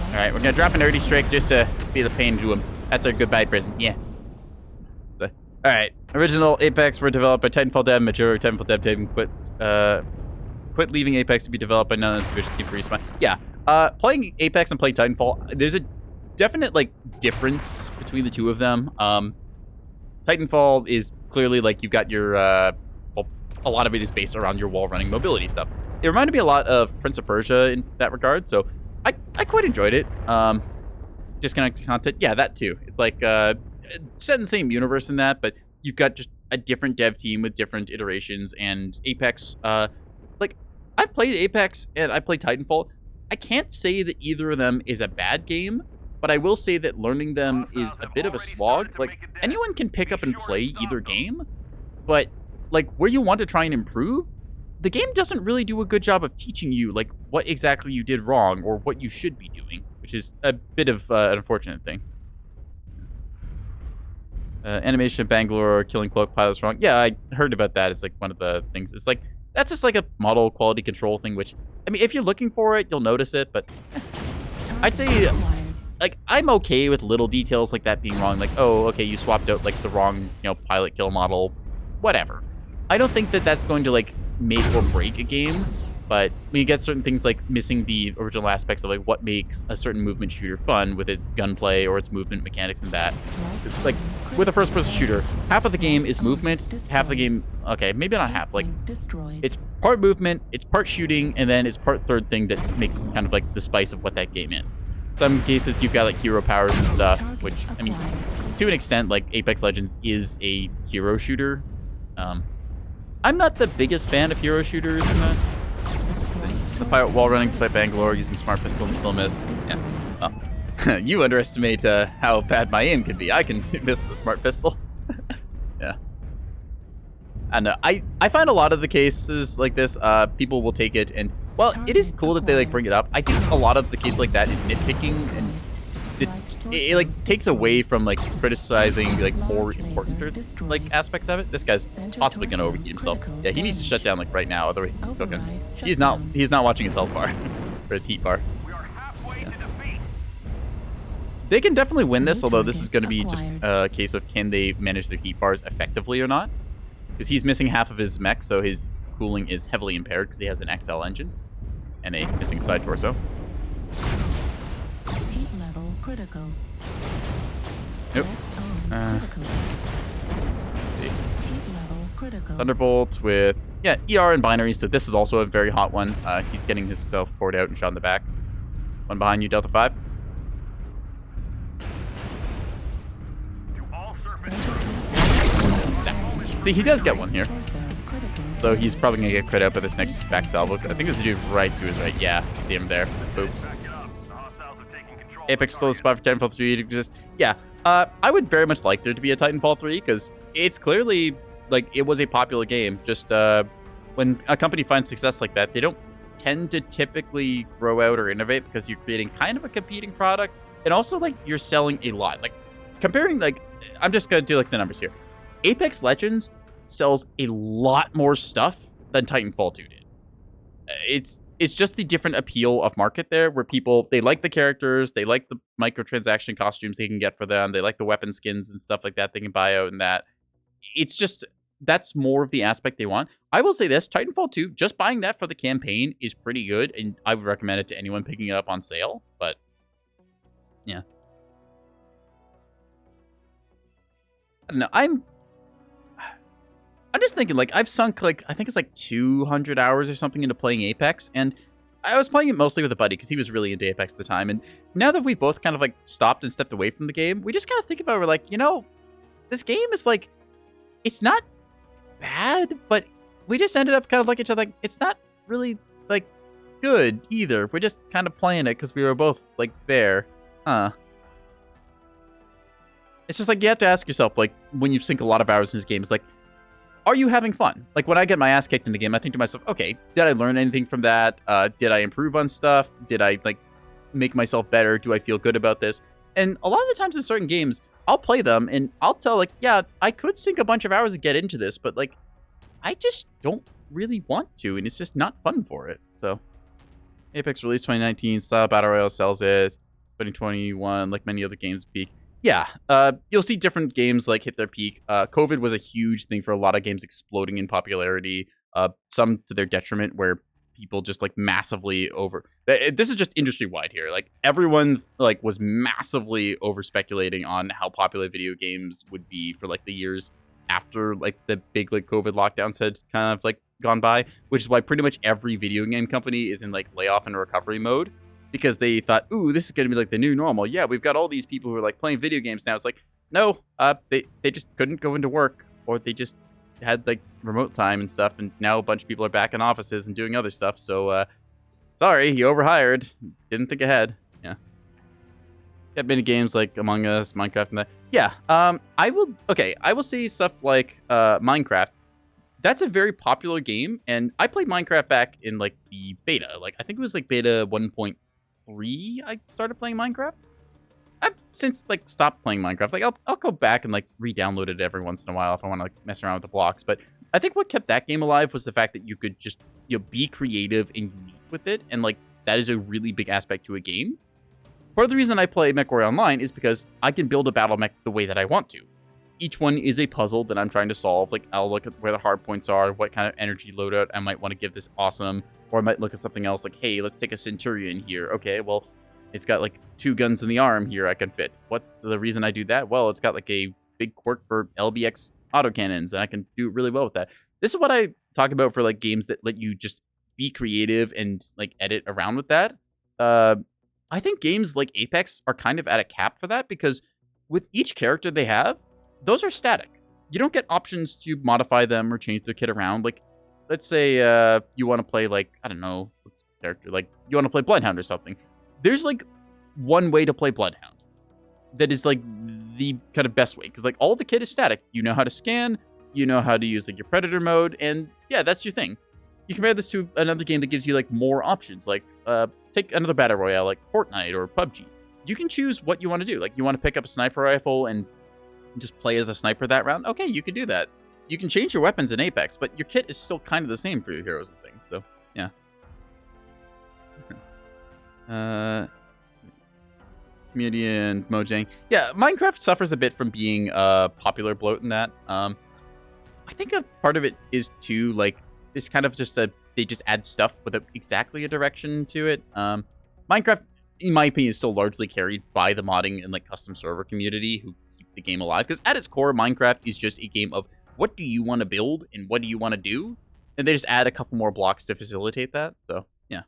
All right, we're gonna drop an early strike just to be the pain to him. That's our goodbye present. Yeah. Alright, original Apex were developed by Titanfall Dev, Mechwarrior, Titanfall Dev team quit leaving Apex to be developed by none of the division team for Respawn. Yeah, playing Apex and playing Titanfall, there's a definite, like, difference between the two of them. Titanfall is clearly, like, you've got your, well, a lot of it is based around your wall running mobility stuff. It reminded me a lot of Prince of Persia in that regard, so I quite enjoyed it. Disconnected content, yeah, that too. It's like, set in the same universe in that, but you've got just a different dev team with different iterations. And Apex, like, I've played Apex and I played Titanfall. I can't say that either of them is a bad game, but I will say that learning them is a bit of a slog. Like, anyone can pick up and play either game, but like where you want to try and improve, the game doesn't really do a good job of teaching you like what exactly you did wrong or what you should be doing, which is a bit of an unfortunate thing. Animation of Bangalore, killing cloak pilots wrong. Yeah, I heard about that. It's like one of the things. It's like, that's just like a model quality control thing, which, I mean, if you're looking for it, you'll notice it, but I'd say, like, I'm okay with little details like that being wrong. Like, oh, okay, you swapped out, like, the wrong, you know, pilot kill model, whatever. I don't think that that's going to, like, make or break a game, but when you get certain things like missing the original aspects of, like, what makes a certain movement shooter fun with its gunplay or its movement mechanics and that. Like, with a first-person shooter, half of the game is movement, half the game, okay, maybe not half, like, it's part movement, it's part shooting, and then it's part third thing that makes it kind of like the spice of what that game is. Some cases you've got like hero powers and stuff, which, I mean, to an extent, like Apex Legends is a hero shooter. I'm not the biggest fan of hero shooters in that. The pilot wall running to fight Bangalore using smart pistol and still miss. Yeah. Oh. You underestimate how bad my aim can be. I can miss the smart pistol. Yeah. I know. I find a lot of the cases like this, people will take it and, well, it is cool that they like bring it up. I think a lot of the cases like that is nitpicking, and it like takes away from like criticizing like more important like aspects of it. This guy's possibly gonna overheat himself. Yeah, he needs to shut down like right now, otherwise he's cooking. He's not watching his health bar or his heat bar. We are halfway to defeat. They can definitely win this, although this is going to be just a case of can they manage their heat bars effectively or not. Because he's missing half of his mech, so his cooling is heavily impaired because he has an XL engine and a missing side torso. Heat level critical. Nope. Let's see. Heat level critical. Thunderbolt with, yeah, ER and binary, so this is also a very hot one. He's getting himself poured out and shot in the back. One behind you, Delta 5. See, he does get one here. Though he's probably going to get crit out by this next back salvo. I think this dude right to his right. Yeah, see him there. Boop. Apex still a spot for Titanfall 3 to exist. Yeah, I would very much like there to be a Titanfall 3, because it's clearly like it was a popular game. Just when a company finds success like that, they don't tend to typically grow out or innovate because you're creating kind of a competing product, and also like you're selling a lot. Like comparing, like I'm just gonna do like the numbers here. Apex Legends sells a lot more stuff than Titanfall 2 did. It's just the different appeal of market there, where people, they like the characters, they like the microtransaction costumes they can get for them, they like the weapon skins and stuff like that they can buy out, and that it's just, that's more of the aspect they want. I will say this, Titanfall 2, just buying that for the campaign is pretty good, and I would recommend it to anyone picking it up on sale, but yeah. I don't know, I'm just thinking, like, I've sunk, like, I think it's like 200 hours or something into playing Apex, and I was playing it mostly with a buddy because he was really into Apex at the time, and now that we've both kind of, like, stopped and stepped away from the game, we just kind of think about it, we're like, you know, this game is, like, it's not bad, but we just ended up kind of looking at each other like, it's not really, like, good either. We're just kind of playing it because we were both, like, there. Huh. It's just, like, you have to ask yourself, like, when you sink a lot of hours in this game, it's like, are you having fun? Like, when I get my ass kicked in the game, I think to myself, okay, did I learn anything from that? Did I improve on stuff? Did I, like, make myself better? Do I feel good about this? And a lot of the times in certain games, I'll play them, and I'll tell, like, yeah, I could sink a bunch of hours to get into this, but, like, I just don't really want to, and it's just not fun for it. So, Apex released 2019, style Battle Royale sells it, 2021, like many other games, peak. Yeah, you'll see different games like hit their peak. COVID was a huge thing for a lot of games exploding in popularity, some to their detriment, where people just like massively over. This is just industry wide here. Like everyone like was massively over speculating on how popular video games would be for like the years after like the big like COVID lockdowns had kind of like gone by, which is why pretty much every video game company is in like layoff and recovery mode. Because they thought, ooh, this is going to be like the new normal. Yeah, we've got all these people who are like playing video games now. It's like, no, they just couldn't go into work, or they just had like remote time and stuff. And now a bunch of people are back in offices and doing other stuff. So, sorry, you overhired. Didn't think ahead. Yeah. Got many games like Among Us, Minecraft, and that. Yeah. I will say stuff like Minecraft. That's a very popular game, and I played Minecraft back in like the beta. Like I think it was like beta 1.3. I started playing Minecraft. I've since like stopped playing Minecraft. Like I'll go back and like re-download it every once in a while if I want to like mess around with the blocks. But I think what kept that game alive was the fact that you could just be creative and unique with it, and like that is a really big aspect to a game. Part of the reason I play Mechwarrior Online is because I can build a battle mech the way that I want to. Each one is a puzzle that I'm trying to solve. Like I'll look at where the hard points are, what kind of energy loadout I might want to give this awesome. Or I might look at something else like, hey, let's take a Centurion here. Okay, well, it's got like 2 guns in the arm here I can fit. What's the reason I do that? Well, it's got like a big quirk for LBX autocannons, and I can do really well with that. This is what I talk about for like games that let you just be creative and like edit around with that. I think games like Apex are kind of at a cap for that, because with each character they have, those are static. You don't get options to modify them or change their kit around. Like, let's say you want to play, like, I don't know, what's the character? Like, you want to play Bloodhound or something. There's, like, one way to play Bloodhound that is, like, the kind of best way. Because, like, all the kit is static. You know how to scan. You know how to use, like, your Predator mode. And, yeah, that's your thing. You compare this to another game that gives you, like, more options. Like, take another Battle Royale, like Fortnite or PUBG. You can choose what you want to do. Like, you want to pick up a sniper rifle and just play as a sniper that round? Okay, you can do that. You can change your weapons in Apex, but your kit is still kind of the same for your heroes and things. So, yeah. Community and Mojang. Yeah, Minecraft suffers a bit from being popular bloat in that. I think a part of it is too, like, it's kind of just they just add stuff without exactly a direction to it. Minecraft, in my opinion, is still largely carried by the modding and like custom server community who keep the game alive. Because at its core, Minecraft is just a game of what do you want to build and what do you want to do, and they just add a couple more blocks to facilitate that. So yeah.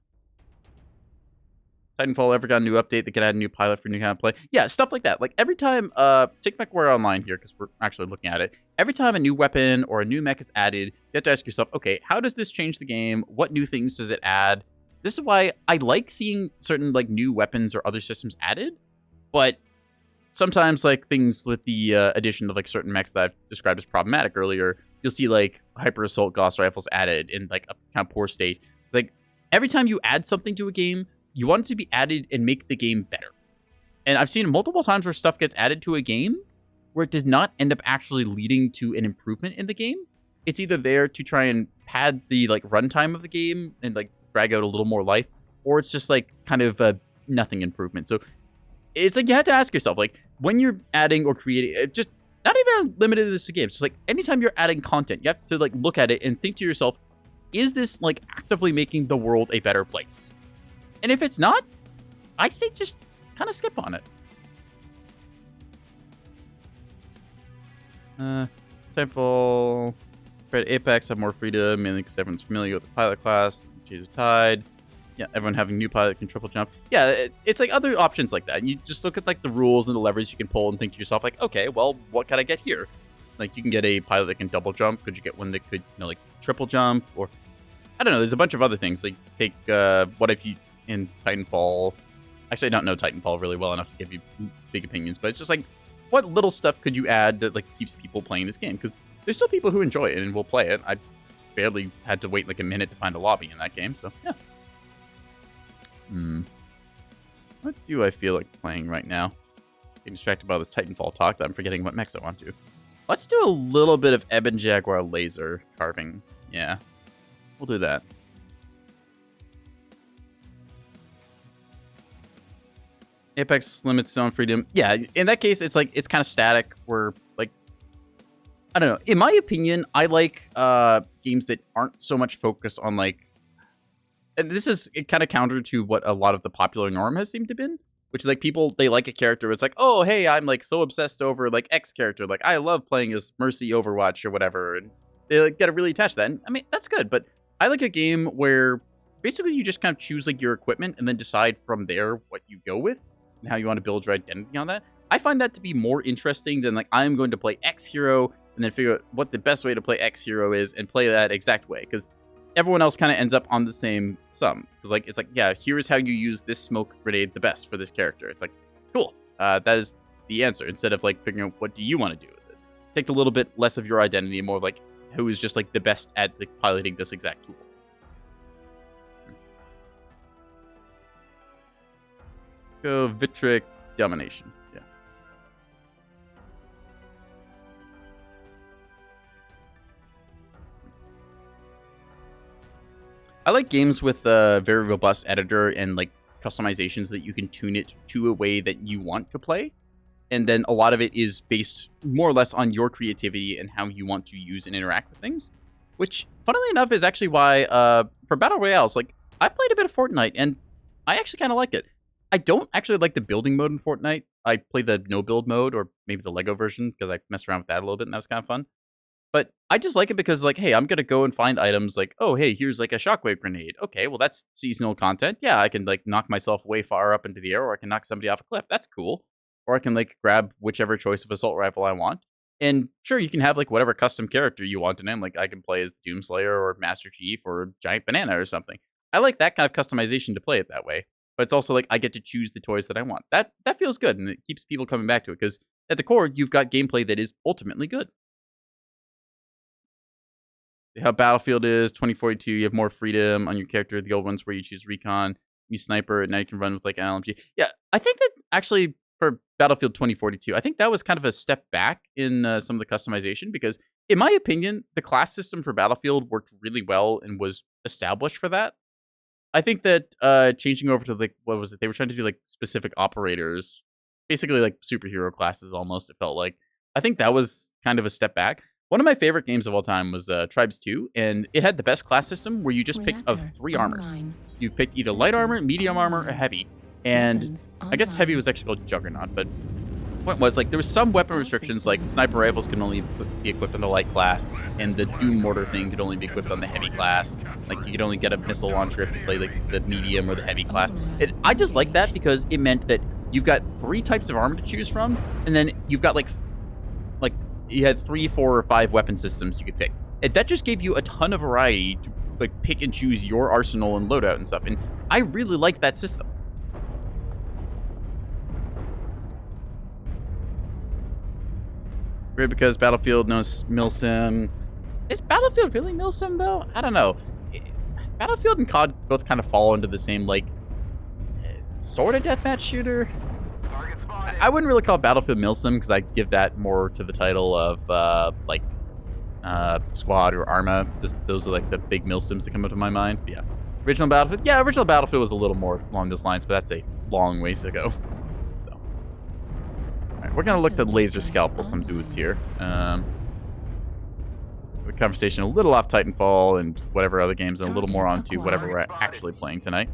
Titanfall ever got a new update that could add a new pilot for new kind of play? Yeah, stuff like that. Like every time, take Mechwarrior Online here because we're actually looking at it. Every time a new weapon or a new mech is added, you have to ask yourself, okay, how does this change the game? What new things does it add? This is why I like seeing certain like new weapons or other systems added, but sometimes like things with the addition of like certain mechs that I've described as problematic earlier, you'll see like hyper assault Gauss rifles added in like a kind of poor state. Like every time you add something to a game, you want it to be added and make the game better. And I've seen multiple times where stuff gets added to a game where it does not end up actually leading to an improvement in the game. It's either there to try and pad the like runtime of the game and like drag out a little more life, or it's just like kind of a nothing improvement. So it's like you have to ask yourself, like when you're adding or creating, just not even limited to this to games, just like anytime you're adding content, you have to like look at it and think to yourself, is this like actively making the world a better place? And if it's not, I say just kind of skip on it. Timefall, Red Apex have more freedom, mainly because everyone's familiar with the pilot class. Shades of Tide. Yeah, everyone having new pilot can triple jump. Yeah, it's like other options like that. And you just look at like the rules and the levers you can pull and think to yourself like, okay, well, what can I get here? Like you can get a pilot that can double jump. Could you get one that could, like triple jump? Or I don't know. There's a bunch of other things. Like take what if you in Titanfall. Actually, I don't know Titanfall really well enough to give you big opinions, but it's just like, what little stuff could you add that like keeps people playing this game? Because there's still people who enjoy it and will play it. I barely had to wait like a minute to find a lobby in that game, so yeah. What do I feel like playing right now? Getting distracted by this Titanfall talk that I'm forgetting what mechs I want to. Let's do a little bit of Ebon Jaguar laser carvings. Yeah, we'll do that. Apex limits its own freedom. Yeah, in that case, it's like it's kind of static. Where like, I don't know. In my opinion, I like games that aren't so much focused on like, and this is kind of counter to what a lot of the popular norm has seemed to been, which is like people they like a character. It's like, oh hey, I'm like so obsessed over like X character. Like I love playing as Mercy Overwatch or whatever, and they like get really attached to that. And I mean that's good, but I like a game where basically you just kind of choose like your equipment and then decide from there what you go with and how you want to build your identity on that. I find that to be more interesting than like I'm going to play X hero and then figure out what the best way to play X hero is and play that exact way, because everyone else kind of ends up on the same sum. Because like it's like, yeah, here's how you use this smoke grenade the best for this character. It's like, cool, that is the answer, instead of like figuring out what do you want to do with it. Take a little bit less of your identity and more like who is just like the best at like, piloting this exact tool. Go Vitric Domination. Yeah. I like games with a very robust editor and like customizations that you can tune it to a way that you want to play. And then a lot of it is based more or less on your creativity and how you want to use and interact with things. Which, funnily enough, is actually why for Battle Royales, like I played a bit of Fortnite and I actually kind of liked it. I don't actually like the building mode in Fortnite. I play the no build mode, or maybe the Lego version, because I messed around with that a little bit and that was kind of fun. But I just like it because, like, hey, I'm going to go and find items like, oh, hey, here's like a shockwave grenade. Okay, well, that's seasonal content. Yeah, I can like knock myself way far up into the air, or I can knock somebody off a cliff. That's cool. Or I can like grab whichever choice of assault rifle I want. And sure, you can have like whatever custom character you want in it. Like I can play as the Doomslayer or Master Chief or Giant Banana or something. I like that kind of customization to play it that way. But it's also like I get to choose the toys that I want. That feels good, and it keeps people coming back to it, because at the core, you've got gameplay that is ultimately good. How Battlefield is 2042, you have more freedom on your character. The old ones where you choose recon, you sniper, and now you can run with like an LMG. Yeah, I think that actually for Battlefield 2042, I think that was kind of a step back in some of the customization, because in my opinion, the class system for Battlefield worked really well and was established for that. I think that changing over to like, what was it? They were trying to do like specific operators, basically like superhero classes almost, it felt like. I think that was kind of a step back. One of my favorite games of all time was Tribes 2, and it had the best class system where you just picked of 3 armors. You picked either light armor, medium armor, or heavy. And I guess heavy was actually called Juggernaut, but the point was like there was some weapon restrictions, like sniper rifles can only be equipped on the light class, and the Doom mortar thing could only be equipped on the heavy class. Like you could only get a missile launcher if you play like the medium or the heavy class. I just like that because it meant that you've got 3 types of armor to choose from, and then you've got like you had 3, 4, or 5 weapon systems you could pick. And that just gave you a ton of variety to like pick and choose your arsenal and loadout and stuff. And I really liked that system. Weird because Battlefield knows Milsim. Is Battlefield really Milsim, though? I don't know. Battlefield and COD both kind of fall into the same, like, sort of deathmatch shooter. Target spotted. I wouldn't really call Battlefield Milsim because I give that more to the title of, like, Squad or Arma. Just those are, like, the big Milsims that come up to my mind. But yeah. Original Battlefield? Yeah, original Battlefield was a little more along those lines, but that's a long ways ago. So. Alright, we're going to look to laser scalpel some dudes here. The conversation a little off Titanfall and whatever other games, and a little more onto whatever we're actually playing tonight.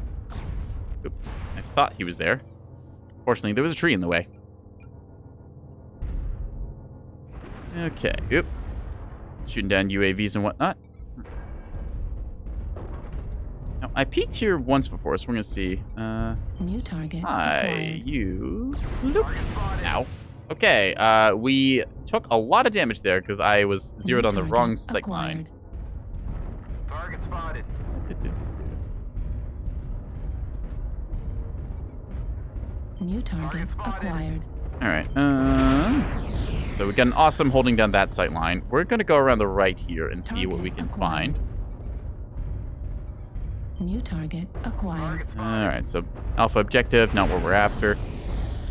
Oop, I thought he was there. Fortunately, there was a tree in the way. Okay, oop. Shooting down UAVs and whatnot. Now, I peeked here once before, so we're going to see. New target. Hi, acquired. you. Loop. Ow. Okay, we took a lot of damage there because I was zeroed New on the target wrong sight line. acquired. Target spotted. New target spotted. acquired. All right. So we got an awesome holding down that sight line. We're going to go around the right here and see what we can Target find. New target acquired. Target spotted. All right, so alpha objective, not what we're after.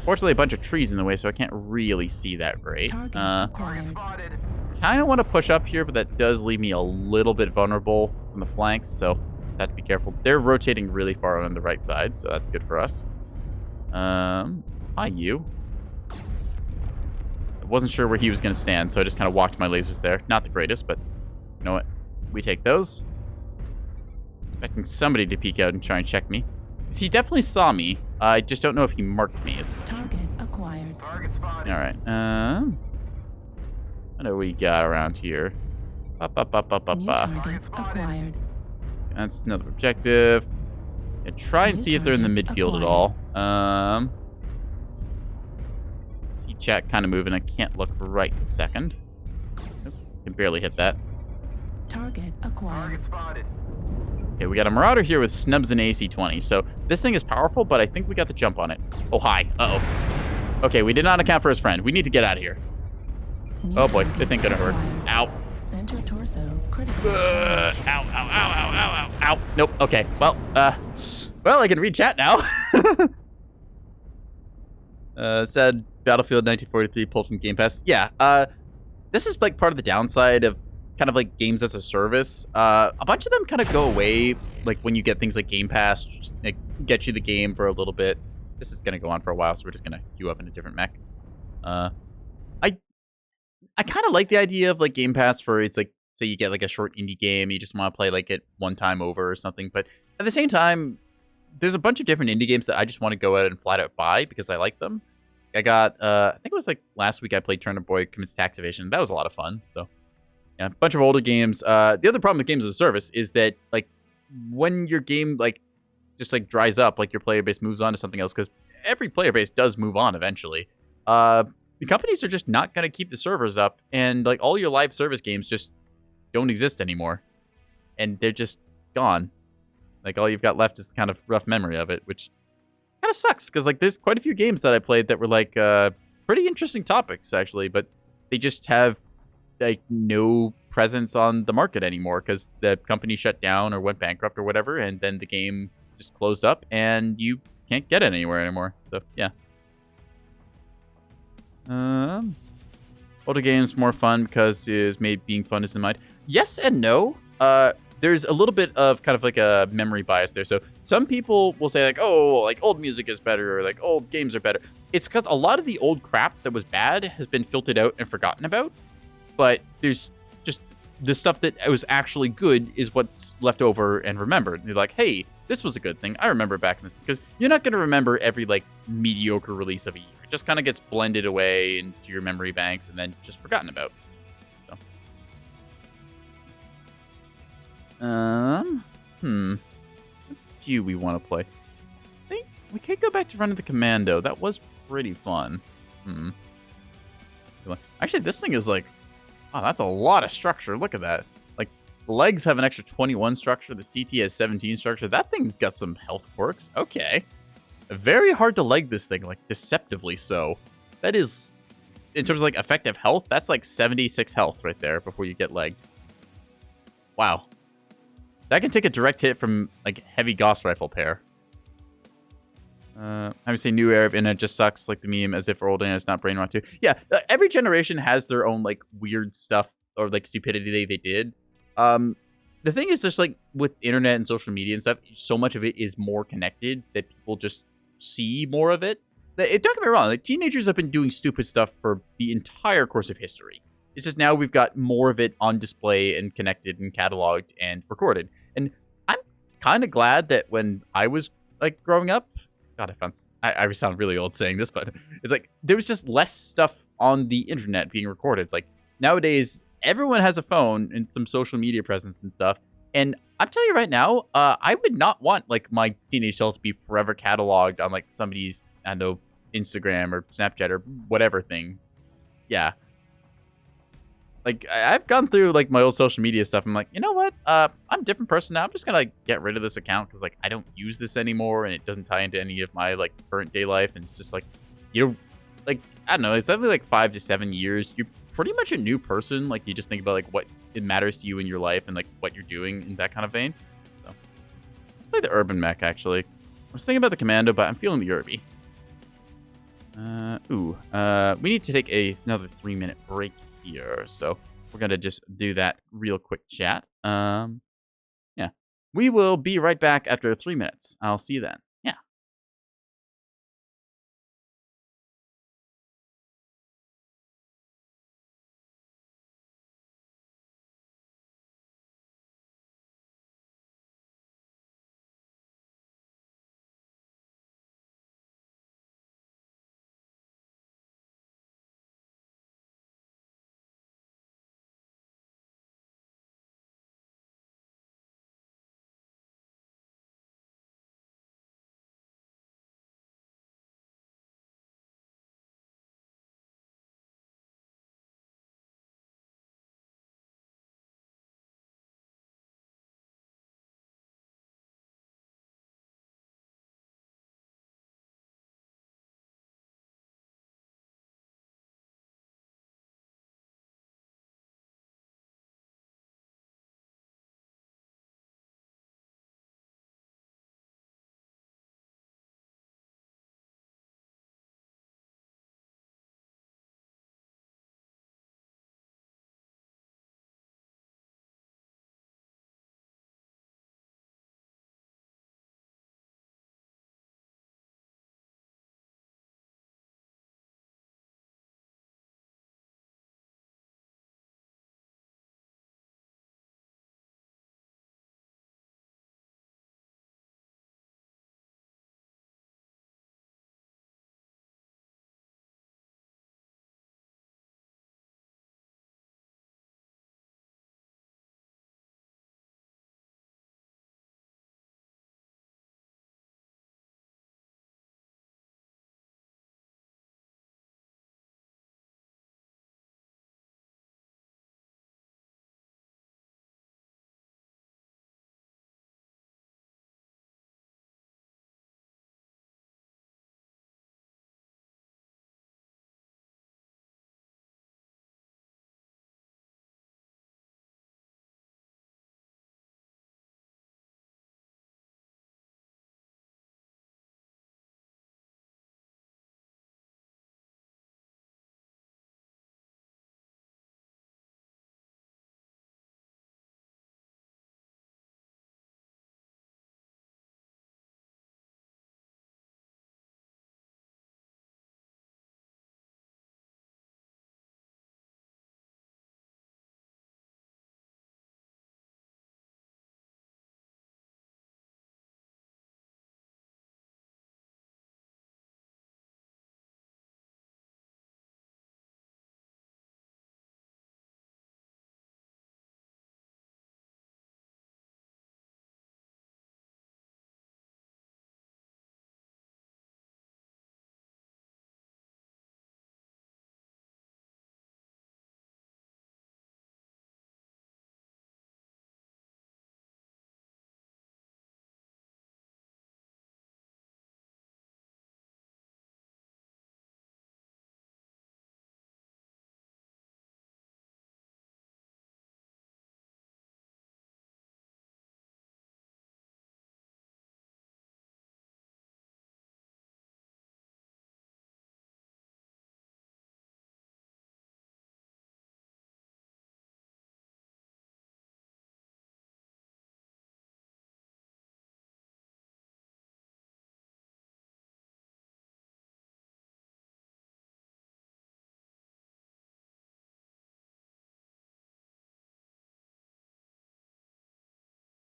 Fortunately, a bunch of trees in the way, so I can't really see that great. Target Target acquired. spotted. Kind of want to push up here, but that does leave me a little bit vulnerable from the flanks, so just have to be careful. They're rotating really far on the right side, so that's good for us. Hi, you. I wasn't sure where he was going to stand, so I just kind of walked my lasers there. Not the greatest, but you know what? We take those. Expecting somebody to peek out and try and check me. 'Cause he definitely saw me. I just don't know if he marked me as the Target acquired. Target spotted. All right. What do we got around here? New target acquired. That's another objective. And try and New see if they're in the target midfield at all. See chat kind of moving. I can't look right this second. Nope, can barely hit that. Target acquired. Target spotted. Okay, we got a Marauder here with snubs and AC-20. So this thing is powerful, but I think we got the jump on it. Oh, hi. Uh-oh. Okay, we did not account for his friend. We need to get out of here. New Oh boy, target this ain't gonna hurt. acquired. Ow. Center torso critical. Ow, ow, ow, ow, ow, ow, ow. Nope, okay. Well, I can read chat now. Said Battlefield 1943 pulled from Game Pass. Yeah, this is like part of the downside of kind of like games as a service. A bunch of them kind of go away, like when you get things like Game Pass, just, like, get you the game for a little bit. This is gonna go on for a while, so we're just gonna queue up in a different mech. I kind of like the idea of like Game Pass for it's like, say you get like a short indie game, you just want to play like it one time over or something. But at the same time, there's a bunch of different indie games that I just want to go out and flat out buy because I like them. I got, I think it was like last week I played Turner Boy Commits Tax Evasion. That was a lot of fun. So yeah, a bunch of older games. The other problem with games as a service is that like when your game like just like dries up, like your player base moves on to something else, because every player base does move on eventually. The companies are just not going to keep the servers up, and like all your live service games just don't exist anymore, and they're just gone. Like all you've got left is the kind of rough memory of it, which kind of sucks because like there's quite a few games that I played that were like pretty interesting topics actually, but they just have like no presence on the market anymore because the company shut down or went bankrupt or whatever, and then the game just closed up and you can't get it anywhere anymore. So yeah. Older games more fun because is made being fun is in mind. Yes and no. There's a little bit of kind of like a memory bias there. So some people will say like, oh, like old music is better or like old games are better. It's because a lot of the old crap that was bad has been filtered out and forgotten about. But there's just the stuff that was actually good is what's left over and remembered. You're like, hey, this was a good thing. I remember back in this, because you're not going to remember every like mediocre release of a year. It just kind of gets blended away into your memory banks and then just forgotten about. So. What do we want to play? I think we could go back to Run of the Commando. That was pretty fun. Actually, this thing is like, oh, that's a lot of structure. Look at that. Like, the legs have an extra 21 structure. The CT has 17 structure. That thing's got some health quirks. Okay. Very hard to leg this thing, like, deceptively so. That is in terms of like effective health, that's like 76 health right there before you get legged. Wow. That can take a direct hit from like heavy Gauss rifle pair. I would say new era of internet just sucks, like the meme, as if old internet's not brain rot too. Yeah, every generation has their own like weird stuff or like stupidity they did. The thing is just like with internet and social media and stuff, so much of it is more connected that people just see more of it. Don't get me wrong, like teenagers have been doing stupid stuff for the entire course of history. It's just now we've got more of it on display and connected and cataloged and recorded. And I'm kind of glad that when I was like growing up, God, I sound really old saying this, but it's like there was just less stuff on the internet being recorded. Like nowadays, everyone has a phone and some social media presence and stuff. And I'm telling you right now, I would not want like my teenage self to be forever cataloged on like somebody's, I don't know, Instagram or Snapchat or whatever thing. Yeah. Like I've gone through like my old social media stuff. I'm like, you know what? I'm a different person now. I'm just gonna like get rid of this account because like I don't use this anymore and it doesn't tie into any of my like current day life. And it's just like, you know, like I don't know. It's definitely like 5 to 7 years. You're pretty much a new person. Like you just think about like what it matters to you in your life and like what you're doing in that kind of vein. So let's play the urban mech. Actually, I was thinking about the commando, but I'm feeling the Urby. We need to take another 3-minute break here, so we're gonna just do that real quick chat. Yeah, we will be right back after 3 minutes. I'll see you then.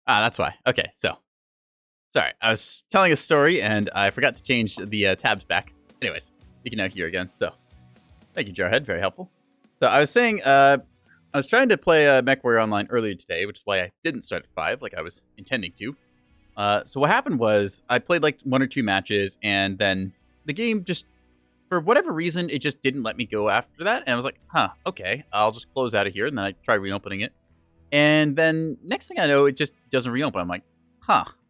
That's why. Okay, so. Sorry, I was telling a story and I forgot to change the tabs back. Anyways, you can now hear again. So, thank you, Jarhead. Very helpful. So, I was saying, I was trying to play Mechwarrior online earlier today, which is why I didn't start at 5 like I was intending to. So, what happened was I played like 1 or 2 matches and then the game just, for whatever reason, it just didn't let me go after that. And I was like, okay, I'll just close out of here. And then I try reopening it. And then next thing I know, it just doesn't reopen. I'm like,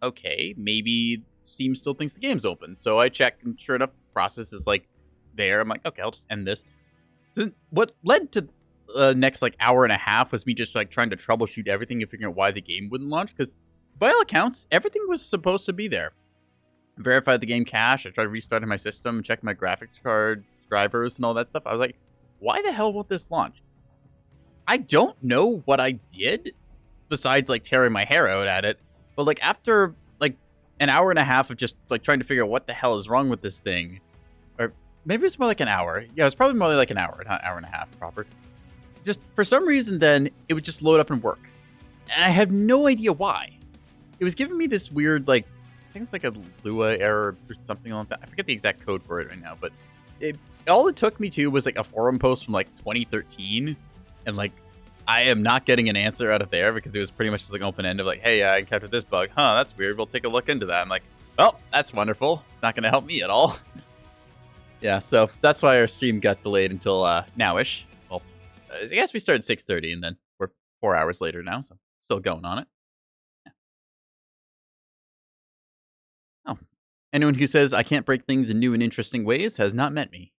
okay, maybe Steam still thinks the game's open. So I check, and sure enough, the process is like there. I'm like, okay, I'll just end this. So what led to the next like hour and a half was me just like trying to troubleshoot everything and figuring out why the game wouldn't launch. Because by all accounts, everything was supposed to be there. I verified the game cache. I tried restarting my system, checked my graphics card, drivers, and all that stuff. I was like, why the hell won't this launch? I don't know what I did besides like tearing my hair out at it. But like after like an hour and a half of just like trying to figure out what the hell is wrong with this thing, or maybe it's more like an hour. Yeah, it was probably more like an hour, not an hour and a half proper. Just for some reason, then it would just load up and work, and I have no idea why. It was giving me this weird like I think it's like a Lua error or something like that. I forget the exact code for it right now, but all it took me to was like a forum post from like 2013, and like. I am not getting an answer out of there because it was pretty much just like open end of like, hey, I encountered this bug. That's weird. We'll take a look into that. I'm like, well, that's wonderful. It's not going to help me at all. Yeah, so that's why our stream got delayed until nowish. Well, I guess we started 6:30 and then we're 4 hours later now, so still going on it. Yeah. Oh, anyone who says I can't break things in new and interesting ways has not met me.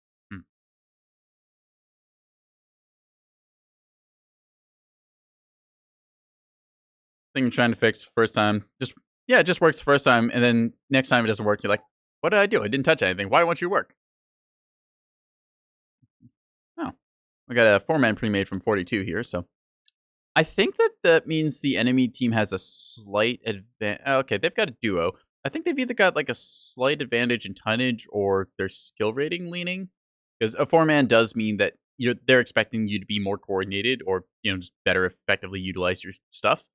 Thing you're trying to fix first time, it just works the first time, and then next time it doesn't work. You're like, what did I do? I didn't touch anything. Why won't you work? Oh, we got a 4-man pre-made from 42 here, so I think that means the enemy team has a slight advantage. Okay, they've got a duo. I think they've either got like a slight advantage in tonnage or their skill rating leaning, because a 4-man does mean that they're expecting you to be more coordinated or just better effectively utilize your stuff.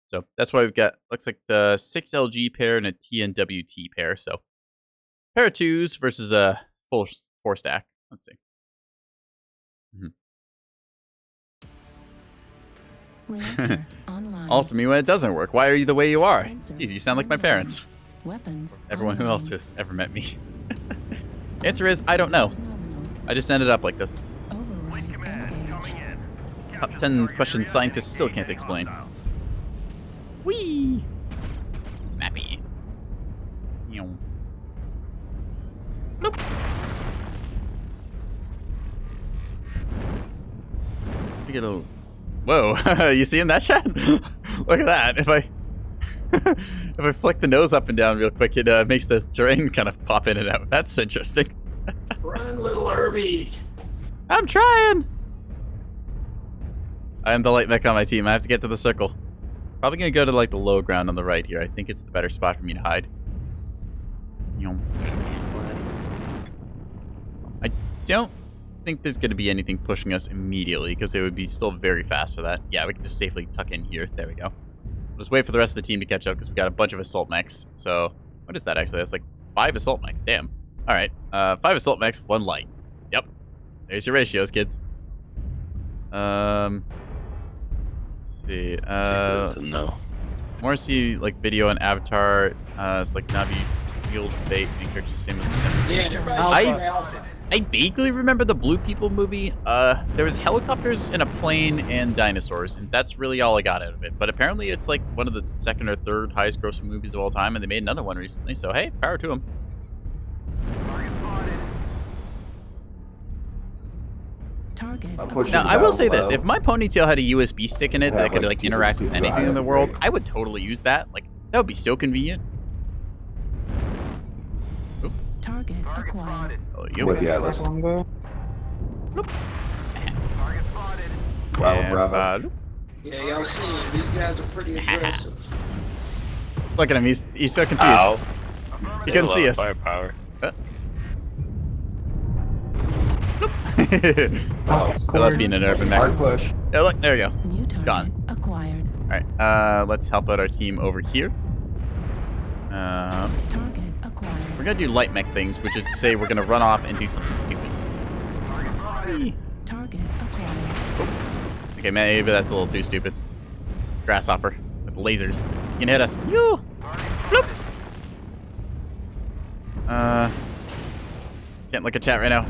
So that's why we've got, looks like the 6 LG pair and a TNWT pair. So pair of 2s versus a full 4-stack. Let's see. Reactor online. Also, me when it doesn't work. Why are you the way you are? Sensors Jeez, you sound like my parents. Weapons. Everyone who online. else has ever met me. Answer is, I don't know. Phenomenal. I just ended up like this. Override Command coming engaged. in. Top 10 questions scientists still can't explain. Whee! Snappy. Nope. Look at the... Whoa, you seeing that, chat? Look at that. If I if I flick the nose up and down real quick, it makes the terrain kind of pop in and out. That's interesting. Run, little Herbie. I'm trying. I am the light mech on my team. I have to get to the circle. Probably gonna go to like the low ground on the right here. I think it's the better spot for me to hide. I don't think there's gonna be anything pushing us immediately because it would be still very fast for that. Yeah, we can just safely tuck in here. There we go. We'll just wait for the rest of the team to catch up because we got a bunch of assault mechs. So what is that actually? That's like 5 assault mechs. Damn. All right, 5 assault mechs, 1 light. Yep. There's your ratios, kids. Let's see. No. More see like video on Avatar. It's like Navi field bait and characters same as. I vaguely remember the Blue People movie. There was helicopters and a plane and dinosaurs, and that's really all I got out of it. But apparently, it's like one of the 2nd or 3rd highest grossing movies of all time, and they made another one recently. So hey, power to them. Target spotted. Target. Now, I will say this: if my ponytail had a USB stick in it that could like interact with anything in the world, I would totally use that. Like that would be so convenient. Target Target acquired. spotted. Oh, you. Target spotted. Bravo. Yeah, y'all see, these guys are pretty aggressive. Look at him. He's so confused. Ow. He couldn't see us. Firepower. I love being an urban mech. Yeah, look, there you go. New target Gone. acquired. Alright, let's help out our team over here. Target acquired. We're gonna do light mech things, which is to say we're gonna run off and do something stupid. Target acquired. Okay, maybe that's a little too stupid. Grasshopper with lasers. You can hit us. You. Bloop. Can't look at chat right now.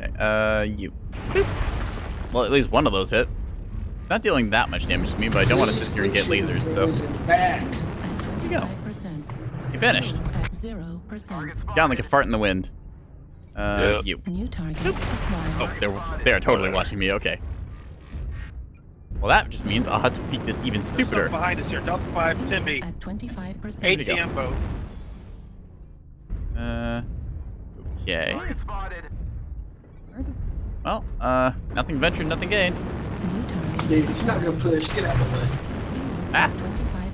Okay, you. Boop. Well, at least one of those hit. Not dealing that much damage to me, but I don't want to sit here and get lasered, so. At you go. 25%. You vanished. At 0%. Down like a fart in the wind. Yep. You. New target acquired. Oh, they're totally watching me, okay. Well, that just means I'll have to peek this even stupider. Behind us here. Delta 5, Timby. At 25%. ATM boat. Okay. Target spotted. Well, nothing ventured, nothing gained. New target. Dude, he's not gonna push. Get out of the way. Ah.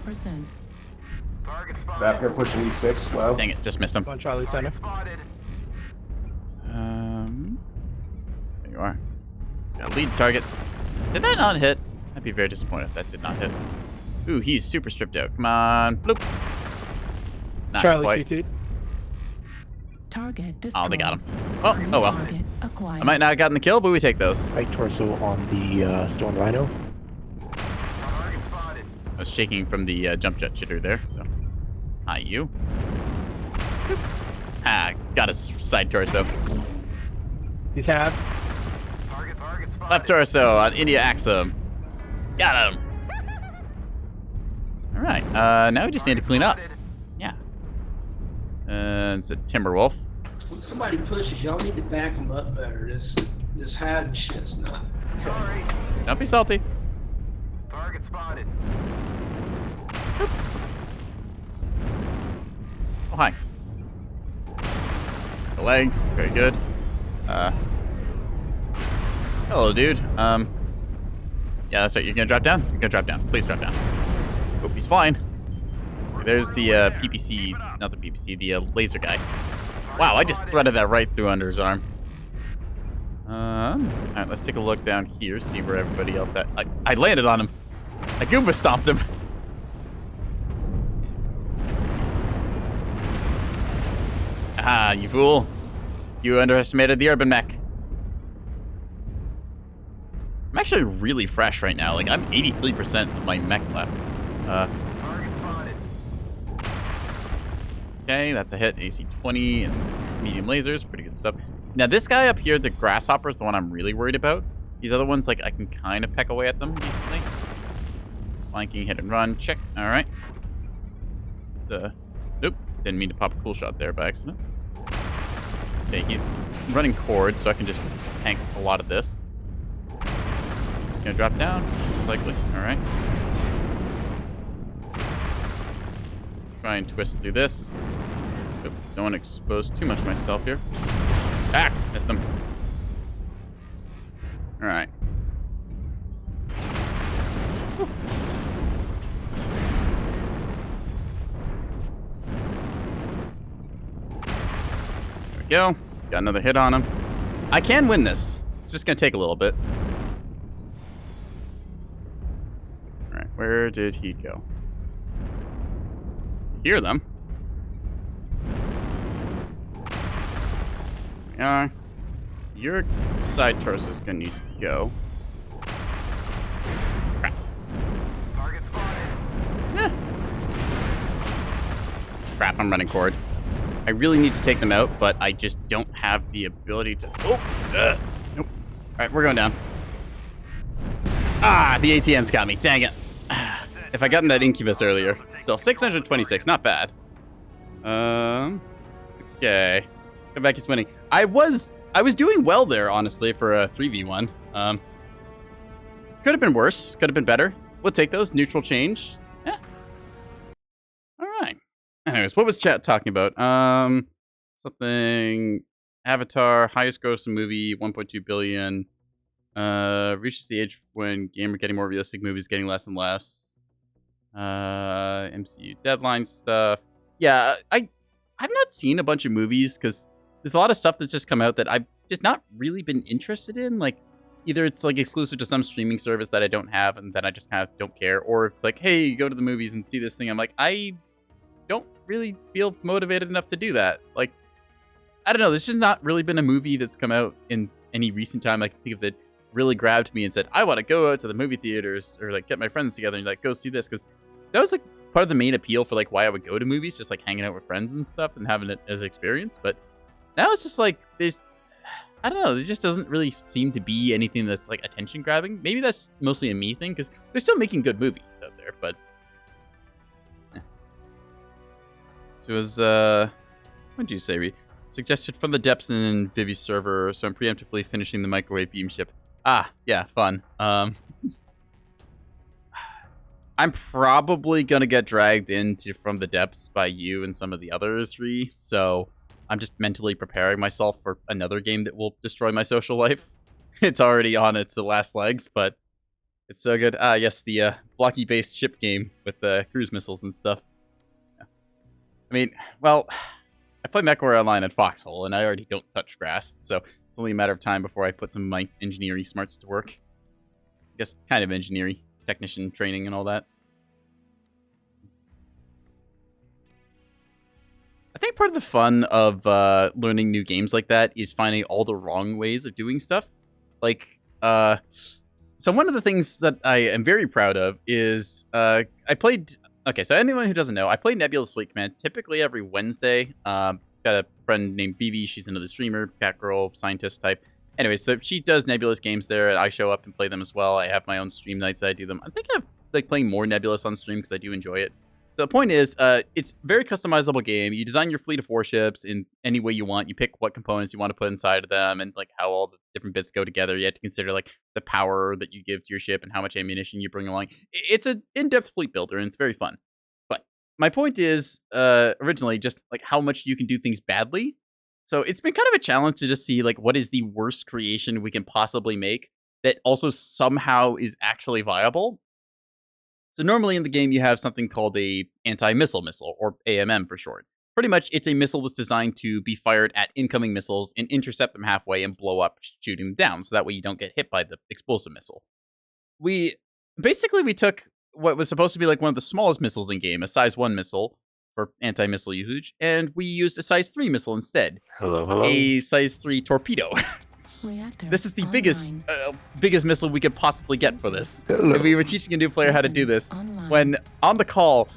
25%. Target spotted. After pushing E6, well. Dang it, just missed him. On Charlie Center. Target spotted. There you are. Just got a lead target. Did that not hit? I'd be very disappointed if that did not hit. Ooh, he's super stripped out. Come on. Bloop. Not Charlie quite. CT. Target destroyed. Oh, they got him. Well, New oh well. target acquired. I might not have gotten the kill, but we take those. Right torso on the Storm Rhino. Target spotted. I was shaking from the jump jet jitter there, so. Hi, you. Boop. Ah, got his side torso. He's halved. Target spotted. Left torso on India Axum. Got him. Alright, now we just need to clean up. Yeah. It's a Timberwolf. When somebody pushes, y'all need to back them up better. This hiding shit's not. Sorry. Don't be salty. Target spotted. Oh, hi. The legs, very good. Hello, dude. Yeah, that's right. You're gonna drop down? You're gonna drop down. Please drop down. Oh, he's flying. There's the PPC, not the PPC, the laser guy. Wow, I just threaded that right through under his arm. Alright, let's take a look down here, see where everybody else at. I landed on him. I Goomba stomped him. Ah, you fool. You underestimated the urban mech. I'm actually really fresh right now. Like, I'm 83% of my mech left. Target spotted. Okay, that's a hit. AC 20 and medium lasers. Pretty good stuff. Now, this guy up here, the Grasshopper, is the one I'm really worried about. These other ones, like, I can kind of peck away at them decently. Flanking, hit and run. Check. All right. Nope. Didn't mean to pop a cool shot there by accident. Okay, he's running cord, so I can just tank a lot of this. Just gonna drop down, most likely. All right. Try and twist through this. Oop, don't want to expose too much of myself here. Ah, missed him. All right. Whew. There we go. Got another hit on him. I can win this. It's just gonna take a little bit. All right, where did he go? Hear them. There we are. Your side torso is gonna need to go. Crap. Target spotted. Eh. Crap, I'm running cord. I really need to take them out, but I just don't have the ability to. Oh! Nope. Alright, we're going down. Ah, the ATM's got me. Dang it. If I gotten that Incubus earlier. Still, 626, not bad. Okay. Come is winning. I was doing well there, honestly, for a 3v1. Could have been worse. Could have been better. We'll take those. Neutral change. Yeah. All right. Anyways, what was chat talking about? Something. Avatar, highest grossing movie, 1.2 billion. Reaches the age when gamer getting more realistic movies getting less and less. MCU deadline stuff. Yeah, I've not seen a bunch of movies because there's a lot of stuff that's just come out that I've just not really been interested in. Like, either it's like exclusive to some streaming service that I don't have and then I just kind of don't care, or it's like, hey, go to the movies and see this thing. I'm like, I don't really feel motivated enough to do that. Like, I don't know. There's just not really been a movie that's come out in any recent time I can think of that really grabbed me and said, I want to go out to the movie theaters or like get my friends together and like go see this. Because that was like part of the main appeal for like why I would go to movies, just like hanging out with friends and stuff and having it as an experience. But now it's just like, I don't know, there just doesn't really seem to be anything that's like attention grabbing. Maybe that's mostly a me thing because they're still making good movies out there, but. So it was, what did you say, Reed? Suggested from the depths in Vivi's server, so I'm preemptively finishing the microwave beam ship. Ah, yeah, fun. I'm probably gonna get dragged into From the Depths by you and some of the others, Ree, so I'm just mentally preparing myself for another game that will destroy my social life. It's already on its last legs, but it's so good. Ah, yes, the blocky-based ship game with the cruise missiles and stuff. Yeah. I mean, well, I play Mechwarrior Online at Foxhole, and I already don't touch grass, so it's only a matter of time before I put some of my engineering smarts to work. I guess kind of engineering, technician training and all that. I think part of the fun of learning new games like that is finding all the wrong ways of doing stuff. Like, so one of the things that I am very proud of is I played... Okay, so anyone who doesn't know, I play Nebulous Fleet Command typically every Wednesday. Got a friend named Vivi. She's another streamer, cat girl, scientist type. Anyway, so she does Nebulous games there, and I show up and play them as well. I have my own stream nights that I do them. I think I'm like playing more Nebulous on stream because I do enjoy it. So the point is, it's a very customizable game. You design your fleet of warships in any way you want. You pick what components you want to put inside of them and like how all the different bits go together. You have to consider like the power that you give to your ship and how much ammunition you bring along. It's an in-depth fleet builder and it's very fun. But my point is, originally, just like how much you can do things badly. So it's been kind of a challenge to just see like what is the worst creation we can possibly make that also somehow is actually viable. So normally in the game, you have something called a anti-missile missile, or AMM for short. Pretty much, it's a missile that's designed to be fired at incoming missiles and intercept them halfway and blow up, shooting them down, so that way you don't get hit by the explosive missile. We took what was supposed to be like one of the smallest missiles in game, a size 1 missile for anti-missile usage, and we used a size 3 missile instead. Hello. A size 3 torpedo. Reactor This is the online. biggest missile we could possibly get for this. Hello. And we were teaching a new player how to do this Online. when, on the call,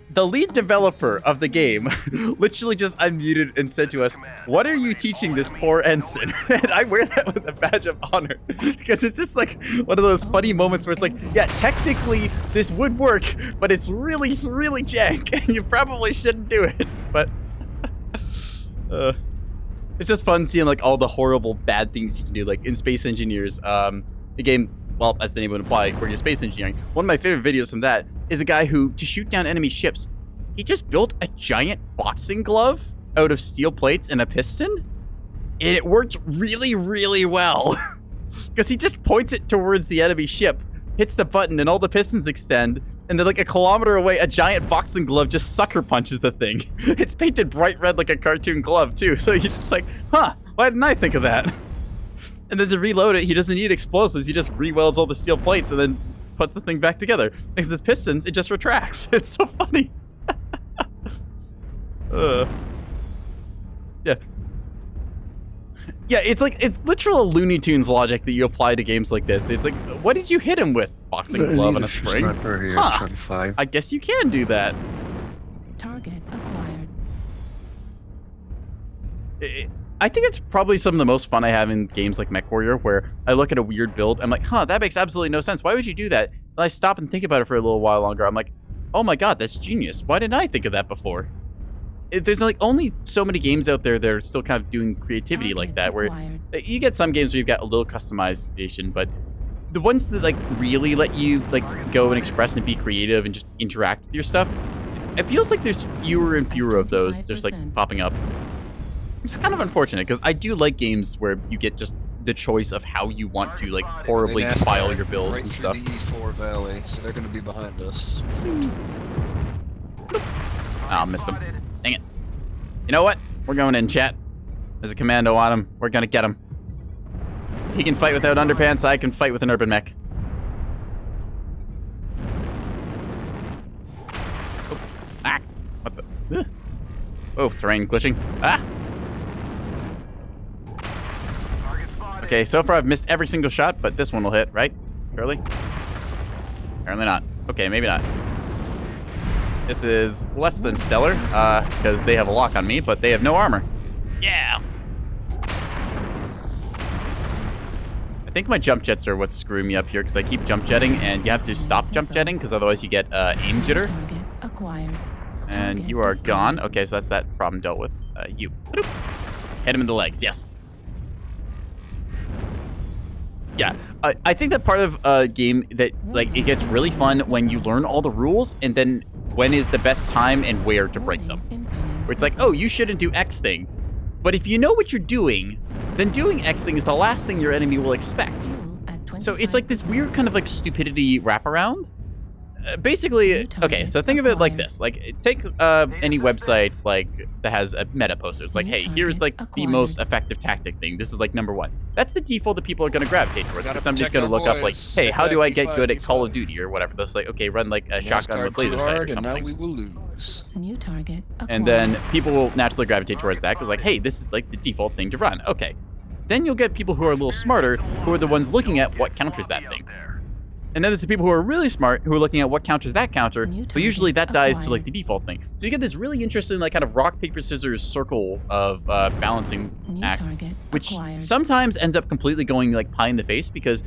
the lead developer of the game literally just unmuted and said to us, "What are you teaching this poor ensign?" And I wear that with a badge of honor because it's just like one of those funny moments where it's like, yeah, technically this would work, but it's really, really jank and you probably shouldn't do it. But it's just fun seeing like all the horrible bad things you can do. Like in Space Engineers, the game, well, as the name would imply, according to Space Engineering, one of my favorite videos from that is a guy who, to shoot down enemy ships, he just built a giant boxing glove out of steel plates and a piston, and it worked really, really well. Because he just points it towards the enemy ship, hits the button, and all the pistons extend, and then like a kilometer away, a giant boxing glove just sucker punches the thing. It's painted bright red like a cartoon glove, too, so you're just like, huh, why didn't I think of that? And then to reload it, he doesn't need explosives. He just re-welds all the steel plates and then puts the thing back together. Because his pistons, it just retracts. It's so funny. Yeah. Yeah, it's literal Looney Tunes logic that you apply to games like this. It's like, what did you hit him with? Boxing glove and a spring? Huh. I guess you can do that. Target acquired. I think it's probably some of the most fun I have in games like Mechwarrior, where I look at a weird build, I'm like, huh, that makes absolutely no sense. Why would you do that? And I stop and think about it for a little while longer. I'm like, oh my god, that's genius. Why didn't I think of that before? There's like only so many games out there that are still kind of doing creativity like that, where you get some games where you've got a little customization, but the ones that like really let you like go and express and be creative and just interact with your stuff, it feels like there's fewer and fewer of those just like popping up. It's kind of unfortunate because I do like games where you get just the choice of how you want to like horribly defile your builds and stuff. Right through the E4 valley, so they're going to be behind us. Oh, missed him. Dang it. You know what? We're going in, chat. There's a commando on him. We're gonna get him. He can fight without underpants. I can fight with an urban mech. Oh, ah, what the? Oh, terrain glitching. Ah. Okay, so far I've missed every single shot, but this one will hit, right? Surely? Apparently not. Okay, maybe not. This is less than stellar, because they have a lock on me, but they have no armor. Yeah! I think my jump jets are what's screwing me up here, because I keep jump jetting, and you have to stop jump jetting, because otherwise you get aim jitter. Target acquired. And Target you are destroyed. gone. Okay, so that's that problem dealt with. You. Hit him in the legs, yes. Yeah, I think that part of a game that, like, it gets really fun when you learn all the rules, and then when is the best time and where to break them. Incoming. Where it's like, oh, you shouldn't do X thing. But if you know what you're doing, then doing X thing is the last thing your enemy will expect. Fuel at So it's like this 25%. weird kind of like stupidity wraparound. Basically, okay, so think of it like this. Like, take any website like that has a meta poster. It's like, hey, here's like the most effective tactic thing. This is like number 1. That's the default that people are going to gravitate towards. Because somebody's going to look up like, hey, how do I get good at Call of Duty or whatever? That's like, okay, run like a shotgun with laser sight or And now something. we will lose. New target acquired. And then people will naturally gravitate towards that because like, hey, this is like the default thing to run. Okay. Then you'll get people who are a little smarter who are the ones looking at what counters that thing. And then there's the people who are really smart who are looking at what counters that counter, but usually that dies to like the default thing. So you get this really interesting like kind of rock, paper, scissors circle of balancing New act, target which acquired. sometimes ends up completely going like pie in the face because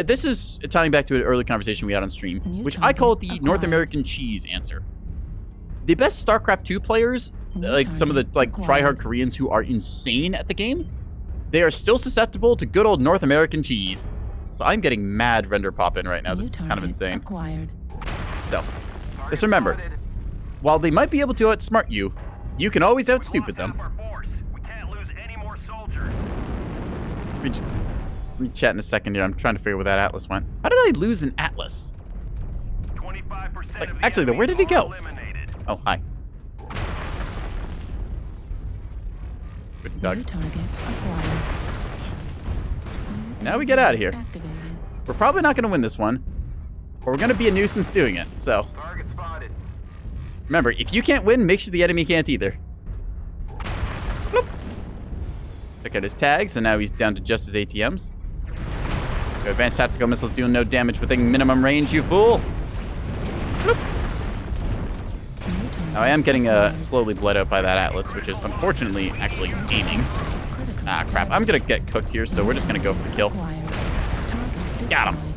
this is tying back to an early conversation we had on stream, New which I call the target North acquired. American cheese answer. The best StarCraft 2 players, New like some of the target like acquired. tryhard Koreans who are insane at the game, they are still susceptible to good old North American cheese. So I'm getting mad render pop in right now. New This is kind of target insane. Acquired. So, just remember, while they might be able to outsmart you, you can always outstupid them. We can't lose any more soldiers. Let me chat in a second here. I'm trying to figure where that Atlas went. How did I lose an Atlas? 25% Like, of the actually, though, where did enemies he go? are eliminated. Oh, hi. Good New dog. target acquired. Now we get out of here. Activated. We're probably not going to win this one, but we're going to be a nuisance doing it. So, Target spotted. remember, if you can't win, make sure the enemy can't either. Bloop. Check out his tags, and now he's down to just his ATMs. Your advanced tactical missiles doing no damage within minimum range, you fool. Bloop. New target Now, I am getting acquired. slowly bled out by that Atlas, which is unfortunately actually aiming. Critical Ah, crap. I'm going to get cooked here, so we're just going to go for the kill. acquired. Target Got him. destroyed.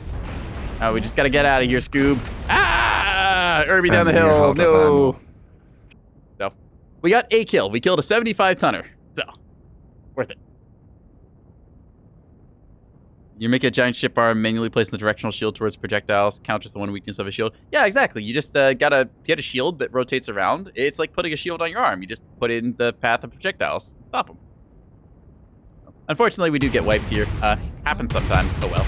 Oh, we just got to get out of here, Scoob. Ah! Irby down the Friendly, hill. hold up, No. So, we got a kill. We killed a 75-tonner. So, worth it. You make a giant ship arm, manually place the directional shield towards projectiles, counters the one weakness of a shield. Yeah, exactly. You just gotta get a shield that rotates around. It's like putting a shield on your arm. You just put it in the path of projectiles. Stop them. Unfortunately, we do get wiped here. Happens sometimes. Oh well.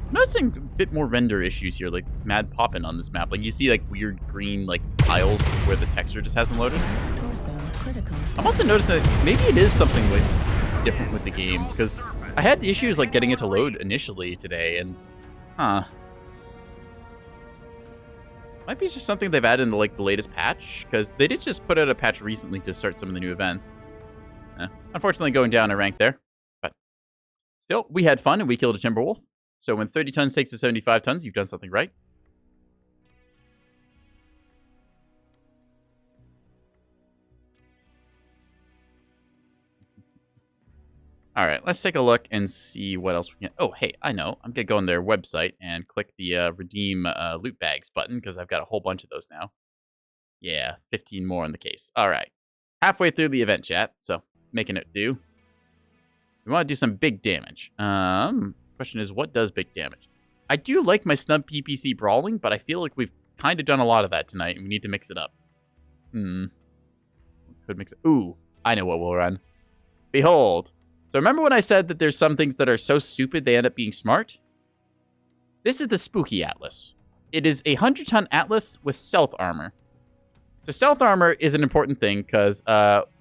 I'm noticing a bit more render issues here, like mad popping on this map. Like you see like weird green like tiles where the texture just hasn't loaded. Torso critical. I'm also noticing that maybe it is something like different with the game because I had issues like getting it to load initially today, and might be just something they've added in the like the latest patch because they did just put out a patch recently to start some of the new events. Unfortunately, going down a rank there, but still, we had fun and we killed a Timberwolf. So when 30 tons takes to 75 tons, you've done something right. All right, let's take a look and see what else we can. Oh, hey, I know. I'm going to go on their website and click the redeem loot bags button because I've got a whole bunch of those now. Yeah, 15 more in the case. All right. Halfway through the event chat, so making it do. We want to do some big damage. Question is, what does big damage? I do like my snub PPC brawling, but I feel like we've kind of done a lot of that tonight, and we need to mix it up. Could mix it. Ooh, I know what we'll run. Behold. So remember when I said that there's some things that are so stupid they end up being smart? This is the Spooky Atlas. It is a 100-ton Atlas with stealth armor. So stealth armor is an important thing because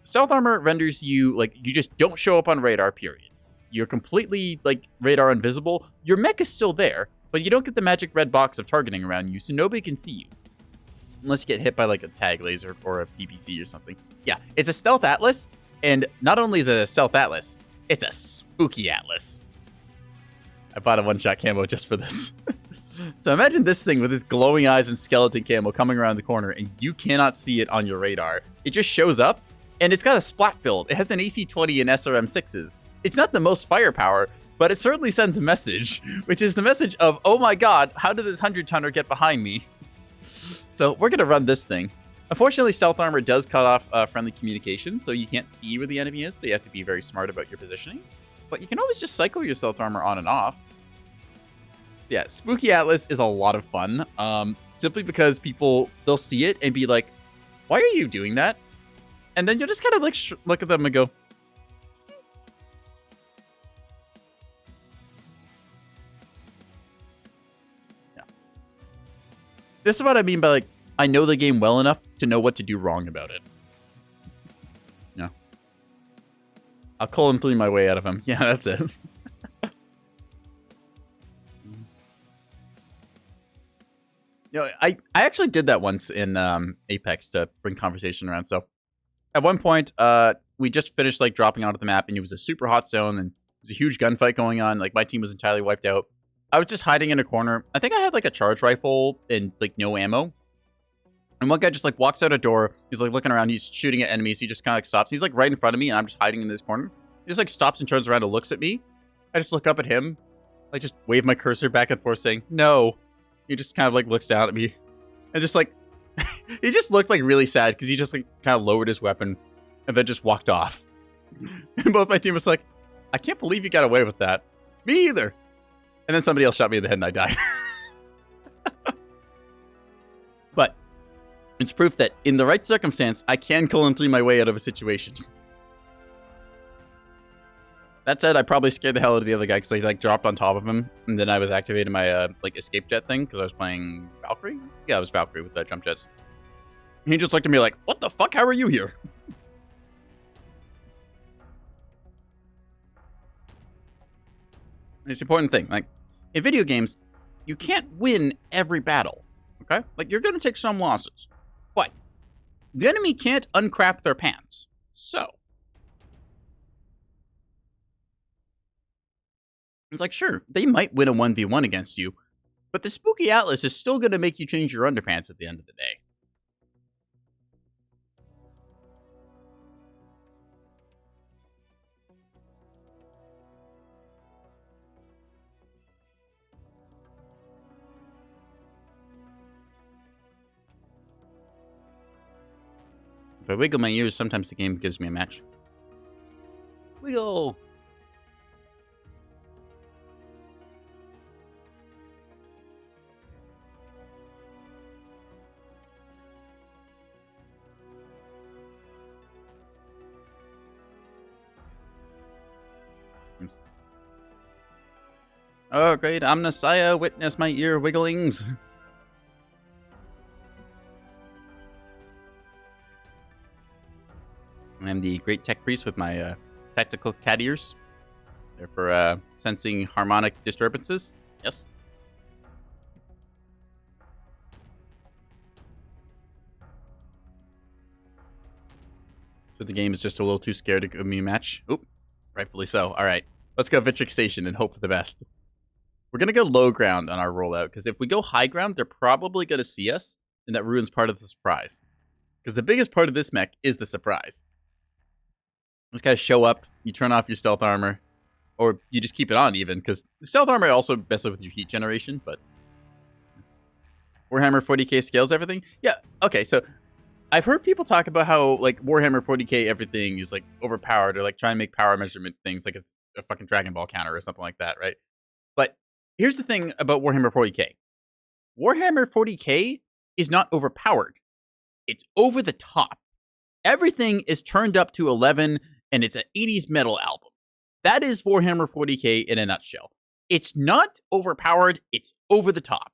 stealth armor renders you, like, you just don't show up on radar, period. you're completely, like, radar invisible. Your mech is still there, but you don't get the magic red box of targeting around you, so nobody can see you. Unless you get hit by, like, a tag laser or a PPC or something. Yeah, it's a stealth atlas, and not only is it a stealth atlas, it's a spooky atlas. I bought a one-shot camo just for this. So imagine this thing with its glowing eyes and skeleton camo coming around the corner, and you cannot see it on your radar. It just shows up, and it's got a splat build. It has an AC-20 and SRM-6s. It's not the most firepower, but it certainly sends a message, which is the message of, oh my god, how did this 100-tonner get behind me? So we're going to run this thing. Unfortunately, stealth armor does cut off friendly communication, so you can't see where the enemy is, so you have to be very smart about your positioning. But you can always just cycle your stealth armor on and off. So yeah, Spooky Atlas is a lot of fun, simply because they'll see it and be like, why are you doing that? And then you'll just kind of like look at them and go, yeah. This is what I mean by, like, I know the game well enough to know what to do wrong about it. Yeah. I'll call him through my way out of him. Yeah, that's it. You know, I actually did that once in Apex to bring conversation around. So at one point, we just finished like dropping onto the map, and it was a super hot zone, and there was a huge gunfight going on. Like my team was entirely wiped out. I was just hiding in a corner. I think I had like a charge rifle and like no ammo. And one guy just like walks out a door. He's like looking around. He's shooting at enemies. He just kind of like stops. He's like right in front of me, and I'm just hiding in this corner. He just like stops and turns around and looks at me. I just look up at him, like just wave my cursor back and forth, saying no. He just kind of like looks down at me, and just like he just looked like really sad because he just like kind of lowered his weapon and then just walked off. And both my team was like, I can't believe you got away with that. Me either. And then somebody else shot me in the head and I died. But it's proof that in the right circumstance, I can kill and my way out of a situation. That said, I probably scared the hell out of the other guy because I like dropped on top of him, and then I was activating my like escape jet thing because I was playing Valkyrie. Yeah, it was Valkyrie with the jump jets. And he just looked at me like, "What the fuck? How are you here?" It's an important thing. Like in video games, you can't win every battle. Okay, like you're gonna take some losses, but the enemy can't uncrap their pants. So it's like, sure, they might win a 1v1 against you, but the Spooky Atlas is still going to make you change your underpants at the end of the day. If I wiggle my ears, sometimes the game gives me a match. Wiggle! Oh, great Omnissiah, witness my ear wigglings. I'm the great tech priest with my tactical cat ears. They're for sensing harmonic disturbances. Yes. So the game is just a little too scared to give me a match. Oop, rightfully so. All right, let's go Vitric Station and hope for the best. We're going to go low ground on our rollout, because if we go high ground, they're probably going to see us, and that ruins part of the surprise. Because the biggest part of this mech is the surprise. Just kind of show up, you turn off your stealth armor, or you just keep it on even, because the stealth armor also messes with your heat generation, but Warhammer 40k scales everything? Yeah, okay, so I've heard people talk about how, like, Warhammer 40k everything is, like, overpowered, or, like, try and make power measurement things like it's a fucking Dragon Ball counter or something like that, right? But here's the thing about Warhammer 40k. Warhammer 40k is not overpowered. It's over the top. Everything is turned up to 11, and it's an 80s metal album. That is Warhammer 40k in a nutshell. It's not overpowered, it's over the top.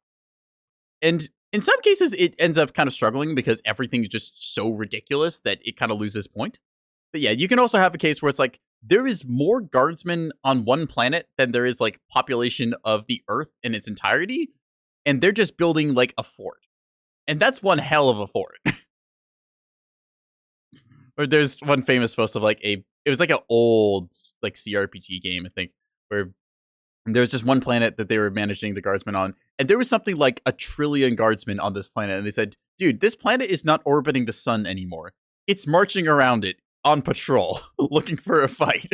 And in some cases, it ends up kind of struggling because everything is just so ridiculous that it kind of loses point. But yeah, you can also have a case where it's like, there is more guardsmen on one planet than there is like population of the Earth in its entirety, and they're just building like a fort, and that's one hell of a fort. Or there's one famous post of like it was like an old like CRPG game, I think, where there was just one planet that they were managing the guardsmen on, and there was something like 1 trillion guardsmen on this planet, and they said, dude, this planet is not orbiting the sun anymore. It's marching around it on patrol, looking for a fight.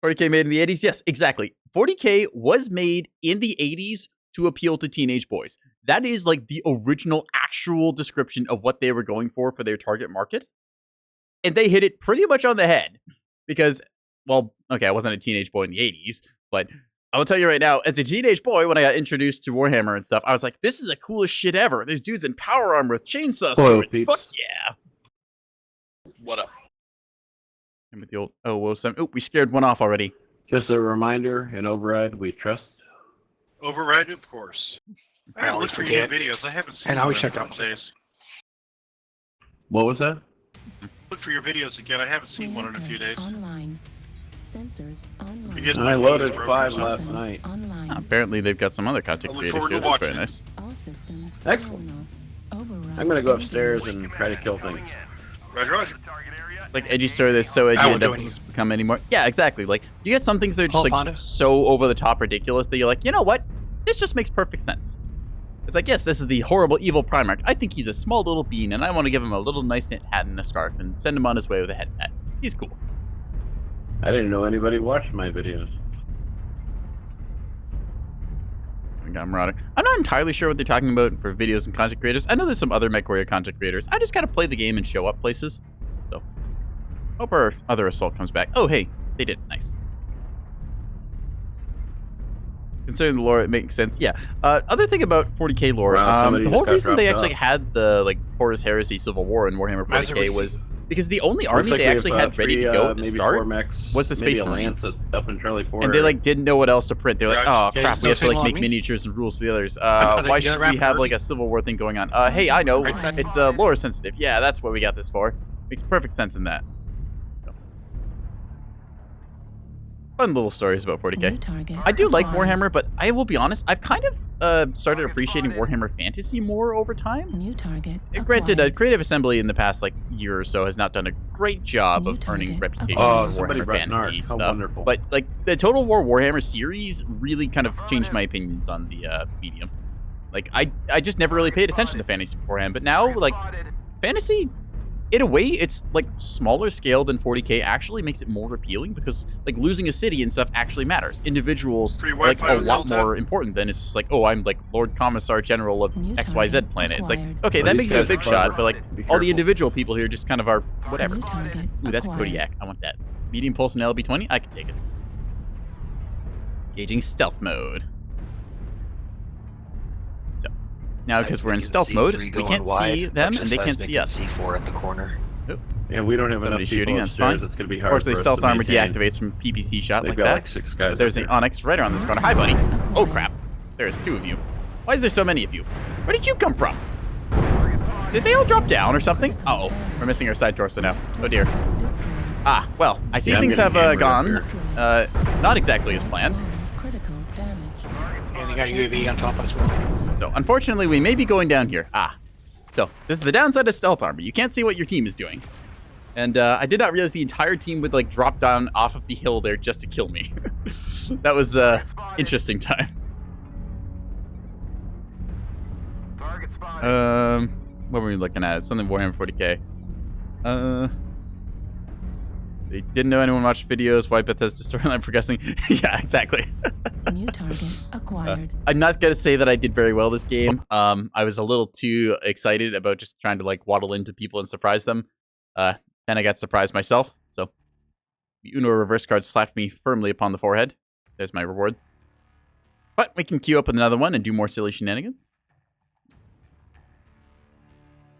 40K made in the 80s? Yes, exactly. 40K was made in the 80s to appeal to teenage boys. That is like the original actual description of what they were going for their target market. And they hit it pretty much on the head. Because, well, okay, I wasn't a teenage boy in the 80s, but I will tell you right now, as a teenage boy, when I got introduced to Warhammer and stuff, I was like, this is the coolest shit ever. There's dudes in power armor with chainsaw swords. Fuck yeah. What up? And with the old we scared one off already. Just a reminder, in Override, we trust. Override, of course. I gotta look for new videos. I haven't seen And I always them in check a couple days. What was that? Look for your videos again. I haven't seen one in a few days. Online. Sensors online. Because I my loaded videos 5 broke or last something. night. Online. Apparently, they've got some other content I look creators forward here. to That's very watching it. nice. All systems. Excellent. nominal. Override. I'm gonna go upstairs and try to kill things. Roger, roger. Like edgy story that's so edgy I it won't do doesn't become anymore. Yeah, exactly. Like you get some things that are just Oh, like Honda. so over the top ridiculous that you're like, you know what? This just makes perfect sense. It's like, yes, this is the horrible evil Primarch. I think he's a small little bean, and I want to give him a little nice knit hat and a scarf and send him on his way with a head hat. He's cool. I didn't know anybody watched my videos. I'm not entirely sure what they're talking about for videos and content creators. I know there's some other Mechwarrior content creators. I just gotta play the game and show up places. So, hope our other assault comes back. Oh, hey, they did. Nice. Considering the lore, it makes sense. Yeah. Other thing about 40K lore, Wow, somebody the whole just got reason they dropped actually off. had the like Horus Heresy Civil War in Warhammer 40K was because the only army Looks like they we have, actually had ready to go at the maybe start 4 mechs, was the maybe Space a Marines. Lance up in Charlie 4. And they like didn't know what else to print. They're like, oh Okay, crap, so we have to like single make army? miniatures and rules to the others. thought they Why did should that we have rapid. like a Civil War thing going on? Hey, I know. It's lore sensitive. Yeah, that's what we got this for. Makes perfect sense in that. So. Fun little stories about 40K. New target. I do like acquired. Warhammer, but I will be honest, I've kind of started appreciating Warhammer Fantasy more over time. New target. Granted, acquired. Creative Assembly in the past like year or so has not done a great job New of earning target reputation acquired. for somebody Warhammer brought Fantasy Narc. How stuff. wonderful. But like the Total War Warhammer series really kind of changed my opinions on the medium. Like I just never really paid attention to fantasy beforehand, but now like fantasy, in a way, it's like smaller scale than 40K actually makes it more appealing because like losing a city and stuff actually matters. Individuals Free are like Wi-Fi a on lot Delta. more important than it's just like, oh, I'm like Lord Commissar General of New XYZ target planet. It's like, acquired. okay, Well, that these makes you a guys big are shot, clever. but like Be all the careful. individual people here just kind of are whatever. New target Ooh, that's acquired. Kodiak. I want that. Medium pulse and LB20, I can take it. Engaging stealth mode. So now because we're in stealth mode, we can't see them and they can't see us. C4 at the corner. And we don't have Somebody enough shooting, people that's upstairs. fine. It's going to be hard Fortunately, for us stealth to armor maintain. deactivates from PPC shot They've like got that. like 6 guys. There's up an there. Onyx right around this corner. Hi, buddy. Oh, crap. There's 2 of you. Why is there so many of you? Where did you come from? Did they all drop down or something? Uh-oh. We're missing our side torso now. Oh, dear. Destroyed. Ah, well, I see Yeah, I'm things getting have hammered up gone. here. Not exactly as planned. Critical damage. And they got UAV on top as well. So, unfortunately, we may be going down here. Ah. So, this is the downside of stealth armor. You can't see what your team is doing. And I did not realize the entire team would like drop down off of the hill there just to kill me. That was interesting time. Target spotted. What were we looking at? Something Warhammer 40K. They didn't know anyone watched videos. Why Bethesda storyline progressing? Yeah, exactly. New target acquired. I'm not gonna say that I did very well this game. I was a little too excited about just trying to like waddle into people and surprise them. Then I got surprised myself. So the Uno reverse card slapped me firmly upon the forehead. There's my reward. But we can queue up with another one and do more silly shenanigans.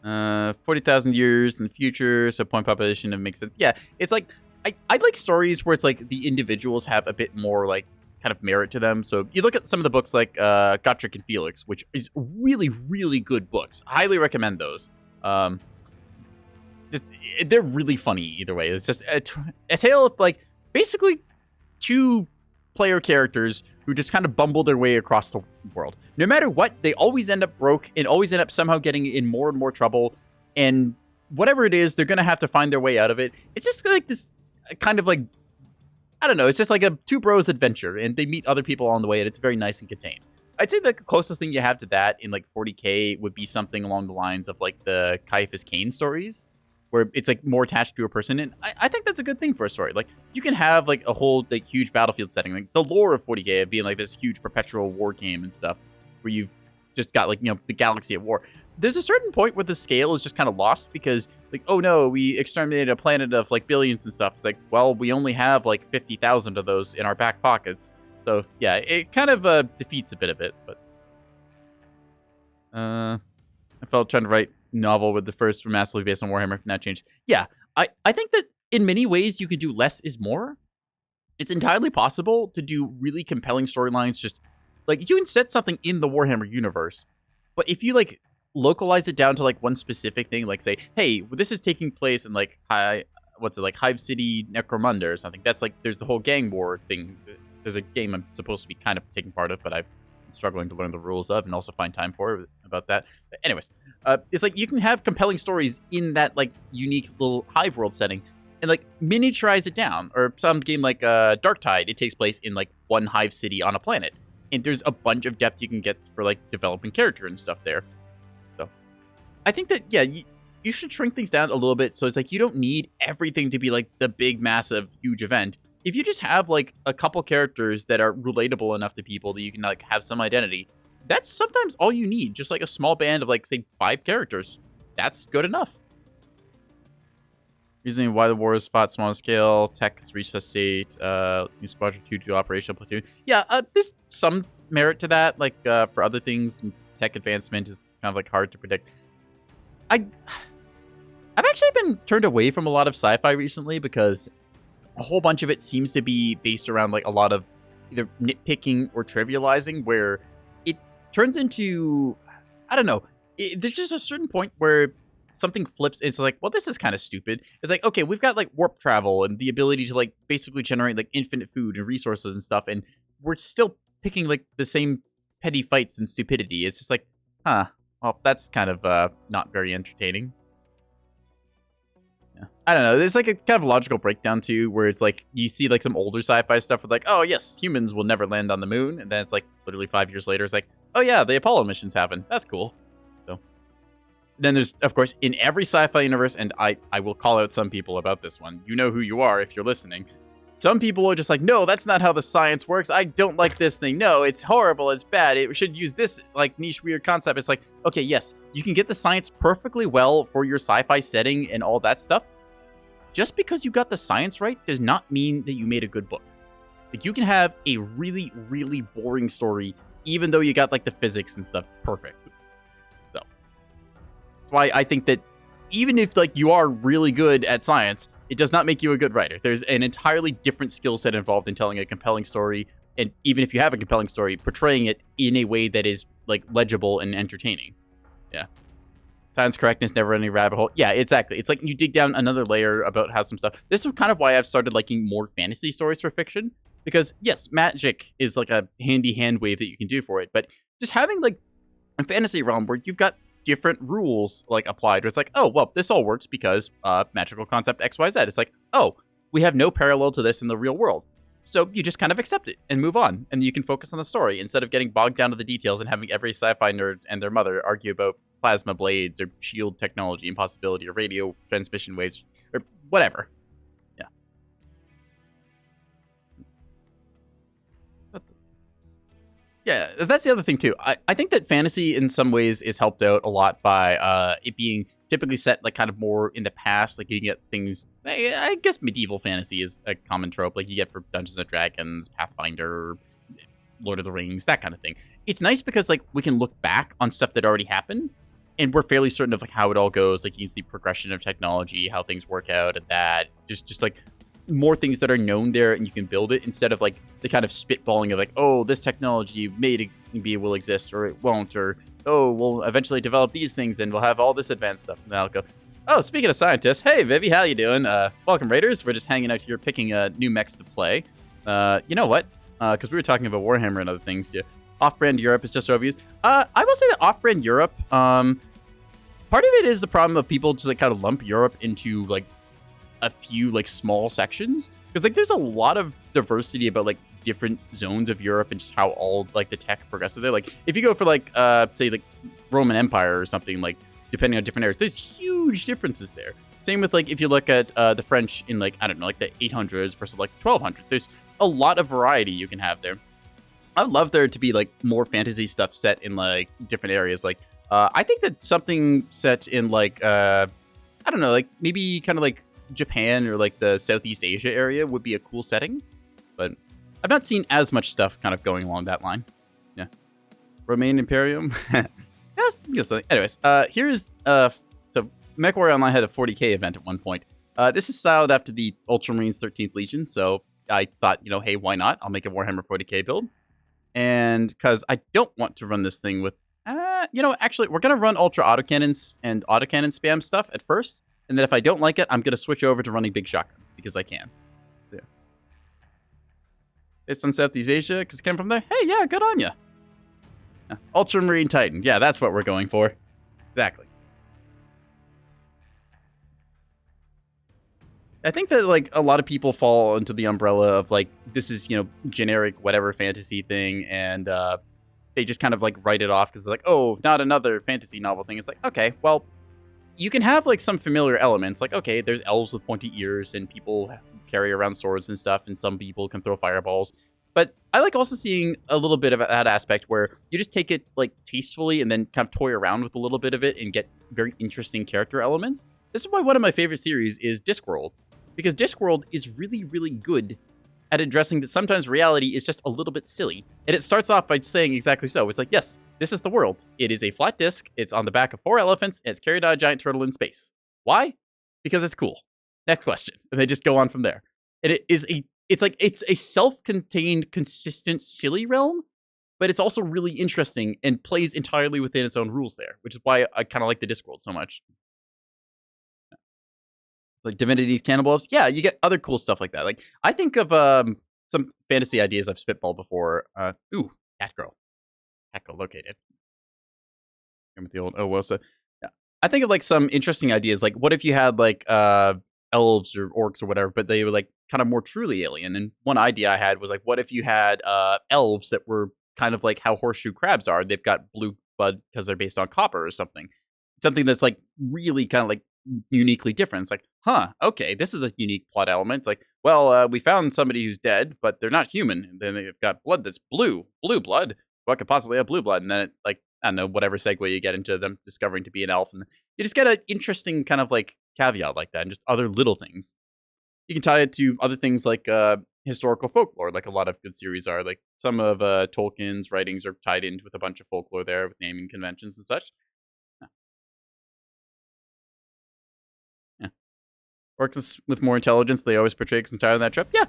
40,000 years in the future, so point population, it makes sense. Yeah, it's like I like stories where it's like the individuals have a bit more like kind of merit to them. So you look at some of the books like Gotrek and Felix, which is really, really good books. Highly recommend those. just they're really funny either way. It's just a tale of like basically 2 player characters who just kind of bumble their way across the world. No matter what, they always end up broke and always end up somehow getting in more and more trouble. And whatever it is, they're going to have to find their way out of it. It's just like this kind of like, I don't know, it's just like a 2 bros adventure, and they meet other people along the way, and it's very nice and contained. I'd say the closest thing you have to that in like 40K would be something along the lines of like the Caiaphas Cain stories, where it's like more attached to a person. And I think that's a good thing for a story. Like you can have like a whole like huge battlefield setting, like the lore of 40K of being like this huge perpetual war game and stuff, where you've just got like, you know, the galaxy at war. There's a certain point where the scale is just kind of lost because like, oh no, we exterminated a planet of like billions and stuff. It's like, well, we only have like 50,000 of those in our back pockets. So yeah, it kind of defeats a bit of it. But I felt trying to write novel with the first massively based on Warhammer now changed. Yeah, I think that in many ways you could do less is more. It's entirely possible to do really compelling storylines. Just like you can set something in the Warhammer universe, but if you like localize it down to like one specific thing, like say, hey, this is taking place in like Hive City, Necromunda or something. That's like there's the whole gang war thing. There's a game I'm supposed to be kind of taking part of, but I've been struggling to learn the rules of and also find time for about that. But anyways, it's like you can have compelling stories in that like unique little Hive world setting and like miniaturize it down. Or some game like Darktide, it takes place in like one Hive city on a planet. And there's a bunch of depth you can get for like developing character and stuff there. So I think that, yeah, you should shrink things down a little bit. So it's like you don't need everything to be like the big, massive, huge event. If you just have like a couple characters that are relatable enough to people that you can like have some identity, that's sometimes all you need. Just like a small band of like, say, 5 characters. That's good enough. Reasoning why the war is fought small scale, tech has reached a state, new squadron 2 to operational platoon. Yeah, there's some merit to that. Like for other things, tech advancement is kind of like hard to predict. I've actually been turned away from a lot of sci-fi recently because a whole bunch of it seems to be based around like a lot of either nitpicking or trivializing, where it turns into, I don't know, there's just a certain point where something flips. It's like, well, this is kind of stupid. It's like, okay, we've got like warp travel and the ability to like basically generate like infinite food and resources and stuff, and we're still picking like the same petty fights and stupidity. It's just like, well, that's kind of not very entertaining. I don't know. There's like a kind of logical breakdown too, where it's like you see like some older sci-fi stuff with like, oh yes, humans will never land on the moon, and then it's like literally 5 years later, it's like, oh yeah, the Apollo missions happen. That's cool. So then there's, of course, in every sci-fi universe, and I will call out some people about this one. You know who you are if you're listening. Some people are just like, no, that's not how the science works. I don't like this thing. No, it's horrible. It's bad. It should use this like niche weird concept. It's like, okay, yes, you can get the science perfectly well for your sci-fi setting and all that stuff. Just because you got the science right does not mean that you made a good book. Like, you can have a really, really boring story, even though you got like the physics and stuff perfect. So that's why I think that even if like you are really good at science, it does not make you a good writer. There's an entirely different skill set involved in telling a compelling story, and even if you have a compelling story, portraying it in a way that is like legible and entertaining. Yeah. Science correctness, never ending rabbit hole. Yeah, exactly. It's like you dig down another layer about how some stuff. This is kind of why I've started liking more fantasy stories for fiction. Because yes, magic is like a handy hand wave that you can do for it. But just having like a fantasy realm where you've got different rules like applied, where it's like, oh, well, this all works because magical concept XYZ. It's like, oh, we have no parallel to this in the real world. So you just kind of accept it and move on. And you can focus on the story instead of getting bogged down to the details and having every sci-fi nerd and their mother argue about plasma blades or shield technology impossibility or radio transmission waves or whatever. Yeah. Yeah, that's the other thing too. I think that fantasy in some ways is helped out a lot by it being typically set like kind of more in the past. Like you can get things, I guess medieval fantasy is a common trope like you get for Dungeons & Dragons, Pathfinder, Lord of the Rings, that kind of thing. It's nice because like we can look back on stuff that already happened and we're fairly certain of like how it all goes. Like you can see progression of technology, how things work out, and that just like more things that are known there, and you can build it instead of like the kind of spitballing of like, oh, this technology will exist or it won't, or oh, we'll eventually develop these things and we'll have all this advanced stuff. And then I'll go, Oh, speaking of scientists, hey, Vivi, how you doing? Welcome, Raiders. We're just hanging out here picking new mechs to play. You know what? Because we were talking about Warhammer and other things. Yeah. Off-brand Europe is just overused. I will say that off-brand Europe, part of it is the problem of people just like kind of lump Europe into like a few like small sections. Because like there's a lot of diversity about like different zones of Europe and just how all like the tech progresses there. Like if you go for like say like Roman Empire or something, like depending on different areas, there's huge differences there. Same with like if you look at the French in like, I don't know, like the 800s versus like the 1200s. There's a lot of variety you can have there. I would love there to be like more fantasy stuff set in like different areas. Like I think that something set in like I don't know, like maybe kind of like Japan or like the Southeast Asia area would be a cool setting. But I've not seen as much stuff kind of going along that line. Yeah. Romaine Imperium. Yes. Anyways, here is so Mechwarrior Online had a 40k event at one point. This is styled after the Ultramarines 13th Legion, so I thought, you know, hey, why not? I'll make a Warhammer 40k build. And because I don't want to run this thing with, you know, actually, we're going to run Ultra Autocannons and Autocannon spam stuff at first. And then if I don't like it, I'm going to switch over to running big shotguns because I can. Yeah. Based on Southeast Asia, because it came from there. Hey, yeah, good on ya. Ultramarine Titan. Yeah, that's what we're going for. Exactly. I think that like a lot of people fall into the umbrella of like, this is, you know, generic whatever fantasy thing. And they just kind of like write it off because like, oh, not another fantasy novel thing. It's like, okay, well, you can have like some familiar elements. Like, okay, there's elves with pointy ears and people carry around swords and stuff. And some people can throw fireballs. But I like also seeing a little bit of that aspect where you just take it like tastefully and then kind of toy around with a little bit of it and get very interesting character elements. This is why one of my favorite series is Discworld, because Discworld is really, really good at addressing that sometimes reality is just a little bit silly. And it starts off by saying exactly so. It's like, yes, this is the world. It is a flat disc. It's on the back of 4 elephants and it's carried on a giant turtle in space. Why? Because it's cool. Next question. And they just go on from there. And it's a self-contained, consistent, silly realm, but it's also really interesting and plays entirely within its own rules there, which is why I kind of like the Discworld so much. Like Divinity's Cannibal Elves, yeah, you get other cool stuff like that. Like I think of some fantasy ideas I've spitballed before. Catgirl located. With the old Owosa. Yeah. I think of like some interesting ideas. Like what if you had like elves or orcs or whatever, but they were like kind of more truly alien. And one idea I had was like, what if you had elves that were kind of like how horseshoe crabs are? They've got blue blood because they're based on copper or something. Something that's like really kind of like uniquely different. It's like, huh, okay, this is a unique plot element. It's like, well, we found somebody who's dead, but they're not human. And then they've got blood that's blue blood. What could possibly have blue blood? And then it, like, I don't know, whatever segue you get into them discovering to be an elf. And you just get an interesting kind of like caveat like that and just other little things. You can tie it to other things like historical folklore, like a lot of good series are. Like some of Tolkien's writings are tied in with a bunch of folklore there with naming conventions and such. Orcs with more intelligence, they always portray because entirely that trip. Yeah,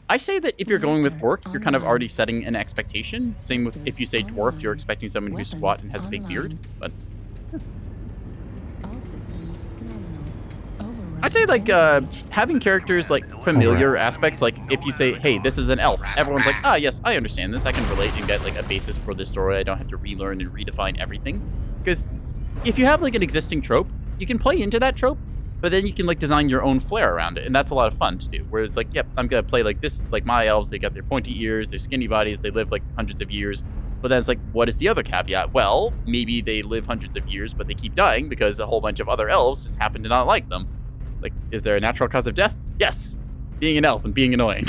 I say that if you're going with orc, you're kind of already setting an expectation. Same with if you say dwarf, you're expecting someone who's squat and has a big beard. But All systems nominal. I'd say like having characters like familiar aspects. Like if you say, hey, this is an elf, everyone's like, ah, yes, I understand this. I can relate and get like a basis for this story. I don't have to relearn and redefine everything. Because if you have like an existing trope, you can play into that trope. But then you can like design your own flair around it, and that's a lot of fun to do. Where it's like, yep, I'm gonna play like this, like my elves. They got their pointy ears, their skinny bodies. They live like hundreds of years. But then it's like, what is the other caveat? Well, maybe they live hundreds of years, but they keep dying because a whole bunch of other elves just happen to not like them. Like, is there a natural cause of death? Yes, being an elf and being annoying.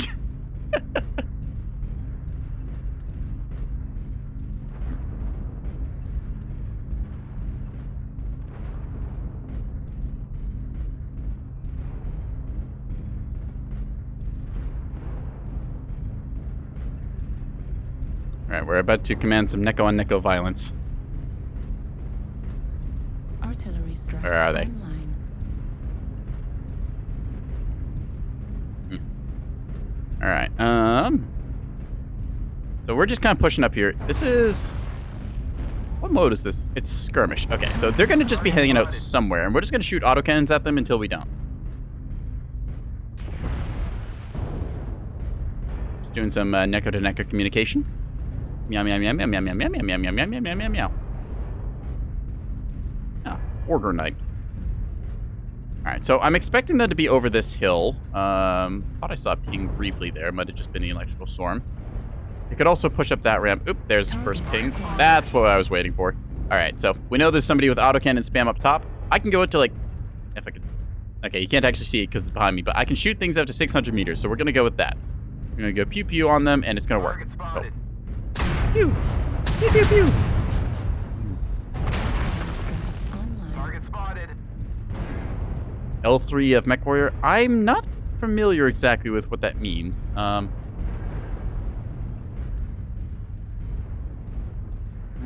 Alright, we're about to command some Neko on Neko violence. Artillery strike. Where are they? Online. Alright, so we're just kind of pushing up here. This is What mode is this? It's skirmish. Okay, so they're going to just be hanging out somewhere, and we're just going to shoot autocannons at them until we don't. Doing some Neko to Neko communication. Meow, meow, meow, meow, meow, meow, meow, meow, meow, meow, meow, meow, meow, meow. Ah, Order Knight. Alright, so I'm expecting them to be over this hill. Thought I saw a ping briefly there. Might have just been the electrical storm. You could also push up that ramp. Oop, there's first ping. That's what I was waiting for. Alright, so we know there's somebody with autocannon spam up top. I can go out to like... If I could... Okay, you can't actually see it because it's behind me, but I can shoot things out to 600 meters, so we're going to go with that. We're going to go pew-pew on them, and it's going to work. Oh. Pew! Pew, pew, pew! Target spotted. L3 of Mechwarrior. I'm not familiar exactly with what that means.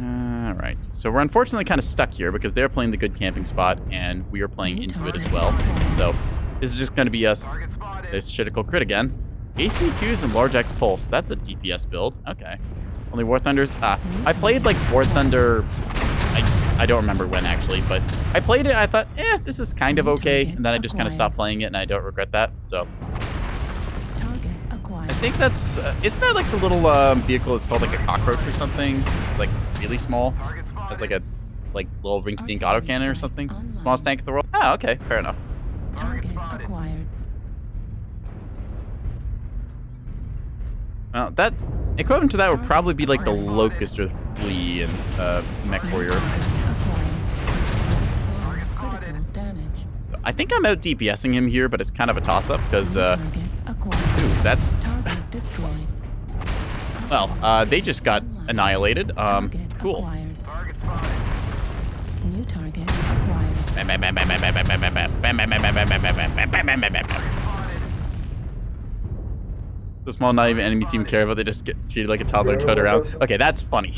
Alright, so we're unfortunately kind of stuck here because they're playing the good camping spot and we are playing into it as well. So this is just going to be us. There's Shittical Crit again. AC2s and Large X Pulse. That's a DPS build. Okay. Only War Thunders. I played like War Thunder. I don't remember when actually, but I played it. I thought, this is kind of okay. And then I just kind of stopped playing it and I don't regret that. So I think that's, isn't that like the little vehicle? It's called like a cockroach or something. It's like really small. It's like a little rinky-dink autocannon or something. Smallest tank in the world. Oh, okay. Fair enough. Target acquired. That equivalent to that would probably be like the Locust or the Flea in Mechwarrior. So I think I'm out DPSing him here, but it's kind of a toss-up because, ooh, that's... Well, they just got annihilated. Cool. New target acquired. So small, not even enemy team care about. They just get treated like a toddler and towed around. Okay, that's funny.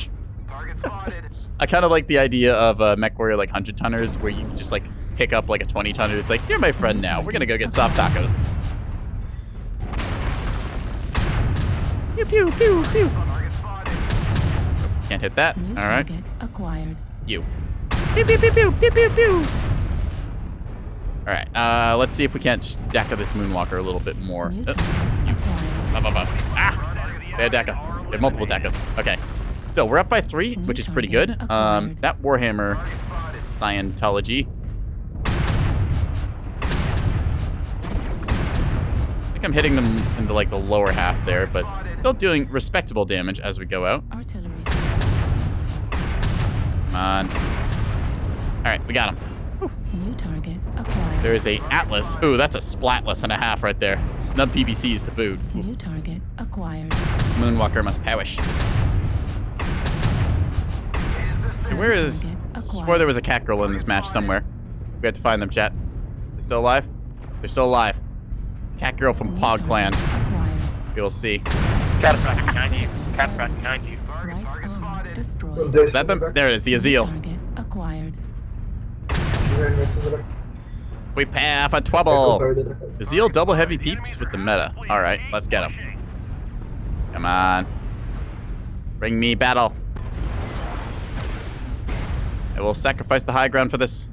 I kind of like the idea of Mechwarrior like 100-tonners, where you can just like pick up like a 20-tonner. It's like, you're my friend now. We're gonna go get soft tacos. Pew pew pew pew. Can't hit that. All right. Acquired. You. Pew pew pew pew pew pew pew. All right. Let's see if we can't Daka this Moonwalker a little bit more. They had Daka. They have multiple Dakas. Okay. So we're up by 3, which is pretty good. That Warhammer Scientology. I think I'm hitting them into like the lower half there, but still doing respectable damage as we go out. Come on. All right, we got him. New target acquired. There is a Atlas. Ooh, that's a Splatless and a half right there. Snub PBCs to boot. New target acquired. This Moonwalker must perish. Hey, where is... I swore there was a cat girl in this match somewhere. We have to find them, chat. They're still alive? They're still alive. Cat girl from Pog Clan. You'll see. Cataphracting behind you. Cataphracting behind you. Right arm destroyed. Is that them? There it is, the Azil. Target acquired. We pay for trouble. Azil double heavy peeps with the meta. All right, let's get him. Come on. Bring me battle. I will sacrifice the high ground for this.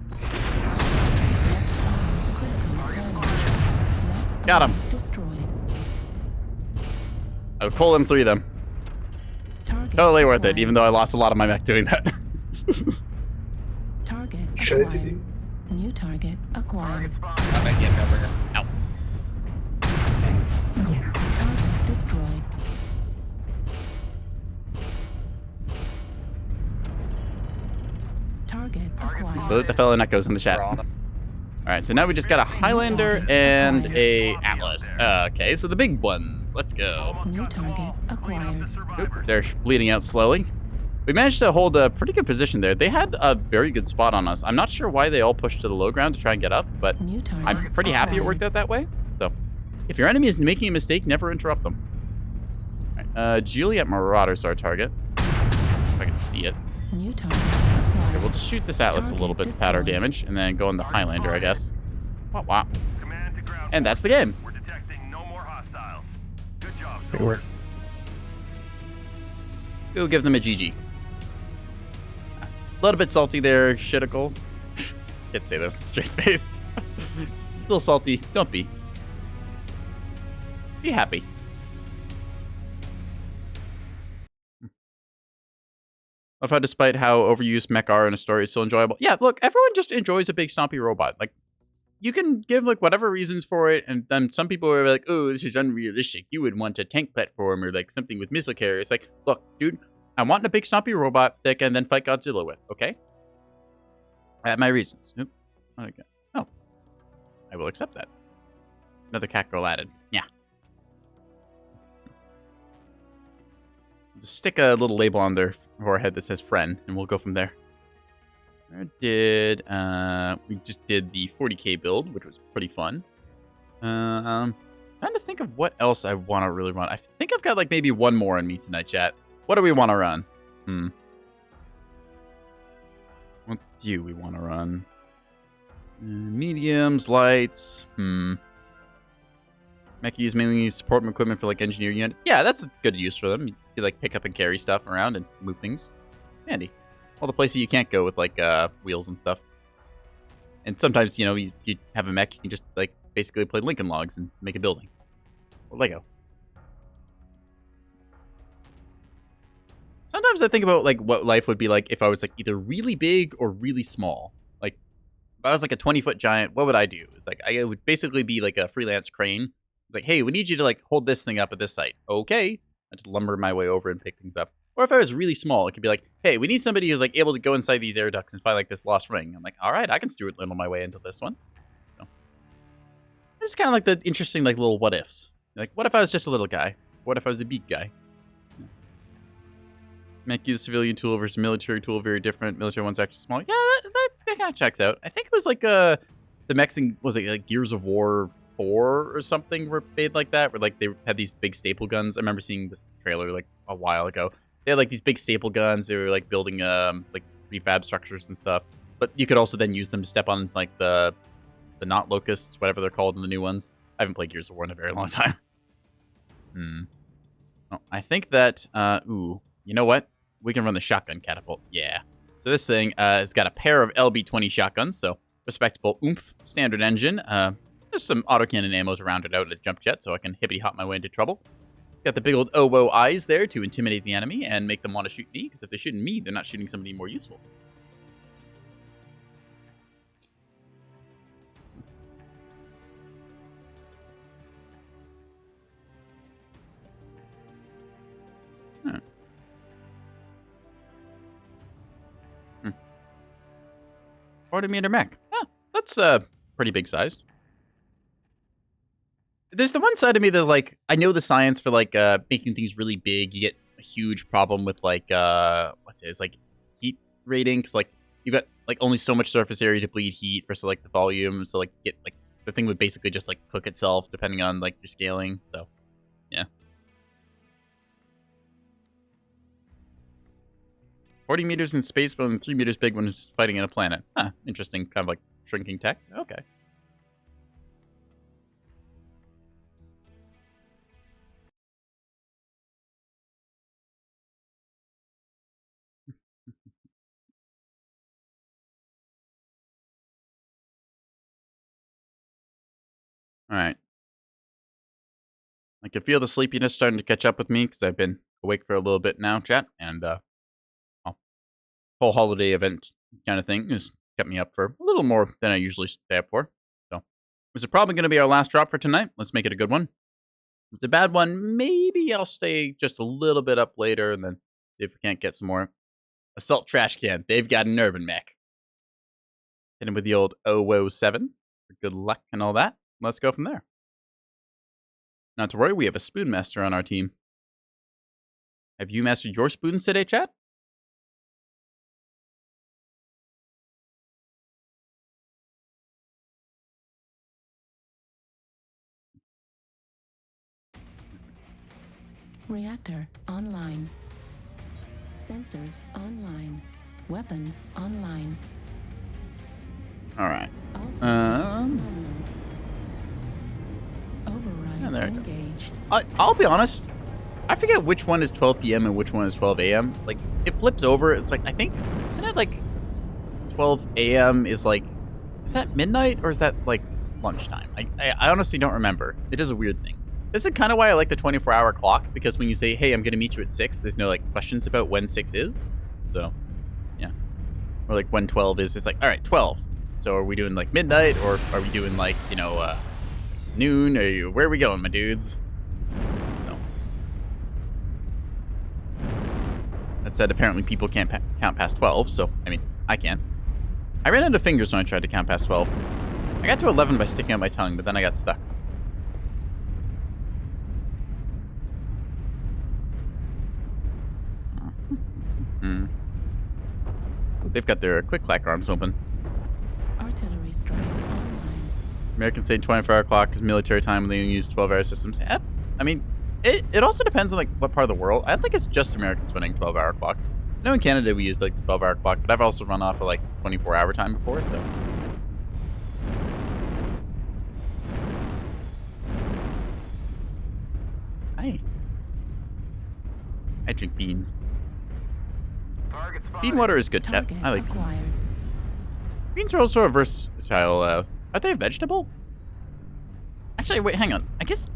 Got him. I'll call him 3 of them. Totally worth it, even though I lost a lot of my mech doing that. Target acquired. New target acquired. Ow. Target destroyed. Target acquired. Salute the fellow Nekos in the chat. Alright, so now we just got a Highlander and a Atlas. Okay, so the big ones. Let's go. New target acquired. Oop, they're bleeding out slowly. We managed to hold a pretty good position there. They had a very good spot on us. I'm not sure why they all pushed to the low ground to try and get up, but I'm pretty happy it worked out that way. So, if your enemy is making a mistake, never interrupt them. Alright, Juliet Marauder's our target. If I can see it. New target acquired. Okay, we'll just shoot this Atlas a little bit to powder damage, and then go on the Highlander, I guess. Wop wop. And that's the game. We're detecting no more hostiles. Good job. Good work. We'll give them a GG. A little bit salty there, shitical. Can't say that with a straight face. A little salty. Don't be. Be happy. Love how despite how overused mech are in a story, it's still enjoyable. Yeah, look, everyone just enjoys a big stompy robot. Like, you can give like whatever reasons for it, and then some people are like, oh, this is unrealistic. You would want a tank platform or like something with missile carriers. It's like, look, dude, I want a big stompy robot that can then fight Godzilla with, okay? I have my reasons. Nope. Okay. Oh. I will accept that. Another cat girl added. Yeah. Just stick a little label on their forehead that says friend, and we'll go from there. We just did the 40k build, which was pretty fun. Trying to think of what else I want to really run. I think I've got like maybe one more in me tonight, chat. What do we want to run? What do we want to run? Mediums, lights. Mech use mainly support equipment for like engineering units. Yeah, that's a good use for them. You like pick up and carry stuff around and move things. Handy. All the places you can't go with like wheels and stuff. And sometimes, you know, you have a mech, you can just like basically play Lincoln Logs and make a building. Or Lego. Sometimes I think about like what life would be like if I was like either really big or really small. Like if I was like a 20-foot giant, what would I do? It's like I would basically be like a freelance crane. It's like, hey, we need you to like hold this thing up at this site. Okay. I just lumber my way over and pick things up. Or if I was really small, it could be like, hey, we need somebody who's like able to go inside these air ducts and find like this lost ring. I'm like, all right, I can Stuart Little my way into this one. So, it's kind of like the interesting like little what ifs. Like, what if I was just a little guy? What if I was a big guy? Mech use civilian tool versus military tool, very different. Military one's actually small. Yeah, that kind of checks out. I think it was like the mechs in, was it like Gears of War 4 or something were made like that, where like they had these big staple guns. I remember seeing this trailer like a while ago. They had like these big staple guns. They were like building like prefab structures and stuff. But you could also then use them to step on like the not locusts, whatever they're called in the new ones. I haven't played Gears of War in a very long time. Oh, I think that you know what? We can run the shotgun catapult. Yeah. So this thing has got a pair of LB-20 shotguns, so respectable oomph, standard engine. There's some autocannon ammo to round it out at a jump jet, so I can hippity-hop my way into trouble. Got the big old oh-whoa eyes there to intimidate the enemy and make them want to shoot me, because if they're shooting me, they're not shooting somebody more useful. Huh. 40-meter mech. Oh, that's pretty big sized. There's the one side of me that like I know the science for like making things really big. You get a huge problem with like what's it? It's like heat rating, because like you've got like only so much surface area to bleed heat versus like the volume. So like you get like the thing would basically just like cook itself depending on like your scaling. So yeah. 40 meters in space, but only 3 meters big when it's fighting in a planet. Huh, interesting, kind of like shrinking tech. Okay. All right. I can feel the sleepiness starting to catch up with me because I've been awake for a little bit now, chat, and whole holiday event kind of thing has kept me up for a little more than I usually stay up for. So this is probably going to be our last drop for tonight. Let's make it a good one. If it's a bad one, maybe I'll stay just a little bit up later and then see if we can't get some more. Assault trash can. They've got an urban mech. Hit him with the old 007 for good luck and all that. Let's go from there. Not to worry, we have a spoon master on our team. Have you mastered your spoons today, chat? Reactor online. Sensors online. Weapons online. All right. All systems nominal. Override there it engaged. I'll be honest. I forget which one is 12 p.m. and which one is 12 a.m. Like, it flips over. It's like, I think, isn't it like 12 a.m. is like, is that midnight or is that like lunchtime? I honestly don't remember. It is a weird thing. This is kind of why I like the 24-hour clock, because when you say, hey, I'm going to meet you at 6, there's no like questions about when 6 is. So, yeah. Or like when 12 is, it's like, all right, 12. So are we doing like midnight, or are we doing like, you know, noon? Where are we going, my dudes? No. That said, apparently people can't count past 12, so, I mean, I can. I ran out of fingers when I tried to count past 12. I got to 11 by sticking out my tongue, but then I got stuck. They've got their click-clack arms open. Artillery strike online. Americans say 24-hour clock is military time when they use 12-hour systems. Yep. I mean, it also depends on like what part of the world. I don't think it's just Americans running 12-hour clocks. I know in Canada we use like the 12-hour clock, but I've also run off of like 24-hour time before, so. Hi. I drink beans. Bean water is good, chat. Target I like beans. acquired. Beans are also a versatile, are they a vegetable? Actually, wait, hang on. I guess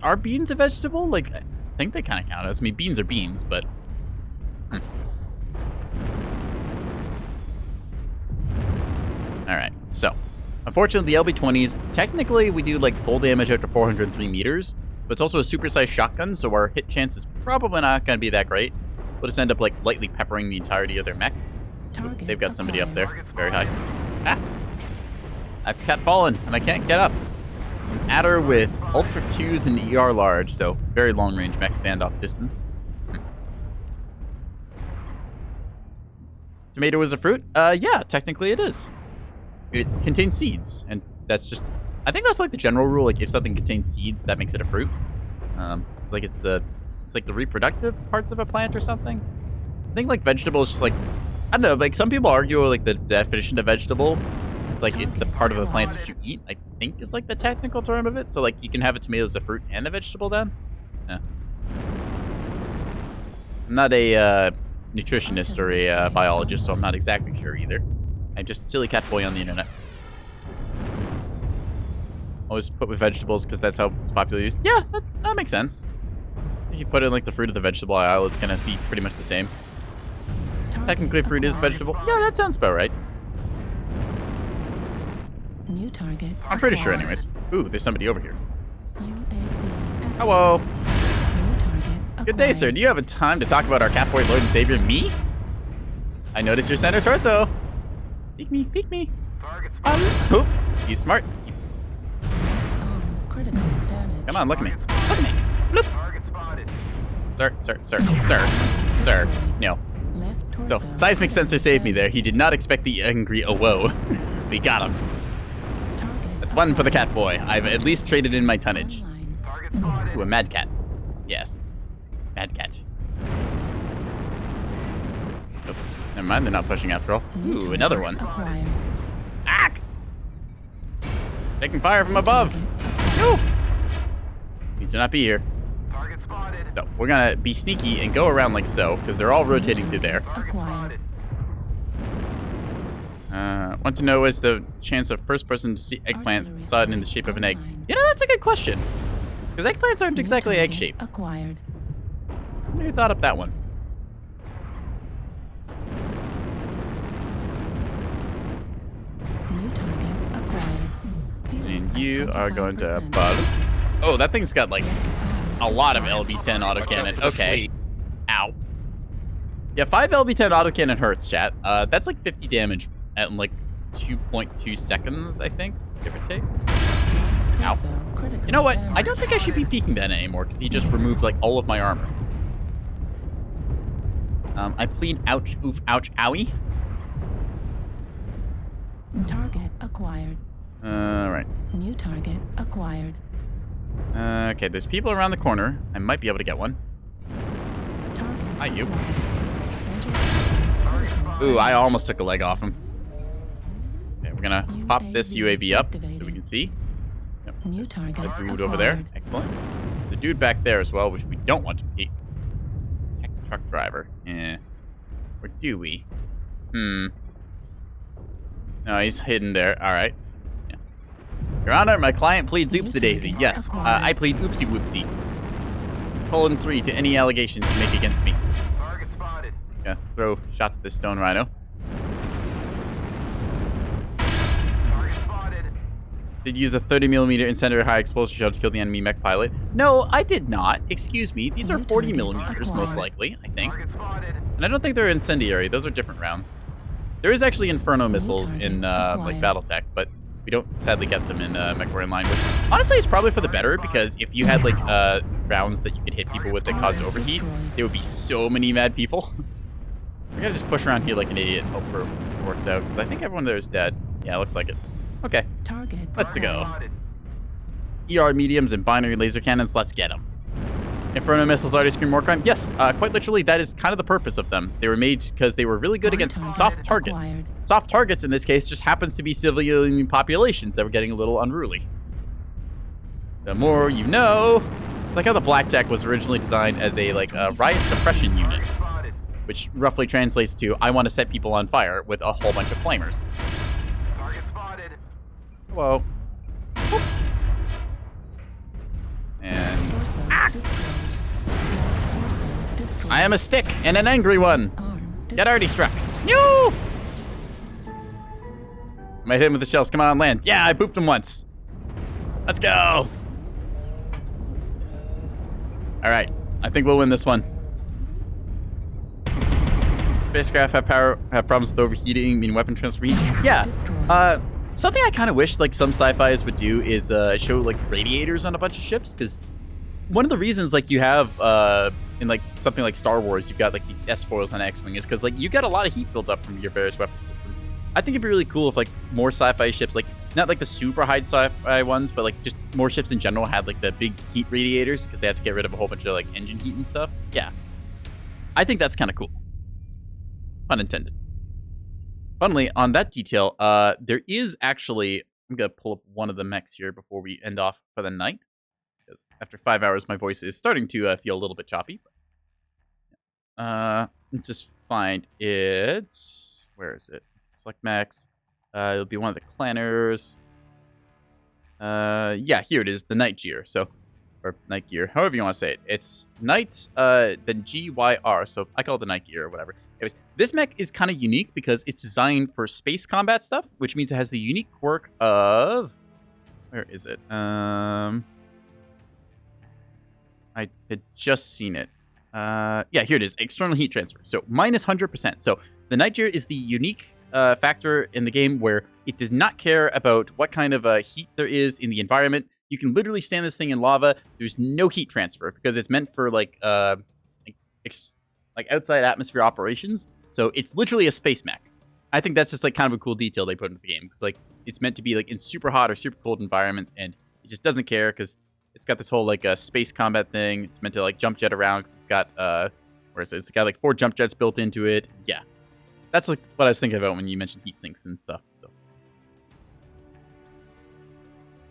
are beans a vegetable? Like, I think they kind of count as, I mean, beans are beans, but. Alright, so. Unfortunately, the LB-20s, technically we do like full damage out to 403 meters, but it's also a supersized shotgun, so our hit chance is probably not going to be that great. We'll just end up like lightly peppering the entirety of their mech. Target They've got somebody up there. acquired. It's very high. Ah! I've cat fallen, and I can't get up. An adder with Ultra 2s and ER large, so very long range mech standoff distance. Tomato is a fruit? Yeah, technically it is. It contains seeds, and that's just, I think that's like the general rule, like if something contains seeds, that makes it a fruit. It's like the reproductive parts of a plant or something. I think like vegetable is just like, I don't know, like some people argue like the definition of vegetable. It's like it's the part of the plant that you eat, I think is like the technical term of it. So like you can have a tomato as a fruit and a vegetable then. Yeah. I'm not a nutritionist or a biologist, so I'm not exactly sure either. I'm just a silly cat boy on the internet. Always put with vegetables because that's how it's popularly used. Yeah, that makes sense. If you put in like the fruit of the vegetable aisle, it's gonna be pretty much the same. Technically, fruit is vegetable. Yeah, that sounds about right. New target. I'm pretty sure, acquired. anyways. Ooh, there's somebody over here. UAV. Hello. New target. Good day, sir. Do you have a time to talk about our Catboy Lord and Savior, me? I noticed your center torso. Peek me, peek me. Oh, he's smart. Critical damage. Come on, look at me. Look at me. Bloop. Sir. No. Left So, torso. seismic sensor saved me there. He did not expect the angry oh whoa. We got him. Target That's one for the cat boy. I've at least traded in my tonnage. online. Ooh, a mad cat. Yes. Mad cat. Oh, never mind, they're not pushing after all. New Ooh, target another one. acquired. Ack! Taking fire from above. No! He should not be here. So, we're gonna be sneaky and go around like so, because they're all rotating through there. Acquired. Want to know is the chance of first person to see eggplant saw it in the shape of an egg? You know, that's a good question. Because eggplants aren't exactly egg-shaped. Acquired. Maybe thought up that one. New target acquired. And you are going to bug. Oh, that thing's got like a lot of LB-10 autocannon. Okay. Ow. Yeah, 5 LB-10 autocannon hurts, chat. That's like 50 damage at like 2.2 seconds, I think, give or take. Ow. You know what? I don't think I should be peeking that anymore because he just removed like all of my armor. I plead ouch, oof, ouch, owie. Target acquired. Alright. New target acquired. Okay, there's people around the corner. I might be able to get one. Target. Hi, you. acquired. Ooh, I almost took a leg off him. Okay, we're gonna pop this UAV up so we can see. Yep. New target That dude over there. acquired. Excellent. a dude back there as well, which we don't want to be. Tech truck driver. Eh. Or do we? No, he's hidden there. All right. Yeah. Your Honor, my client pleads oopsie daisy. Yes, I plead oopsie whoopsie. :3 to any allegations you make against me. Target spotted. Yeah, throw shots at this stone rhino. Target spotted. Did you use a 30mm incendiary high explosive shell to kill the enemy mech pilot? No, I did not. Excuse me. These are 40mm, most likely, I think. Target spotted. And I don't think they're incendiary. Those are different rounds. There is actually Inferno missiles in like BattleTech, but we don't sadly get them in Mechwarrior Line, which honestly is probably for the better, because if you had like rounds that you could hit people with that caused overheat, there would be so many mad people. We're gonna just push around here like an idiot and hope for it works out, because I think everyone there is dead. Yeah, looks like it. Okay, let's go. ER mediums and binary laser cannons, let's get them. Inferno missiles already scream war crime? Yes, quite literally, that is kind of the purpose of them. They were made because they were really good against soft targets. Soft targets, in this case, just happens to be civilian populations that were getting a little unruly. The more you know. It's like how the Blackjack was originally designed as a riot suppression unit, which roughly translates to, I want to set people on fire with a whole bunch of flamers. Target spotted. Hello. Whoop. And I am a stick and an angry one. Get already struck. No! Might hit him with the shells. Come on, land. Yeah, I pooped him once. Let's go. All right, I think we'll win this one. Spacecraft have problems with overheating, meaning weapon transfer heat. Yeah. Something I kind of wish like some sci-fis would do is show like radiators on a bunch of ships, because one of the reasons like you have in like something like Star Wars, you've got like the S-foils on X-wing, is because like you got a lot of heat built up from your various weapon systems. I think it'd be really cool if like more sci-fi ships, like not like the super high sci-fi ones, but like just more ships in general had like the big heat radiators, because they have to get rid of a whole bunch of like engine heat and stuff. Yeah, I think that's kind of cool. Pun intended. Funnily, on that detail, there is actually, I'm going to pull up one of the mechs here before we end off for the night, because after 5 hours, my voice is starting to feel a little bit choppy. Let's just find it. Where is it? Select mechs. It'll be one of the clanners. Yeah, here it is, the Night Gear. So, or Night Gear, however you want to say it. It's Night, then GYR, so I call it the Night Gear or whatever. Anyways, this mech is kind of unique because it's designed for space combat stuff, which means it has the unique quirk of... Where is it? I had just seen it. Yeah, here it is. External heat transfer. So, minus 100%. So, the Night Gear is the unique factor in the game where it does not care about what kind of heat there is in the environment. You can literally stand this thing in lava. There's no heat transfer because it's meant for like outside atmosphere operations. So it's literally a space mech. I think that's just like kind of a cool detail they put into the game, because like it's meant to be like in super hot or super cold environments, and it just doesn't care because it's got this whole like space combat thing. It's meant to like jump jet around because it's got where is it? It's got like 4 jump jets built into it. Yeah, that's like what I was thinking about when you mentioned heat sinks and stuff. So.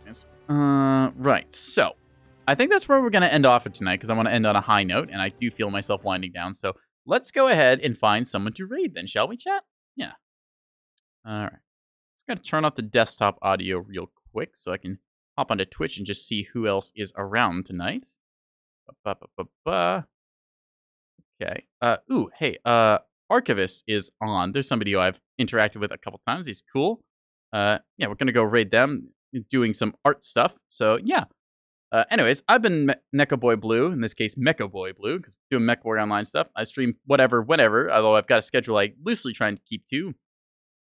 Yes. Right. So I think that's where we're gonna end off for tonight, because I want to end on a high note, and I do feel myself winding down. So let's go ahead and find someone to raid then, shall we, chat? Yeah. All right. Just gotta turn off the desktop audio real quick so I can hop onto Twitch and just see who else is around tonight. Okay. Ooh, hey, Archivist is on. There's somebody who I've interacted with a couple times. He's cool. Yeah, we're gonna go raid them, doing some art stuff. So yeah. Anyways, I've been NekoboyBlue, in this case NekoboyBlue, because doing Mechwarrior Online stuff. I stream whatever, whenever, although I've got a schedule I loosely trying to keep to. You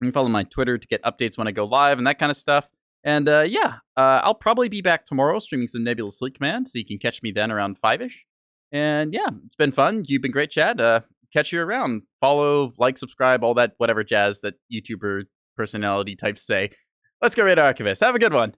can follow my Twitter to get updates when I go live and that kind of stuff. And yeah, I'll probably be back tomorrow streaming some Nebulous Fleet Command, so you can catch me then around 5-ish. And yeah, it's been fun. You've been great, Chad. Catch you around. Follow, like, subscribe, all that whatever jazz that YouTuber personality types say. Let's go raid Archivist. Have a good one.